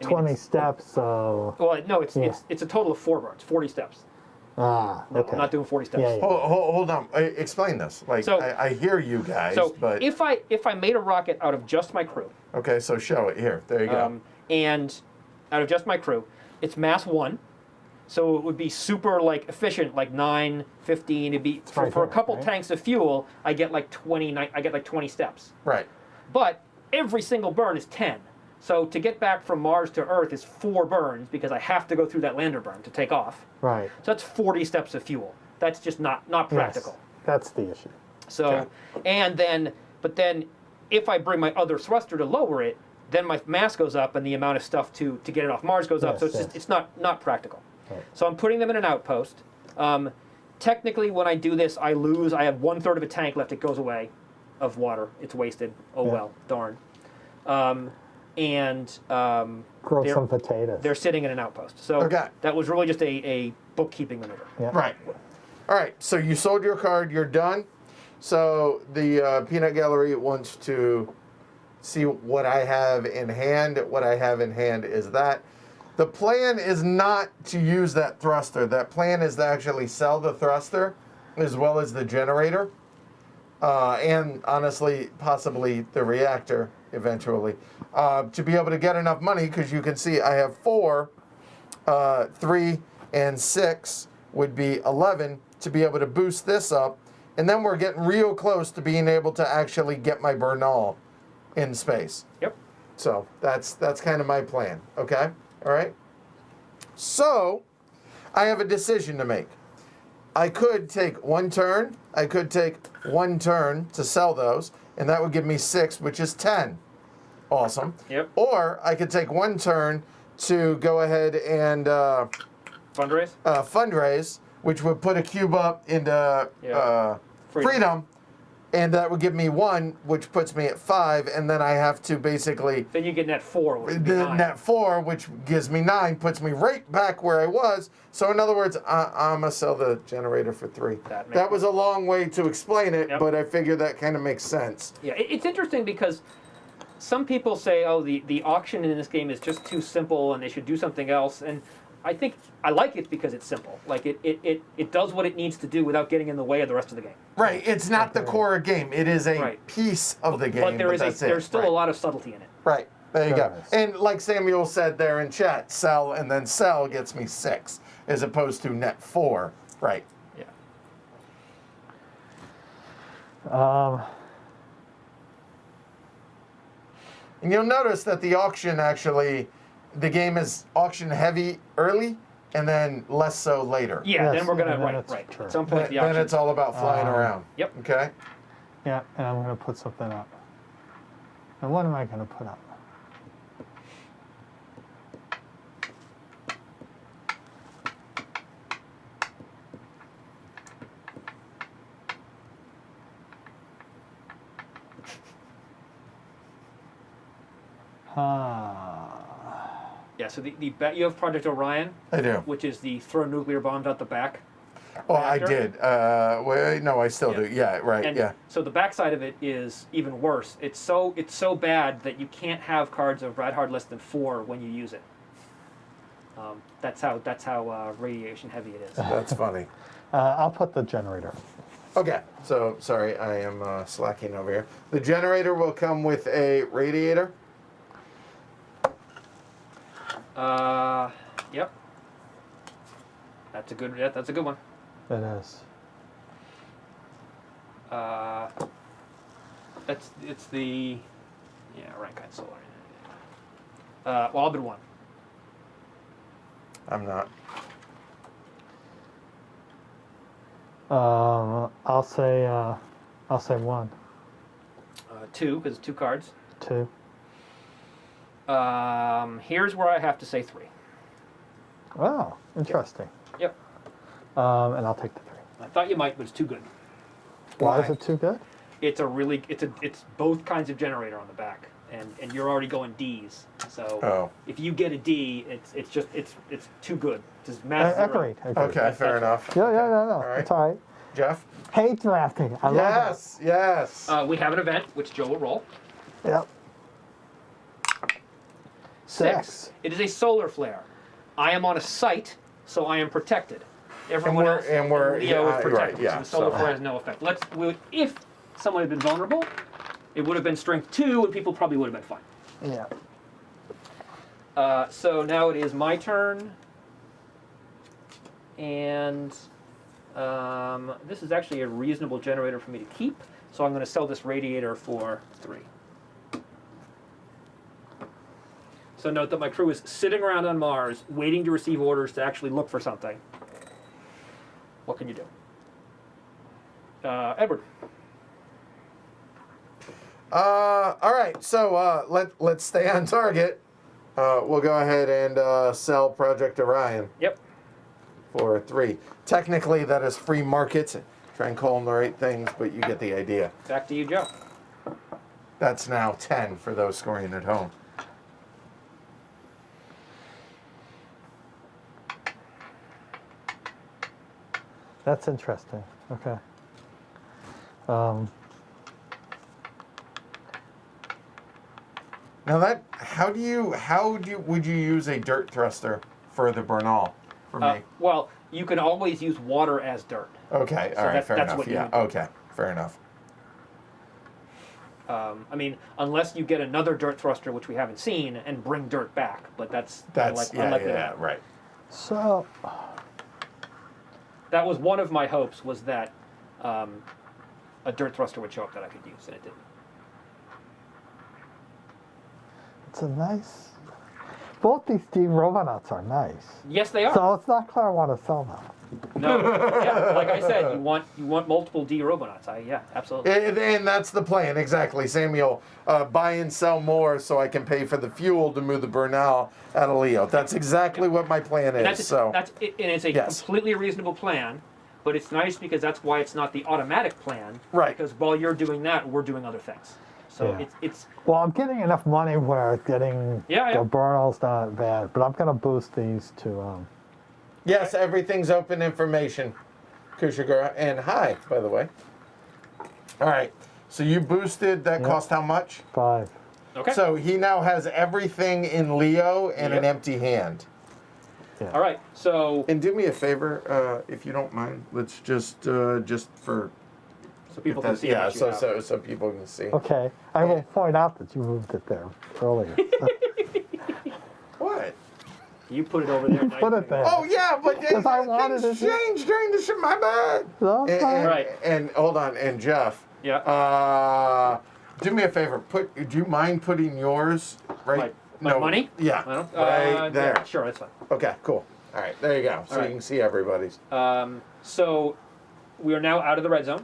I mean, 20 steps. So. Well, no, it's Yeah. it's a total of 4 burns, 40 steps. Ah, No, okay. I'm not doing 40 steps. Yeah, yeah. Hold on. Explain this. Like, So- I hear you guys, So but if I made a rocket out of just my crew, okay. So show it here. There you go. and out of just my crew, it's mass 1, so it would be super like efficient, like 9, 15. It'd be for a couple right? tanks of fuel, I get like 20. I get like 20 steps. Right. But every single burn is 10. So to get back from Mars to Earth is 4 burns because I have to go through that lander burn to take off. Right. So that's 40 steps of fuel. That's just not practical. Yes, that's the issue. So, Okay. but then if I bring my other thruster to lower it, then my mass goes up and the amount of stuff to get it off Mars goes up. Yes, So it's yes. just, it's not practical. Right. So I'm putting them in an outpost. Technically, when I do this, I lose. I have 1/3 of a tank left. It goes away of water. It's wasted. Oh Yeah. well, darn. Grow they're- some potatoes. They're sitting in an outpost. So Okay. that was really just a bookkeeping maneuver. Yeah. Right. All right. So you sold your card. You're done. So the peanut gallery wants to see what I have in hand. What I have in hand is that. The plan is not to use that thruster. That plan is to actually sell the thruster as well as the generator. And honestly, possibly the reactor eventually. To be able to get enough money, because you can see I have 4, 3, and 6 would be 11 to be able to boost this up. And then we're getting real close to being able to actually get my Bernal in space. Yep. So that's kind of my plan. Okay? All right? So I have a decision to make. I could take 1 turn. I could take 1 turn to sell those, and that would give me 6, which is 10. Awesome. Yep. Or I could take 1 turn to go ahead and Fundraise. fundraise, which would put a cube up into freedom, and that would give me 1, which puts me at 5, and then I have to basically Then you get net 4. Which would be the 9. net 4, which gives me 9, puts me right back where I was. So in other words, I'm gonna sell the generator for 3. That was a long way to explain it, Yep. but I figured that kind of makes sense. Yeah, it's interesting because some people say, oh, the auction in this game is just too simple and they should do something else. And I think I like it because it's simple. Like it does what it needs to do without getting in the way of the rest of the game. Right, it's not the core game. It is a Right. piece of the game. But there's still right. a lot of subtlety in it. Right, there you go. Nice. And like Samuel said there in chat, sell and then sell gets me 6 as opposed to net 4. Right. Yeah. And you'll notice that the auction actually, the game is auction heavy early and then less so later. Yeah, Yes, then we're gonna yeah, right. that's true. At some point, the Then auction. it's all about flying around. Yep. Okay. Yeah, and I'm going to put something up. And what am I going to put up? Yeah. So you have Project Orion, I do. which is the throw nuclear bombs out the back. Oh, I reactor. did. Wait, no, I still do. Yeah, right. And yeah. so the backside of it is even worse. It's so bad that you can't have cards of rad hard less than 4 when you use it. That's how radiation heavy it is. That's funny. I'll put the generator. Okay, so sorry, I am slacking over here. The generator will come with a radiator. Yep. That's a good. Yeah, that's a good one. It is. It's the Rankine Solar. Well, I'll bid 1. I'm not. I'll say 1, 2 because it's 2 cards. 2. Here's where I have to say 3. Oh, interesting. Yep. And I'll take the 3. I thought you might, but it's too good. Why Why? is it too good? It's both kinds of generator on the back, and you're already going D's. So Oh. if you get a D, it's too good. It's just math zero. Agreed. Okay, fair enough. Yeah, Okay. no. All right. It's all right. Jeff? Hate drafting. I love Yes, yes. We have an event which Joe will roll. it. Yep. 6. It is a solar flare. I am on a site, so I am protected. Everyone else and we're- Leo yeah, is protected. right, yeah, So the solar so- flare has no effect. If someone had been vulnerable, it would have been strength 2, and people probably would have been fine. Yeah. So now it is my turn, and this is actually a reasonable generator for me to keep. So I'm going to sell this radiator for 3. So note that my crew is sitting around on Mars, waiting to receive orders to actually look for something. What can you do? Edward. All right, so let's stay on target. We'll go ahead and sell Project Orion Yep. for 3. Technically, that is free market. Try and call them the right things, but you get the idea. Back to you, Joe. That's now 10 for those scoring at home. That's interesting. Okay. Now would you use a dirt thruster for the Bernal for me? Well, you can always use water as dirt. Okay, so all right, that's- fair that's enough. what you Yeah, would do. okay, fair enough. I mean, unless you get another dirt thruster, which we haven't seen, and bring dirt back, but that's That's unlikely to yeah, happen. right. So, That was one of my hopes, was that a dirt thruster would show up that I could use, and it didn't. it's a nice. Both these D Robonauts are nice. Yes, they are. So it's not clear I want to sell them. No, yeah, like I said, you want multiple D Robonauts. Yeah, absolutely. And that's the plan, exactly, Samuel. Buy and sell more so I can pay for the fuel to move the Bernal out of Leo. That's exactly what my plan And is. So and it's a Yes. completely reasonable plan, but it's nice because that's why it's not the automatic plan. Right. Because while you're doing that, we're doing other things. So Yeah. it's Well, I'm getting enough money where getting Yeah. the Bernal's not bad, but I'm going to boost these to. yes, everything's open information, Kushigura. And hi, by the way. All right. So you boosted. That Yep. cost how much? 5. okay. So he now has everything in Leo and an Yep. empty hand. Yeah. All right. So And do me a favor, if you don't mind. Let's just for people can see. yeah, how much you have. so people can see. Okay. I will point out that you moved it there earlier. What? You put it over there. Put it there. Oh yeah, but Because I wanted things it to- changed during the show. My bad. No, it's fine. Right. And hold on, and Jeff. Yeah. Do me a favor. Do you mind putting yours right? My money? Yeah. I don't, right there. Yeah, sure, that's fine. Okay. Cool. All right. There you go. So All you right. can see everybody's. So we are now out of the red zone.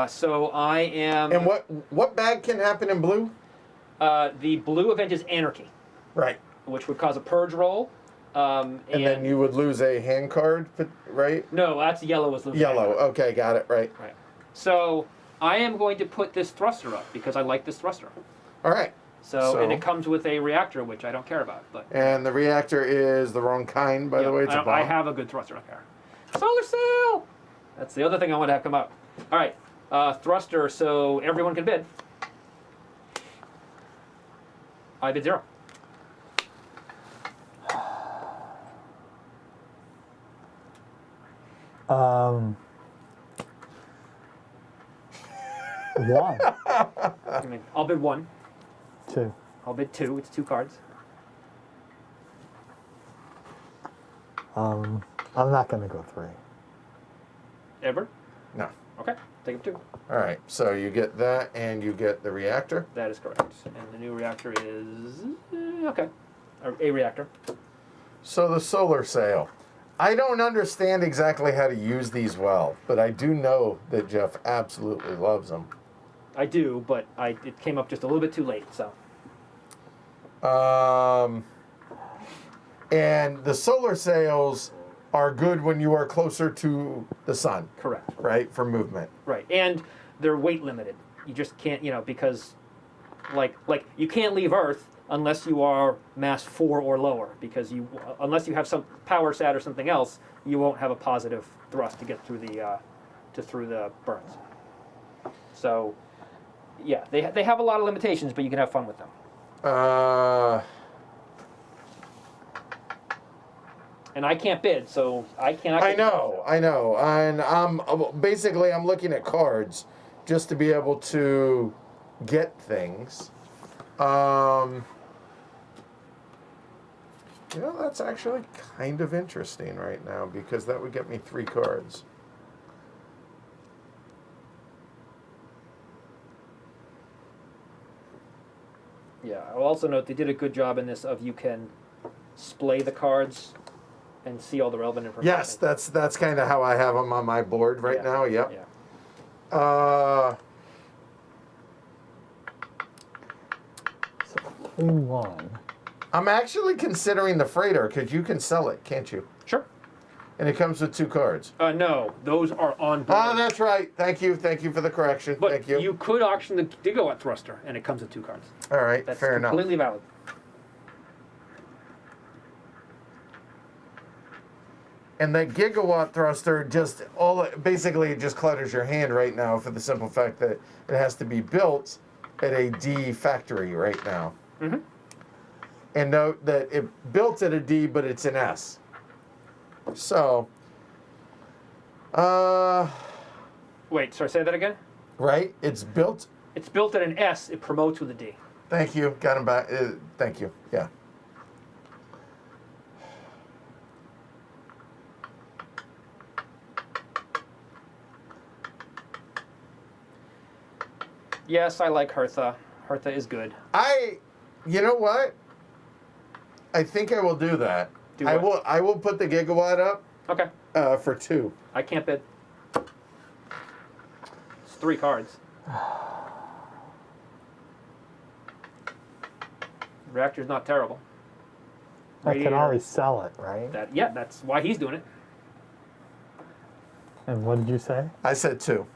So I am. And what bag can happen in blue? The blue event is anarchy, Right. which would cause a purge roll. And then you would lose a hand card, right? No, that's yellow was losing. Yellow. anger. Okay, got it. Right. Right. So I am going to put this thruster up because I like this thruster. All right. So and So- it comes with a reactor, which I don't care about. But And the reactor is the wrong kind, by the way. It's a bomb. I have a good thruster. I don't care. Solar sail. That's the other thing I want to have come out. All right, thruster. So everyone can bid. I bid 0. One, I mean, I'll bid 1. 2. I'll bid 2. It's 2 cards. I'm not going to go 3. Edward? No. Okay, take him 2. All right. So you get that, and you get the reactor. That is correct. And the new reactor is okay, a reactor. So the solar sail. I don't understand exactly how to use these well, but I do know that Geoff absolutely loves them. I do, but it came up just a little bit too late. So. And the solar sails are good when you are closer to the sun. Correct. Right, for movement. Right, and they're weight limited. You just can't, because, like you can't leave Earth unless you are mass 4 or lower, because unless you have some power sat or something else, you won't have a positive thrust to get through the burns. So, yeah, they have a lot of limitations, but you can have fun with them. And I can't bid, so I cannot. I know, and I'm looking at cards just to be able to get things. That's actually kind of interesting right now because that would get me 3 cards. Yeah, I'll also note they did a good job in this of you can splay the cards and see all the relevant information. Yes, that's kind of how I have them on my board right now. Yep. Yeah. So 3-1. I'm actually considering the freighter because you can sell it, can't you? Sure. And it comes with 2 cards. No, those are on board. Oh, that's right. Thank you for the correction. But Thank you. you could auction the gigawatt thruster, and it comes with 2 cards. All right, That's fair enough. completely valid. And that gigawatt thruster basically just clutters your hand right now for the simple fact that it has to be built at a D factory right now. Mm-hmm. And note that it built at a D, but it's an S. So, Wait, sorry, say that again? right? It's built. It's built at an S, it promotes with a D. Thank you. Got him back. Thank you. Yeah. Yes, I like Hertha. Hertha is good. You know what? I think I will do that. Do what? I will put the gigawatt up Okay. for 2. I can't bid. It's 3 cards. Reactor's not terrible. I can Radiator, always sell it, right? that's why he's doing it. And what did you say? I said 2.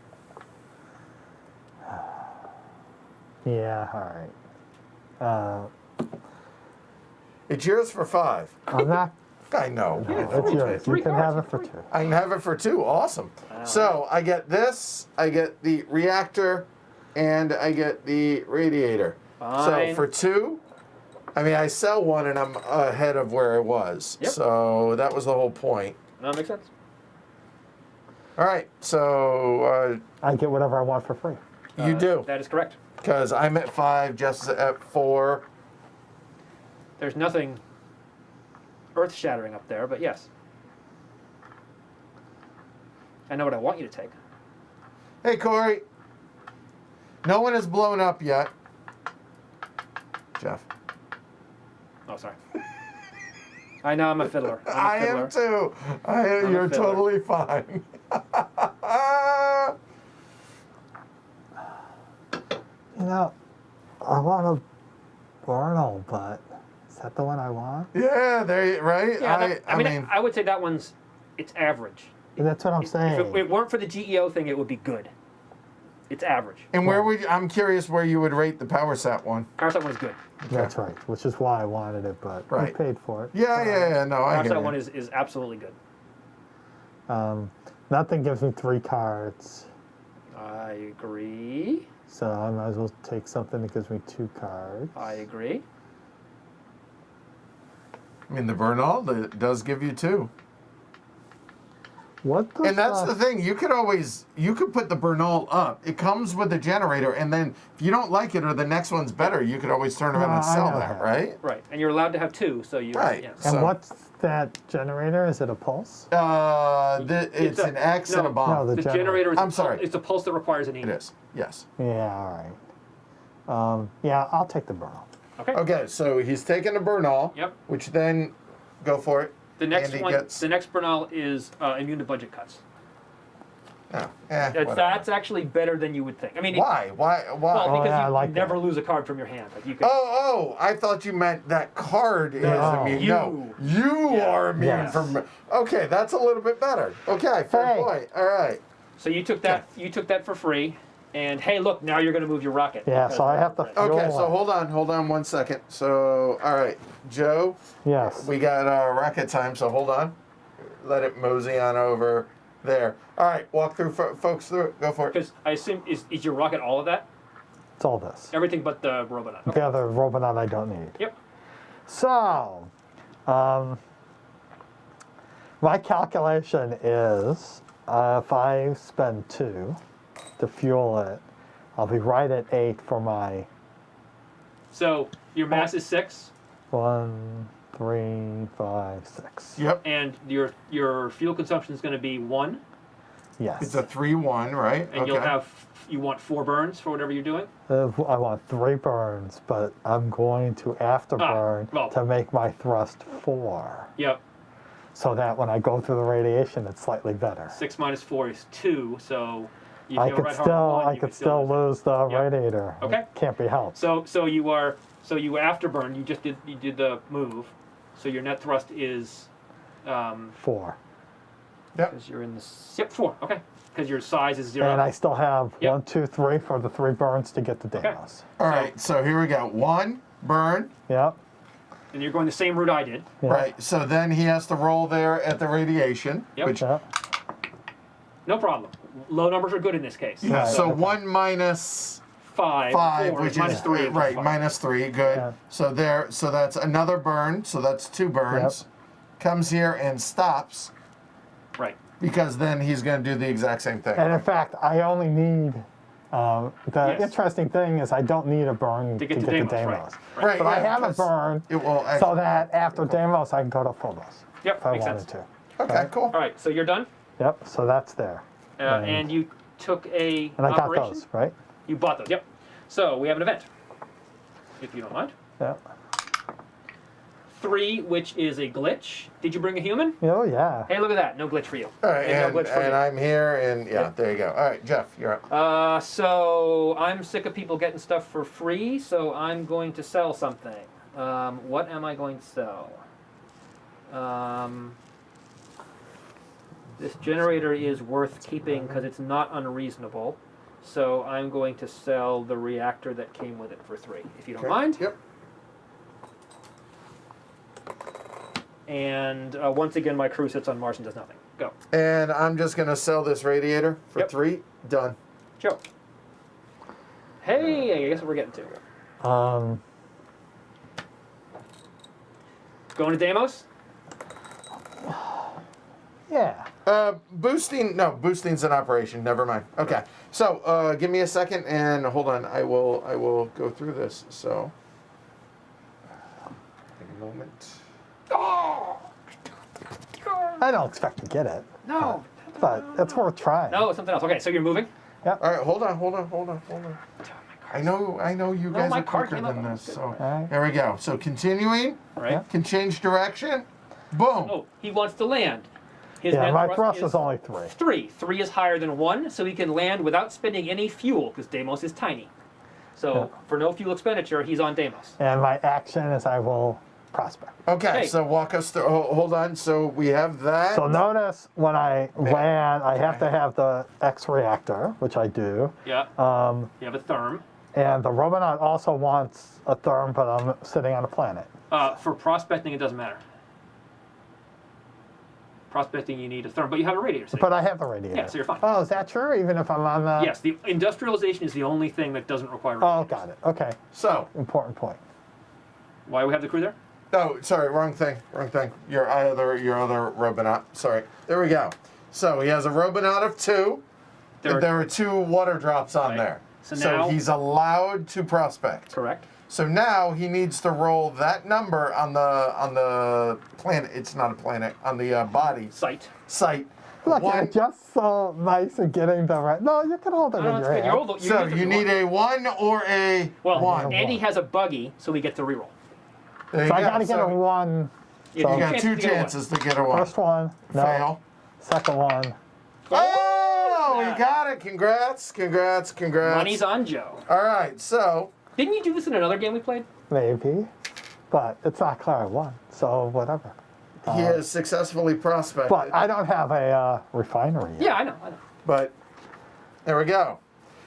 Yeah, all right. It's yours for 5. I'm not. I know. It's yours. You can have it for 2. I can have it for 2. Awesome. So I get this, I get the reactor, and I get the radiator. Fine. So for 2, I sell 1 and I'm ahead of where I was. Yep. So that was the whole point. That makes sense. All right. So I get whatever I want for free. you do. That is correct. Because I'm at 5, Jeff's at 4. There's nothing earth-shattering up there, but yes. I know what I want you to take. Hey, Corey. No one has blown up yet. Geoff. Oh, sorry. I know I'm a fiddler. I I'm a am fiddler. too. a You're fiddler. totally fine. I want a Borno, but is that the one I want? Yeah, right? Yeah, I mean, I would say that one's, it's average. And that's what I'm saying. If it weren't for the GEO thing, it would be good. It's average. and I'm curious where you would rate the PowerSat one. Powersat one is good. That's right, which is why I wanted it, but I Right. paid for it. Yeah, no, I hear Powersat you. one is absolutely good. Nothing gives me 3 cards, I agree. so I might as well take something that gives me 2 cards. I agree. I mean, the Bernal does give you 2. What the And that's the thing. You could put the Bernal up. It comes with the generator, and then if you don't like it or the next one's better, you could always turn around and No, I sell know that, that. right? Right, and you're allowed to have 2, so you. Right. Yes. And So- what's that generator, is it a pulse? It's an X and a bomb. No, The generator is I'm sorry. It's a pulse that requires an E. It is. Yes. Yeah, all right. Yeah, I'll take the burn. Okay. Okay, so he's taking a Bernal. Yep. Which then, go for it. The next Andy one, gets- the next Bernal is immune to budget cuts. Oh, whatever. That's actually better than you would think. I mean, Why? Why? well, Oh, because yeah, I you like never that. lose a card from your hand. Like you could. Oh, I thought you meant that card is No. immune. You. No, you Yeah. are immune Yes. from. Okay, that's a little bit better. Okay, fair Hey. point. All right. So you took that. You took that for free. And hey, look, now you're going to move your rocket. Yeah, because so I have to. right. Okay, fuel so it. hold on 1 second. So, all right, Joe, Yes. we got rocket time, so hold on. Let it mosey on over there. All right, walk through, folks through it. Go for it. Because I assume is your rocket all of that? It's all this. Everything but the robot. Okay. The other Robonaut I don't need. Yep. So, my calculation is if I spend 2 to fuel it, I'll be right at 8 for my So your mass is 6, 1, 3, 5, 6. Yep. and your fuel consumption is going to be 1, Yes. It's a 3-1, right? and you want 4 burns for whatever you're doing. I want 3 burns, but I'm going to afterburn well. to make my thrust 4. Yep. So that when I go through the radiation, it's slightly better. 6 minus 4 is 2. So you I go could right hard on 1, I you could still lose the Yep. radiator. Okay. It can't be helped. So you afterburn. You did the move. So your net thrust is 4. Yep. because you're in the 4. Okay. Because your size is 0. And I still have Yep. 1, 2, 3 for the 3 burns to get the Deimos. All right, so here we go. 1 burn. Yep. And you're going the same route I did. Yep. Right, so then he has to roll there at the radiation. Yep. Which, Yep. No problem. Low numbers are good in this case. yeah, Right. so 1 minus 5, 5, 4, which minus is 3. right, fine. minus 3, good. Yeah. So that's another burn, so that's 2 burns. Comes here and stops, Right. because then he's going to do the exact same thing. And in fact, I only need. The Yes. interesting thing is I don't need a burn To get the Deimos, right. But Right, I yeah, have a because burn It will so actually, that after Deimos I can go to full dose Yep. if I Makes wanted sense. to. okay, cool. All right. So you're done. Yep. So that's there. And you took a And I got operation. those, right? You bought those. Yep. So we have an event, if you don't mind. Yep. 3, which is a glitch. Did you bring a human? Oh yeah. Hey, look at that. No glitch for you. All right, no glitch for and you. I'm here, and yeah, there you go. All right, Jeff, you're up. So I'm sick of people getting stuff for free, so I'm going to sell something. What am I going to sell? This generator is worth keeping because it's not unreasonable. So I'm going to sell the reactor that came with it for 3, if you don't mind. Yep. And once again, my crew sits on Mars and does nothing. Go. And I'm just going to sell this radiator for Yep. 3. Done. Joe. Hey, I guess what we're getting to. Going to Deimos? Yeah. Boosting's an operation. Never mind. Okay. So, give me a second and hold on. I will go through this. So, a moment. I don't expect to get it, No. but it's worth trying. No, it's something else. Okay, so you're moving? All right, hold on. I know you guys my are card quicker came up. than this. Good. So, Alright. there we go. So, continuing. All right. Yeah. Can change direction. Boom. Oh, he wants to land. His Yeah, net my thrust is only 3. 3. 3 is higher than 1, so he can land without spending any fuel, because Deimos is tiny. So, Yeah. for no fuel expenditure, he's on Deimos. And my action is I will prospect. Okay, Hey. so walk us through. Hold on. So, we have that. So notice when I land, I have to have the X reactor, which I do. Yeah. You have a therm. And the Robonaut also wants a therm, but I'm sitting on a planet. For prospecting, it doesn't matter. Prospecting, you need a therm, but you have a radiator. So But I have the radiator. Yeah, so you're fine. Oh, is that true? Even if I'm on the... yes, the industrialization is the only thing that doesn't require Oh, radiators. got it. Okay. So, Important point. Why do we have the crew there? no, sorry, wrong thing. Your other Robonaut. Sorry. There we go. So he has a Robonaut of 2. There are- There are 2 water drops on Right. there. So So now- he's allowed to prospect. Correct. So now he needs to roll that number on the planet. It's not a planet, on the body Sight. site. Look, One. you're just so nice at getting the right. No, you can hold it No, in it's your good. hand. So you need a 1 or a Well, 1. Andy has a buggy, so we get to reroll. There you So I go. got to get a So 1. You So you got chance 2 to get a one. chances to get a 1. first one, no. Fail. Second one, Oh, Yeah. you got it. Congrats. Money's on Joe. All right, so Didn't you do this in another game we played? maybe. But it's not clear I won, so whatever. he has successfully prospected. But I don't have a refinery yet. Yeah, I know. But there we go.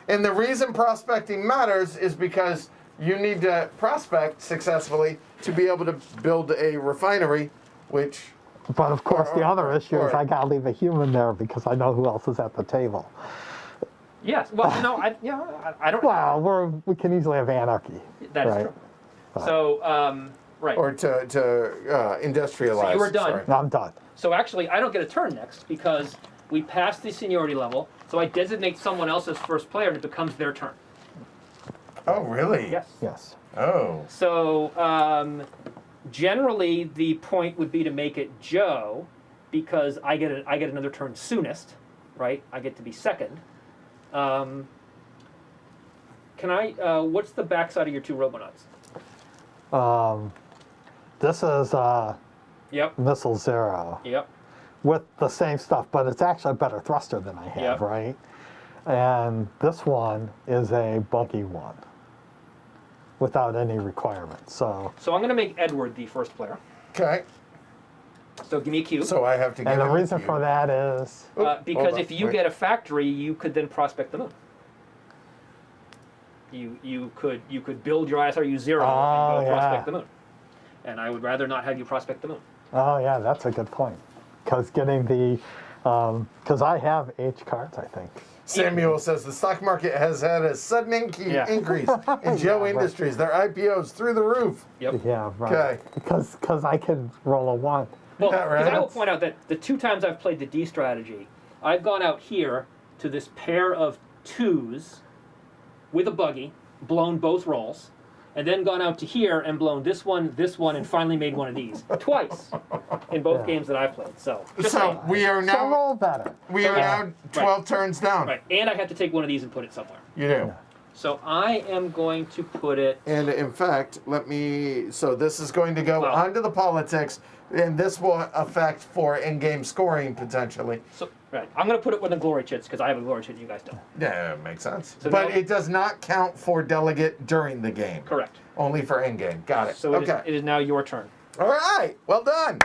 And the reason prospecting matters is because you need to prospect successfully to be able to build a refinery, which But of course, the other issue is or- I got to leave a human there because I know who else is at the table. Yes. Well, no, I don't. Well, we can easily have anarchy. That is right? true. So, right. or to industrialize. So you were done. sorry. No, I'm done. So actually, I don't get a turn next because we passed the seniority level. So I designate someone else as first player, and it becomes their turn. Oh, really? Yes. Yes. Oh. So generally, the point would be to make it Joe, because I get another turn soonest, right? I get to be second. Can I? What's the backside of your 2 Robonauts? This is Yep. Missile Zero Yep. with the same stuff, but it's actually a better thruster than I have, Yep. right? And this one is a bulky one without any requirements. So, So I'm going to make Edward the first player. Okay. So give me a cue. So I have to get and the him a reason cue. for that is Because Hold on, if you wait. get a factory, you could then prospect the moon. You could build your ISRU 0 Oh, and go yeah. prospect the moon. And I would rather not have you prospect the moon. oh yeah, that's a good point. Because getting the because I have H cards, I think. Samuel says the stock market has had a sudden Yeah. increase in Joe right. Industries. Their IPOs through the roof. Yep. Yeah, right. Okay. Because I can roll a 1. Well, Yeah, right. because I will point out that the 2 times I've played the D strategy, I've gone out here to this pair of 2s with a buggy, blown both rolls, and then gone out to here and blown this one, and finally made one of these. Twice in both Yeah. games that I've played. So, just So saying. we are So now roll better. now 12 turns down. Right, and I have to take one of these and put it somewhere. You do. So I am going to put it. And in fact, so this is going to go Well- onto the politics, and this will affect for in-game scoring potentially. So right, I'm going to put it with the glory chits because I have a glory chit and you guys don't. Yeah, it makes sense. So but now- it does not count for delegate during the game. Correct. Only for in-game. Got it. So it okay. is now your turn. All right. Well done.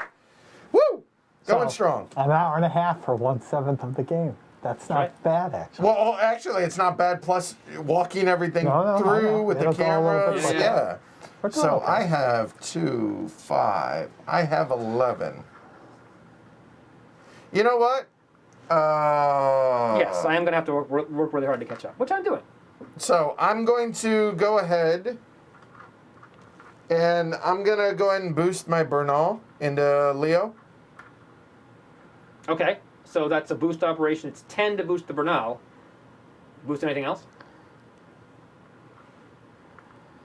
Woo! Going So, strong. An hour and a half for 1/7 of the game. That's not Right. bad, actually. Well, actually, it's not bad. Plus, walking everything No, I through know. with the It'll go a little cameras. bit quicker. Yeah. We're doing So okay. I have 2, 5. I have 11. You know what? Yes, I am going to have to work really hard to catch up, which I'm doing. So I'm going to go ahead and I'm going to go ahead and boost my Bernal into Leo. Okay, so that's a boost operation. It's 10 to boost the Bernal. Boost anything else?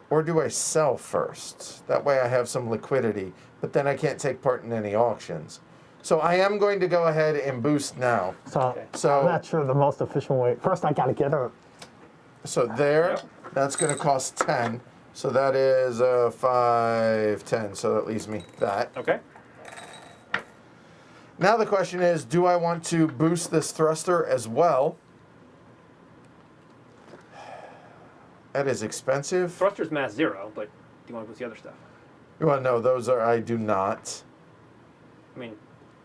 Or do I sell first? That way I have some liquidity, but then I can't take part in any auctions. So I am going to go ahead and boost now. So, Okay. So- I'm not sure the most efficient way. First, I got to get a. So there, Yep. that's going to cost 10. So that is 5, 10. So that leaves me that. Okay. Now the question is, do I want to boost this thruster as well? That is expensive. Thruster's mass 0, but do you want to boost the other stuff? Well, no, those are, I do not. I mean,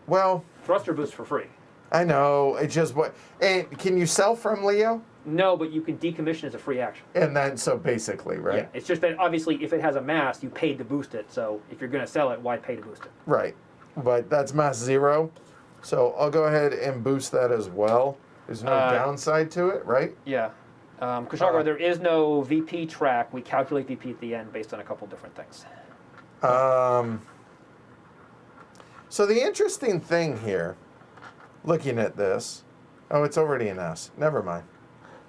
Well, thruster boosts for free. I know, it's just what, and can you sell from Leo? No, but you can decommission as a free action. And then, so basically, right? Yeah, it's just that obviously if it has a mass, you paid to boost it. So if you're going to sell it, why pay to boost it? Right. But that's mass 0. So I'll go ahead and boost that as well. There's no downside to it, right? Yeah. Kushagar, there is no VP track. We calculate VP at the end based on a couple different things. So the interesting thing here, looking at this, oh, it's already an S. Never mind.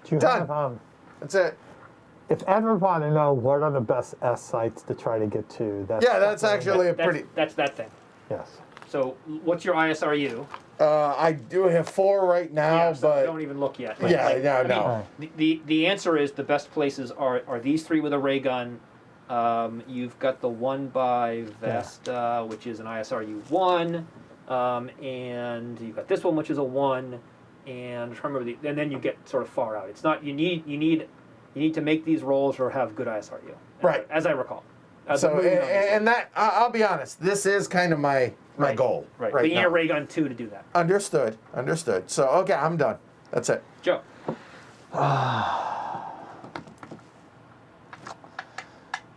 Do you Done. have That's it. if Edward wanted to know what are the best S sites to try to get to, that's Yeah, that's actually a pretty. That's that thing. yes. So what's your ISRU? I do have 4 right now, Yeah, so but don't even look yet. yeah, I mean, no. The answer is the best places are these 3 with a ray gun. You've got the one by Vesta, which is an ISRU 1, and you've got this one, which is a 1, and I'm trying to remember and then you get sort of far out. It's not you need to make these rolls or have good ISRU, Right. As I recall. So and that I'll be honest, this is kind of my goal Right. right But you need now. a ray gun 2 to do that. Understood. So okay, I'm done. That's it. Joe.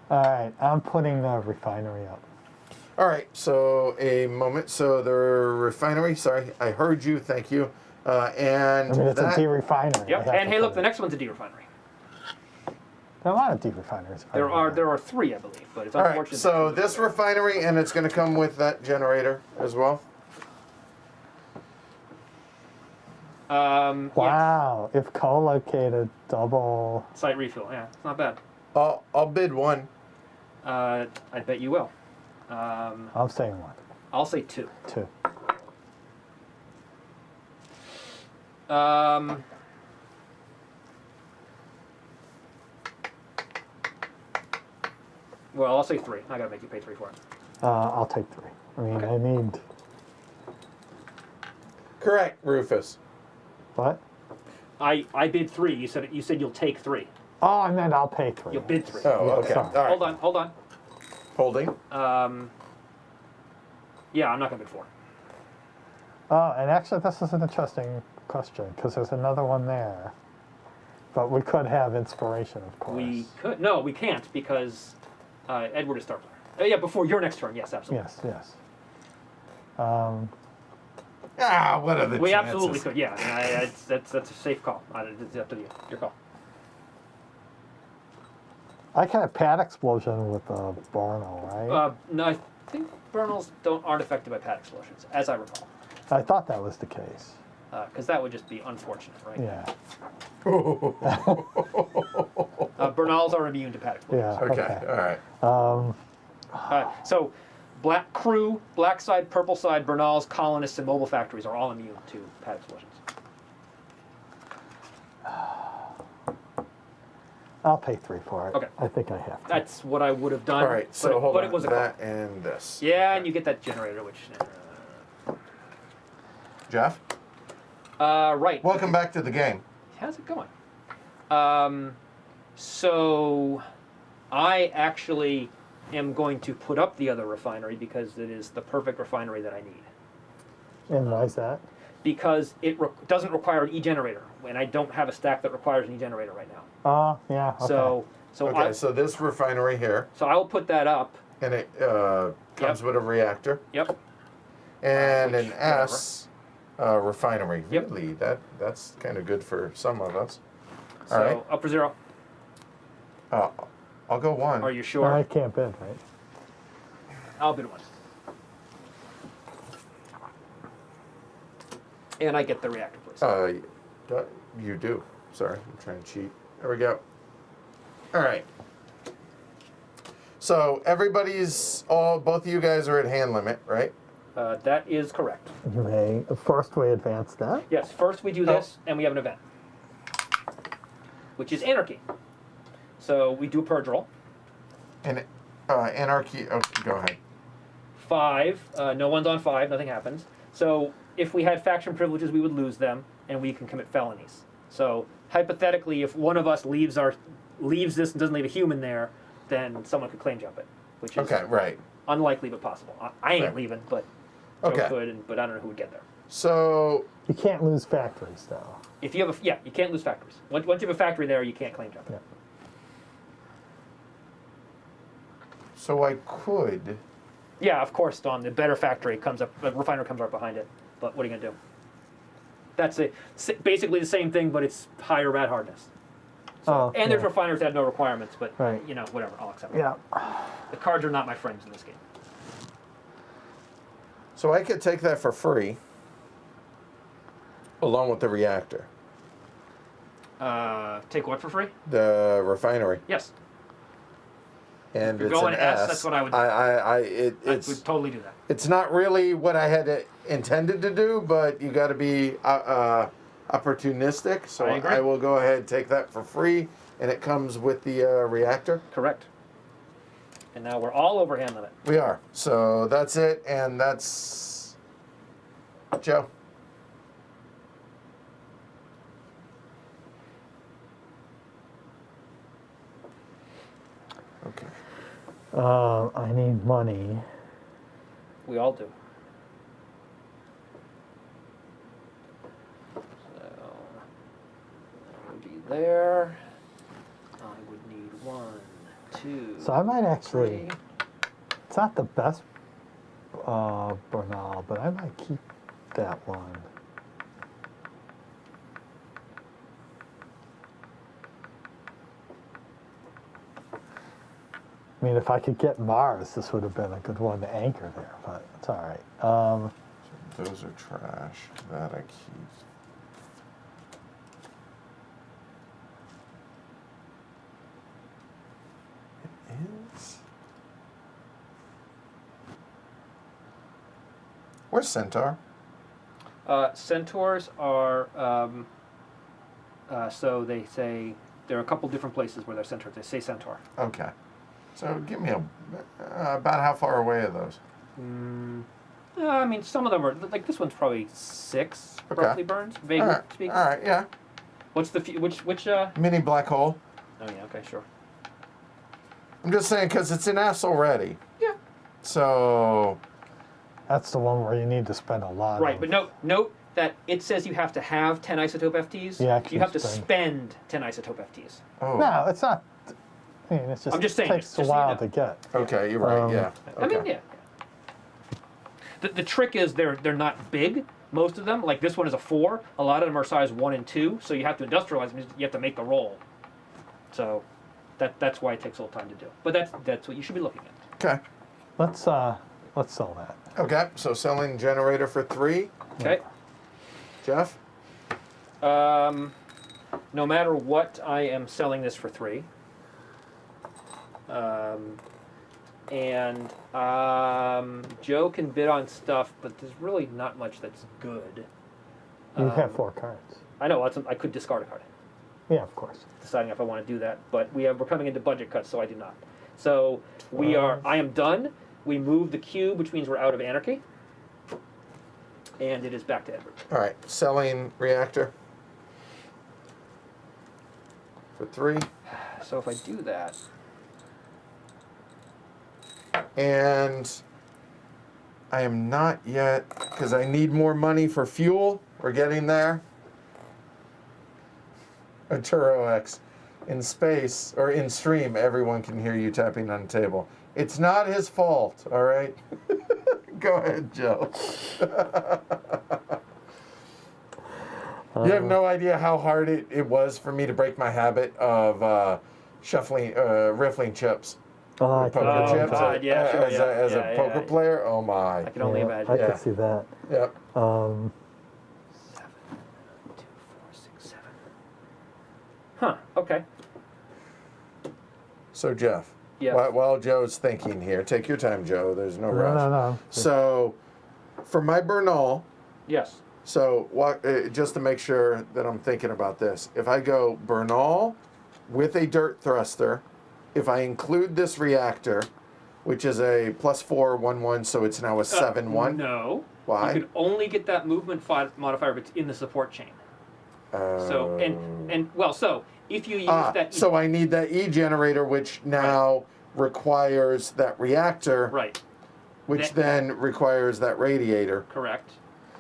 All right, I'm putting the refinery up. All right. So a moment. So the refinery. Sorry, I heard you. Thank you. And I mean, it's that, a de-refinery. Yep. I have And to hey, put look, it. the next one's a de-refinery. There are a lot of de-refineries. There are 3, I believe, but it's all unfortunate. right. So that two this are there. refinery, and it's going to come with that generator as well. Yes. Wow, if co-located, double. Site refill. Yeah, it's not bad. I'll bid 1. I bet you will. I'm saying 1, I'll say 2. 2. Well, I'll say 3. I gotta make you pay 3 for it. I'll take 3. I mean, Okay. I need Correct, Rufus. what? I bid 3. You said you'll take 3. Oh, I meant I'll pay 3. You'll bid 3. Oh, Yeah, okay. sorry. All right. Hold on. Holding. Yeah, I'm not gonna bid 4. Oh, and actually, this is an interesting question because there's another one there. But we could have inspiration, of course. We could. No, we can't because Edward is star player. Yeah, before your next turn. Yes, absolutely. Yes. What are the We chances? absolutely could. Yeah, I mean, that's a safe call. It's up to you. Your call. I can have pad explosion with a Barno, right? No, I think Burnals aren't affected by pad explosions, as I recall, I thought that was the case. because that would just be unfortunate, right? Yeah. Bernals are immune to pad explosions. Yeah. Okay. All right. So, black crew, black side, purple side, Bernals, colonists, and mobile factories are all immune to pad explosions. I'll pay 3 for it. Okay. I think I have to. That's what I would have done. All right. So but, hold but on. it was a call. That and this. Yeah, and you get that generator, which. Geoff, Right. welcome back to the game. How's it going? So, I actually am going to put up the other refinery because it is the perfect refinery that I need. And why is that? Because it doesn't require an e-generator, and I don't have a stack that requires an e-generator right now. Oh, yeah. Okay. So Okay. So this refinery here, so I will put that up. and it comes with a reactor Yep. and Which, an S refinery. Yep. Really, that's kind of good for some of us. So All right. up for 0. I'll go 1. Are you sure? I can't bid, right? I'll bid 1. And I get the reactor, please. You do. Sorry, I'm trying to cheat. There we go. All right. So both of you guys are at hand limit, right? That is correct. You may. First, we advance that. Yes, first we do this, and we have an event, which is anarchy. So we do a purge roll. And anarchy. Oh, go ahead. 5. No one's on 5. Nothing happens. So if we had faction privileges, we would lose them, and we can commit felonies. So hypothetically, if one of us leaves this and doesn't leave a human there, then someone could claim jump it, which is Okay, right. unlikely but possible. I ain't Right. leaving, but Joe Okay. could, but I don't know who would get there. So You can't lose factories, though. If you have you can't lose factories. Once you have a factory there, you can't claim jump. Yeah. I could. Yeah, of course, Don. The better factory comes up, the refiner comes right behind it. But what are you gonna do? That's basically the same thing, but it's higher rat hardness. And there's refiners that have no requirements, but Right. whatever, I'll accept it. Yeah. The cards are not my friends in this game. So I could take that for free, along with the reactor. Take what for free? The refinery. Yes. And If it's you're an going S, S. that's what I would do. I I would totally do that. It's not really what I had intended to do, but you got to be opportunistic. So I agree. I will go ahead and take that for free, and it comes with the reactor. Correct. And now we're all over hand limit. We are. So that's it, and that's Joe. Okay. I need money. We all do. So that would be there. I would need 1, 2. So I might actually. 3. It's not the best Bernal, but I might keep that one. I mean, if I could get Mars, this would have been a good one to anchor there, but it's all right. Those are trash. That I keep. It is. Where's Centaur? Centaurs are, so they say, there are a couple different places where they're centaurs. They say centaur. Okay. So give me about how far away are those? I mean, some of them are, like this one's probably 6 Okay. roughly burns, vaguely All right. speaking. All right. Yeah. What's the, which, Mini black hole. oh yeah, okay, sure. I'm just saying because it's an S already. Yeah. So. That's the one where you need to spend a lot. Right, of, but note that it says you have to have 10 isotope FTs. Yeah, you have to spend. spend 10 isotope FTs. Oh. No, it's not. I mean, it's just. I'm just saying, It takes just a so you while know. to get. Okay, you're right. Yeah. I mean, Okay. yeah. The trick is they're not big. Most of them, like this one is a 4. A lot of them are size 1 and 2. So you have to industrialize them. You have to make the roll. So that's why it takes a little time to do. But that's what you should be looking at. Okay. Let's sell that. Okay. So selling generator for 3. Okay. Geoff. No matter what, I am selling this for 3. Joe can bid on stuff, but there's really not much that's good. You have 4 cards. I know. I could discard a card, Yeah, of course. deciding if I want to do that. But we're coming into budget cuts, so I do not. So I am done. We move the cube, which means we're out of anarchy, and it is back to Edward. All right. Selling reactor for 3. So if I do that, And I am not yet, because I need more money for fuel. We're getting there. Arturo X. In space, or in stream, everyone can hear you tapping on the table. It's not his fault, all right? Go ahead, Joe. You have no idea how hard it was for me to break my habit of riffling chips. Oh, I Poker can, chips God, yeah, sure, as yeah, a yeah, poker yeah. player. Oh my! I can only imagine. I Yeah. can see that. Yep. 7, 2, 4, 6, 7. Huh. Okay. So Geoff, Yeah. while Joe's thinking here, take your time, Joe. There's no No, rush. no. So, for my Bernal, Yes. so just to make sure that I'm thinking about this, if I go Bernal with a dirt thruster, if I include this reactor, which is a +4/+1/1, so it's now a 7/1. No. Why? You could only get that movement modifier if it's in the support chain. So if you use that. So I need that E generator, which now requires that reactor, Right. which then requires that radiator. Correct.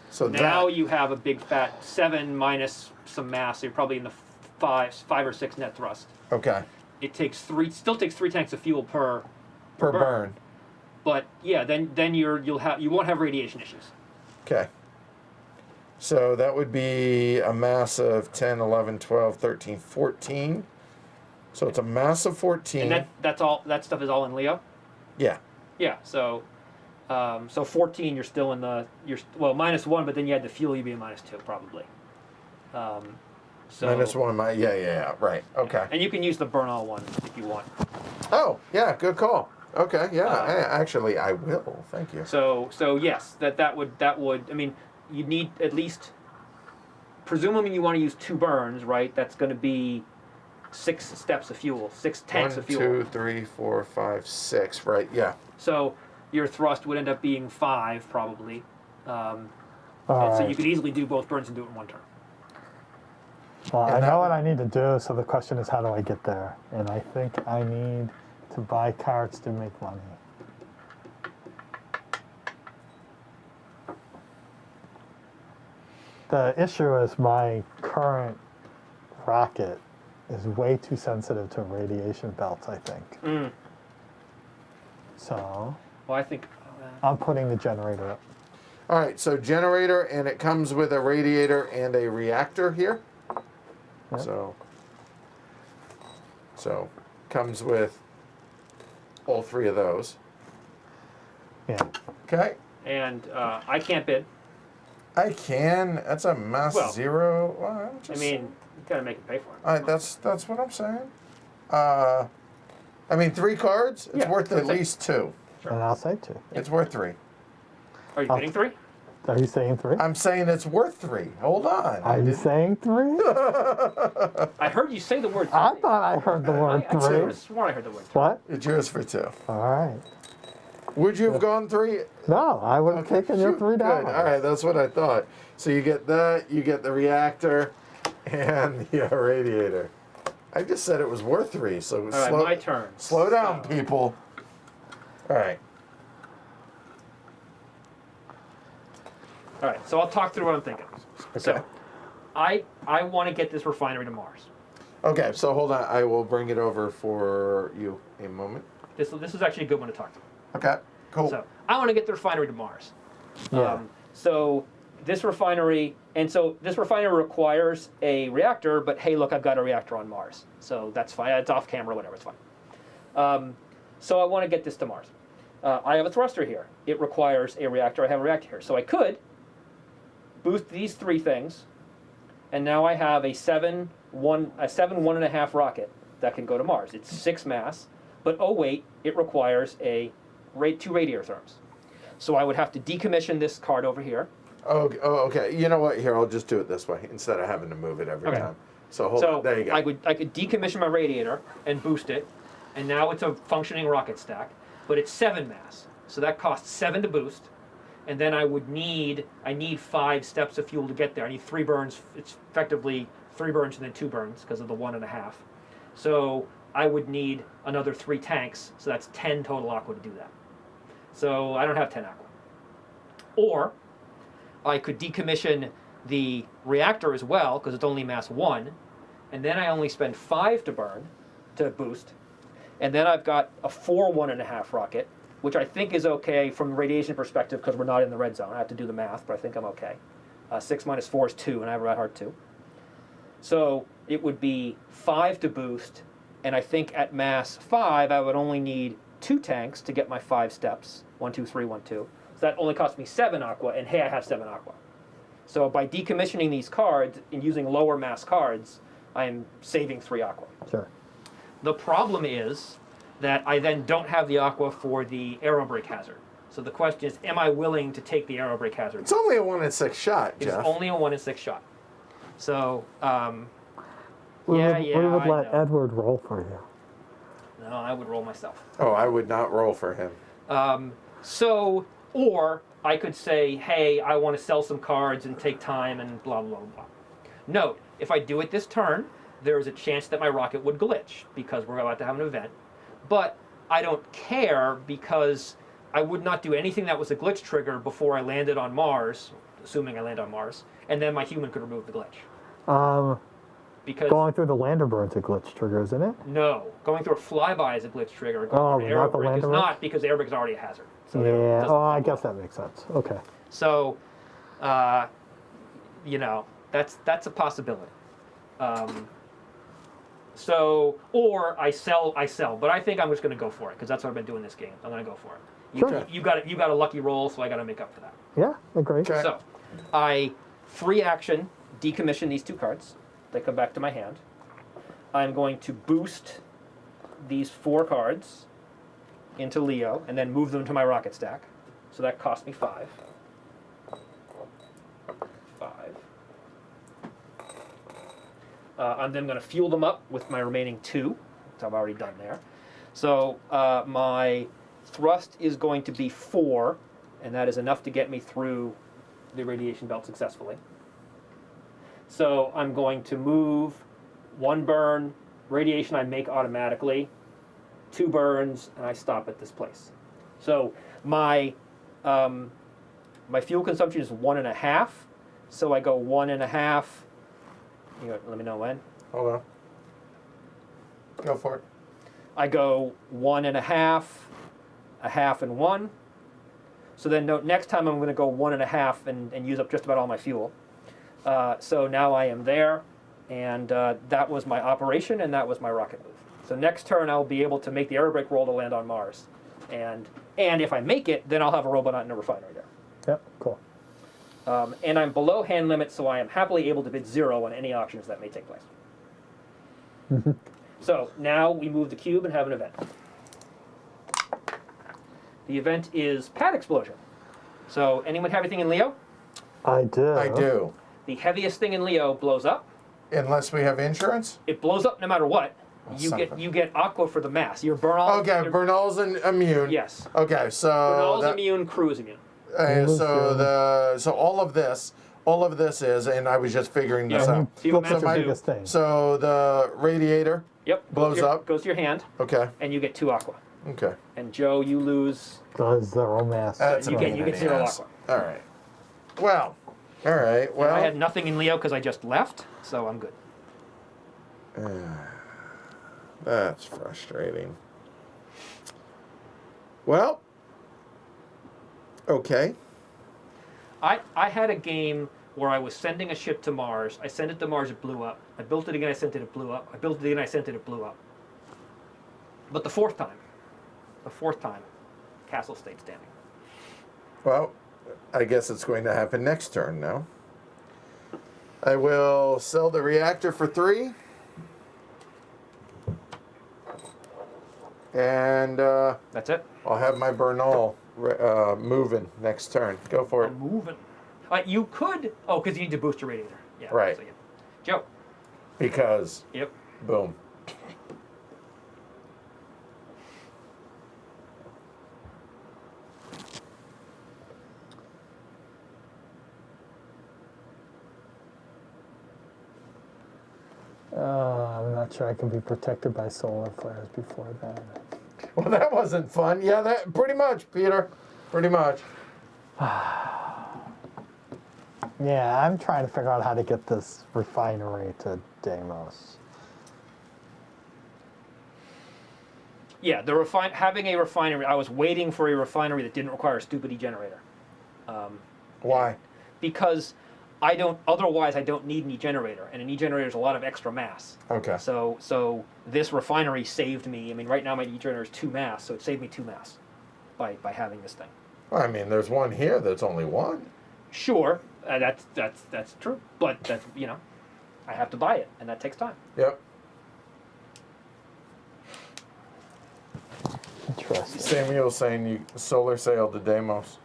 So Now that, you have a big fat 7 minus some mass. So you're probably in the 5 or 6 net thrust. okay, It still takes 3 tanks of fuel per burn. But yeah, then you won't have radiation issues. Okay. So that would be a mass of 10, 11, 12, 13, 14. So it's a mass of 14. And that's all. That stuff is all in Leo. Yeah. Yeah. So 14, you're still in the -1, but then you had the fuel, you'd be a -2 probably. So, -1. Right. Okay. And you can use the burn all one if you want. Oh, yeah. Good call. Okay. Yeah. Uh, Actually, I will. Thank you. So yes, that would. I mean, you'd need at least. Presumably, you want to use 2 burns, right? That's going to be 6 steps of fuel, 6 tanks 1, of fuel. 2, 3, 4, 5, 6. Right. Yeah. So your thrust would end up being 5 probably. All And so right. you could easily do both burns and do it in one turn. Well, And I that know would- what I need to do, so the question is, how do I get there? And I think I need to buy cards to make money. The issue is my current rocket is way too sensitive to radiation belts, I think. Mm. So Well, I think. I'm putting the generator up. All right. So generator, and it comes with a radiator and a reactor here. Yep. So comes with all 3 of those. Yeah. Okay. And I can't bid. I can. That's a mass Well, 0. Well, I'm I just mean, you gotta make it pay for it. that's what I'm saying. I mean, 3 cards. It's Yeah, worth at that's it. least 2. Sure. And I'll say 2. It's worth 3. Are you Oh. bidding 3? Are you saying 3? I'm saying it's worth 3. Hold on. Are you saying 3? I heard you say the word 3. I thought I heard the word I could 3. have sworn I heard the word 3. What? It's yours for 2. All right. Would you have gone 3? No, I would have taken your Shoot, $3. Good. All right, that's what I thought. So you get that, you get the reactor, and the radiator. I just said it was worth 3, so All right, my turn. slow down, So, people. All right. All right, so I'll talk through what I'm thinking. Okay. So, I want to get this refinery to Mars. Okay, so hold on. I will bring it over for you a moment. This is actually a good one to talk to. Okay, cool. So I want to get the refinery to Mars. Yeah. So this refinery requires a reactor, but hey, look, I've got a reactor on Mars, so that's fine. It's off camera, whatever, it's fine. So I want to get this to Mars. I have a thruster here. It requires a reactor. I have a reactor here, so I could boost these 3 things, and now I have a 1.5 rocket that can go to Mars. It's 6 mass, but oh wait, it requires 2 radiator therms. So I would have to decommission this card over here. Oh, okay. You know what? Here, I'll just do it this way instead of having to move it every Okay. time. So hold on. There you go. I could decommission my radiator and boost it, and now it's a functioning rocket stack, but it's 7 mass. So that costs 7 to boost, and then I need 5 steps of fuel to get there. I need 3 burns. It's effectively 3 burns and then 2 burns because of the 1.5. So I would need another 3 tanks, so that's 10 total aqua to do that. So I don't have 10 aqua. Or I could decommission the reactor as well, because it's only mass 1, and then I only spend 5 to boost, and then I've got a 1.5 rocket, which I think is okay from a radiation perspective because we're not in the red zone. I have to do the math, but I think I'm okay. 6 minus 4 is 2, and I have a red heart 2. So it would be 5 to boost, and I think at mass 5 I would only need 2 tanks to get my 5 steps. 1, 2, 3, 1, 2. So that only cost me 7 aqua, and hey, I have 7 aqua. So by decommissioning these cards and using lower mass cards, I'm saving 3 aqua. Sure. The problem is that I then don't have the aqua for the aerobrake hazard. So the question is, am I willing to take the aerobrake hazard? It's only a 1 in 6 shot, It's Jeff. only a 1 in 6 shot. So, We yeah, would, yeah, we would I let know. Edward roll for you. No, I would roll myself. Oh, I would not roll for him. Or I could say, hey, I want to sell some cards and take time and blah, blah, blah, blah. Note, if I do it this turn, there is a chance that my rocket would glitch because we're about to have an event. But I don't care because I would not do anything that was a glitch trigger before I landed on Mars, assuming I land on Mars, and then my human could remove the glitch. Because Going through the lander burn's a glitch trigger, isn't it? no, going through a flyby is a glitch trigger. Oh, Going through not the an aerobrake is lander not because the aerobrake is already a hazard. So it Yeah. doesn't Oh, I follow. guess that makes sense. Okay. So, that's a possibility. Or I sell, but I think I'm just going to go for it because that's what I've been doing this game. I'm going to go for it. Sure. You got a lucky roll, so I got to make up for that. Yeah, agree. Okay. So, I free action decommission these 2 cards. They come back to my hand. I'm going to boost these 4 cards into Leo and then move them to my rocket stack. So that cost me 5. 5. I'm then going to fuel them up with my remaining 2, which I've already done there. So my thrust is going to be 4, and that is enough to get me through the radiation belt successfully. So I'm going to move 1 burn, radiation I make automatically, 2 burns, and I stop at this place. So my my fuel consumption is 1.5. So I go 1.5. Let me know when. Hold on. Go for it. I go 1.5, a half, and 1. So then note, next time I'm going to go 1.5 and use up just about all my fuel. So now I am there, and that was my operation, and that was my rocket move. So next turn I'll be able to make the aerobrake roll to land on Mars, and if I make it, then I'll have a robonaut in a refinery there. Yep, cool. And I'm below hand limit, so I am happily able to bid 0 on any auctions that may take place. So now we move the cube and have an event. The event is pad explosion. So anyone have anything in Leo? I do. I do. The heaviest thing in Leo blows up. Unless we have insurance? It blows up no matter what. You get aqua for the mass. Your Bernal. Okay, Bernal's immune. Yes. Okay, so Bernal's immune, crew is immune. So all of this is, and I was just figuring this out. That's the biggest thing. So the radiator blows up. Goes to your hand. Okay. And you get 2 aqua. Okay. And Joe, you lose. Does 0 mass. That's you get 0 aqua. All right. Well. All right. Well. And I had nothing in Leo because I just left, so I'm good. That's frustrating. Well. Okay. I had a game where I was sending a ship to Mars. I sent it to Mars, it blew up. I built it again, I sent it, it blew up. I built it again, I sent it, it blew up. But the fourth time, castle stayed standing. Well, I guess it's going to happen next turn now. I will sell the reactor for 3. And That's it. I'll have my Bernal moving next turn. Go for it. I'm moving. You could. Oh, because you need to boost your radiator. Yeah. Right. So, yeah. Joe. Because. Yep. Boom. I'm not sure I can be protected by solar flares before then. Well, that wasn't fun. Yeah, that pretty much, Peter. Pretty much. Yeah, I'm trying to figure out how to get this refinery to Deimos. Yeah, having a refinery. I was waiting for a refinery that didn't require a stupid e-generator. Why? Because otherwise I don't need an e-generator, and an e-generator is a lot of extra mass. Okay. So this refinery saved me. I mean, right now my e-generator is 2 mass, so it saved me 2 mass by having this thing. Well, I mean, there's one here that's only 1. Sure, that's true, but that's I have to buy it, and that takes time. Yep. Interesting. Samuel's saying you solar sail to Deimos.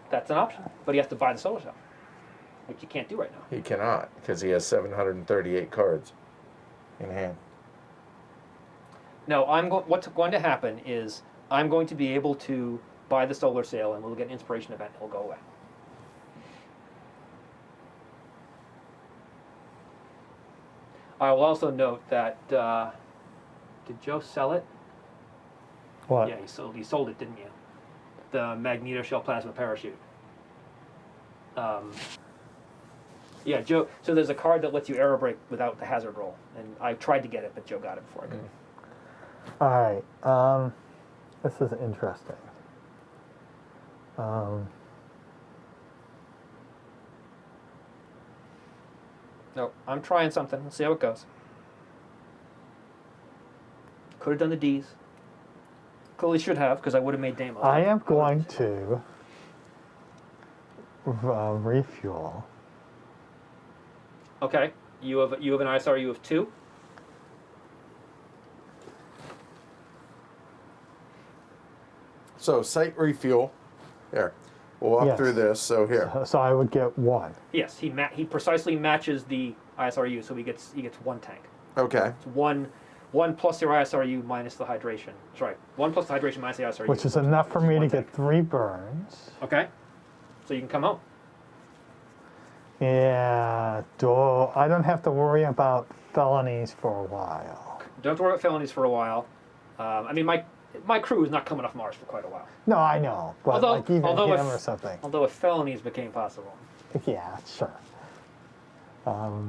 That's an option, but he has to buy the solar cell, which you can't do right now. He cannot, because he has 738 cards in hand. No, what's going to happen is I'm going to be able to buy the solar sail, and we'll get an inspiration event, and it'll go away. I will also note that did Joe sell it? What? Yeah, he sold it, didn't you? The magnetoshell plasma parachute. Yeah, Joe. So there's a card that lets you aerobrake without the hazard roll, and I tried to get it, but Joe got it before I could. All right. This is interesting. No, I'm trying something. Let's see how it goes. Could have done the D's. Clearly should have, because I would have made Deimos. I am going to refuel Okay. You have an ISRU of 2. So site refuel. Here. We'll walk Yes. through this. So here. So I would get 1. Yes, he precisely matches the ISRU, so he gets 1 tank. Okay. It's 1 plus your ISRU minus the hydration. That's right. 1 plus the hydration minus the ISRU. Which is enough for me to 1 get tank. 3 burns. Okay. So you can come home. Yeah, I don't have to worry about felonies for a while. Don't worry about felonies for a while. I mean, my crew is not coming off Mars for quite a while. No, I know, but like even him if, or something. Although if felonies became possible. Yeah, sure. All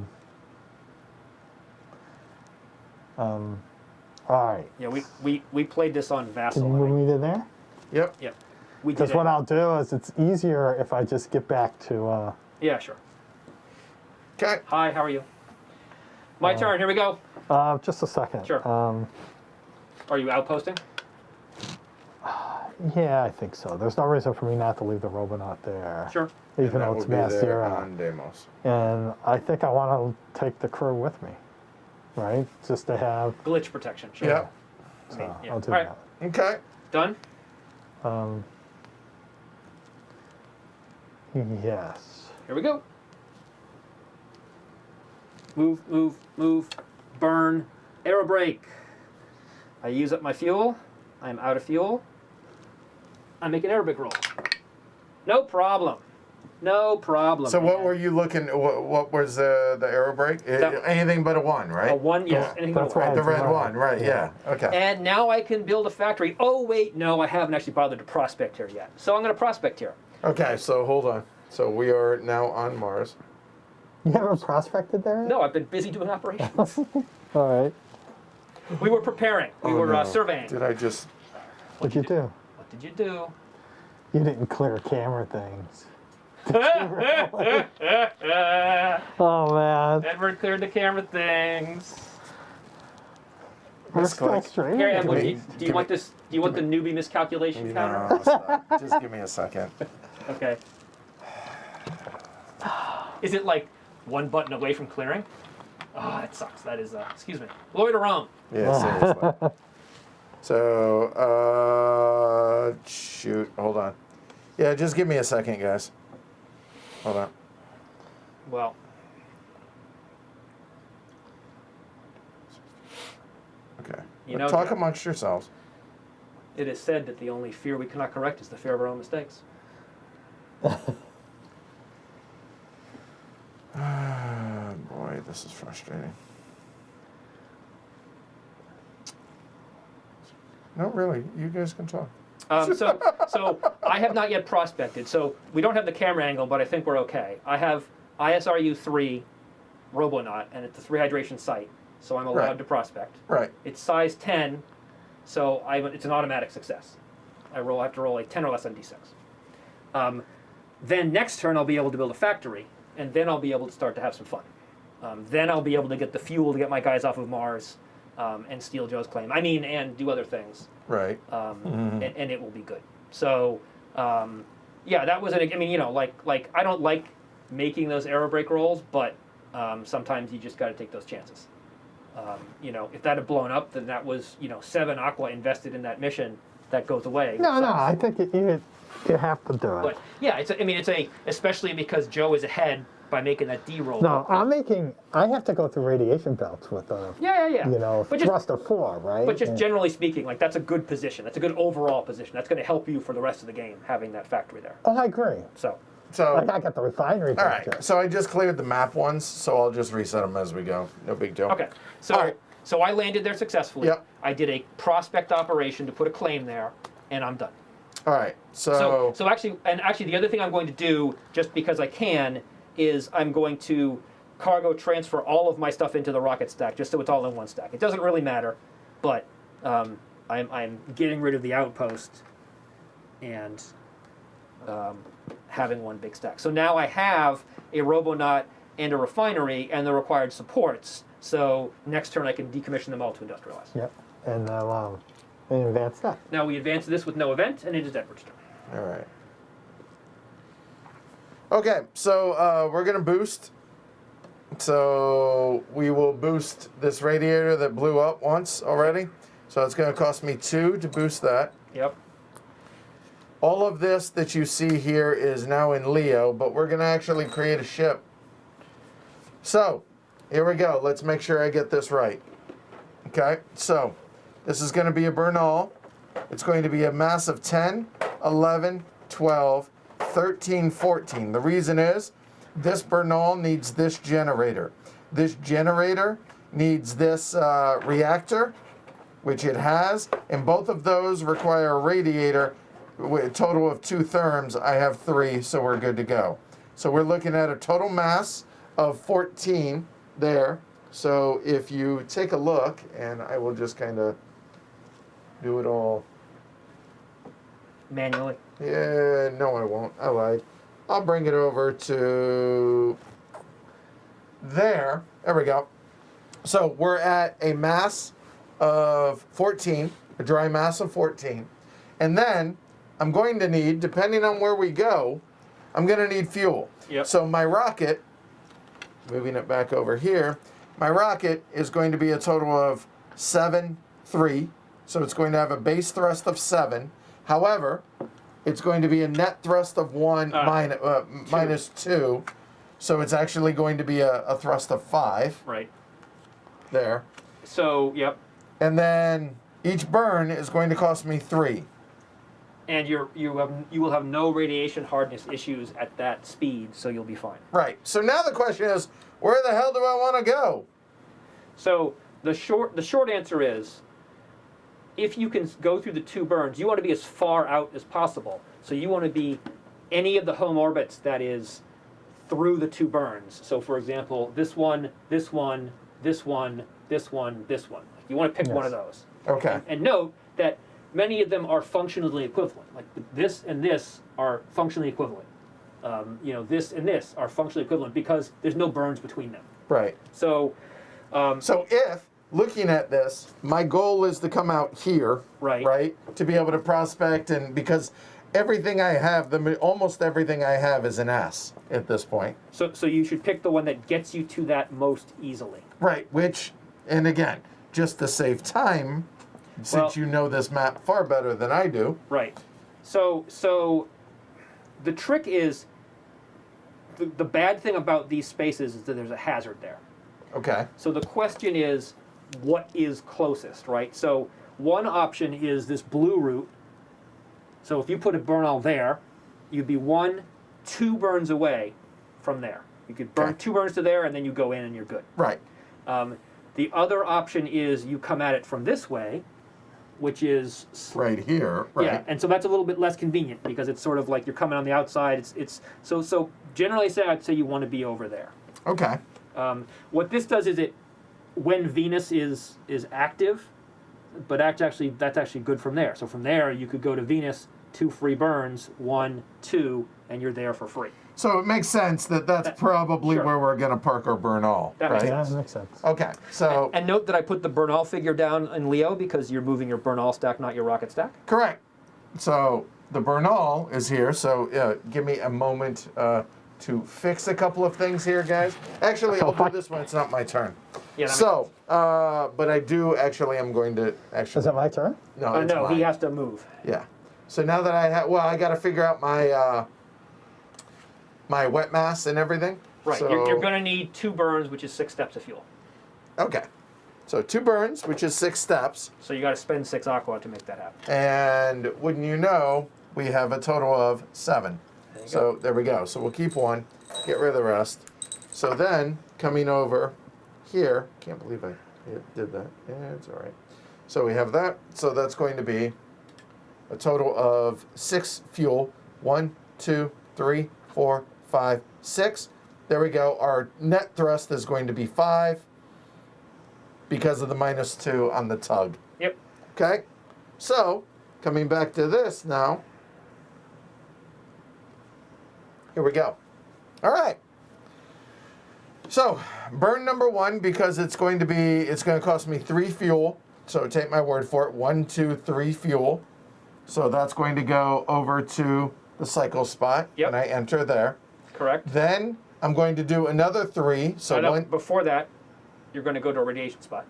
right. Yeah, we played this on Vassal. Can you move me to there? Yep. Yep. We did Because it. what I'll do is it's easier if I just get back to. Yeah, sure. Okay. Hi, how are you? My turn. Here we go. Just a second. Sure. Are you outposting? Yeah, I think so. There's no reason for me not to leave the Robonaut there. Sure. Even And that though it's will be mass there zero. on Deimos. And I think I want to take the crew with me, right? Just to have. Glitch protection. Sure. Yep. So yeah. I'll do All right. that. Okay. Done? Yes. Here we go. Move, move, move. Burn. Aero brake. I use up my fuel. I'm out of fuel. I make an aero brake roll. No problem. No problem. So what man. were you looking? What was the aero brake? Anything but a 1, right? A 1, yes. Anything but a That's 1. right. The red Right. one, right? Yeah. Okay. And now I can build a factory. Oh, wait, no, I haven't actually bothered to prospect here yet. So I'm going to prospect here. Okay. So hold on. So we are now on Mars. You haven't prospected there? No, I've been busy doing operations. All right. We were preparing. We Oh, were no. surveying. Did I just? What'd you do? What did you do? You didn't clear camera things. Oh man. Edward cleared the camera things. We're still Misclick. straight. Here, Edward, me- do you want this? Do you want the newbie miscalculation counter? No, stop. Just give me a second. Okay. Is it like 1 button away from clearing? Oh, that sucks. That is, excuse me. Lloyd or Rome? Yeah, seriously. So, shoot. Hold on. Yeah, just give me a second, guys. Hold on. Well, Okay. You know, Talk Geoff. amongst yourselves. it is said that the only fear we cannot correct is the fear of our own mistakes. Boy, this is frustrating. No, really. You guys can talk. So I have not yet prospected. So we don't have the camera angle, but I think we're okay. I have ISRU 3 Robonaut, and it's a 3 hydration site, so I'm allowed Right. to prospect. Right. It's size 10, so it's an automatic success. I have to roll a 10 or less on D6. Then next turn I'll be able to build a factory, and then I'll be able to start to have some fun. Then I'll be able to get the fuel to get my guys off of Mars, and steal Joe's claim. I mean, and do other things. Right. And it will be good. So, yeah, that was I mean, you know, like I don't like making those aero brake rolls, but sometimes you just got to take those chances. You know, if that had blown up, then that was 7 Aqua invested in that mission. That goes away. No, So- I think you have to do it. But yeah, especially because Joe is ahead by making that D roll. No, I have to go through radiation belts with a, Yeah. But just, thruster 4, right? but just And- generally speaking, like that's a good position. That's a good overall position. That's going to help you for the rest of the game having that factory there. Oh, I agree. So. So, Like I got the refinery. all thing, right. too. So I just cleared the map ones, so I'll just reset them as we go. No big deal. Okay, so All right. so I landed there successfully. Yep. I did a prospect operation to put a claim there, and I'm done. All right. So actually, the other thing I'm going to do, just because I can, is I'm going to cargo transfer all of my stuff into the rocket stack, just so it's all in one stack. It doesn't really matter, but I'm getting rid of the outpost and having one big stack. So now I have a Robonaut and a refinery and the required supports. So next turn I can decommission them all to industrialize. Yep. And advance that. Now we advance this with no event, and it is Edward's turn. all right. Okay. So we're gonna boost. So we will boost this radiator that blew up once already. So it's going to cost me 2 to boost that. Yep. All of this that you see here is now in Leo, but we're going to actually create a ship. So here we go. Let's make sure I get this right. Okay, so this is going to be a Bernal. It's going to be a mass of 10, 11, 12, 13, 14. The reason is this Bernal needs this generator. This generator needs this reactor, which it has, and both of those require a radiator with a total of 2 therms. I have 3, so we're good to go. So we're looking at a total mass of 14 there. So if you take a look, and I will just kind of do it all. Manually. Yeah, no, I won't. I lied. I'll bring it over to there. There we go. So we're at a mass of 14, a dry mass of 14. And then I'm going to need, depending on where we go, I'm going to need fuel. Yep. So my rocket, moving it back over here, my rocket is going to be a total of 7, 3. So it's going to have a base thrust of 7. However, it's going to be a net thrust of 1 minus 2. So it's actually going to be a thrust of 5. Right. There. So, yep. And then each burn is going to cost me 3. And you will have no radiation hardness issues at that speed, so you'll be fine. Right. So now the question is, where the hell do I want to go? So the short answer is, if you can go through the 2 burns, you want to be as far out as possible. So you want to be any of the home orbits that is through the 2 burns. So for example, this one, this one, this one, this one, this one. You want to pick one of those. Okay. And note that many of them are functionally equivalent. Like this and this are functionally equivalent. This and this are functionally equivalent because there's no burns between them. Right. So, So if, looking at this, my goal is to come out here, Right. to be able to prospect, and because everything I have, almost everything I have is an S at this point. so you should pick the one that gets you to that most easily. Right, which, and again, just to save time, since you know this map far better than I do. Right. So the trick is, the bad thing about these spaces is that there's a hazard there. Okay. So the question is, what is closest, right? So one option is this blue route. So if you put a Bernal there, you'd be 1, 2 burns away from there. You could burn 2 burns to there, and then you go in and you're good. Right. The other option is you come at it from this way, which is Right here. Right. yeah, and so that's a little bit less convenient because it's sort of like you're coming on the outside. It's so generally I'd say you want to be over there. Okay. What this does is when Venus is active, but that's actually good from there. So from there you could go to Venus, 2 free burns, 1, 2, and you're there for free. So it makes sense that's probably sure. where we're going to park our Bernal. That makes right? sense. Yeah, that makes sense. Okay. So And note that I put the Bernal figure down in Leo because you're moving your Bernal stack, not your rocket stack. correct. So the Bernal is here. So give me a moment to fix a couple of things here, guys. Actually, I'll do this when it's not my turn. Yeah. So, but I do actually. I'm going to actually. Is it my turn? No, it's no, mine. he has to move. Yeah. So now that I have, I got to figure out my my wet mass and everything. Right. So, You're going to need 2 burns, which is 6 steps of fuel. Okay. So 2 burns, which is 6 steps, So you got to spend 6 aqua to make that happen. and wouldn't you know, we have a total of 7. So there we go. So we'll keep 1, get rid of the rest. So then coming over here, can't believe I did that. Yeah, it's all right. So we have that. So that's going to be a total of 6 fuel. 1, 2, 3, 4, 5, 6. There we go. Our net thrust is going to be 5 because of the -2 on the tug. Yep. Okay? So, coming back to this now. Here we go. All right. So, burn number 1, because it's going to cost me 3 fuel. So take my word for it. 1, 2, 3 fuel. So that's going to go over to the cycle spot. Yep. And I enter there. Correct. Then I'm going to do another 3. So No, one, before that, you're going to go to a radiation spot.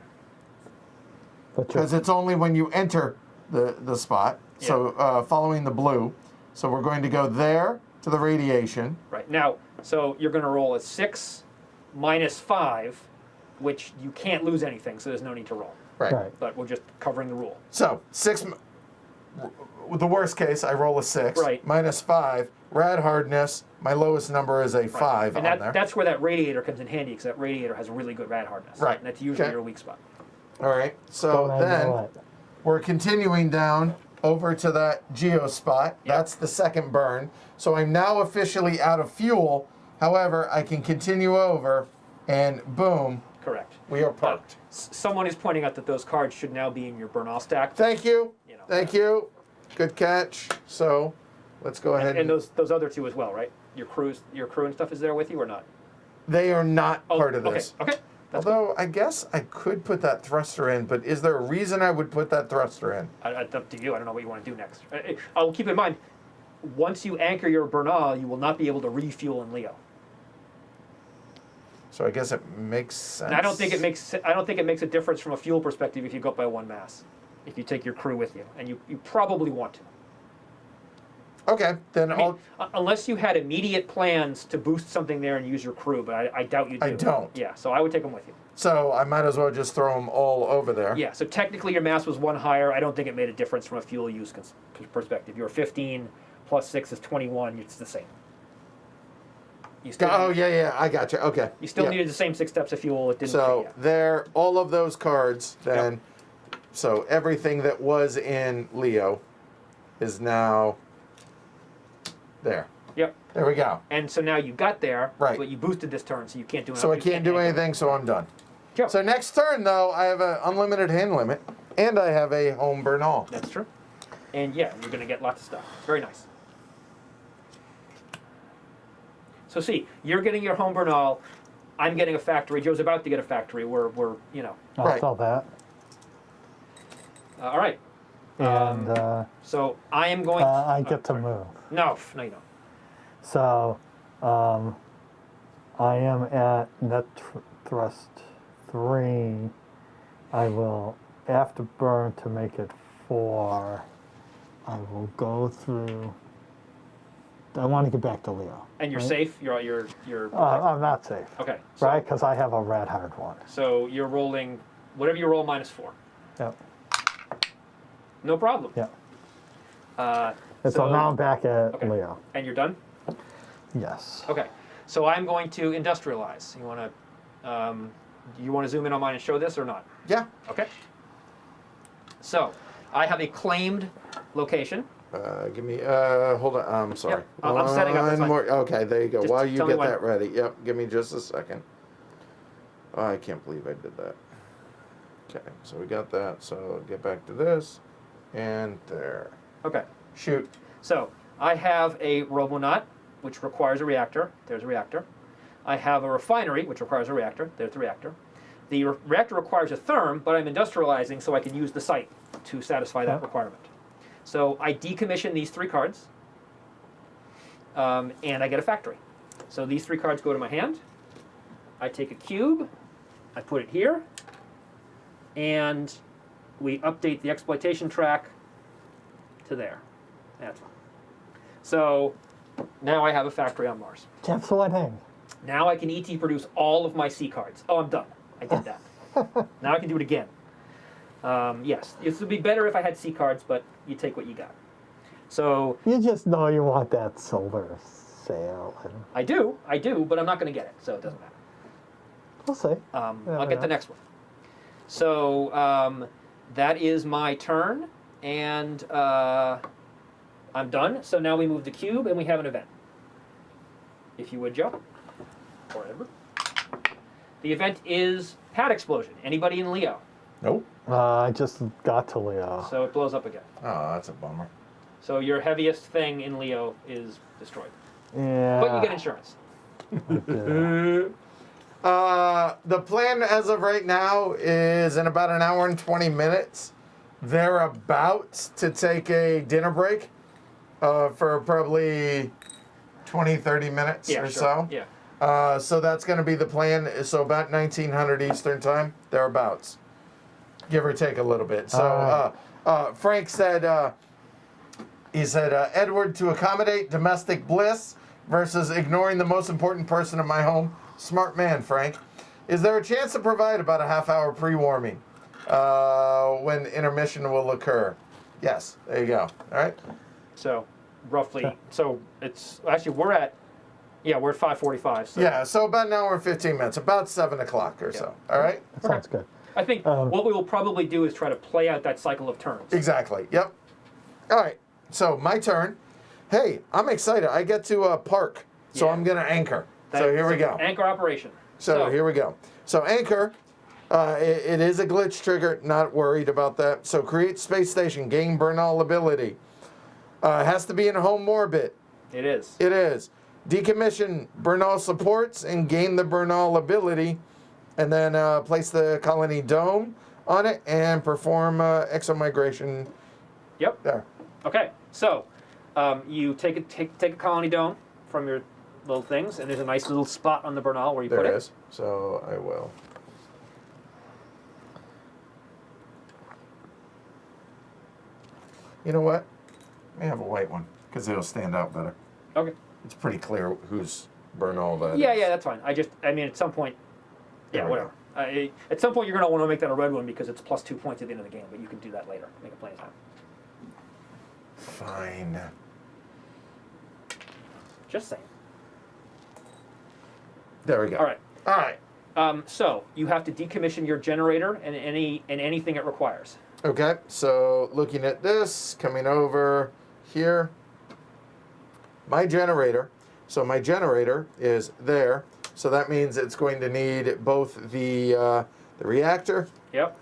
because it's only when you enter the spot. Yeah. So following the blue. So we're going to go there to the radiation. Right. Now, so you're going to roll a 6 minus 5, which you can't lose anything, so there's no need to roll. Right. But we're just covering the rule. So 6. The worst case, I roll a 6. Right. Minus 5. Rad hardness. My lowest number is a 5 And on there. that's where that radiator comes in handy, because that radiator has really good rad hardness. Right. And that's usually Okay. your weak spot. All right. So Don't then know it. we're continuing down over to that geo spot. Yep. That's the second burn. So I'm now officially out of fuel. However, I can continue over, and boom, Correct. we are parked. Someone is pointing out that those cards should now be in your burn off stack. Thank you. You know. Thank you. Good catch. So let's go ahead. And those other two as well, right? Your crew and stuff is there with you or not? They are not part of okay. this. Okay. That's Although I guess I could put that thruster in, but is there a reason I would put that thruster in? It's up to you. I don't know what you want to do next. I'll keep in mind, once you anchor your Bernal, you will not be able to refuel in Leo. So I guess it makes sense. And I don't think it makes a difference from a fuel perspective if you go up by 1 mass. If you take your crew with you, and you probably want to. Okay, then I mean, unless you had immediate plans to boost something there and use your crew, but I doubt you do. I don't. Yeah, so I would take them with you. So I might as well just throw them all over there. Yeah, so technically your mass was 1 higher. I don't think it made a difference from a fuel use perspective. You're 15 plus 6 is 21. It's the same. You still, Oh yeah, I got you. Okay. You still Yeah. needed the same 6 steps of fuel. It didn't. So yeah. there, all of those cards then. So everything that was in Leo is now there. Yep. There we go. And so now you got there, Right. but you boosted this turn, so you can't do. So I can't do anchor. anything. So I'm done. Sure. So next turn though, I have an unlimited hand limit, and I have a home burn all. That's true. And yeah, you're gonna get lots of stuff. Very nice. So see, you're getting your home Bernal. I'm getting a factory. Joe's about to get a factory. We're you know. I'll Right. sell that. All right. And So I am going. I get to move. No, you don't. So I am at net thrust 3. I will, after burn to make it 4, I will go through. I want to get back to Leo. And you're right? safe. You're. I'm not safe. Okay. So, Right? Because I have a red hard one. So you're rolling whatever you roll -4. Yep. No problem. Yep. So And so now I'm back at okay. Leo. And you're done. Yes. Okay. So I'm going to industrialize. You want to zoom in on mine and show this or not? Yeah. Okay. So I have a claimed location. Give me. Hold on. I'm sorry. Yep, I'm setting up, that's One fine. more. Okay, there you go. Just While you tell me get when. that ready. Yep. Give me just a second. Oh, I can't believe I did that. Okay, so we got that. So get back to this, and there. Okay. Shoot. So I have a Robonaut, which requires a reactor. There's a reactor. I have a refinery, which requires a reactor. There's the reactor. The reactor requires a therm, but I'm industrializing, so I can use the site to satisfy that requirement. So I decommission these 3 cards, and I get a factory. So these 3 cards go to my hand. I take a cube, I put it here, and we update the exploitation track to there. That's fine. So now I have a factory on Mars. Geoff's wedding. Now I can ET produce all of my C cards. Oh, I'm done. I did that. Now I can do it again. Yes, it would be better if I had C cards, but you take what you got. So You just know you want that silver sail. And I do, but I'm not going to get it, so it doesn't matter. we'll see. I'll get the next one. So that is my turn, and I'm done. So now we move the cube, and we have an event. If you would, Joe, or Edward. The event is pad explosion. Anybody in Leo? Nope. I just got to Leo. So it blows up again. Oh, that's a bummer. So your heaviest thing in Leo is destroyed. Yeah. But you get insurance. The plan as of right now is in about an hour and 20 minutes. They're about to take a dinner break for probably 20, 30 minutes Yeah, or sure. so. Yeah. So that's going to be the plan. So about 1900 Eastern time, thereabouts, give or take a little bit. So Frank said, Edward, to accommodate domestic bliss versus ignoring the most important person in my home. Smart man, Frank. Is there a chance to provide about a half-hour pre-warming when intermission will occur? Yes, there you go. All right. So roughly, so it's actually we're at 5:45. So. Yeah, so about an hour and 15 minutes, about 7 o'clock or so. All right. That sounds good. I think what we will probably do is try to play out that cycle of turns. Exactly. Yep. All right. So my turn. Hey, I'm excited. I get to park, so I'm gonna anchor. So here we go. Anchor operation. So here we go. So anchor, it is a glitch trigger. Not worried about that. So create space station, gain Bernal ability. Has to be in home orbit. It is. It is. Decommission Bernal supports and gain the Bernal ability, and then place the colony dome on it and perform exomigration. Yep. There. Okay. So you take a colony dome from your little things, and there's a nice little spot on the Bernal where you put it. There it is. So I will. You know what? Let me have a white one because it'll stand out better. Okay. It's pretty clear whose Bernal that Yeah, is. yeah, that's fine. I mean, at some point, There we whatever. At some point, you're going to want to make that a red one because it's plus 2 points at the end of the game, but you can do that later. Make it plenty of time. Fine. Just saying. There we go. All right. All right. So you have to decommission your generator and anything it requires. Okay, so looking at this, coming over here, my generator. So my generator is there. So that means it's going to need both the reactor Yep,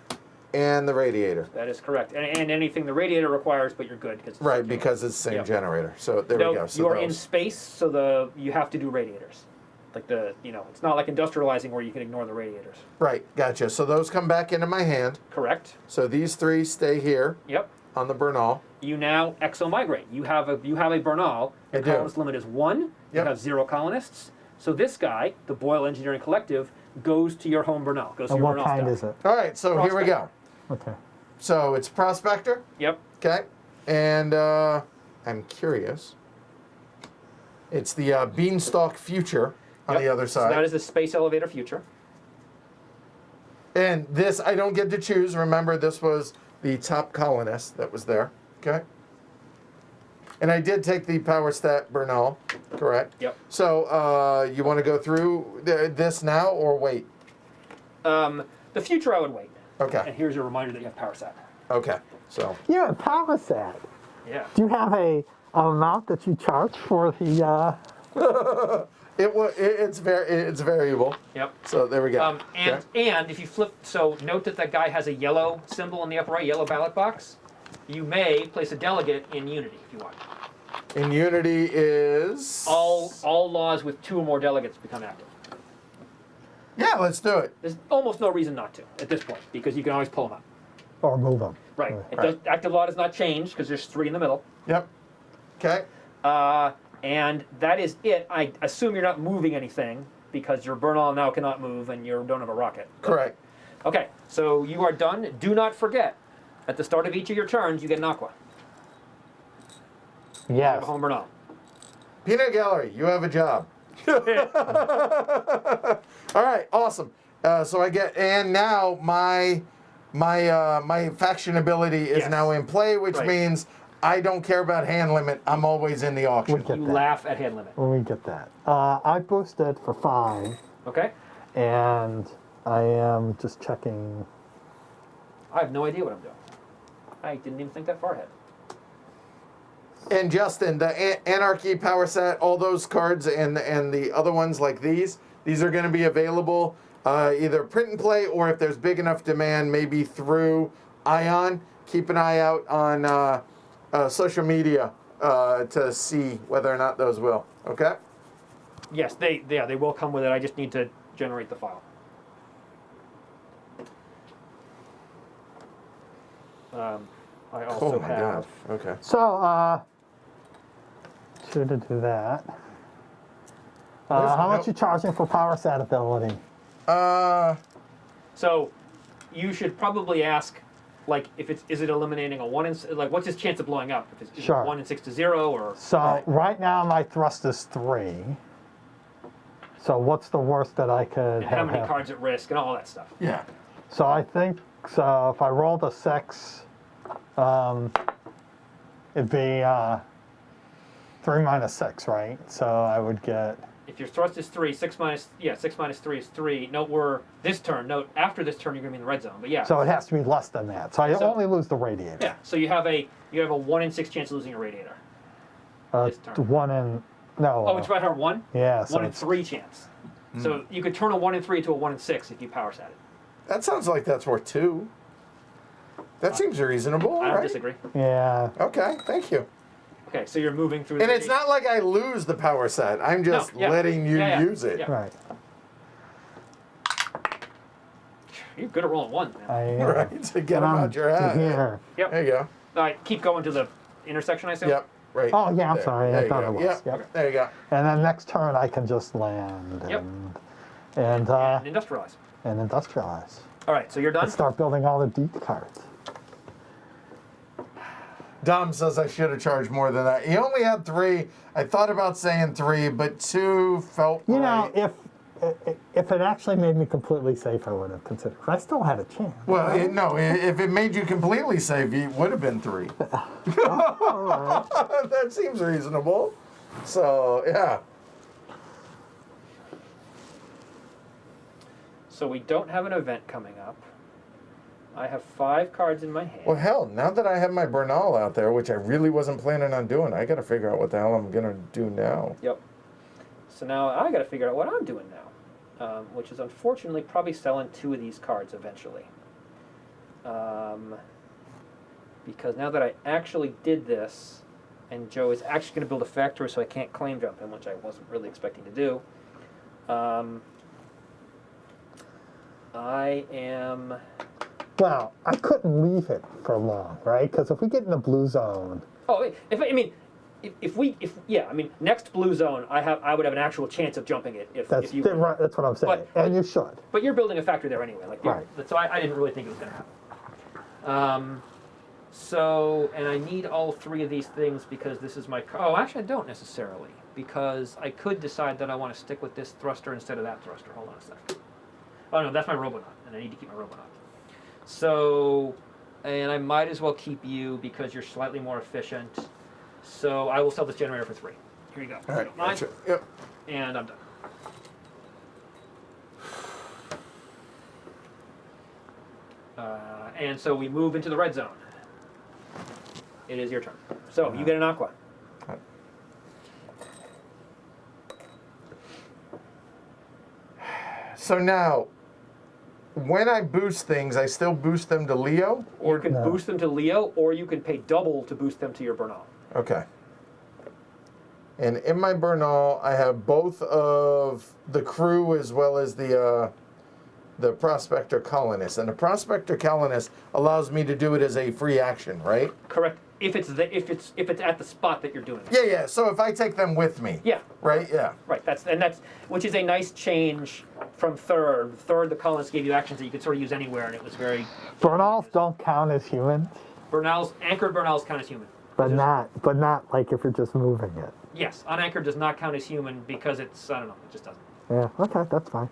and the radiator. that is correct. And anything the radiator requires, but you're good because Right, because it's the same Yep. generator. So there no, we go. So you are in those. space, so you have to do radiators. Like it's not like industrializing where you can ignore the radiators. Right, gotcha. So those come back into my hand. Correct. So these three stay here Yep. on the Bernal. You now exomigrate. You have a Bernal. I The do. colonist limit is 1. Yep. You have 0 colonists. So this guy, the Boyle Engineering Collective, goes to your home Bernal. Goes to And your what Bernal kind stuff. is it? All right, so here we go. Okay. So it's Prospector. Yep. Okay, and I'm curious. It's the Beanstalk Future on Yep. the other So side. that is the Space Elevator Future. And this, I don't get to choose. Remember, this was the top colonist that was there. Okay. And I did take the Power Stat Bernal, correct? Yep. So you want to go through this now or wait? The future I would wait. And Okay. here's your reminder that you have Power Sat. Okay. So You're a power set. Yeah. Do you have a amount that you charge for the? it's variable. Yep. So there we go. And if you flip, so note that guy has a yellow symbol in the upper right, yellow ballot box. You may place a delegate in Unity if you want. In Unity is All laws with 2 or more delegates become active. Yeah, let's do it. There's almost no reason not to at this point because you can always pull them up. Or move them. Right. Right. Active law does not change because there's 3 in the middle. Yep. Okay. And that is it. I assume you're not moving anything because your Bernal now cannot move and you don't have a rocket. Correct. Okay, so you are done. Do not forget, at the start of each of your turns, you get an aqua. You have Yes. a home Bernal. Peanut Gallery, you have a job. All right, awesome. So I get, and now my faction ability is Yes. now in play, which Right. means I don't care about hand limit. I'm always in the auction. We get You that. laugh at hand limit. When we get that. I boosted for 5, Okay? and I am just checking. I have no idea what I'm doing. I didn't even think that far ahead. And Justin, the Anarchy Power Set, all those cards and the other ones like these are going to be available either print and play or if there's big enough demand, maybe through Ion. Keep an eye out on social media to see whether or not those will. Okay? Yes, they will come with it. I just need to generate the file. I also Oh my have. God. Okay. So, should do that. How much you charging for power set ability? So you should probably ask, like, is it eliminating a 1 in, like, what's his chance of blowing up? If it's Sure. 1 in 6 to 0 or. So right now my thrust is 3. So what's the worst that I could And how many have? cards at risk and all that stuff. Yeah. So I think so. If I rolled a 6, it'd be 3 minus 6, right? So I would get. If your thrust is 3, 6 minus 3 is 3. Note after this turn you're gonna be in the red zone. But yeah. So it has to be less than that. So I only lose the radiator. Yeah. So you have a 1 in 6 chance of losing a radiator. This turn. 1 in. No. Oh, it's right here 1. Yeah. So 1 in 3 chance. So you could turn a 1 in 3 to a 1 in 6 if you power set it. That sounds like that's worth 2. That seems reasonable, I don't right? disagree. Yeah. Okay, thank you. Okay, so you're moving through. And it's not like I lose the power set. I'm just letting you use it. Yeah. Right. You're good at rolling 1, man. I am. Right, to get them out your head. Here. Yep. There you go. All right, keep going to the intersection, I assume. Yep, right. Oh yeah, I'm there. sorry. There I you thought go. it was. Yep, Yep. there you go. And then next turn I can just land Yep. and And industrialize. industrialize. All right, so you're done. And start building all the deep cards. Dom says I should have charged more than that. He only had 3. I thought about saying 3, but 2 felt You right. know, if it actually made me completely safe, I would have considered. I still had a chance. Well, if it made you completely safe, it would have been 3. All right. That seems reasonable. So, yeah. So we don't have an event coming up. I have 5 cards in my hand. Well, hell, now that I have my Bernal out there, which I really wasn't planning on doing, I got to figure out what the hell I'm going to do now. Yep. So now I got to figure out what I'm doing now, which is unfortunately probably selling 2 of these cards eventually. Because now that I actually did this, and Joe is actually going to build a factory, so I can't claim jump him, which I wasn't really expecting to do. I am. Well, I couldn't leave it for long, right? Because if we get in the blue zone, Oh, next blue zone, I would have an actual chance of jumping it if you. right, that's what I'm saying. And you should. But you're building a factory there anyway, Right. So I didn't really think it was going to happen. And I need all 3 of these things because this is my. Oh, actually, I don't necessarily because I could decide that I want to stick with this thruster instead of that thruster. Hold on a second. Oh no, that's my Robonaut, and I need to keep my Robonaut. So, and I might as well keep you because you're slightly more efficient. So I will sell this generator for 3. Here you go. All right. Mine, Gotcha. Yep. and I'm done. And so we move into the red zone. It is your turn. So you get an aqua. So now, when I boost things, I still boost them to Leo? Or you can No. boost them to Leo, or you can pay double to boost them to your Bernal. Okay. And in my Bernal, I have both of the crew as well as the Prospector Colonist. And the Prospector Colonist allows me to do it as a free action, right? Correct. If it's at the spot that you're doing it. Yeah. So if I take them with me. Yeah. Right? Yeah. Right. That's which is a nice change from third. Third, the colonists gave you actions that you could sort of use anywhere, and it was very. Bernals don't count as humans, Anchored Bernals count as human. but not like if you're just moving it. Yes, unanchored does not count as human because it's, I don't know, it just doesn't. Yeah. Okay, that's fine.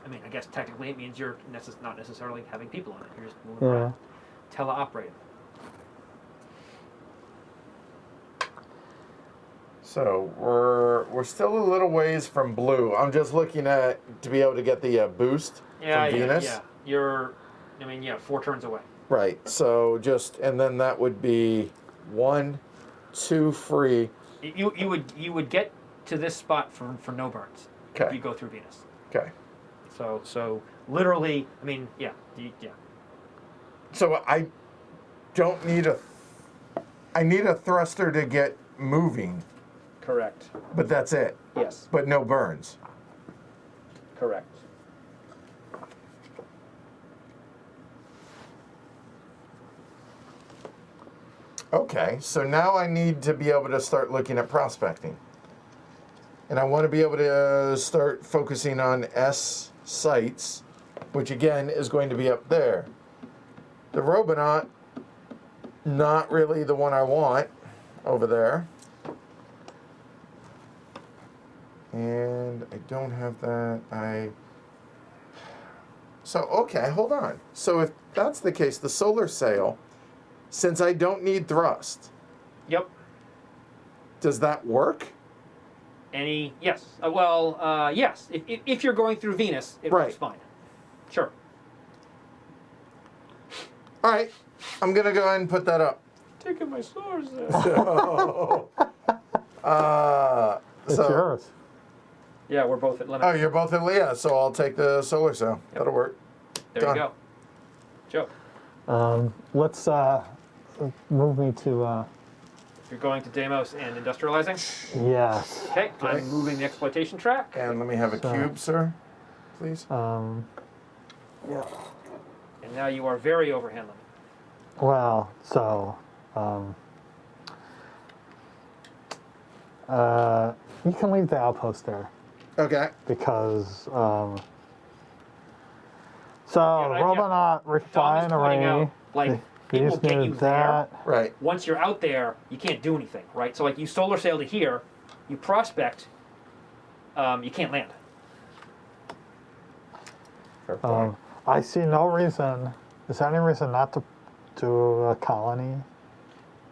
I mean, I guess technically it means you're not necessarily having people on it. You're just moving Yeah. around. Teleoperated. So we're still a little ways from blue. I'm just looking to be able to get the boost from Venus. Yeah. You're, 4 turns away. Right. So and then that would be 1, 2 free. You would get to this spot for no burns. Okay. If you go through Venus. Okay. So literally, yeah. So I don't need I need a thruster to get moving, Correct. but that's it. Yes. But no burns. Correct. Okay, so now I need to be able to start looking at prospecting. And I want to be able to start focusing on S sites, which again is going to be up there. The Robonaut, not really the one I want over there. And I don't have that. So, okay, hold on. So if that's the case, the solar sail, since I don't need thrust, Yep. does that work? Yes. Yes. If you're going through Venus, it Right. works fine. Sure. All right, I'm going to go ahead and put that up. Taking my stars there. It's So, yours. Yeah, we're both at limit. oh, you're both in Leah, so I'll take the solar sail. Yep. That'll work. There done. you go. Joe, Let's move me to you're going to Deimos and industrializing. yes. Okay, Okay. I'm moving the exploitation track. And let me have a So- cube, sir, please. Yeah. And now you are very overhand limit. Well, so you can leave the outpost there Okay. because I- Robonaut Dom is pointing refinery. out, like, it will these get need you there. that. Right. Once you're out there, you can't do anything, right? So like you solar sail to here, you prospect, you can't land. Fair point. I see no reason. Is there any reason not to do a colony?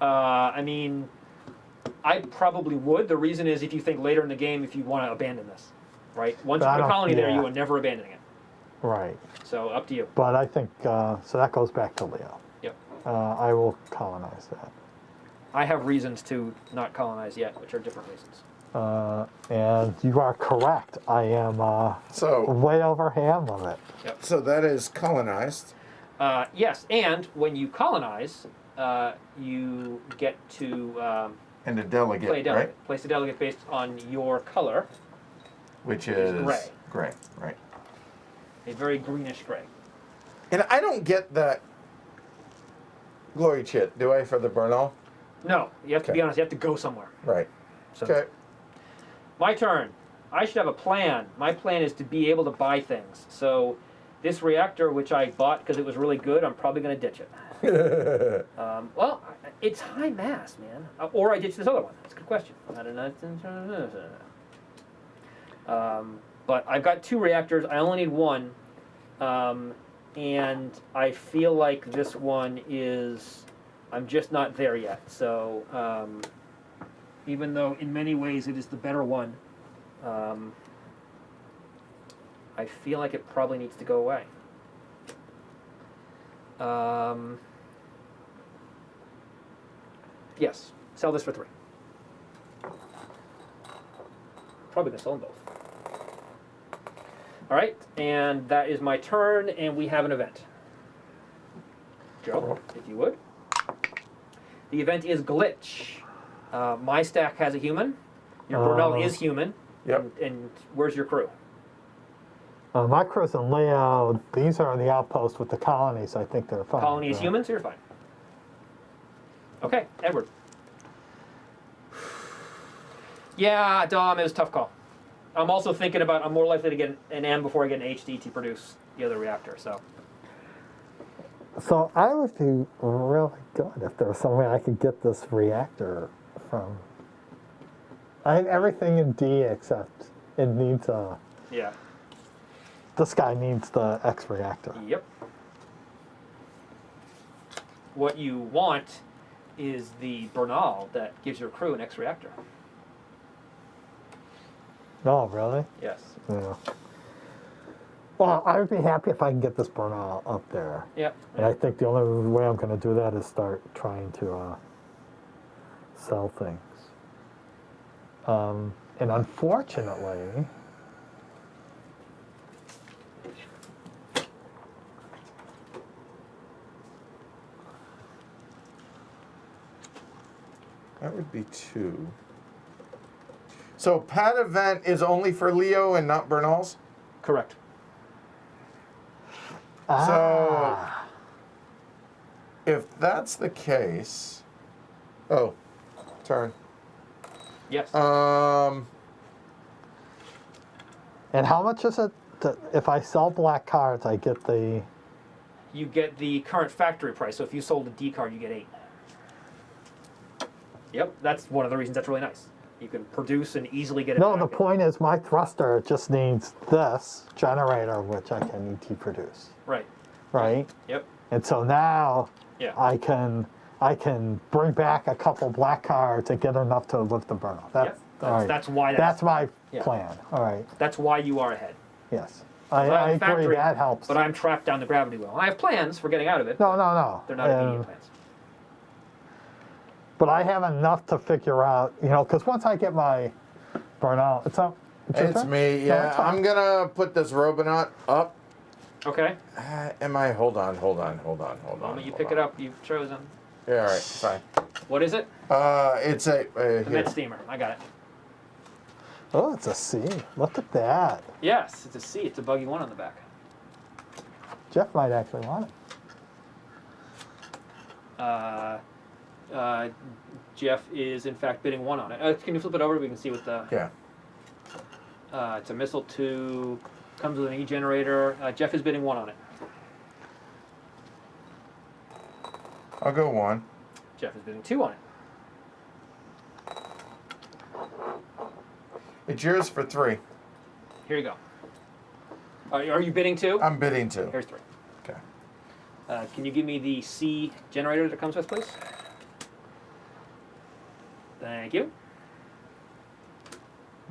I mean, I probably would. The reason is if you think later in the game if you want to abandon this, right? Once you I put a don't- colony there, yeah. you are never abandoning it. Right. So up to you. But I think so. That goes back to Leo. Yep. I will colonize that. I have reasons to not colonize yet, which are different reasons. And you are correct. I am So, way over hand limit. so that is colonized. Yes, and when you colonize, you get to And a delegate, play a delegate. right? Place a delegate based on your color, Which is gray. Gray, right. a very greenish gray. And I don't get that glory chit, do I, for the Bernal? No, you have to be Okay. honest. You have to go somewhere. Right. So, Okay. my turn. I should have a plan. My plan is to be able to buy things. So, this reactor, which I bought because it was really good, I'm probably going to ditch it. It's high mass, man. Or I ditch this other one. That's a good question. But I've got 2 reactors. I only need 1. And I feel like this one is... I'm just not there yet. So, even though in many ways it is the better one, I feel like it probably needs to go away. Yes, sell this for 3. Probably gonna sell them both. All right, and that is my turn, and we have an event. Joe, if you would. The event is glitch. My stack has a human. Your Brunel is human. Yep. And where's your crew? My crew's in Leo. These are the outposts with the colonies. I think they're fine. Colony is right? human, so you're fine. Okay, Edward. Yeah, Dom, it was a tough call. I'm also thinking about I'm more likely to get an M before I get an HD to produce the other reactor, so. So I would be really good if there was some way I could get this reactor from. I have everything in D except it needs a. Yeah. This guy needs the X reactor. Yep. What you want is the Bernal that gives your crew an X reactor. Oh, really? Yes. Yeah. Well, I would be happy if I can get this Bernal up there. Yep. And I think the only way I'm going to do that is start trying to sell things. And unfortunately, That would be 2. So pad event is only for Leo and not Bernal's? Correct. So if that's the case, Oh, turn. Yes. Um, And how much is it? If I sell black cards, I get the. You get the current factory price. So if you sold a D card, you get 8. Yep, that's one of the reasons that's really nice. You can produce and easily get it No, back. the point is my thruster just needs this generator, which I can ET produce, Right. right? Yep. And so now Yeah. I can bring back a couple black cards and get enough to lift the burnout. Yep. All right. That's why That's my yeah. plan. All right. That's why you are ahead. Yes. I I have a agree. factory, That helps. But I'm trapped down the gravity well. I have plans for getting out of it. No. They're not immediate plans. But I have enough to figure out, because once I get my burnout, it's up. it's me. Yeah, I'm gonna put this Robonaut up. Okay. Am I? Hold on. The moment you pick it up, you've chosen. Yeah, all right, fine. What is it? It's a The here. Met Steamer. I got it. Oh, it's a C. Look at that. Yes, it's a C. It's a buggy 1 on the back. Jeff might actually want it. Geoff is in fact bidding 1 on it. Can you flip it over? We can see what the. Yeah. It's a missile 2. Comes with an E generator. Geoff is bidding 1 on it. I'll go 1. Geoff is bidding 2 on it. It's yours for 3. Here you go. Are you bidding 2? I'm bidding 2. Here's 3. Okay. Can you give me the C generator that it comes with, please? Thank you.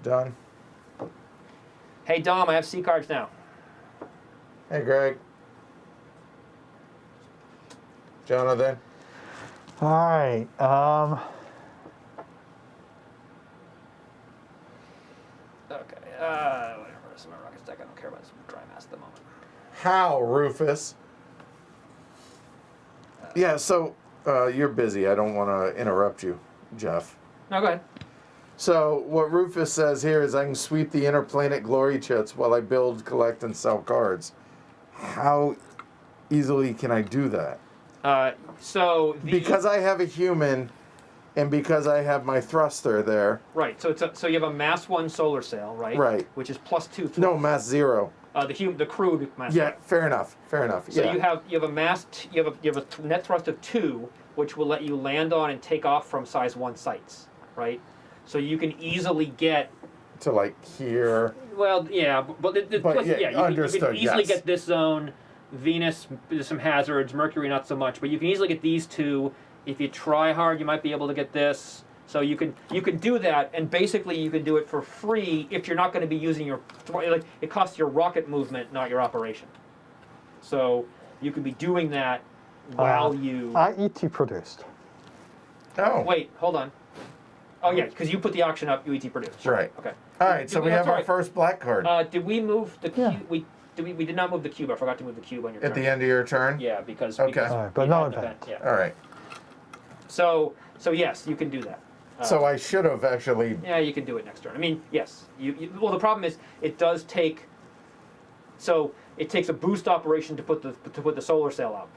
Done. Hey, Dom, I have C cards now. Hey, Greg. Jonathan. All right. Okay. Whatever. This is my rocket stack. I don't care about this dry mass at the moment. How, Rufus? Yeah, so you're busy. I don't want to interrupt you, Geoff. No, go ahead. So what Rufus says here is I can sweep the interplanet glory chits while I build, collect, and sell cards. How easily can I do that? Because I have a human, and because I have my thruster there. Right. So you have a mass 1 solar sail, right? Right. Which is +2. No, mass 0. The crude mass. Yeah, fair enough. So yeah. you have a mass. You have a net thrust of 2, which will let you land on and take off from size 1 sites, right? So you can easily get to like here. Well, yeah, but understood, you can easily yes. get this zone. Venus, there's some hazards. Mercury, not so much. But you can easily get these 2. If you try hard, you might be able to get this. So you can do that, and basically you can do it for free if you're not going to be using your it costs your rocket movement, not your operation. So you could be doing that while you. I ET produced. Oh. Wait, hold on. Oh yeah, because you put the auction up, you ET produced. Right. Okay. All right, so we have our first black card. Did we move the Yeah. cube? We did not move the cube. I forgot to move the cube on your At turn. the end of your turn? Yeah, because. Okay. Because All right, but we no had an event. Yeah. All right. So yes, you can do that. So I should have actually. Yeah, you can do it next turn. I mean, yes. Well, the problem is it does take. So it takes a boost operation to put the solar sail out.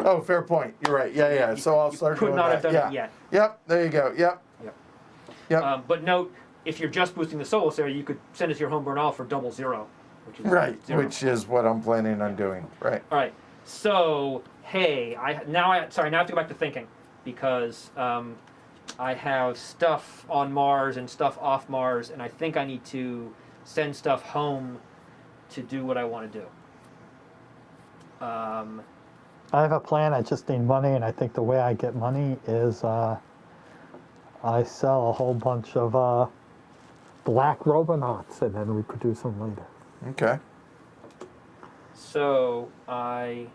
Oh, fair point. You're right. Yeah. So I'll start could doing not that. have done yeah. it yet. Yep. There you go. Yep. But note, if you're just boosting the solar sail, you could send it to your home burn off for 0, which is Right. 0. Which is what I'm planning on doing. Right. All right. So hey, now I have to go back to thinking because I have stuff on Mars and stuff off Mars, and I think I need to send stuff home to do what I want to do. I have a plan. I just need money, and I think the way I get money is I sell a whole bunch of black Robonauts, and then reproduce them later. Okay. So I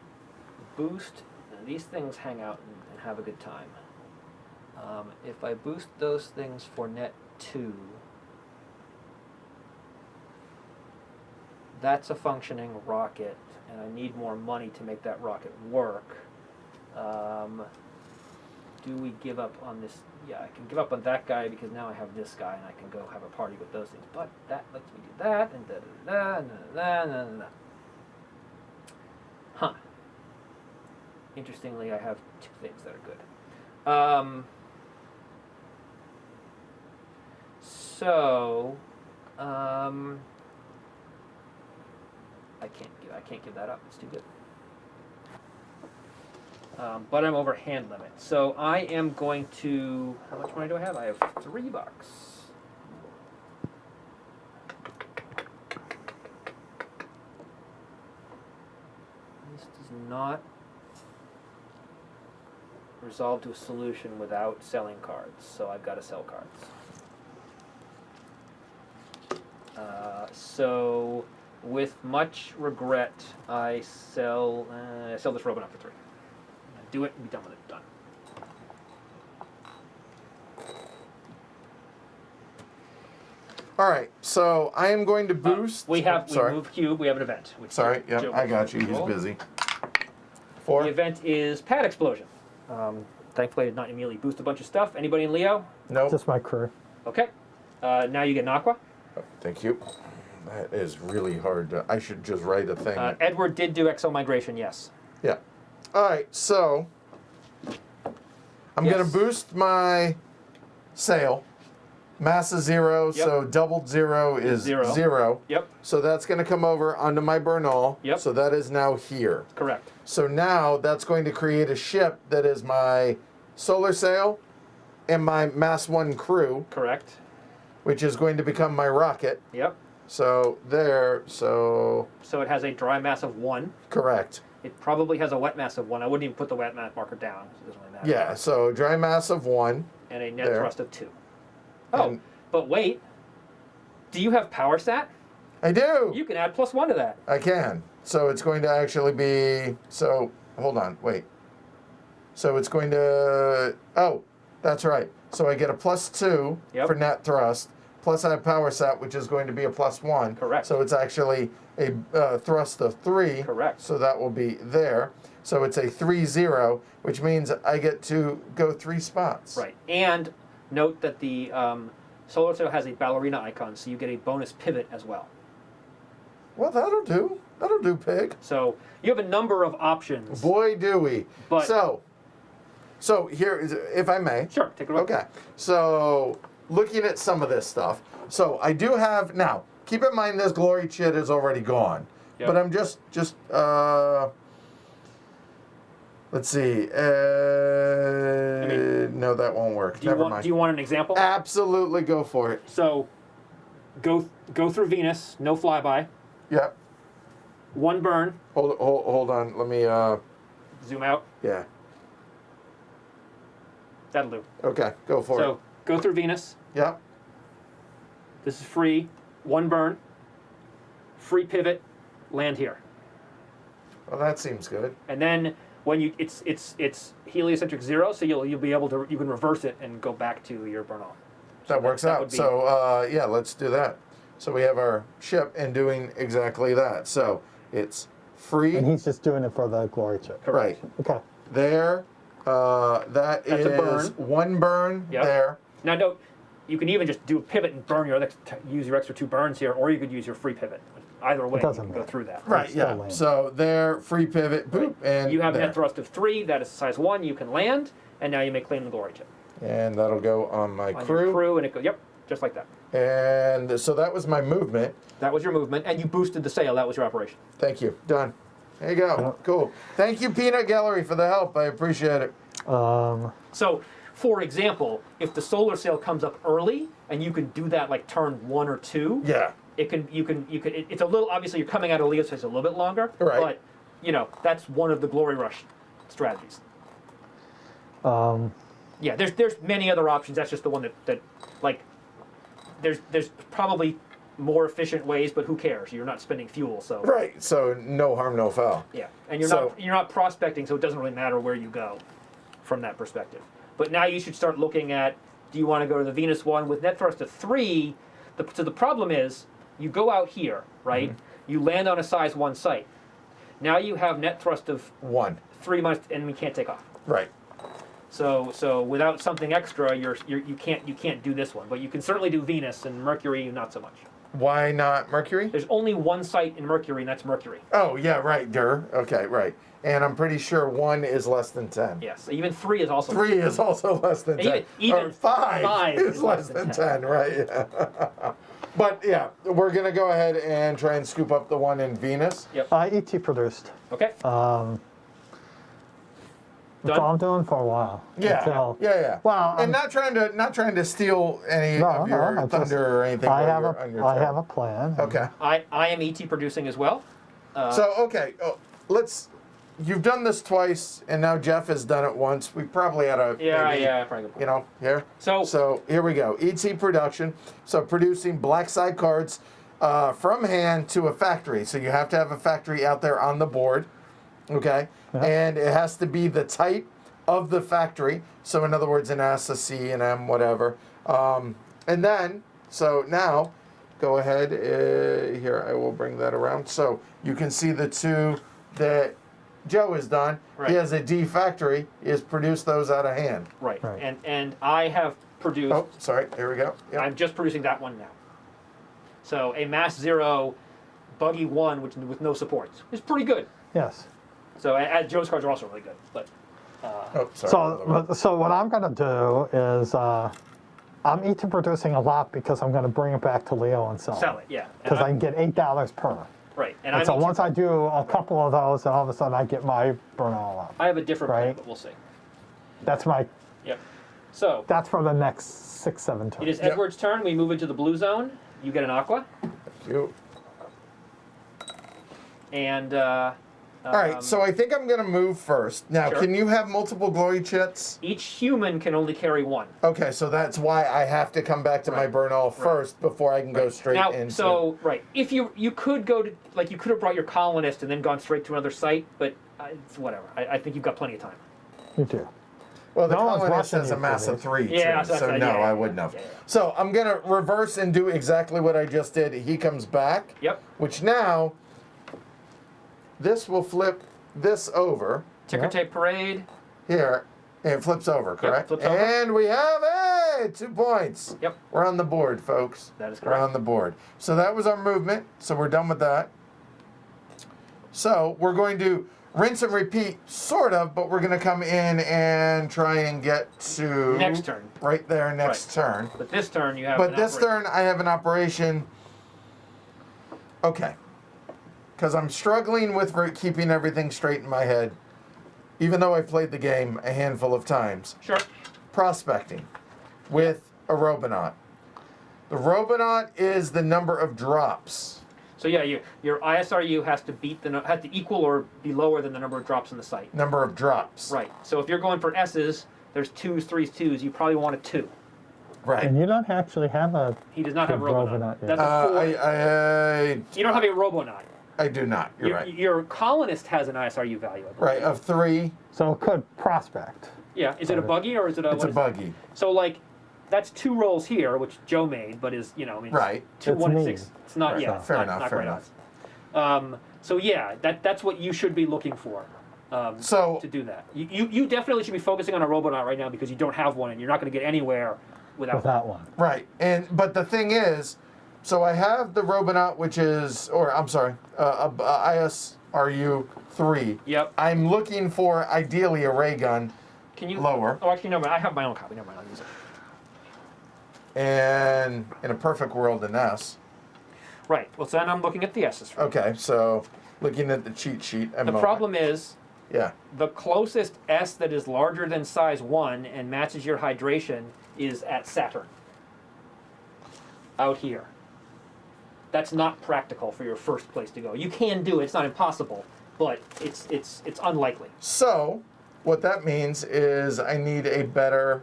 boost. These things hang out and have a good time. If I boost those things for net 2, that's a functioning rocket, and I need more money to make that rocket work. Do we give up on this? Yeah, I can give up on that guy because now I have this guy, and I can go have a party with those things. But that lets me do that, and da-da-da. Huh. Interestingly, I have 2 things that are good. So, I can't give that up. It's too good. But I'm over hand limit. So I am going to. How much money do I have? I have $3. This does not resolve to a solution without selling cards. So I've got to sell cards. So, with much regret, I sell this Robot for 3. Do it and be done with it. Done. All right, so I am going to boost. We Sorry. moved cube. We have an event. Which Sorry, yeah, Joe I will got you. He's control. busy. The 4. event is Pad Explosion. Thankfully, I did not immediately boost a bunch of stuff. Anybody in Leo? Nope. Just my crew. Okay. Now you get an Aqua. Thank you. That is really hard. I should just write a thing. Edward did do Exo Migration, yes. Yeah. All right, so I'm Yes. going to boost my sail. Mass is 0, Yep. so doubled 0 is Zero. 0. Yep, So that's going to come over onto my Bernal. Yep. So that is now here. correct. So now that's going to create a ship that is my solar sail and my mass 1 crew, Correct. which is going to become my rocket. Yep. So there, so So it has a dry mass of 1. correct. It probably has a wet mass of 1. I wouldn't even put the wet mass marker down. So it doesn't really matter. Yeah, so dry mass of 1. And a net There. thrust of 2. Oh, And- but wait. Do you have power stat? I do. You can add +1 to that. I can. So it's going to actually be, so hold on, wait. So it's going to, oh, that's right. So I get a +2 Yep. for net thrust, plus I have power set, which is going to be a +1. Correct. So it's actually a thrust of 3. Correct. So that will be there. So it's a 3-0, which means I get to go 3 spots. Right. And note that the solar sail has a ballerina icon, so you get a bonus pivot as well. Well, that'll do. That'll do, pig. So you have a number of options. Boy, do we. But- So here is, if I may. Sure, take a look. Okay. So looking at some of this stuff. So I do have, now, keep in mind this glory chit is already gone. Yep. But I'm just let's see. No, that won't work. Do you Never want mind. Do you want an example? Absolutely go for it. So go through Venus, no flyby, Yep. 1 burn, Hold on. Let me, zoom out. yeah. That'll do. Okay, go for So it. go through Venus. Yep. This is free. 1 burn, free pivot, land here. Well, that seems good. And then when you it's heliocentric 0, so you'll be able to, you can reverse it and go back to your burn-off. That works that out. would be- So, yeah, let's do that. So we have our ship and doing exactly that. So it's free. And he's just doing it for the glory chip. Right. Okay. There. That That's a burn. 1 burn Yep. there. Now note, you can even just do a pivot and burn your use your extra 2 burns here, or you could use your free pivot. Either way, you doesn't can go matter. through that. Right, still yeah. land. So there, free pivot, boop, and You have a there. net thrust of 3, that is size 1, you can land, and now you may claim the glory chip. And that'll go on my On crew. your crew, and it goes, yep, just like that. And so that was my movement. That was your movement, and you boosted the sail, that was your operation. Thank you. Done. There you go. Yep. Cool. Thank you, Peanut Gallery, for the help. I appreciate it. So, for example, if the solar sail comes up early, and you can do that like turn 1 or 2, Yeah. it's a little, obviously you're coming out of Leo, so it's a little bit longer, Right. but, that's one of the glory rush strategies. Yeah, there's many other options, that's just the one that like, there's probably more efficient ways, but who cares? You're not spending fuel, so. Right. So no harm, no foul. Yeah, and you're So- not prospecting, so it doesn't really matter where you go from that perspective. But now you should start looking at, do you want to go to the Venus one with net thrust of 3? So the problem is, you go out here, right? Mm-hmm. You land on a size 1 site. Now you have net thrust of 1. 3 minus, and we can't take off. Right. So without something extra, you can't do this one. But you can certainly do Venus, and Mercury not so much. Why not Mercury? There's only one site in Mercury, and that's Mercury. Oh, yeah, right, Okay, right. And I'm pretty sure 1 is less than 10. Yes, even 3 is also. 3 is also less than 10. Even or 5 is less than 10, right? Yeah. But yeah, we're going to go ahead and try and scoop up the one in Venus. Yep. ET produced. Okay. That's all I'm doing for a while. Yeah, Until, yeah. Well, and not trying to steal any No, of your no, thunder or anything. I while have you're on your I turn. have a plan. Okay. I am ET producing as well. So okay, you've done this twice, and now Geoff has done it once. We probably had a Probably good point. here. So here we go. ET production. So producing black side cards from hand to a factory. So you have to have a factory out there on the board. Okay. Yeah. And it has to be the type of the factory. So in other words, an S, a C, an M, whatever. And then, so now, go ahead. Here, I will bring that around. So you can see the two that Joe has done. Right. He has a D factory. He has produced those out of hand. right. Right. And I have produced. Oh, sorry. Here we go. Yep. I'm just producing that one now. So a Mass 0, Buggy 1, which with no supports, is pretty good. Yes. So as Joe's cards are also really good, but. Oh, sorry. So what I'm going to do is I'm ET producing a lot because I'm going to bring it back to Leo and sell Sell it, yeah. And because I can get $8 per. Right, and And so I'm once I do a couple of those, then all of a sudden I get my burn all up. I have a different plan, Right. but we'll see. That's Yep. So that's for the next 6, 7 turns. it is Edward's turn. We move into the blue zone. You get an aqua, Thank you. and All right, so I think I'm going to move first. Now, Sure. can you have multiple glory chits? each human can only carry one. Okay, so that's why I have to come back to my Right. burn all first before I can go straight Now, into. so right, if you could go to you could have brought your colonist and then gone straight to another site, but it's whatever. I think you've got plenty of time. You do. Well, the no one's colonist rushing has a you for mass of this. 3, Yeah, too, so yeah, no, yeah, I yeah, wouldn't have. yeah, yeah. So I'm going to reverse and do exactly what I just did. He comes back. Yep. Which now, this will flip this over Ticker Yep. tape parade. here. And it flips over, correct? flips over. And we have 2 points. Yep. We're on the board, folks. That is We're correct. on the board. So that was our movement. So we're done with that. So we're going to rinse and repeat, sort of, but we're going to come in and try and get to Next turn. right there, next turn. But this turn you have. But an this operation. turn I have an operation. Okay. Because I'm struggling with keeping everything straight in my head, even though I've played the game a handful of times. Sure. Prospecting with a Robonaut. The Robonaut is the number of drops. So yeah, your ISRU has to has to equal or be lower than the number of drops in the site. Number of drops. Right. So if you're going for S's, there's 2s, 3s, 2s. You probably want a 2. Right. And you don't actually have a. He does not have a Good Robonaut. Robonaut, yeah. That's a 4. I You don't have a Robonaut. do not. You're right. Your colonist has an ISRU value. I believe. Right. Of 3, So it could prospect. Yeah. Is it a buggy or is it a? it's a what is it? buggy. So like, that's 2 rolls here, which Joe made, but is I mean, Right. 2, It's 1, and me. 6. It's not. Right. Yeah. Fair it's enough, Not fair great enough. odds. So yeah, that's what you should be looking for. So To do that, you definitely should be focusing on a Robonaut right now because you don't have one and you're not going to get anywhere without With that one. right, but the thing is, so I have the Robonaut, which is, or I'm sorry, ISRU 3. Yep. I'm looking for ideally a ray gun, Can you Lower. Oh, actually, no. I have my own copy. Never mind. I'll use it. and in a perfect world, an S. Right. Well, so then I'm looking at the S's. Okay, so looking at the cheat sheet. The problem is Yeah. the closest S that is larger than size 1 and matches your hydration is at Saturn. Out here. That's not practical for your first place to go. You can do it. It's not impossible, but it's unlikely. So what that means is I need a better.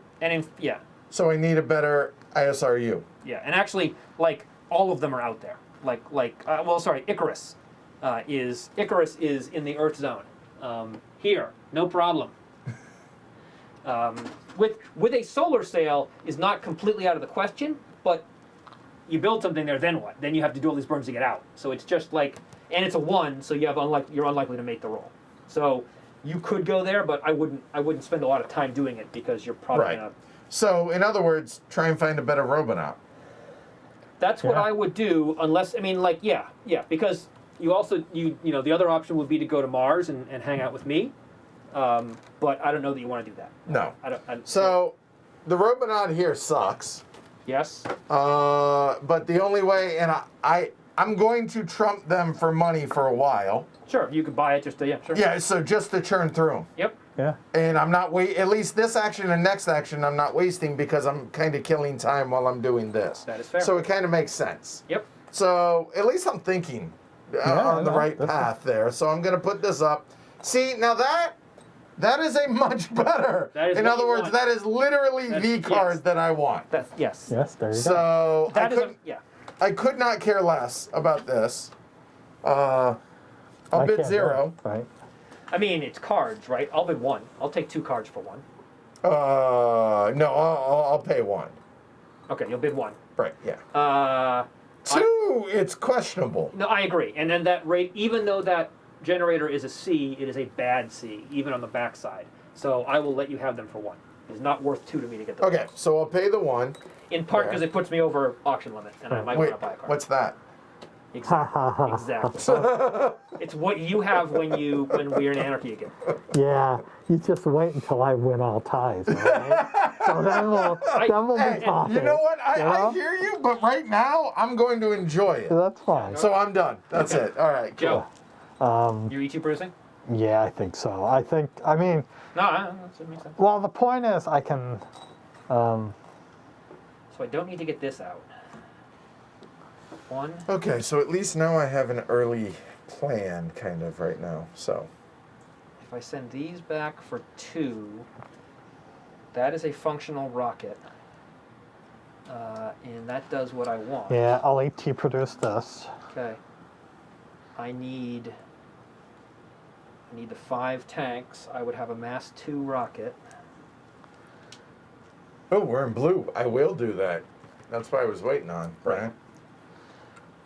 Yeah. So I need a better ISRU. Yeah, and actually, like, all of them are out there. Icarus is in the Earth zone. Here, no problem. With a solar sail is not completely out of the question, but you build something there, then what? Then you have to do all these burns to get out. So it's just like, and it's a 1, so you're unlikely to make the roll. So you could go there, but I wouldn't spend a lot of time doing it because you're probably Right. gonna. So in other words, try and find a better Robonaut. That's what Yeah. I would do, unless, I mean, like, yeah, because you also, you know, the other option would be to go to Mars and hang out with me. But I don't know that you want to do that. No. I don't. So, the Robonaut here sucks. Yes? But the only way, and I'm going to trump them for money for a while. Sure, you could buy it just to, yeah, sure. Yeah, so just to churn through them. Yep. Yeah. And I'm not at least this action and next action I'm not wasting because I'm kind of killing time while I'm doing this. That is fair. So it kind of makes sense. Yep. So at least I'm thinking on the no, right that's path there. So I'm going to put this up. See, now that is a much better. That is in what other you words, want. that is literally the Yes. card that I want. That's, yes. Yes, there you go. So That is yeah. I could not care less about this. I'll I bid can't do 0. it, right? I mean, it's cards, right? I'll bid 1. I'll take 2 cards for 1. No, I'll pay 1. Okay, you'll bid 1. Right, yeah. 2, it's questionable. No, I agree. And then that rate, even though that generator is a C, it is a bad C, even on the backside. So I will let you have them for 1. It's not worth 2 to me to get them. Okay, so I'll pay the 1. In part There. because it puts me over auction limit, and I might Wait, want to buy a card. what's that? Exactly. Exactly. It's what you have when we're in anarchy again. Yeah, you just wait until I win all ties, all right? So then we'll Hey, be talking. you know what? I know? hear you, but right now I'm going to enjoy it. That's fine. So I'm done. That's it. All right, cool. Joe, you're ET bruising? Yeah, I think so. I mean, No, that makes sense. well, the point is I can, So I don't need to get this out. 1. Okay, so at least now I have an early plan kind of right now. So If I send these back for 2, that is a functional rocket. And that does what I want. yeah, I'll ET produce this. Okay. I need the 5 tanks. I would have a mass 2 rocket. oh, we're in blue. I will do that. That's what I was waiting on, Brian.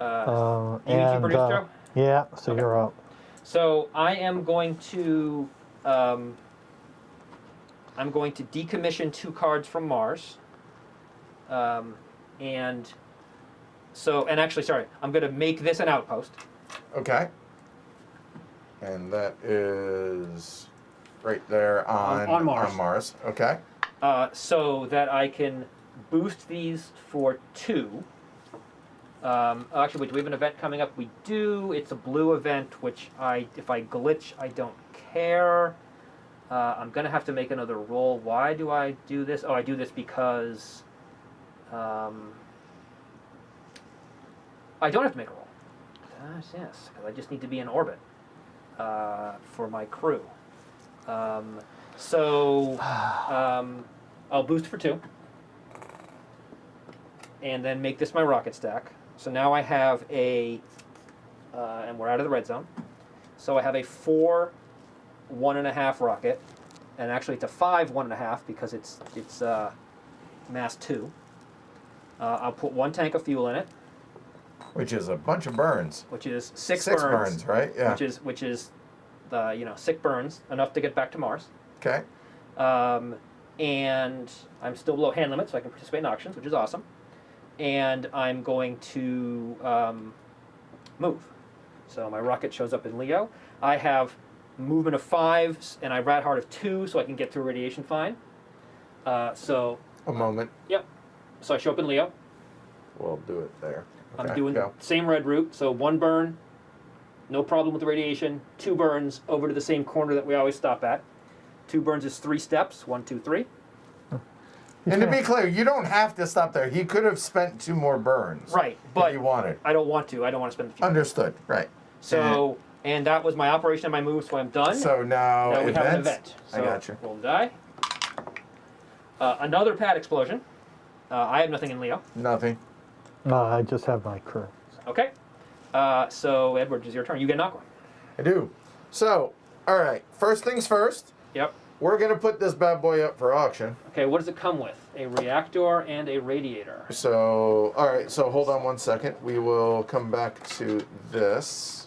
You ET produce, Joe? Yeah, so Okay. you're up. So I am going to decommission 2 cards from Mars. And actually, sorry, I'm going to make this an outpost. Okay. And that is right there On Mars. On Mars. Okay. So that I can boost these for 2. Actually, wait, do we have an event coming up? We do. It's a blue event, which if I glitch, I don't care. I'm going to have to make another roll. Why do I do this? Oh, I do this because I don't have to make a roll. Yes, because I just need to be in orbit for my crew. I'll boost for 2. And then make this my rocket stack. So now I have and we're out of the red zone. So I have a 4 1.5 rocket, and actually it's a 5 1.5 because it's mass 2. I'll put 1 tank of fuel in it, Which is a bunch of burns. which is 6 Six burns, right? Yeah. which is the 6 burns, enough to get back to Mars. Okay. And I'm still below hand limit, so I can participate in auctions, which is awesome. And I'm going to move. So my rocket shows up in Leo. I have movement of 5 and I rad hard of 2, so I can get through radiation fine. A moment. Yep. So I show up in Leo. We'll do it there. I'm Okay, doing go. same red route. So 1 burn, no problem with the radiation. 2 burns over to the same corner that we always stop at. 2 burns is 3 steps. 1, 2, 3. And to be clear, you don't have to stop there. He could have spent 2 more burns. Right, If but you wanted. I don't want to. I don't want to spend the fuel. Understood. Right. So, and that was my operation and my move, so I'm done. So now we have an events. event. So I got you. Roll the die. Another pad explosion. I have nothing in Leo. Nothing. No, I just have my crew. Okay. So Edward, it's your turn. You get an aqua. I do. So, all right. First things first. Yep. We're gonna put this bad boy up for auction. Okay. What does it come with? A reactor and a radiator. So, all right. So hold on 1 second. We will come back to this.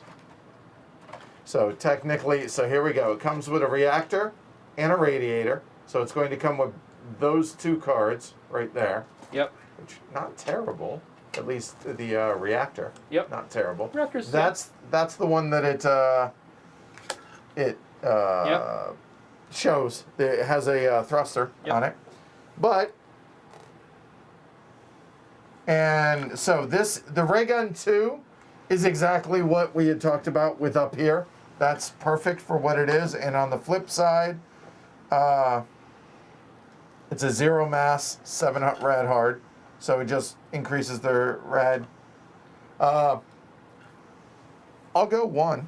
So technically, so here we go. It comes with a reactor and a radiator. So it's going to come with those 2 cards right there, Yep. which not terrible. At least the reactor. Yep. Not terrible. Reactor's, That's the one that it shows. It has a thruster on it. But and so the ray gun 2 is exactly what we had talked about with up here. That's perfect for what it is. And on the flip side, it's a 0 mass, 7 rad hard. So it just increases their rad. I'll go 1.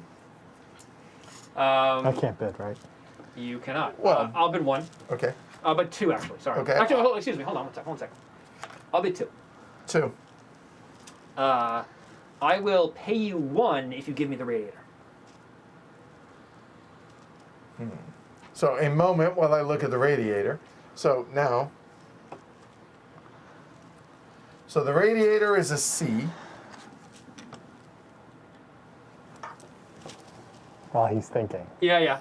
I can't bid, right? You cannot. Well- I'll bid 1. Okay. I'll bid 2, actually. Sorry. Okay. Actually, excuse me. Hold on one second. I'll bid 2. 2. I will pay you 1 if you give me the radiator. So a moment while I look at the radiator. So now, so the radiator is a C. While he's thinking. Yeah.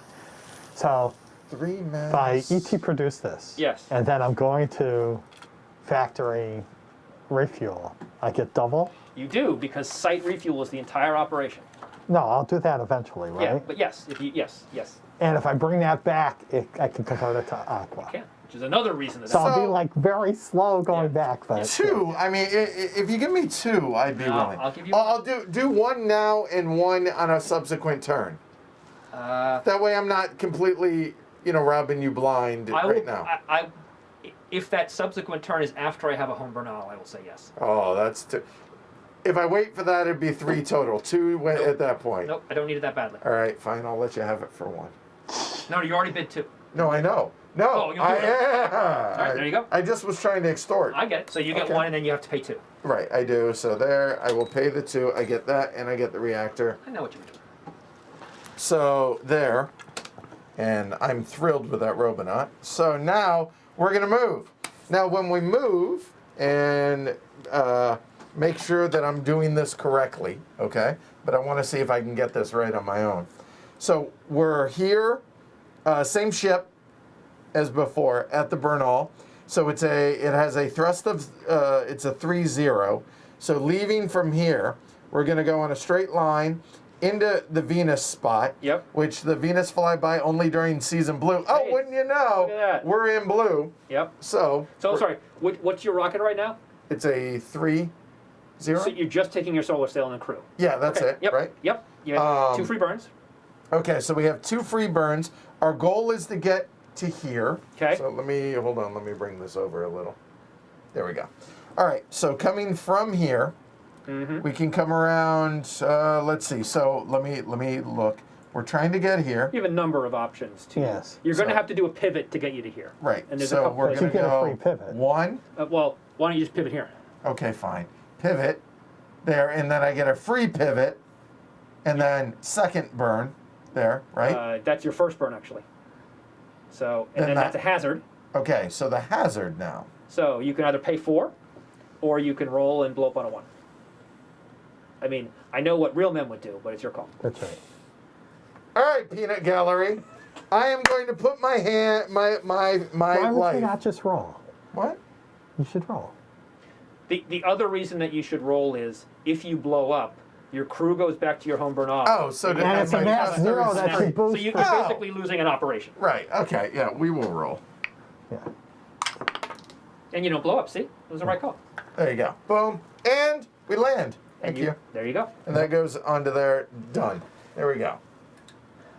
So 3 mass. if I ET produce this, Yes. and then I'm going to factory refuel, I get double? You do, because site refuel is the entire operation. No, I'll do that eventually, right? Yeah, but yes, yes. And if I bring that back, I can convert it to aqua. Can, which is another reason to So I'll So- be like very slow going back, but 2. I mean, if you give me 2, I'd be No, willing. I'll give you I'll do 1 now and 1 on a subsequent turn. That way, I'm not completely, robbing you blind right now. If that subsequent turn is after I have a home Bernal, I will say yes. Oh, that's 2. If I wait for that, it'd be 3 total. 2 went at that point. Nope, I don't need it that badly. All right, fine. I'll let you have it for 1. No, you already bid 2. No, I know. No, Oh, you'll do it. All right, there you go. I just was trying to extort. I get it. So you get Okay. 1 and then you have to pay 2. Right, I do. So there, I will pay the 2. I get that, and I get the reactor. I know what you're doing. So there, and I'm thrilled with that Robonaut. So now we're gonna move. Now when we move and make sure that I'm doing this correctly, okay? But I want to see if I can get this right on my own. So we're here, same ship as before at the Bernal. So it has a thrust of it's a 3-0. So leaving from here, we're gonna go on a straight line into the Venus spot. Yep. Which the Venus fly by only during season blue. Oh, Hey, wouldn't you know? look at that. We're in blue. Yep. So Sorry, what's your rocket right now? it's a 3-0. So you're just taking your solar sail and crew. Yeah, that's Okay, it, yep, right? Yep. You have 2 Um, free burns. Okay, so we have 2 free burns. Our goal is to get to here. Okay. So let me bring this over a little. There we go. All right, so coming from here, we can come around. Let's see. So let me look. We're trying to get here. You have a number of options too. Yes. You're going to So- have to do a pivot to get you to here. Right. And there's a so couple we're places. gonna You get a go free pivot. 1. Well, why don't you just pivot here? Okay, fine. Pivot there, and then I get a free pivot, and then second burn there, right? That's your first burn actually. So and Then then that's a that- hazard. Okay, so the hazard now. So you can either pay 4, or you can roll and blow up on a 1. I mean, I know what real men would do, but it's your call. that's right. All right, Peanut Gallery. I am going to put my hand, my Why would life. you not just roll? What? You should roll. The other reason that you should roll is if you blow up, your crew goes back to your home Bernal. Oh, so And it's a my mass thruster zero is that Now, you free. boost. so you're Oh. basically losing an operation. Right. Okay. Yeah, we will roll. Yeah. And you don't blow up, see? It was the right call. There you go. Boom, and we land. Thank And you. There you go. And that goes onto there. Done. There we go.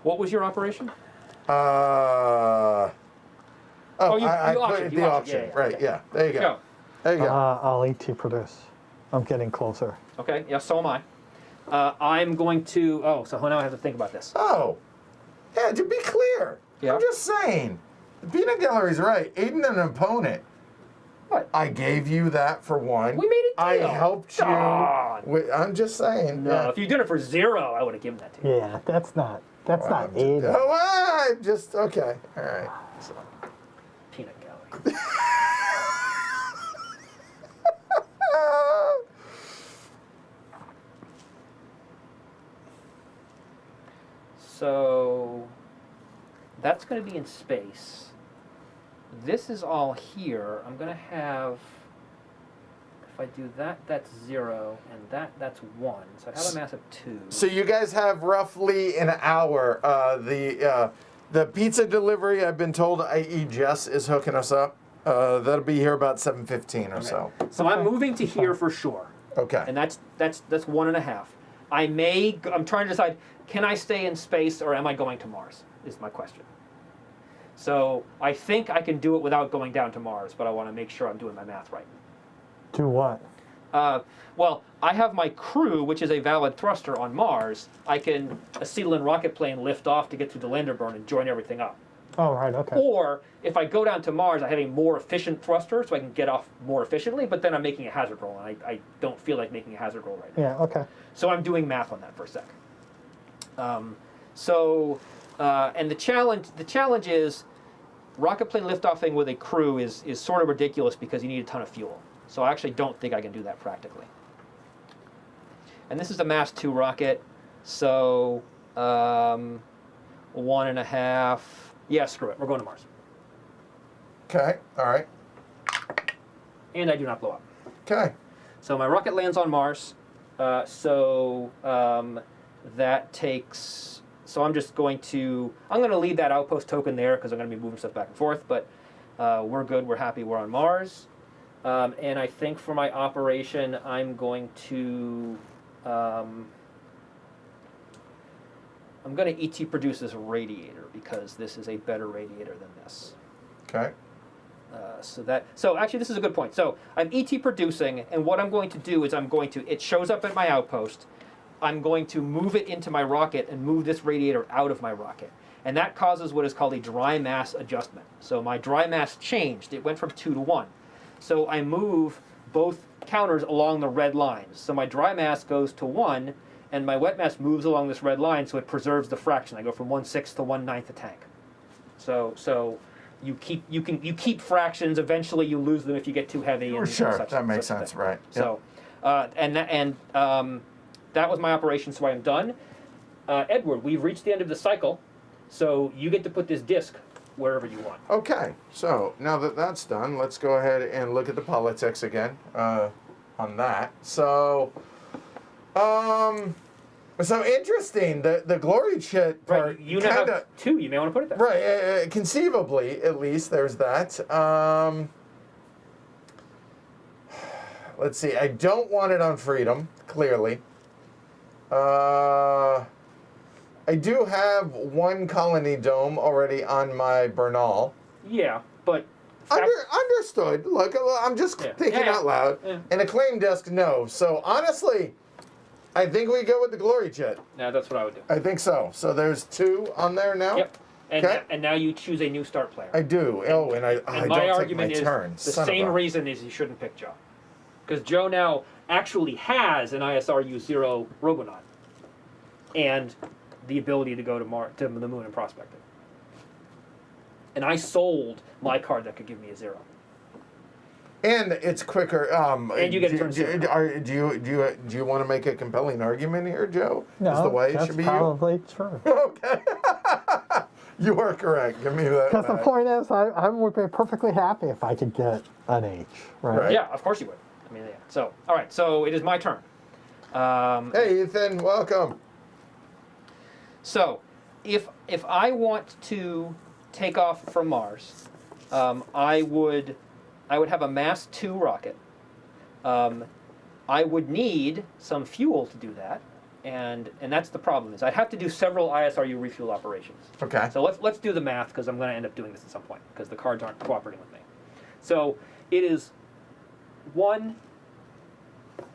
What was your operation? Oh, you I put auctioned, it you the auctioned, auction. yeah, Right. okay. Yeah. There you go. Go. There you go. I'll ET produce. I'm getting closer. Okay, yeah, so am I. I'm going to, so now I have to think about this. Oh, yeah. To be clear, Yeah. I'm just saying. The Peanut Gallery's right. Aiding an opponent. What? I gave you that for 1. We made a I deal. helped you. Darn. I'm just saying. No, yeah. if you did it for 0, I would have given that to you. Yeah, that's not I'm aiding. just, I'm just okay. All right. So. Peanut gallery. So that's going to be in space. This is all here. I'm going to have If I do that, that's 0, and that's 1. So I have a mass of 2. So you guys have roughly an hour. The pizza delivery, I've been told, i.e. Jess is hooking us up. That'll be here about 7:15 or so. So I'm moving to here for sure. Okay. And that's 1.5. I'm trying to decide, can I stay in space or am I going to Mars, is my question. So I think I can do it without going down to Mars, but I want to make sure I'm doing my math right. Do what? Well, I have my crew, which is a valid thruster on Mars. I can acetylene rocket plane lift off to get through the lander burn and join everything up. Oh, right, okay. Or if I go down to Mars, I have a more efficient thruster, so I can get off more efficiently, but then I'm making a hazard roll, and I don't feel like making a hazard roll right now. Yeah, okay. So I'm doing math on that for a sec. And the challenge is rocket plane liftoffing with a crew is sort of ridiculous because you need a ton of fuel. So I actually don't think I can do that practically. And this is a mass 2 rocket, so 1.5. Yeah, screw it. We're going to Mars. Okay. All right. And I do not blow up. Okay. So my rocket lands on Mars. That takes. So I'm going to leave that outpost token there because I'm going to be moving stuff back and forth. But we're good. We're happy. We're on Mars. And I think for my operation, I'm going to. I'm going to ET produce this radiator because this is a better radiator than this. Okay. So actually this is a good point. So I'm ET producing, and what I'm going to do is it shows up at my outpost. I'm going to move it into my rocket and move this radiator out of my rocket. And that causes what is called a dry mass adjustment. So my dry mass changed. It went from 2 to 1. So I move both counters along the red lines. So my dry mass goes to 1, and my wet mass moves along this red line, so it preserves the fraction. I go from 1/6 to 1/9 a tank. So you keep fractions. Eventually, you lose them if you get too heavy. And Sure, such, that makes such sense, thing. right? So, that was my operation. So I am done. Edward, we've reached the end of the cycle, so you get to put this disc wherever you want. Okay, so now that that's done, let's go ahead and look at the politics again on that. So interesting. The glory chit part. Right, you now have 2. You may want to put it there. Right, conceivably, at least, there's that. Let's see. I don't want it on Freedom, clearly. I do have 1 colony dome already on my Bernal. Yeah, but... Understood. Look, I'm just thinking out loud. Yeah. And a claim desk, no. So, honestly, I think we go with the glory jet. No, that's what I would do. I think so. So, there's 2 on there now? Yep. And now you choose a new start player. I do. And I my don't argument take my is turn. the same reason is you shouldn't pick Joe. Because Joe now actually has an ISRU-0 Robonaut. And the ability to go to the moon and prospect it. And I sold my card that could give me a 0. And it's quicker. And you get to turn 0. Do you want to make a compelling argument here, Joe? No, is the way it should be probably true. Okay. You are correct. Give me that. Because the point is, I would be perfectly happy if I could get an H, right? Yeah, of course you would. I mean, yeah. So, all right. So it is my turn. Hey, Ethan. Welcome. So, if I want to take off from Mars, I would have a mass 2 rocket. I would need some fuel to do that, and that's the problem. Is I'd have to do several ISRU refuel operations. Okay. So let's do the math because I'm going to end up doing this at some point because the cards aren't cooperating with me. So it is 1,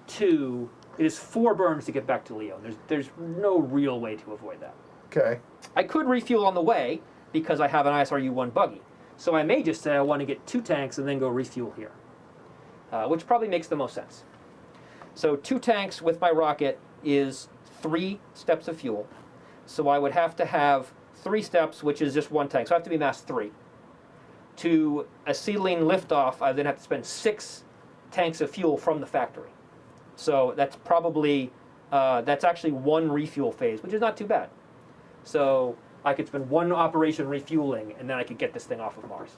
2. It is 4 burns to get back to Leo. There's no real way to avoid that. Okay. I could refuel on the way because I have an ISRU-1 buggy. So I may just say I want to get 2 tanks and then go refuel here, which probably makes the most sense. So 2 tanks with my rocket is 3 steps of fuel. So I would have to have 3 steps, which is just 1 tank. So I have to be mass 3. To acetylene liftoff, I then have to spend 6 tanks of fuel from the factory. So that's probably, that's actually 1 refuel phase, which is not too bad. So I could spend 1 operation refueling, and then I could get this thing off of Mars.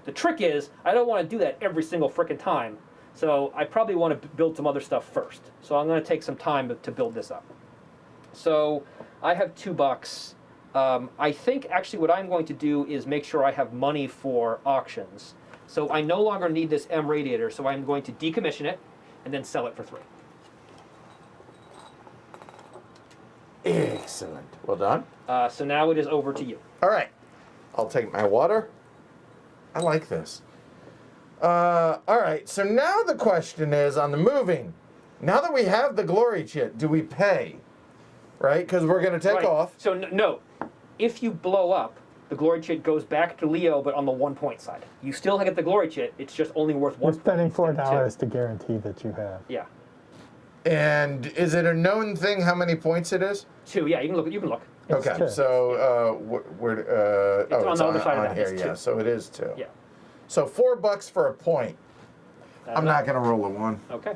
The trick is, I don't want to do that every single frickin' time, So I probably want to build some other stuff first. So I'm going to take some time to build this up. So I have $2. I think actually what I'm going to do is make sure I have money for auctions. So I no longer need this M radiator, so I'm going to decommission it and then sell it for 3. Excellent. Well done. So now it is over to you. All right. I'll take my water. I like this. All right. So now the question is on the moving. Now that we have the glory chit, do we pay? Right? Because we're going to take Right. off. So no, if you blow up, the glory chit goes back to Leo, but on the 1 point side. You still get the glory chit. It's just only worth 1 We're point. spending instead of $4 2. to guarantee that you have. Yeah, And is it a known thing how many points it is? 2. Yeah, you can look. You can look. It's Okay. two. So we're It's on the other side of that. here. It's Yeah. 2. So it is 2. Yeah. So $4 for a point. I'm not going to roll a 1. Okay.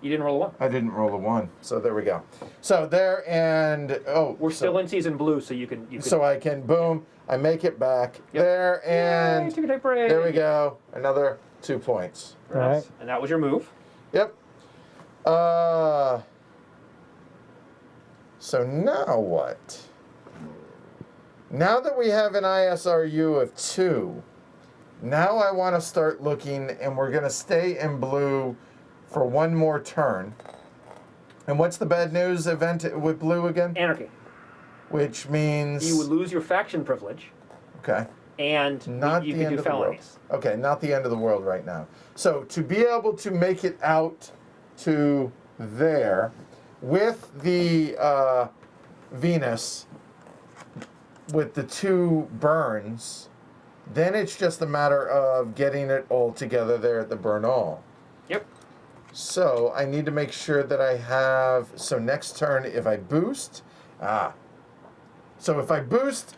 You didn't roll a 1. I didn't roll a 1. So there we go. So there and We're still in season blue, so you can. So I can boom. I make it back Yep. there and Yay, take a break. there we go. Another 2 points. Right. And that was your move. Yep. So now what? Now that we have an ISRU of 2, now I want to start looking, and we're going to stay in blue for 1 more turn. And what's the bad news event with blue again? Anarchy. Which means... You would lose your faction privilege, Okay. and Not you the could end do of the world. felonies. Okay, not the end of the world right now. So to be able to make it out to there with the Venus, with the 2 burns, then it's just a matter of getting it all together there at the burn all. Yep. So I need to make sure that I have, so next turn if I boost, so if I boost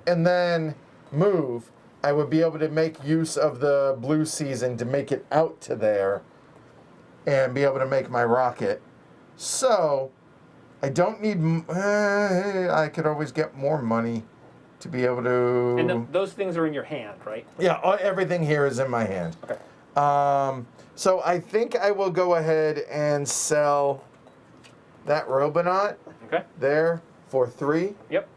and then move, I would be able to make use of the blue season to make it out to there and be able to make my rocket. So I don't need, I could always get more money to be able to. And those things are in your hand, right? Yeah, everything here is in my hand. Okay. So I think I will go ahead and sell that Robonaut Okay. there for 3. Yep.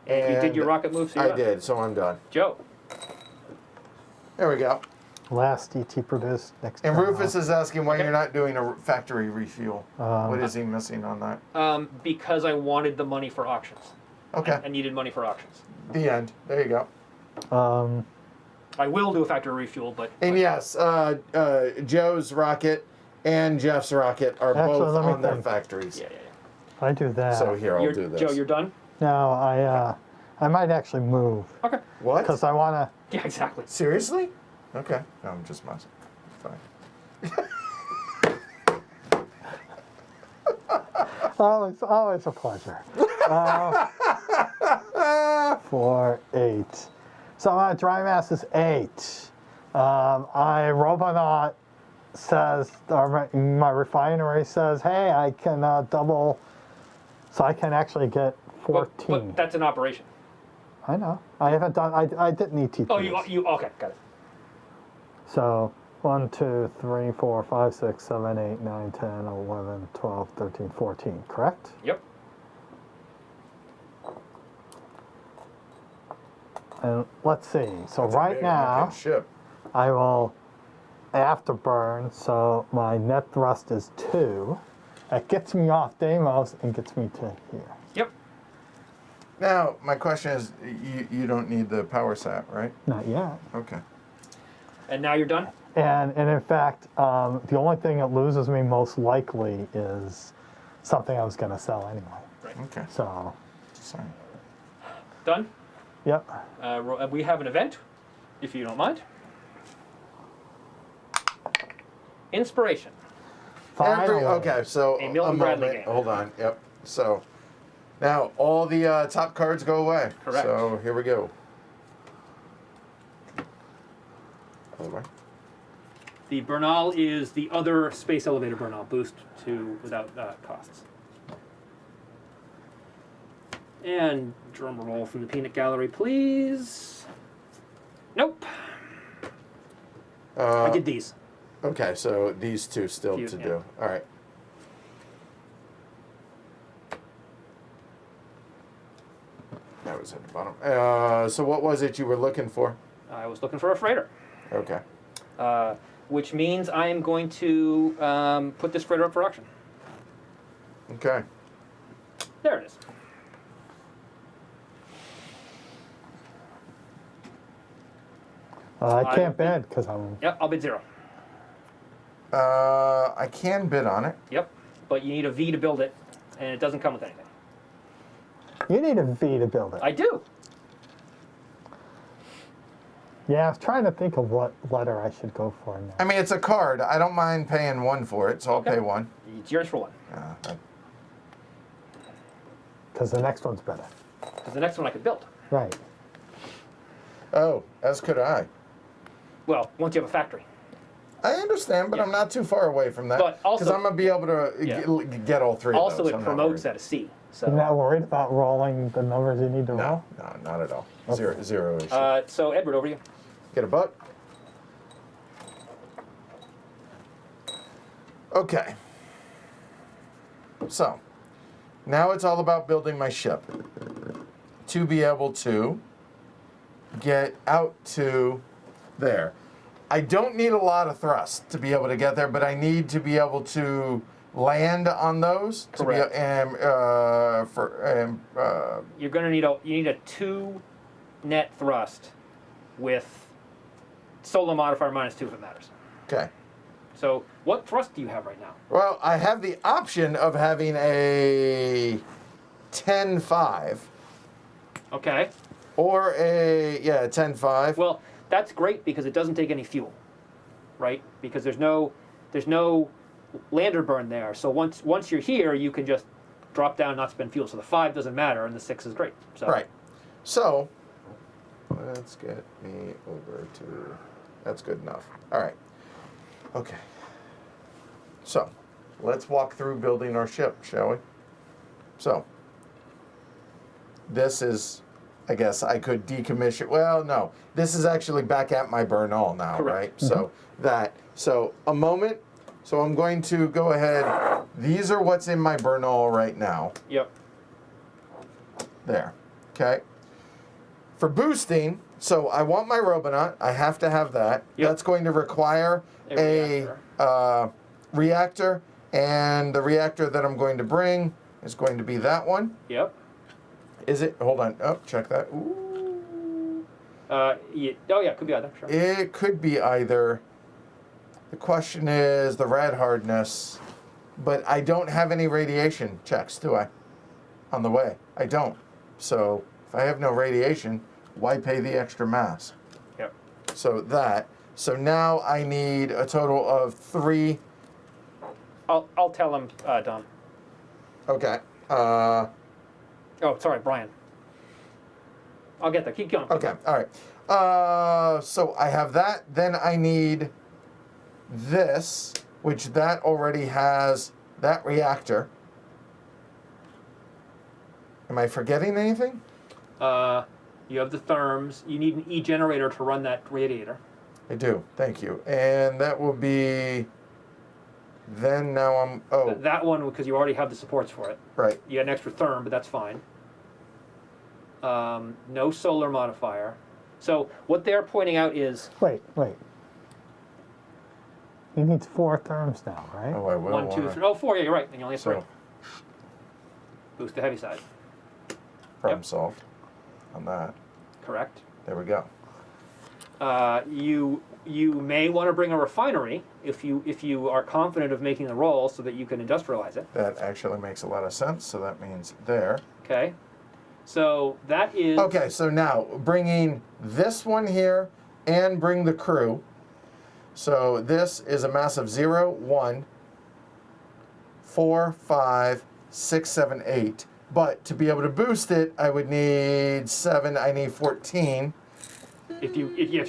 And you did your rocket move, so you're I done. did, so I'm done. Joe. There we go. Last ET produced next And turn Rufus off. is asking why Okay. you're not doing a factory refuel. What is he missing on that? Because I wanted the money for auctions. Okay, I needed money for auctions. the end. There you go. I will do a factory refuel, but And yes, Joe's rocket and Jeff's rocket are Actually, both let me on their think. factories. yeah. If I do that. So here, I'll You're, do this. Joe, you're done? No, I might actually move Okay. What? because I want to. Yeah, exactly. Seriously? Okay. No, I'm just messing. Fine. Always a pleasure. 4, 8. So my dry mass is 8. Robonaut says, or my refinery says, hey, I can double, so I can actually get 14. But that's an operation. I know. I haven't done. I didn't need TPs. Oh, you okay? Got it. So 1, 2, 3, 4, 5, 6, 7, 8, 9, 10, 11, 12, 13, 14. Correct? Yep. And let's see. So That's a right big now, fucking ship. I will afterburn. So my net thrust is 2. That gets me off Deimos and gets me to here. Yep. Now, my question is, you don't need the power sat, right? Not yet. Okay. And now you're done? And in fact, the only thing that loses me most likely is something I was going to sell anyway. Okay. So, Sorry. Done? yep. We have an event, if you don't mind. Inspiration. Finally. Okay, so A Milton Bradley moment. game. Hold on. Yep. So now all the top cards go away. Correct. So here we go. Other way. The Bernal is the other space elevator Bernal boost to without costs. And drum roll from the peanut gallery, please. Nope. I did these. Okay, so these two still Few, to yeah. do. All right. That was at the bottom. So what was it you were looking for? I was looking for a freighter, Okay. which means I am going to put this freighter up for auction. Okay. There it is. I can't bid because I'm. Yep, I'll bid 0. I can bid on it. Yep, but you need a V to build it, and it doesn't come with anything. You need a V to build it. I do. Yeah, I was trying to think of what letter I should go for now. I mean, it's a card. I don't mind paying 1 for it, so I'll Okay. pay 1. It's yours for 1. Because the next one's better. Because the next one I could build. Right. Oh, as could I. Well, once you have a factory. I understand, but Yeah. I'm not too far away from that. But also- because I'm gonna be able to Yeah. get all 3 Also, of those. it I'm not promotes worried. at a C. You're So, not worried about rolling the numbers you need to roll? No, not at all. Okay. Zero issue. so Edward, over to you. Get a butt. Okay. So, now it's all about building my ship to be able to get out to there. I don't need a lot of thrust to be able to get there, but I need to be able to land on those. Correct. You're going to need a 2 net thrust with solar modifier -2 if it matters. Okay. So, what thrust do you have right now? Well, I have the option of having a 10.5 Okay. or a 10.5. Well, that's great because it doesn't take any fuel, right? Because there's no lander burn there. So once you're here, you can just drop down, not spend fuel. So the 5 doesn't matter, and the 6 is great. So Right. So let's get me over to. That's good enough. All right. Okay. So let's walk through building our ship, shall we? So this is, I guess I could decommission. Well, no. This is actually back at my Bernal now, Correct. right? So a moment. So I'm going to go ahead. These are what's in my Bernal right now. Yep. There. Okay. For boosting, so I want my Robonaut. I have to have that. Yep. That's going to require A reactor, and the reactor that I'm going to bring is going to be that one. Yep. Is it? Hold on. Oh, check that. Ooh. Yeah. Oh yeah, could be either. Sure. It could be either. The question is the rad hardness, but I don't have any radiation checks, do I? On the way. I don't. So if I have no radiation, why pay the extra mass? Yep. So that. So now I need a total of 3. I'll tell him, Don. Okay. Oh, sorry, Brian. I'll get there. Keep going. Okay. All right. So I have that. Then I need this, which that already has that reactor. Am I forgetting anything? You have the therms. You need an E generator to run that radiator. I do. Thank you. And that will be. Then now I'm. Oh, That one, because you already have the supports for it. right. You got an extra therm, but that's fine. No solar modifier. So what they're pointing out is Wait. He needs 4 therms now, right? Oh, I will. 1, 2, 3. Oh, 4. Yeah, you're right. Then you only have 3. So Boost the heavy side. problem Yep. solved on that. Correct. There we go. You may want to bring a refinery if you are confident of making the roll so that you can industrialize it. That actually makes a lot of sense. So that means there. Okay. So that is Okay, so now bringing this one here and bring the crew. So this is a mass of 0, 1, 4, 5, 6, 7, 8. But to be able to boost it, I would need 7. I need 14. if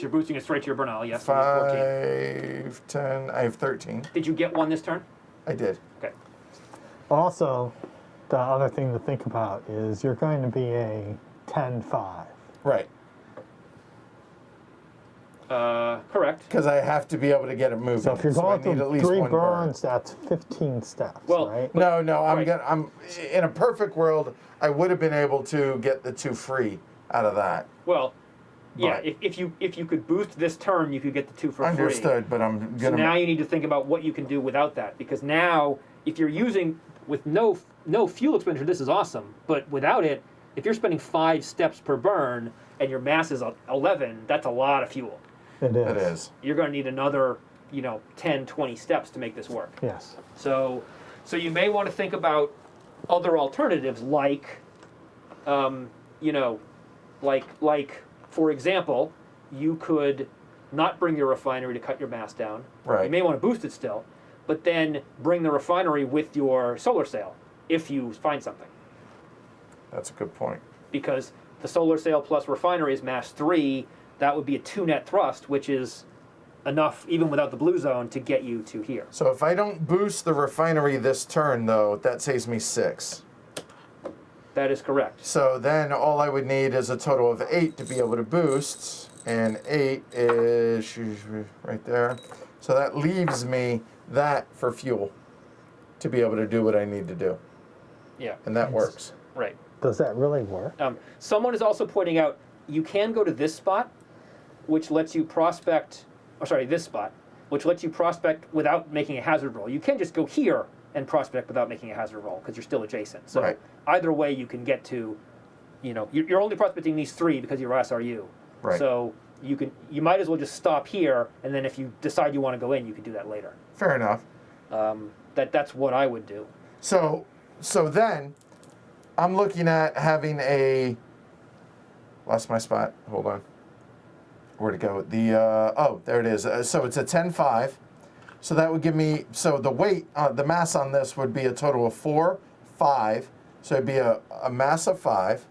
you're boosting it straight to your Bernal, yes. you need 14. 5, 10. I have 13. Did you get one this turn? I did. Okay. Also, the other thing to think about is you're going to be a 10-5. Right. Correct. Because I have to be able to get it moving. So if you're I going need at through least 3 one burn. burns, that's 15 steps, Well, right? No, I'm Right. I'm in a perfect world. I would have been able to get the 2 free out of that. Well, yeah. But- If you could boost this turn, you could get the 2 for free. Understood, but I'm So gonna. now you need to think about what you can do without that, because now if you're using with no fuel expenditure, this is awesome. But without it, if you're spending 5 steps per burn and your mass is 11, that's a lot of fuel. It is. It is. You're going to need another 10, 20 steps to make this work. Yes. So you may want to think about other alternatives, like, like for example, you could not bring your refinery to cut your mass down. Right. You may want to boost it still, but then bring the refinery with your solar sail if you find something, That's a good point. because the solar sail plus refinery is mass 3. That would be a 2 net thrust, which is enough even without the blue zone to get you to here. So if I don't boost the refinery this turn, though, that saves me 6. That is correct. So then all I would need is a total of 8 to be able to boost, and 8 is right there. So that leaves me that for fuel to be able to do what I need to do, Yeah. and that works. Right. Does that really work? Someone is also pointing out you can go to this spot, which lets you prospect. Or sorry, this spot, which lets you prospect without making a hazard roll. You can just go here and prospect without making a hazard roll because you're still adjacent. So Right. either way, you can get to, you're only prospecting these 3 because you're SRU. Right. So you might as well just stop here, and then if you decide you want to go in, you can do that later. Fair enough. That's what I would do. So then I'm looking at having lost my spot. Hold on. Where'd it go? There it is. So it's a 10-5. So that would give me, so the weight, the mass on this would be a total of 4, 5. So it'd be a mass of 5.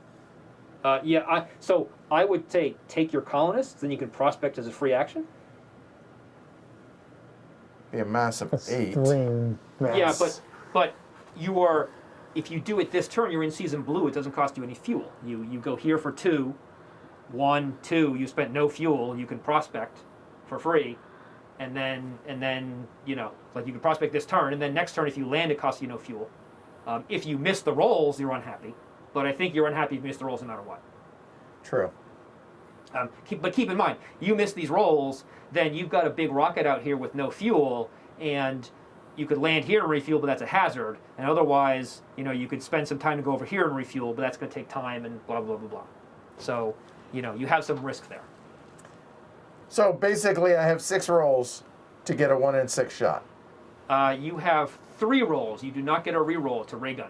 So I would say take your colonists, then you can prospect as a free action. Be a mass of That's 8. 3 mass. Yeah, but you are, if you do it this turn, you're in season blue. It doesn't cost you any fuel. You go here for 2, 1, 2. You spent no fuel. You can prospect for free, and then like you can prospect this turn, and then next turn if you land, it costs you no fuel. If you miss the rolls, you're unhappy. But I think you're unhappy if you miss the rolls no matter what. True. But keep in mind, you miss these rolls, then you've got a big rocket out here with no fuel, and you could land here and refuel, but that's a hazard. And otherwise, you could spend some time to go over here and refuel, but that's going to take time and blah, blah, blah, blah. So, you have some risk there. So basically I have 6 rolls to get a 1 in 6 shot. You have 3 rolls. You do not get a reroll. It's a ray gun.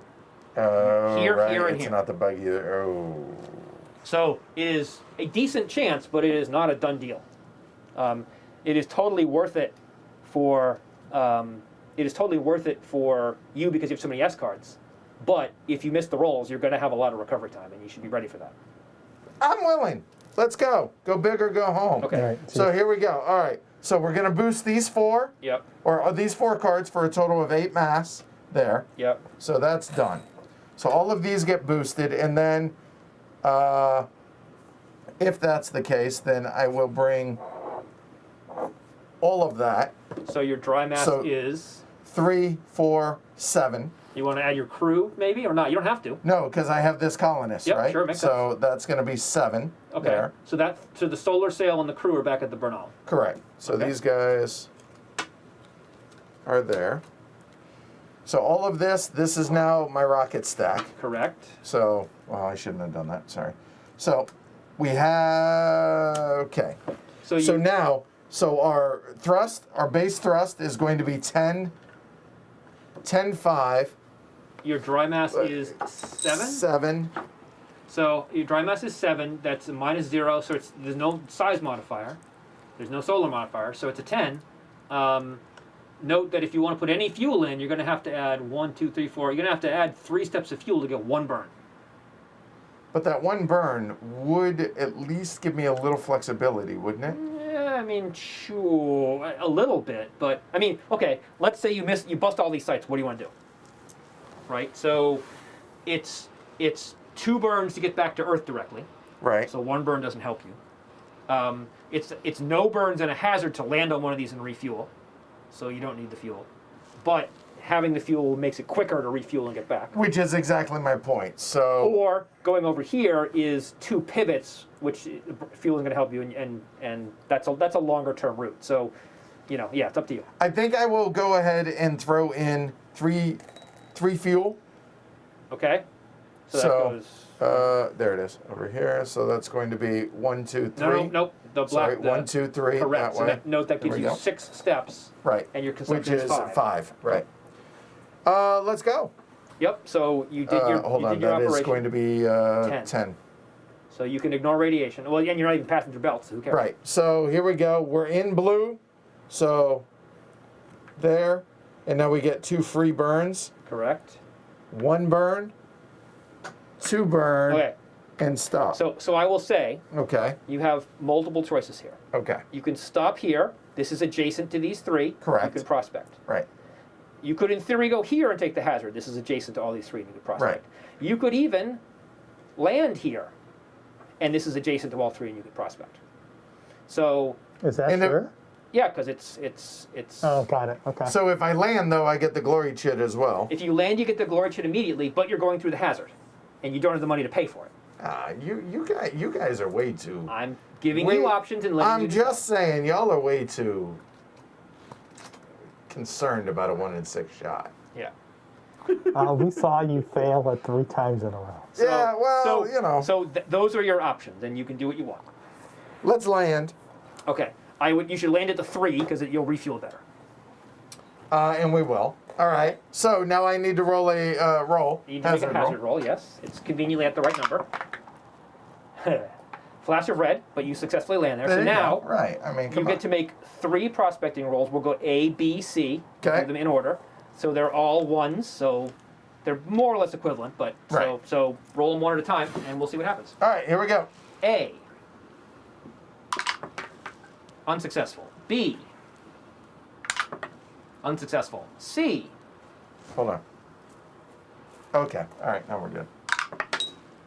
Here, Here, and it's here. not the bug either. Oh. So it is a decent chance, but it is not a done deal. It is totally worth it for you because you have so many S cards. But if you miss the rolls, you're going to have a lot of recovery time, and you should be ready for that. I'm willing. Let's go. Go big or go home. Okay. All right. So here we go. All right. So we're going to boost these 4, Yep. or these 4 cards for a total of 8 mass there. Yep. So that's done. So all of these get boosted, and then if that's the case, then I will bring all of that. So your dry mass So- is. 3, 4, 7. You want to add your crew, maybe, or not? You don't have to. No, because I have this colonist, Yep, right? sure, makes so that's going to be 7 Okay. there. So the solar sail and the crew are back at the Bernal. Correct. So Okay. these guys are there. So all of this is now my rocket stack. Correct. So, well, I shouldn't have done that. Sorry. So we have, okay. So So now, our base thrust is going to be 10, 5, your dry mass is 7. 7. So your dry mass is 7. That's a -0. So there's no size modifier. There's no solar modifier. So it's a 10. Note that if you want to put any fuel in, you're going to have to add 1, 2, 3, 4. You're going to have to add 3 steps of fuel to get 1 burn. But that 1 burn would at least give me a little flexibility, wouldn't it? Yeah, I mean, sure, a little bit, but I mean, okay. Let's say you bust all these sites. What do you want to do? Right. So, it's 2 burns to get back to Earth directly. Right. So 1 burn doesn't help you. It's no burns and a hazard to land on one of these and refuel, so you don't need the fuel. But having the fuel makes it quicker to refuel and get back. Which is exactly my point. So. Or going over here is 2 pivots, which fuel is going to help you, and that's a longer term route. So, yeah, it's up to you. I think I will go ahead and throw in three fuel. Okay. So that goes. There it is over here. So that's going to be 1, 2, 3. Nope. The black. Sorry, 1, 2, 3. Correct. That way. Note that gives There we you go. 6 steps. Right. And your consumption which is 5. Right. Let's go. Yep. So you did your hold you on. did your That is operation. going to be 10. 10. So you can ignore radiation. Well, and you're not even passenger belts. So who cares? Right. So here we go. We're in blue. So there, and now we get 2 free burns. Correct. 1 burn, 2 burn, Okay. and stop. So I will say Okay. you have multiple choices here. Okay. You can stop here. This is adjacent to these 3. Correct. You can prospect. Right. You could, in theory, go here and take the hazard. This is adjacent to all these 3, and you could prospect. Right. You could even land here, and this is adjacent to all 3, and you could prospect. So, Is that And it- sure? yeah, because it's. Oh, got it. Okay. So if I land, though, I get the glory chit as well. If you land, you get the glory chit immediately, but you're going through the hazard, and you don't have the money to pay for it. You guys are way too. I'm giving Wait, you options and letting I'm you just saying, y'all are way too concerned about a 1 in 6 shot. Yeah. We saw you fail it 3 times in a row. Yeah, well, you know. So those are your options, and you can do what you want. Let's land, Okay. You should land at the 3 because you'll refuel better. and we will. All right. So now I need to roll a roll. You need to make a hazard roll. Yes. It's conveniently at the right number. Flash of red, but you successfully land there. There So you now go. Right. I mean, you come on. get to make 3 prospecting rolls. We'll go A, B, C. Okay. Do them in order. So they're all 1s, so they're more or less equivalent, but Right. so roll them 1 at a time, and we'll see what happens. All right. Here we go. A. Unsuccessful. B. Unsuccessful. C. Hold on. Okay. All right. Now we're good.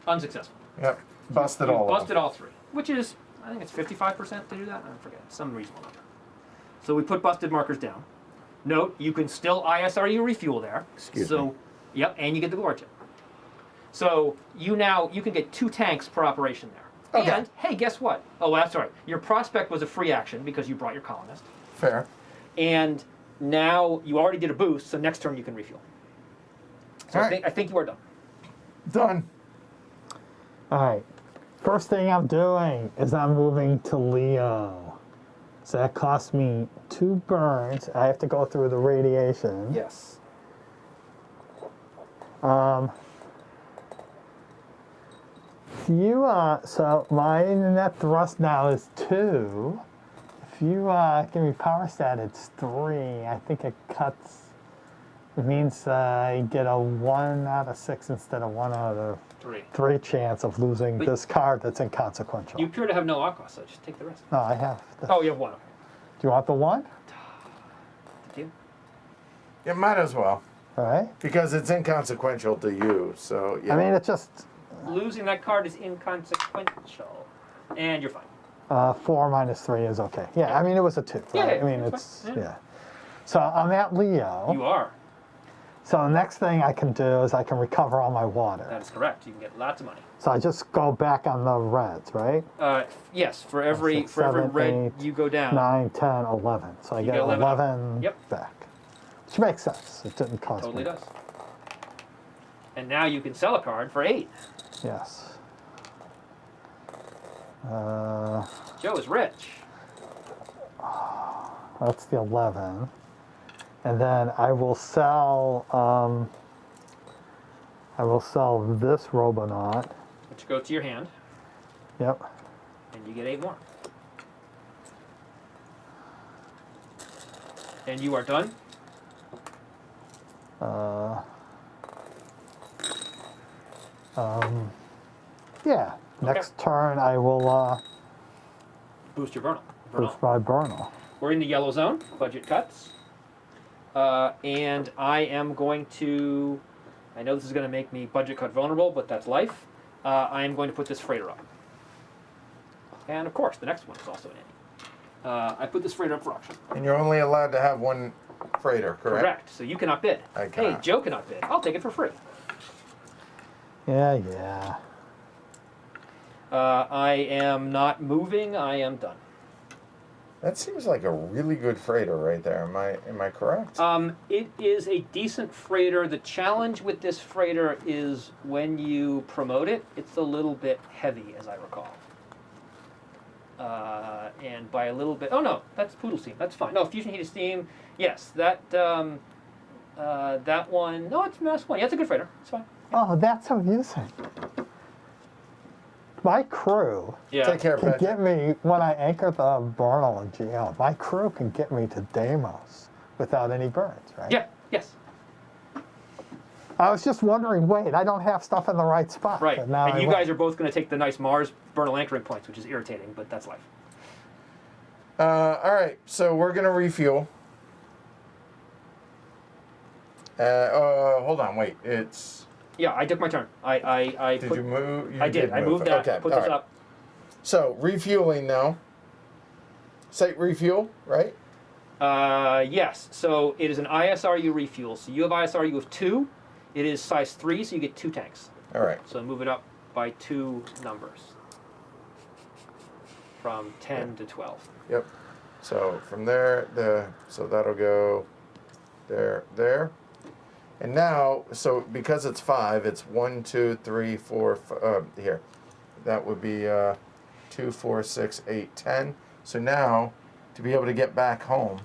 Unsuccessful. Yep. Busted You all of them. busted all 3, which is, I think it's 55% to do that. I forget, some reasonable number. So we put busted markers down. Note, you can still ISRU refuel there. Excuse so, me. Yep, and you get the glory chip. So you can get 2 tanks per operation there. Okay. And hey, guess what? Oh, that's right. Your prospect was a free action because you brought your colonist. Fair. And now you already did a boost, so next turn you can refuel. So All I right. think you are done. Done. All right. First thing I'm doing is I'm moving to Leo. So that costs me 2 burns. I have to go through the radiation. Yes. So my net thrust now is 2. If you give me power stat, it's 3. I think it cuts. It means I get a 1 out of 6 instead of 1 out of 3 chance of losing But- this card that's inconsequential. You appear to have no aqua, so just take the rest. No, I have. Oh, you have 1. Okay. Do you want the 1? Did you? You might as well, All right. because it's inconsequential to you. So yeah. I mean, it's just Losing that card is inconsequential. And you're fine. 4 minus 3 is okay. Yeah, I mean, it was a 2. Yeah, Right? yeah, I mean, that's it's, fine. yeah. So I'm at Leo. You are. So the next thing I can do is I can recover all my water. That is correct. You can get lots of money. So I just go back on the reds, right? Yes, for every 6, for every 7, red 8, you go down. 9, 10, 11. So I You get get 11. 11 Yep. back. Which makes sense. It didn't cost Totally me. does. And now you can sell a card for 8. Yes. Joe is rich. That's the 11. And then I will sell this Robonaut. Which go to your hand, Yep. and you get 8 more. And you are done. Yeah. Next turn I will Boost your Vernal. boost my Burnal. We're in the yellow zone. Budget cuts. And I am going to. I know this is going to make me budget cut vulnerable, but that's life. I am going to put this freighter up. And of course, the next one is also an Annie. I put this freighter up for auction. And you're only allowed to have one freighter, correct? Correct. So you cannot bid. I Hey, cannot. Joe cannot bid. I'll take it for free. Yeah. I am not moving. I am done. That seems like a really good freighter right there. Am I correct? It is a decent freighter. The challenge with this freighter is when you promote it, it's a little bit heavy, as I recall. And by a little bit, oh no, that's Poodle Steam. That's fine. No, Fusion Heated Steam. Yes, that one. No, it's Mass One. Yeah, it's a good freighter. It's fine. Oh, that's amusing. My crew Yeah. Take care, can Patrick. get me, when I anchor the Bernal in GL, my crew can get me to Deimos without any burns, right? Yeah. Yes. I was just wondering, wait, I don't have stuff in the right spot. Right. But now And I you will. guys are both going to take the nice Mars Bernal anchoring points, which is irritating, but that's life. All right, so we're gonna refuel. Hold on, wait. It's. Yeah, I took my turn. I Did put, you move? You I did. I move. moved that. Okay, Put all this right. up. So refueling now. Site refuel, right? Yes. So it is an ISRU refuel. So you have ISRU of 2. It is size 3, so you get 2 tanks. All right. So move it up by 2 numbers. From 10 to 12. Yep. So from there, so that'll go there. And now, so because it's 5, it's 1, 2, 3, 4. Here, that would be 2, 4, 6, 8, 10. So now, to be able to get back home,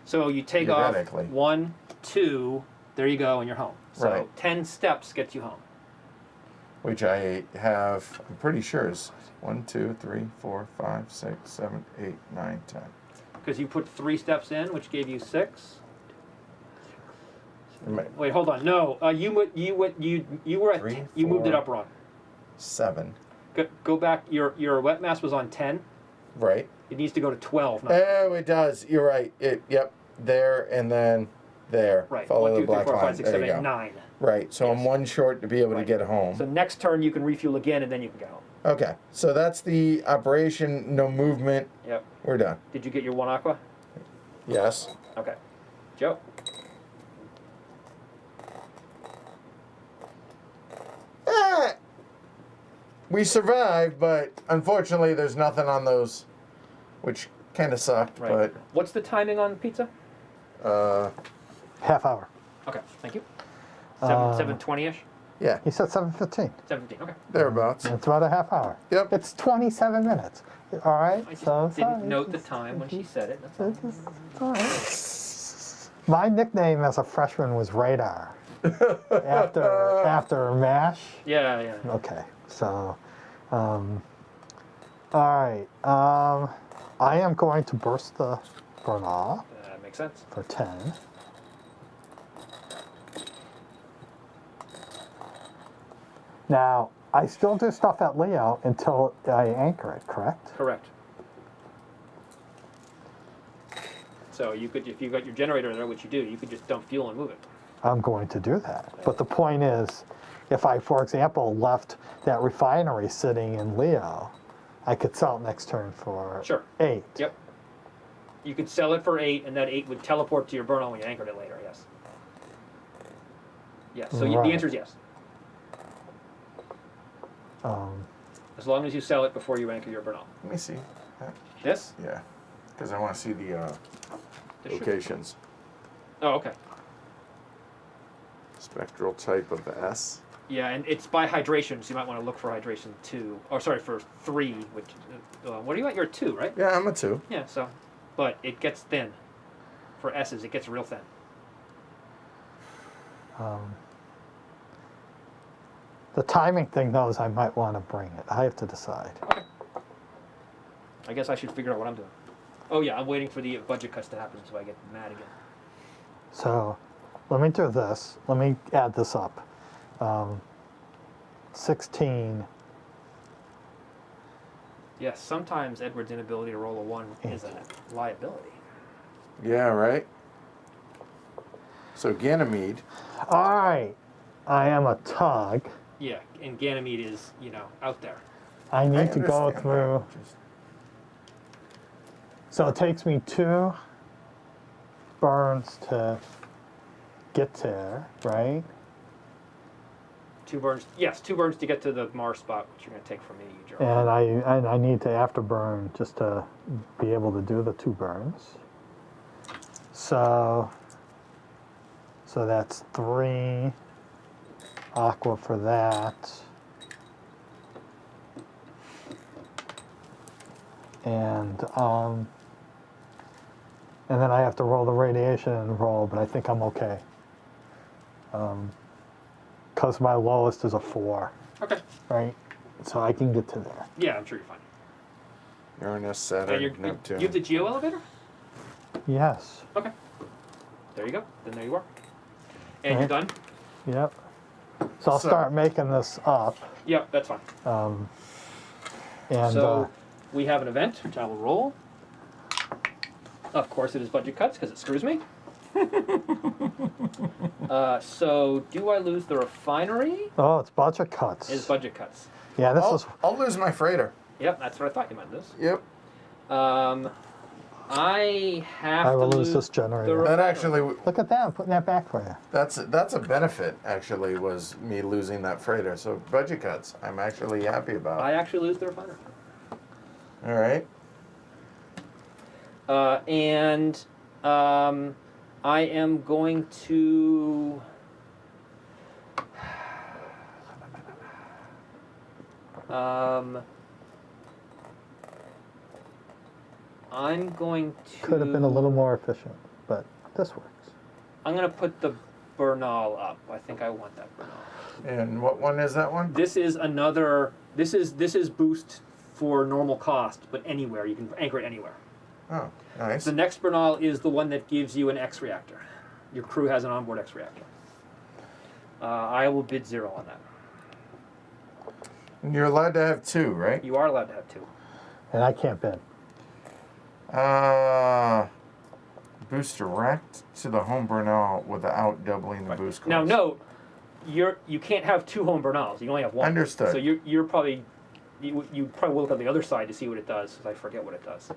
So you take off Theoretically. 1, 2, there you go, and you're home. So Right. 10 steps gets you home. which I have, I'm pretty sure is 1, 2, 3, 4, 5, 6, 7, 8, 9, 10. Because you put 3 steps in, which gave you 6. Am I- Wait, hold on. No, you were at 3, you moved it 4. up wrong. 7, Go back. Your wet mass was on 10. right? It needs to go to 12. Not Oh, it does. You're right. Yep, there and then there. right. Follow 1, the 2, 3, black 4, line. 5, 6, there 7, you 8, go. 9. Right. So I'm Yes. 1 short to be able Right. to get home. So next turn you can refuel again, and then you can go home. Okay. So that's the operation. No movement. Yep. We're done. Did you get your 1 aqua? Yes. Okay. Joe. We survived, but unfortunately, there's nothing on those, which kind of sucked. Right. What's the timing on pizza? But Half hour. Okay. Thank you. Uh, 7:20ish. yeah, He said 7:15. 7:15. Okay. thereabouts. It's about a half hour. Yep. It's 27 minutes. All right. I just so didn't sorry. note the time when she said it. That's all. It's all right. My nickname as a freshman was Radar. after MASH. Yeah, yeah. Okay, so, all right. I am going to burst the Bernal Makes sense. for 10. Now, I still do stuff at Leo until I anchor it, correct? Correct. So you could, if you got your generator there, which you do, you could just dump fuel and move it. I'm going to do that. But the point is, if I, for example, left that refinery sitting in Leo, I could sell it next turn for Sure. 8. Yep. You could sell it for 8, and that 8 would teleport to your Bernal when you anchored it later. Yes. Yes. So the Right. answer is yes. Um, As long as you sell it before you anchor your Bernal. Let me see. This? Yeah, because I want to see the This should- locations. Oh, okay. Spectral type of S. Yeah, and it's by hydration, so you might want to look for hydration 2. Oh, sorry, for 3. Which, what are you at? You're at 2, right? Yeah, I'm a 2. Yeah. So, but it gets thin. For S's, it gets real thin. the timing thing, though, is I might want to bring it. I have to decide. Okay. I guess I should figure out what I'm doing. Oh yeah, I'm waiting for the budget cuts to happen so I get mad again. So let me do this. Let me add this up. 16. Yes, sometimes Edward's inability to roll a 1 is a liability. Yeah, right. So Ganymede. All right. I am a tug. Yeah, and Ganymede is, out there. I need to go understand through. that. Just- So it takes me 2 burns to get there, right? 2 burns. Yes, 2 burns to get to the Mars spot, which you're going to take from me, Joe. And I need to afterburn just to be able to do the 2 burns. So that's 3 aqua for that. And then I have to roll the radiation and roll, but I think I'm okay. Because my lowest is a 4, Okay. right? So I can get to there. Yeah, I'm sure you're fine. Uranus, Saturn, You Neptune. have the geo elevator? Yes. Okay. There you go. Then there you are. And Right. you're done? Yep. So I'll start making this up. Yep, that's fine. And So we have an event, which I will roll. Of course, it is budget cuts because it screws me. So do I lose the refinery? oh, it's budget cuts. Is budget cuts. Yeah, this is. I'll lose my freighter. Yep, that's what I thought you might lose. Yep. I have I to will lose lose this generator. That actually, Look at that! I'm putting that back for you. that's a benefit. Actually, was me losing that freighter. So budget cuts. I'm actually happy about. I actually lose the refinery. All right. And I am going to. I'm going to. Could have been a little more efficient, but this works. I'm going to put the Bernal up. I think I want that Bernal. And what one is that one? This is another. This is boost for normal cost, but anywhere you can anchor it anywhere. Oh, nice. The next Bernal is the one that gives you an X reactor. Your crew has an onboard X reactor. I will bid 0 on that. And you're allowed to have 2, right? You are allowed to have 2. And I can't bid. Boost direct to the home Bernal without doubling the boost cost. Now note, you can't have 2 home Bernals. You only have 1. Understood. So you're probably you probably will look on the other side to see what it does. Because I forget what it does.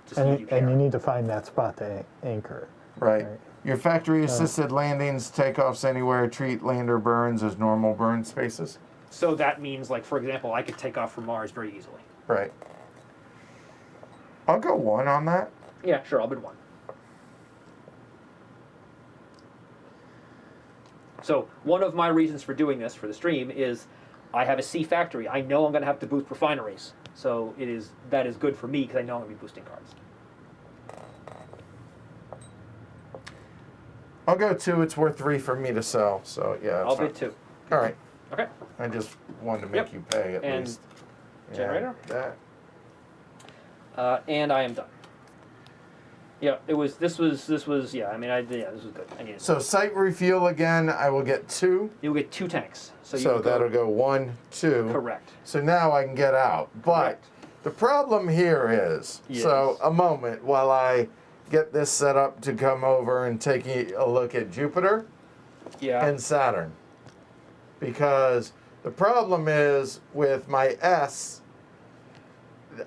To see if you care. And you need to find that spot to anchor. Right. Right. Your factory-assisted landings, takeoffs anywhere, treat lander burns as normal burn spaces. So that means, like, for example, I could take off from Mars very easily. Right. I'll go 1 on that. Yeah, sure, I'll bid 1. So one of my reasons for doing this for the stream is I have a C factory. I know I'm going to have to boost refineries. So that is good for me because I know I'm going to be boosting cards. I'll go 2. It's worth 3 for me to sell. So yeah, that's I'll fine. bid 2. All right. Okay. I just wanted to make Yep. you pay at And least. generator? That. And I am done. Yeah, this was yeah, I mean this was good. I needed So site refuel again. I will get 2. You'll get 2 tanks. So That'll go 1, 2. Correct. So now I can get out. But Correct. the problem here is, so a moment while I get this set up to come over and take a look at Jupiter Yeah. and Saturn. Because the problem is with my S,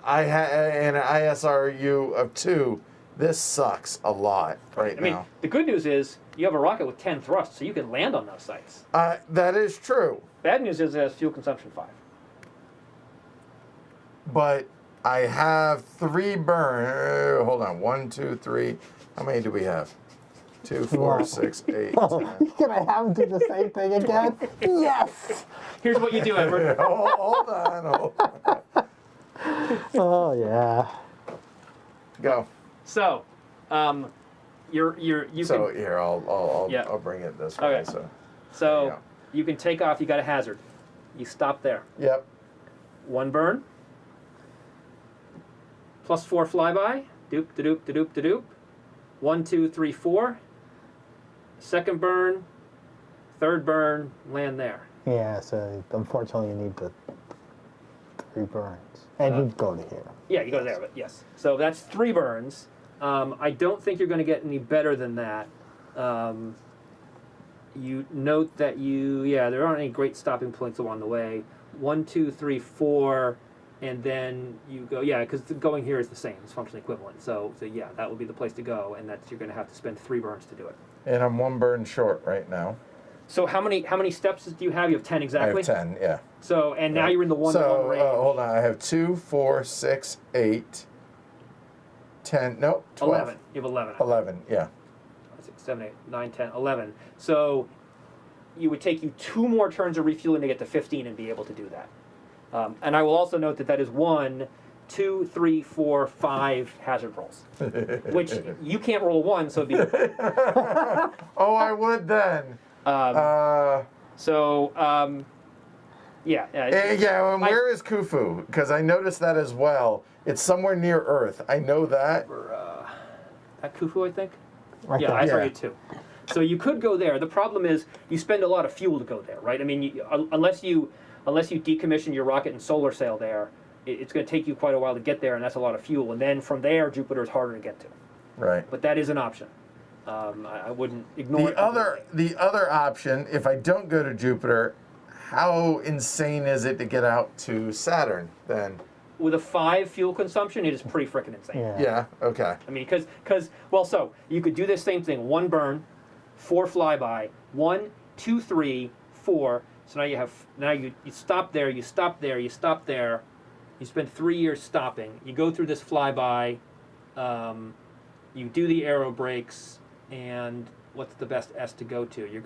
I an ISRU of 2. This sucks a lot right I mean, now. the good news is you have a rocket with 10 thrusts, so you can land on those sites. That is true. Bad news is it has fuel consumption 5. But I have 3 burn. Hold on. 1, 2, 3. How many do we have? 2, 4, 6, 8. Oh, 10. can I have him do the same thing again? Yes! Here's what you do, Edward. Hold on. Oh, yeah. Go. So, you So can here, I'll Yeah. I'll bring it this way. Okay. So. so yeah. you can take off. You got a hazard. You stop there. Yep. 1 burn. +4 flyby. Doop da doop da doop da doop. 1, 2, 3, 4. Second burn. Third burn. Land there. Yeah, so unfortunately you need the 3 burns. And he'd go to here. Yeah, you go there, but yes. So that's 3 burns. I don't think you're going to get any better than that. You note that there aren't any great stopping points along the way. 1, 2, 3, 4. and then you go, yeah, because going here is the same. It's functionally equivalent. So yeah, that would be the place to go, and that's you're going to have to spend 3 burns to do it. And I'm 1 burn short right now. So how many steps do you have? You have 10 exactly? I have 10, yeah. So, and now you're in the 1-to-1 So, range. hold on. I have 2, 4, 6, 8, 10, no, 12. 11. You have 11. 11, yeah. 6, 7, 8, 9, 10, 11. So you would take you 2 more turns of refueling to get to 15 and be able to do that. And I will also note that is 1, 2, 3, 4, 5 hazard rolls, which you can't roll a 1, so it'd be. Oh, I would then. Yeah. Yeah, and where is Khufu? Because I noticed that as well. It's somewhere near Earth. I know that. At Khufu, I think. Right Yeah, there. I saw Yeah. you too. So you could go there. The problem is you spend a lot of fuel to go there, right? I mean, unless you decommission your rocket and solar sail there, it's going to take you quite a while to get there, and that's a lot of fuel. And then from there, Jupiter is harder to get to. Right. But that is an option. I wouldn't ignore it. The other option, if I don't go to Jupiter, how insane is it to get out to Saturn then? With a 5 fuel consumption, it is pretty freaking insane. Yeah. Yeah, okay. I mean, so you could do this same thing: 1 burn, 4 flyby, 1, 2, 3, 4. So now you stop there, you stop there, you stop there. You spend 3 years stopping. You go through this flyby, you do the aero brakes, and what's the best S to go to? You're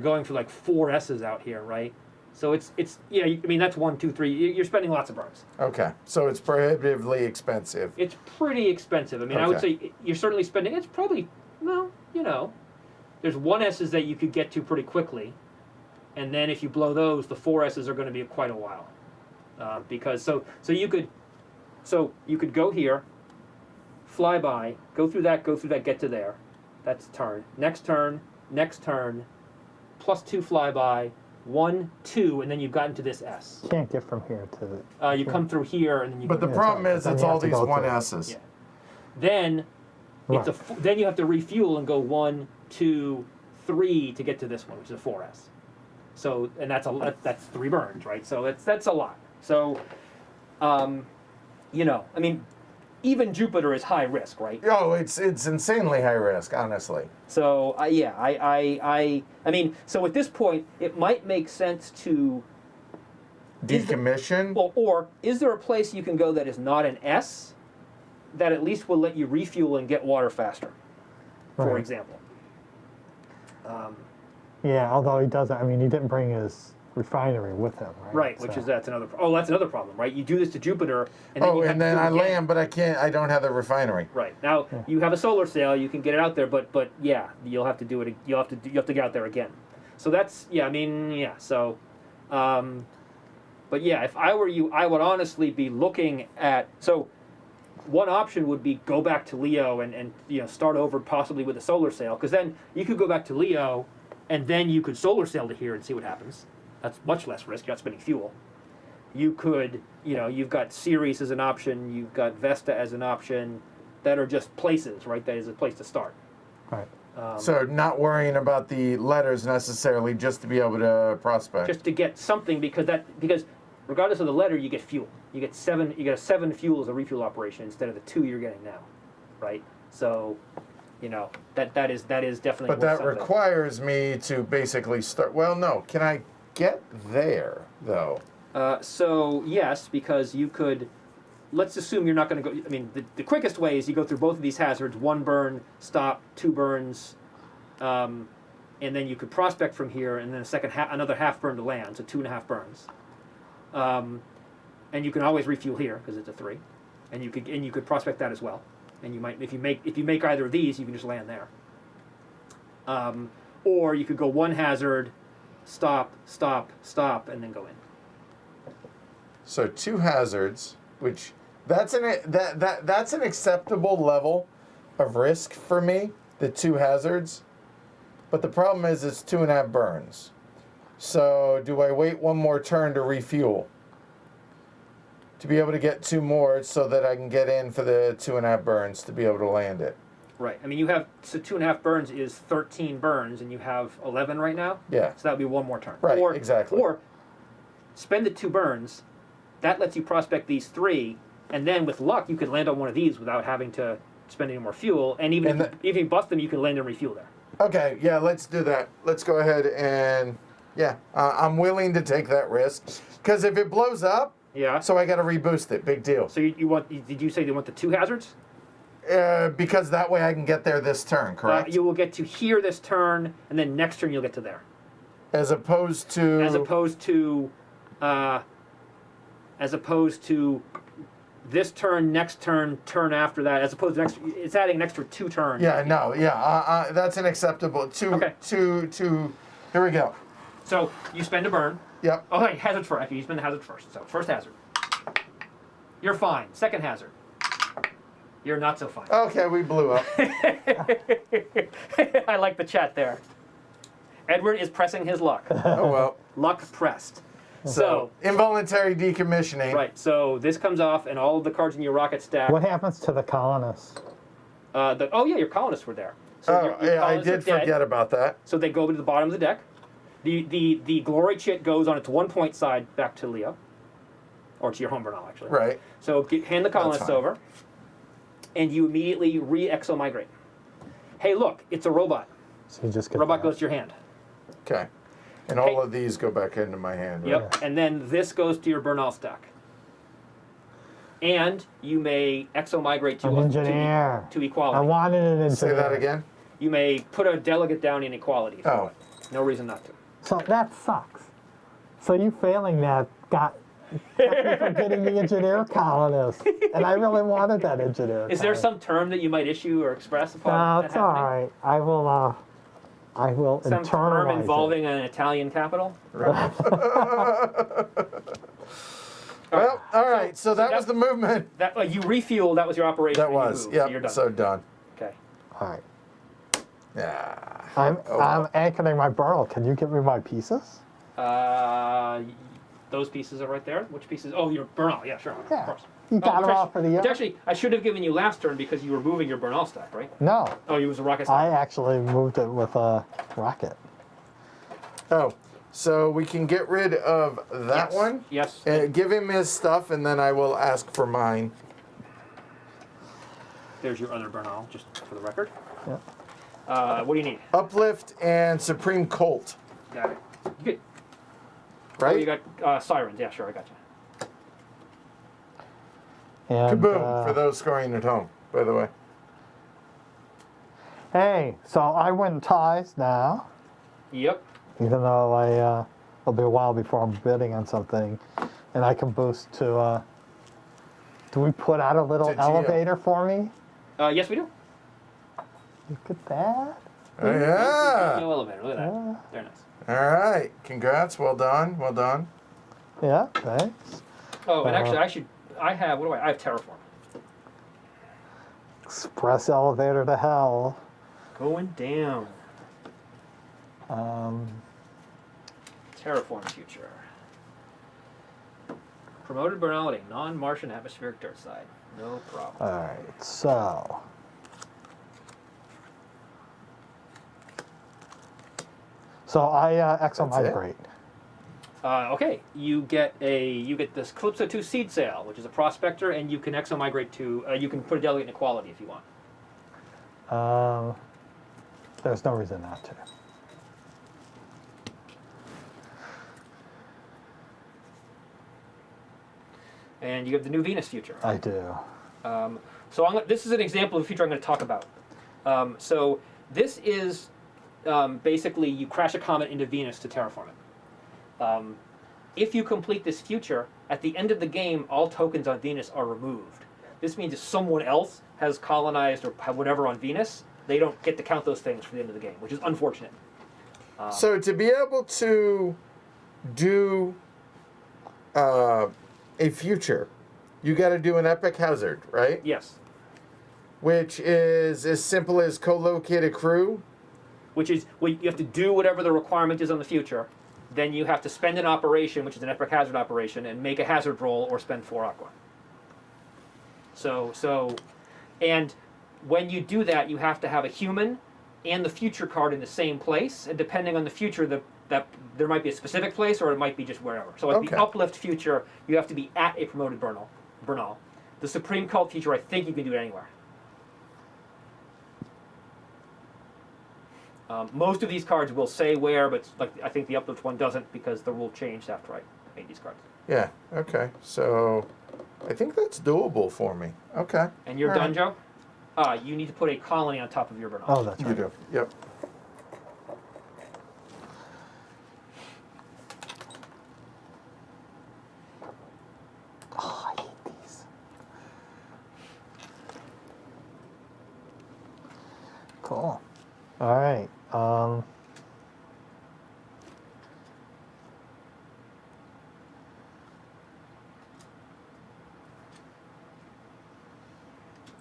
going for like 4 S's out here, right? So it's yeah. I mean that's 1, 2, 3. You're spending lots of burns. Okay, so it's prohibitively expensive. It's pretty expensive. I mean, I would say you're certainly spending. It's probably there's 1 S's that you could get to pretty quickly, and then if you blow those, the 4 S's are going to be quite a while, because so you could go here, fly by, go through that, get to there. That's turn. Next turn, plus 2 flyby, 1, 2, and then you've gotten to this S. You can't get from here to. You come through here, and then you. But go the to problem sorry, is then it's you have all to these go to 1S's. Yeah. Then Right. then you have to refuel and go 1, 2, 3 to get to this one, which is a 4S. So and that's 3 burns, right? So that's a lot. So, I mean, even Jupiter is high risk, right? Oh, it's insanely high risk, honestly. So I mean, so at this point, it might make sense to Decommission? or is there a place you can go that is not an S, that at least will let you refuel and get water faster, for Right. example? Yeah, although he doesn't. I mean, he didn't bring his refinery with him, right? Right, which So- is that's another problem, right? You do this to Jupiter, and then you have And to then do it I again. land, but I don't have the refinery. Right now, you have a solar sail, you can get it out there, but yeah, you'll have to do it. You have to get out there again. So that's yeah. I mean yeah. So, but yeah, if I were you, I would honestly be looking at so. One option would be go back to Leo and start over possibly with a solar sail, because then you could go back to Leo, and then you could solar sail to here and see what happens. That's much less risk. You're not spending fuel. You could, you've got Ceres as an option. You've got Vesta as an option, that are just places, right? That is a place to start. Right. So not worrying about the letters necessarily, just to be able to prospect. Just to get something, because regardless of the letter, you get fuel. You get 7. You get a 7 fuel as a refuel operation instead of the 2 you're getting now, right? So, that is definitely. But worth that something. requires me to basically start. Well, no. Can I get there though? So yes, because you could. Let's assume you're not going to go. I mean, the quickest way is you go through both of these hazards: 1 burn, stop, 2 burns, and then you could prospect from here, and then another half burn to land, so 2.5 burns. And you can always refuel here because it's a 3, and you could prospect that as well. And you might if you make either of these, you can just land there. Or you could go 1 hazard, stop, and then go in. So 2 hazards, which that's an acceptable level of risk for me. The 2 hazards, but the problem is it's 2.5 burns. So do I wait 1 more turn to refuel to be able to get 2 more so that I can get in for the 2.5 burns to be able to land it? Right. I mean, 2.5 burns is 13 burns, and you have 11 right now. Yeah. So that would be 1 more turn. Right, exactly. Or spend the 2 burns, that lets you prospect these 3, and then with luck, you could land on one of these without having to spend any more fuel. And even if you bust them, you can land and refuel there. Okay, yeah, let's do that. Let's go ahead and, yeah, I'm willing to take that risk. Because if it blows up, Yeah. so I got to reboost it. Big deal. So you want? Did you say you want the 2 hazards? Because that way I can get there this turn, correct? You will get to here this turn, and then next turn you'll get to there. As opposed to... As opposed to this turn, next turn, turn after that. As opposed to it's adding an extra 2 turns. Yeah, no, yeah, that's an acceptable. Okay. Here we go. So you spend a burn. Yep. Oh, hey, hazard first. Actually, you spend the hazard first. So first hazard. You're fine. Second hazard. You're not so fine. Okay, we blew up. I like the chat there. Edward is pressing his luck. Oh, well. Luck pressed. So, involuntary decommissioning. Right, so this comes off, and all of the cards in your rocket stack. What happens to the colonists? Oh, yeah, your colonists were there. So Oh, your yeah, I colonists did are dead. forget about that. So they go to the bottom of the deck. The glory chit goes on its 1 point side back to Leo. Or to your home Bernal, actually. Right. So hand the colonists fine. over, and you immediately re-exomigrate. Hey, look, it's a robot. So you just get Robot that. goes to your hand. Okay. And all of these go back into my hand. Right? Yep, and then this goes to your Bernal stack. And you may exomigrate An engineer. to equality. I wanted an engineer. Say that again? You may put a delegate down in equality. If you Oh. want. No reason not to. So that sucks. So you failing that kept me from getting the engineer colonist. And I really wanted that engineer Is there colonist. some term that you might issue or express upon No, that it's all happening? right. I will Some term internalize involving an Italian capital? Well, all right. So that was the movement. That you refuel. That was your operation. That and you was. moved, Yep. So you're done. So done. Okay. it. All right. Yeah. I'm anchoring my barrel. Can you give me my pieces? Those pieces are right there. Which pieces? Oh, your Bernal. Yeah, sure. Yeah. Of course. You got which them all for the which year? actually, I should have given you last turn because you were moving your Bernal stack, right? No. Oh, you was a rocket I stack. actually moved it with a rocket. Oh, so we can get rid of that Yes. one? Yes. Give him his stuff, and then I will ask for mine. There's your other Bernal, just for the record. Yeah. What do you need? Uplift and Supreme Colt, Got it. Good. right? Oh, you got Sirens. Yeah, sure, I got you. And, Kaboom, for those scoring at home, by the way. Hey, so I win ties now, Yep. even though it'll be a while before I'm bidding on something, and I can boost to. Do we put out a little To Geo. elevator for me? Yes, we do. Look at that. Oh, yeah. No elevator. Look at that. Yeah. Very nice. All right. Congrats. Well done. Well done. Yeah, thanks. Oh, and actually, I have Terraform. Express elevator to hell. Going down. Um, Terraform future. Promoted Bernality, non-Martian atmospheric dirt side. No problem. all right, so. So I exomigrate. Okay, you get this Calypso 2 seed sale, which is a prospector, and you can exomigrate to. You can put a delegate in equality if you want. There's no reason not to. And you have the new Venus future. I do. So this is an example of the future I'm going to talk about. So this is basically you crash a comet into Venus to terraform it. If you complete this future, at the end of the game, all tokens on Venus are removed. This means if someone else has colonized or whatever on Venus, they don't get to count those things for the end of the game, which is unfortunate. So to be able to do a future, you got to do an epic hazard, right? Yes. Which is as simple as co-locate a crew. Which is, well, you have to do whatever the requirement is on the future. Then you have to spend an operation, which is an epic hazard operation, and make a hazard roll or spend 4 aqua. And when you do that, you have to have a human and the future card in the same place. And depending on the future, that there might be a specific place, or it might be just wherever. So like Okay. the uplift feature, you have to be at a promoted Bernal. The Supreme Cult feature, I think you can do it anywhere. Most of these cards will say where, but like I think the uplift one doesn't because the rule changed after I made these cards. Yeah. Okay. So I think that's doable for me. Okay. And you're All done, right. Joe? You need to put a colony on top of your Bernal. Oh, that's You right. do. Yep. Oh, I hate these. Cool. All right.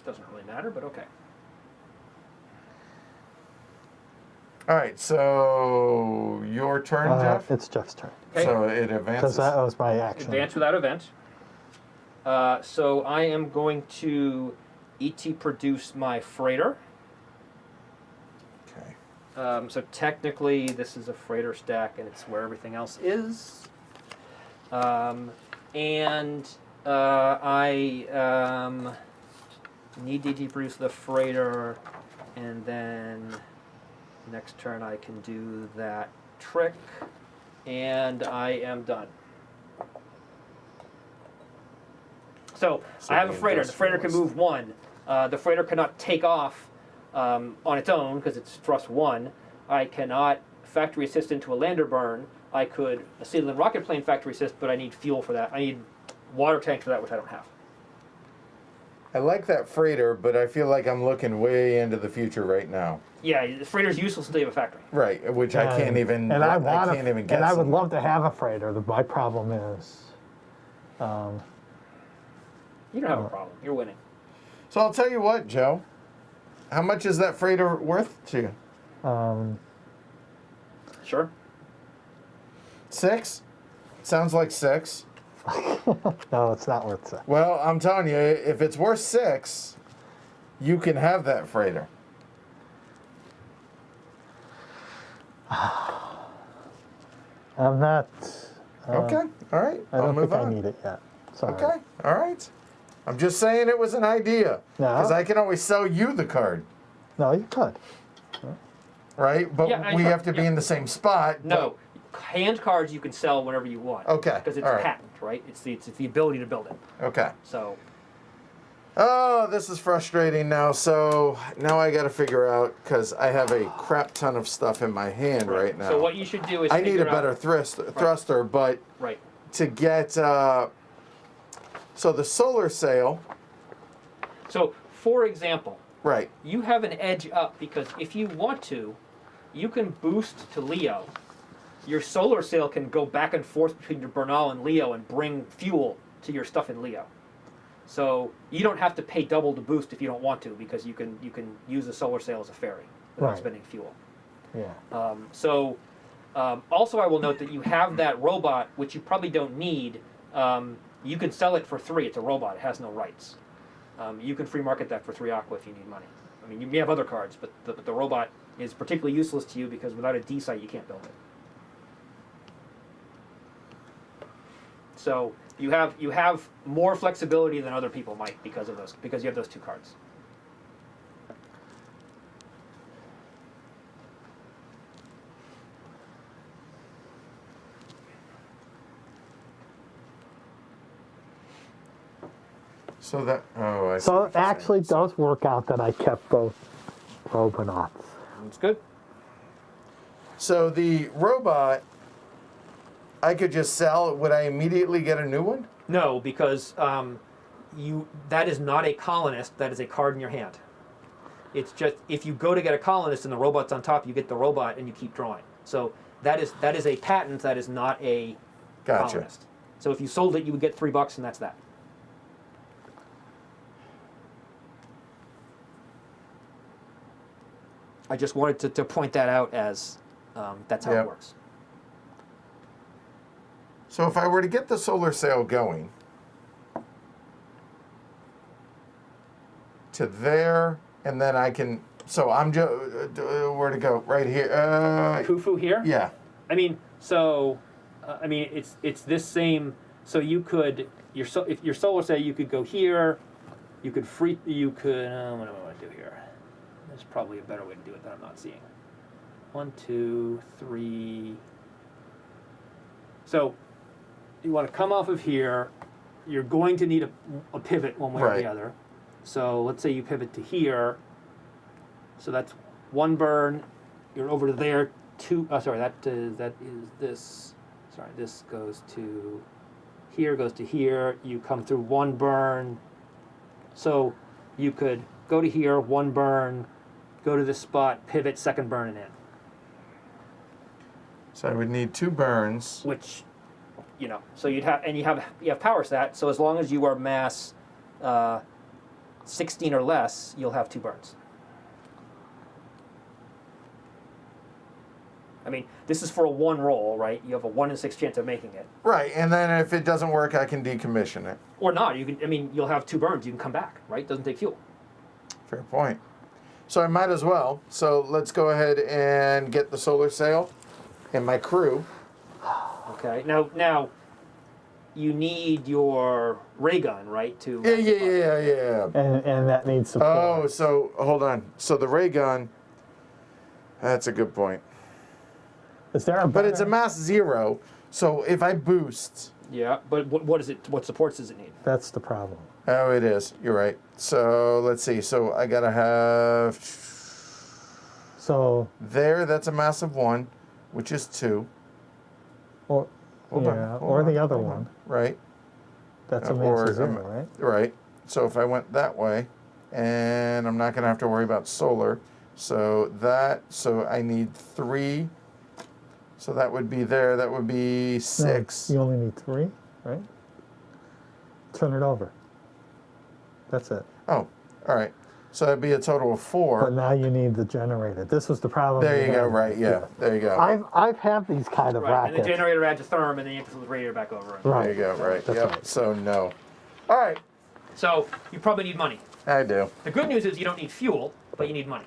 Doesn't really matter, but okay. All right. So your turn, Jeff. It's Jeff's turn. Okay. So it Because advances. that was my action. Advance without event. So I am going to ET produce my freighter. Okay. So technically, this is a freighter stack, and it's where everything else is. I need to produce the freighter, and then next turn I can do that trick, and I am done. So I have a the freighter. The freighter can move one. The freighter cannot take off on its own because it's thrust one. I cannot factory assist into a lander burn. I could seal and rocket plane factory assist, but I need fuel for that. I need water tank for that, which I don't have. I like that freighter, but I feel like I'm looking way into the future right now. Yeah, the freighter's useless until you have a factory. Right, which I can't even. And I want can't even and get. I would somewhere. love to have a freighter. My problem is, You don't have a problem. You're winning. So I'll tell you what, Joe. How much is that freighter worth to you? Sure. 6? Sounds like 6. no, it's not worth it. Well, I'm telling you, if it's worth 6, you can have that freighter. I'm not. Okay, all right. I I'll don't move think on. I need it yet. Sorry. Okay, all right. I'm just saying it was an idea. No. Because I can always sell you the card, No, you could. right? But Yeah, we sure, have to be yeah. in the same spot. No, hand cards you can sell whenever you want. Okay, Because it's all right. patent, right? It's the ability to build it. But, okay. So Oh, this is frustrating now. So now I got to figure out, because I have a crap ton of stuff in my hand right now. So what you should do is I need a figure out- better thruster, but Right. to get so the solar sail, So for example, right? you have an edge up because if you want to, you can boost to Leo. Your solar sail can go back and forth between your Bernal and Leo and bring fuel to your stuff in Leo. So you don't have to pay double to boost if you don't want to, because you can use the solar sail as a ferry without Right. spending fuel. Yeah. Also, I will note that you have that robot, which you probably don't need. You can sell it for 3. It's a robot. It has no rights. You can free market that for 3 aqua if you need money. I mean, you may have other cards, but the robot is particularly useless to you because without a D site, you can't build it. So you have more flexibility than other people might because you have those 2 cards. So that I see So what it you're saying. actually does work out that I kept both Robonauts. That's good. So the robot, I could just sell. Would I immediately get a new one? No, because that is not a colonist. That is a card in your hand. It's just if you go to get a colonist and the robot's on top, you get the robot and you keep drawing. So that is a patent. That is not a Gotcha. colonist. So if you sold it, you would get $3, and that's that. I just wanted to point that out as that's how Yep. it works. So if I were to get the solar sail going to there, and then I can. So I'm just where to go? Right here. Khufu here. Yeah. I mean, so, it's this same. So you could if your solar say you could go here, you could what do I want to do here? There's probably a better way to do it that I'm not seeing. 1, 2, 3. So you want to come off of here. You're going to need a pivot one way or Right. the other. So let's say you pivot to here. So that's one burn. You're over to there. That is this. Sorry, this goes to here. Goes to here. You come through one burn. So you could go to here, one burn, go to this spot, pivot, second burn, and in. So I would need 2 burns. Which, so you have power stat. So as long as you are mass 16 or less, you'll have 2 burns. I mean, this is for a 1 roll, right? You have a 1 in 6 chance of making it. Right, and then if it doesn't work, I can decommission it. Or not. You'll have 2 burns. You can come back, right? Doesn't take fuel. Fair point. So I might as well. So let's go ahead and get the solar sail and my crew. Okay. Now, you need your ray gun, right? Yeah. And that needs support. Oh, so hold on. So the ray gun. That's a good point. Is there a But it's a mass 0. So if I boost. Yeah, but what is it? What supports does it need? That's the problem. Oh, it is. You're right. So let's see. So I gotta have. So There, that's a mass of 1, which is 2. or Hold yeah, on, or the other one. Right. That's a Or, mass 0, right? Right. So if I went that way, and I'm not going to have to worry about solar. So I need 3. So that would be there. That would be 6. No, you only need 3, right? Turn it over. That's it. Oh, all right. So that'd be a total of 4. But now you need the generator. This was the problem. There we you go. had. Right. Yeah. There you go. I've had these kind of Right, and rackets. the generator adds a therm, and then you have to flip the radiator back over. Right. There you go. Right. That's Yep. right. So no. All right. So you probably need money. I do. The good news is you don't need fuel, but you need money.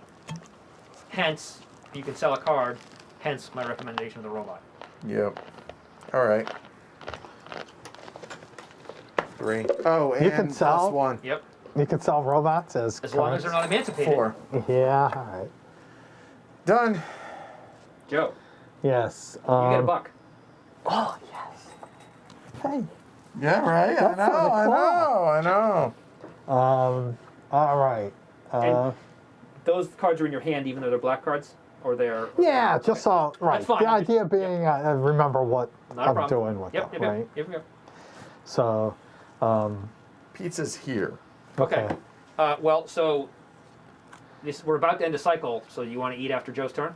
Hence, you can sell a card. Hence, my recommendation of the robot. Yep. All right. 3. Oh, and You can sell- plus 1. Yep. You can sell robots as As long as they're not emancipated. 4. Yeah, all right. Done. Joe, Yes. you get a buck. Oh, yes. Hey. Yeah. Right. That's I know. really cool. I know. All right. And those cards are in your hand, even though they're black cards, or they're. Yeah, just so, right. That's fine. The idea being, remember what Not a I'm problem. doing with Yep. them, Yep. right? Yep. Yep. So, Pizza's here. Okay. Okay. Well, so we're about to end a cycle. So you want to eat after Joe's turn?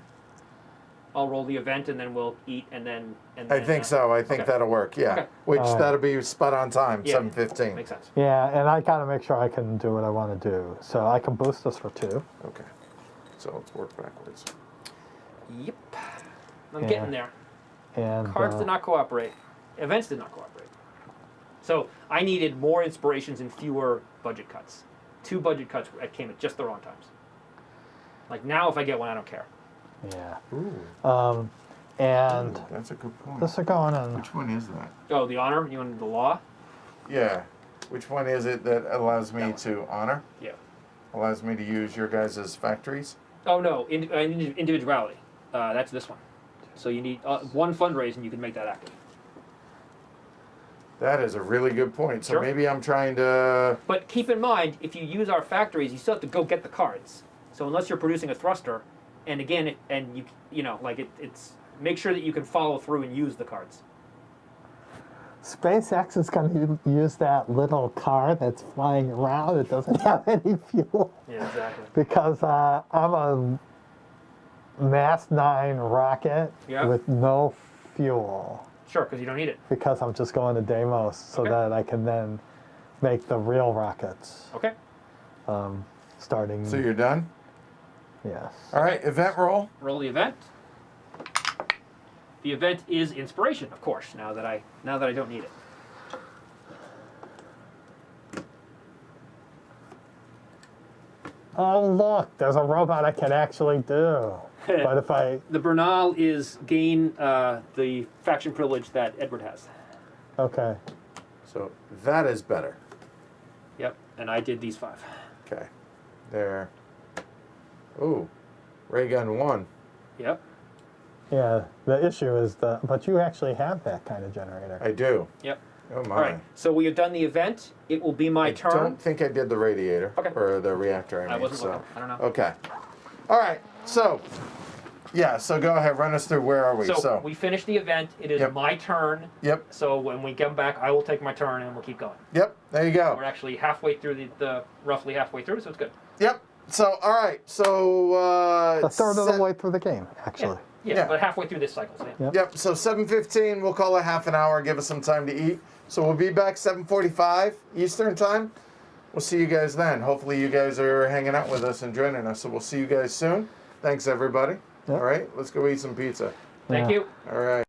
I'll roll the event, and then we'll eat, and then. I think so. I think okay. that'll work. Yeah. Okay. Which All right. that'll be spot on time. Yeah. 7:15. Makes sense. yeah, and I got to make sure I can do what I want to do. So I can boost this for 2. Okay. So let's work backwards. Yep. I'm Yeah. getting there. And Cards did not cooperate. Events did not cooperate. So I needed more inspirations and fewer budget cuts. 2 budget cuts came at just the wrong times. Like now, if I get one, I don't care. yeah. Ooh. And That's a good point. this is going in. Which one is that? Oh, the honor? You want the law? Yeah. Which one is it that allows me That one. to honor? Yeah. Allows me to use your guys' factories? Oh no, individuality. That's this one. So you need 1 fundraise, and you can make that active. That is a really good point. So Sure. maybe I'm trying to. But keep in mind, if you use our factories, you still have to go get the cards. So unless you're producing a thruster, and again, it's make sure that you can follow through and use the cards. SpaceX is going to use that little car that's flying around. It doesn't have any fuel. Yeah, exactly. Because I'm a Mass 9 rocket Yeah. with no fuel. Sure, because you don't need it. Because I'm just going to Deimos so Okay. that I can then make the real rockets. Okay. Starting. So you're done? Yes. All right, event roll. Roll the event. The event is inspiration, of course. Now that I don't need it. Oh look, there's a robot I can actually do. But if I The Bernal is gain the faction privilege that Edward has. okay, So that is better. Yep, and I did these 5. Okay. There. Ooh. Ray gun 1. Yep. yeah. The issue is but you actually have that kind of generator. I do. Yep. Oh my. All right. So we have done the event. It will be my I turn. don't think I did the radiator. Okay. Or the reactor, I I mean. wasn't so. looking. I don't know. Okay. All right. So, yeah, so go ahead. Run us through. Where are we? So we finished the event. It is Yep. my turn. Yep. So when we come back, I will take my turn and we'll keep going. Yep. There you go. We're actually halfway through the roughly halfway through, so it's good. Yep. So, all right. So, A third of the way through the game, actually. Yeah, but halfway through this cycle. So yeah. Yep. Yep. So 7:15. We'll call it half an hour. Give us some time to eat. So we'll be back 7:45 Eastern time. We'll see you guys then. Hopefully you guys are hanging out with us and joining us. So we'll see you guys soon. Thanks everybody. Yep. All right. Let's go eat some pizza. Thank Yeah. you. All right.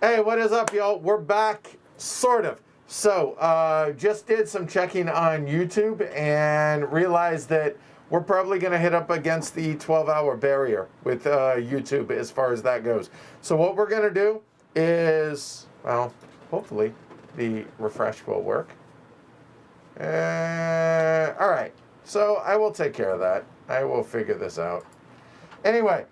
Hey, what is up, y'all? We're back, sort of. So, just did some checking on YouTube and realized that we're probably going to hit up against the 12-hour barrier with YouTube as far as that goes. So what we're going to do is, well, hopefully the refresh will work. All right. So I will take care of that. I will figure this out. Anyway,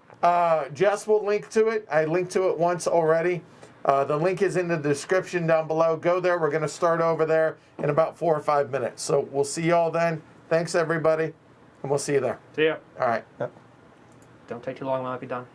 Jess will link to it. I linked to it once already. The link is in the description down below. Go there. We're going to start over there in about 4 or 5 minutes. So we'll see y'all then. Thanks, everybody. And we'll see you there. See ya. All right. Yep. Don't take too long, I might be done.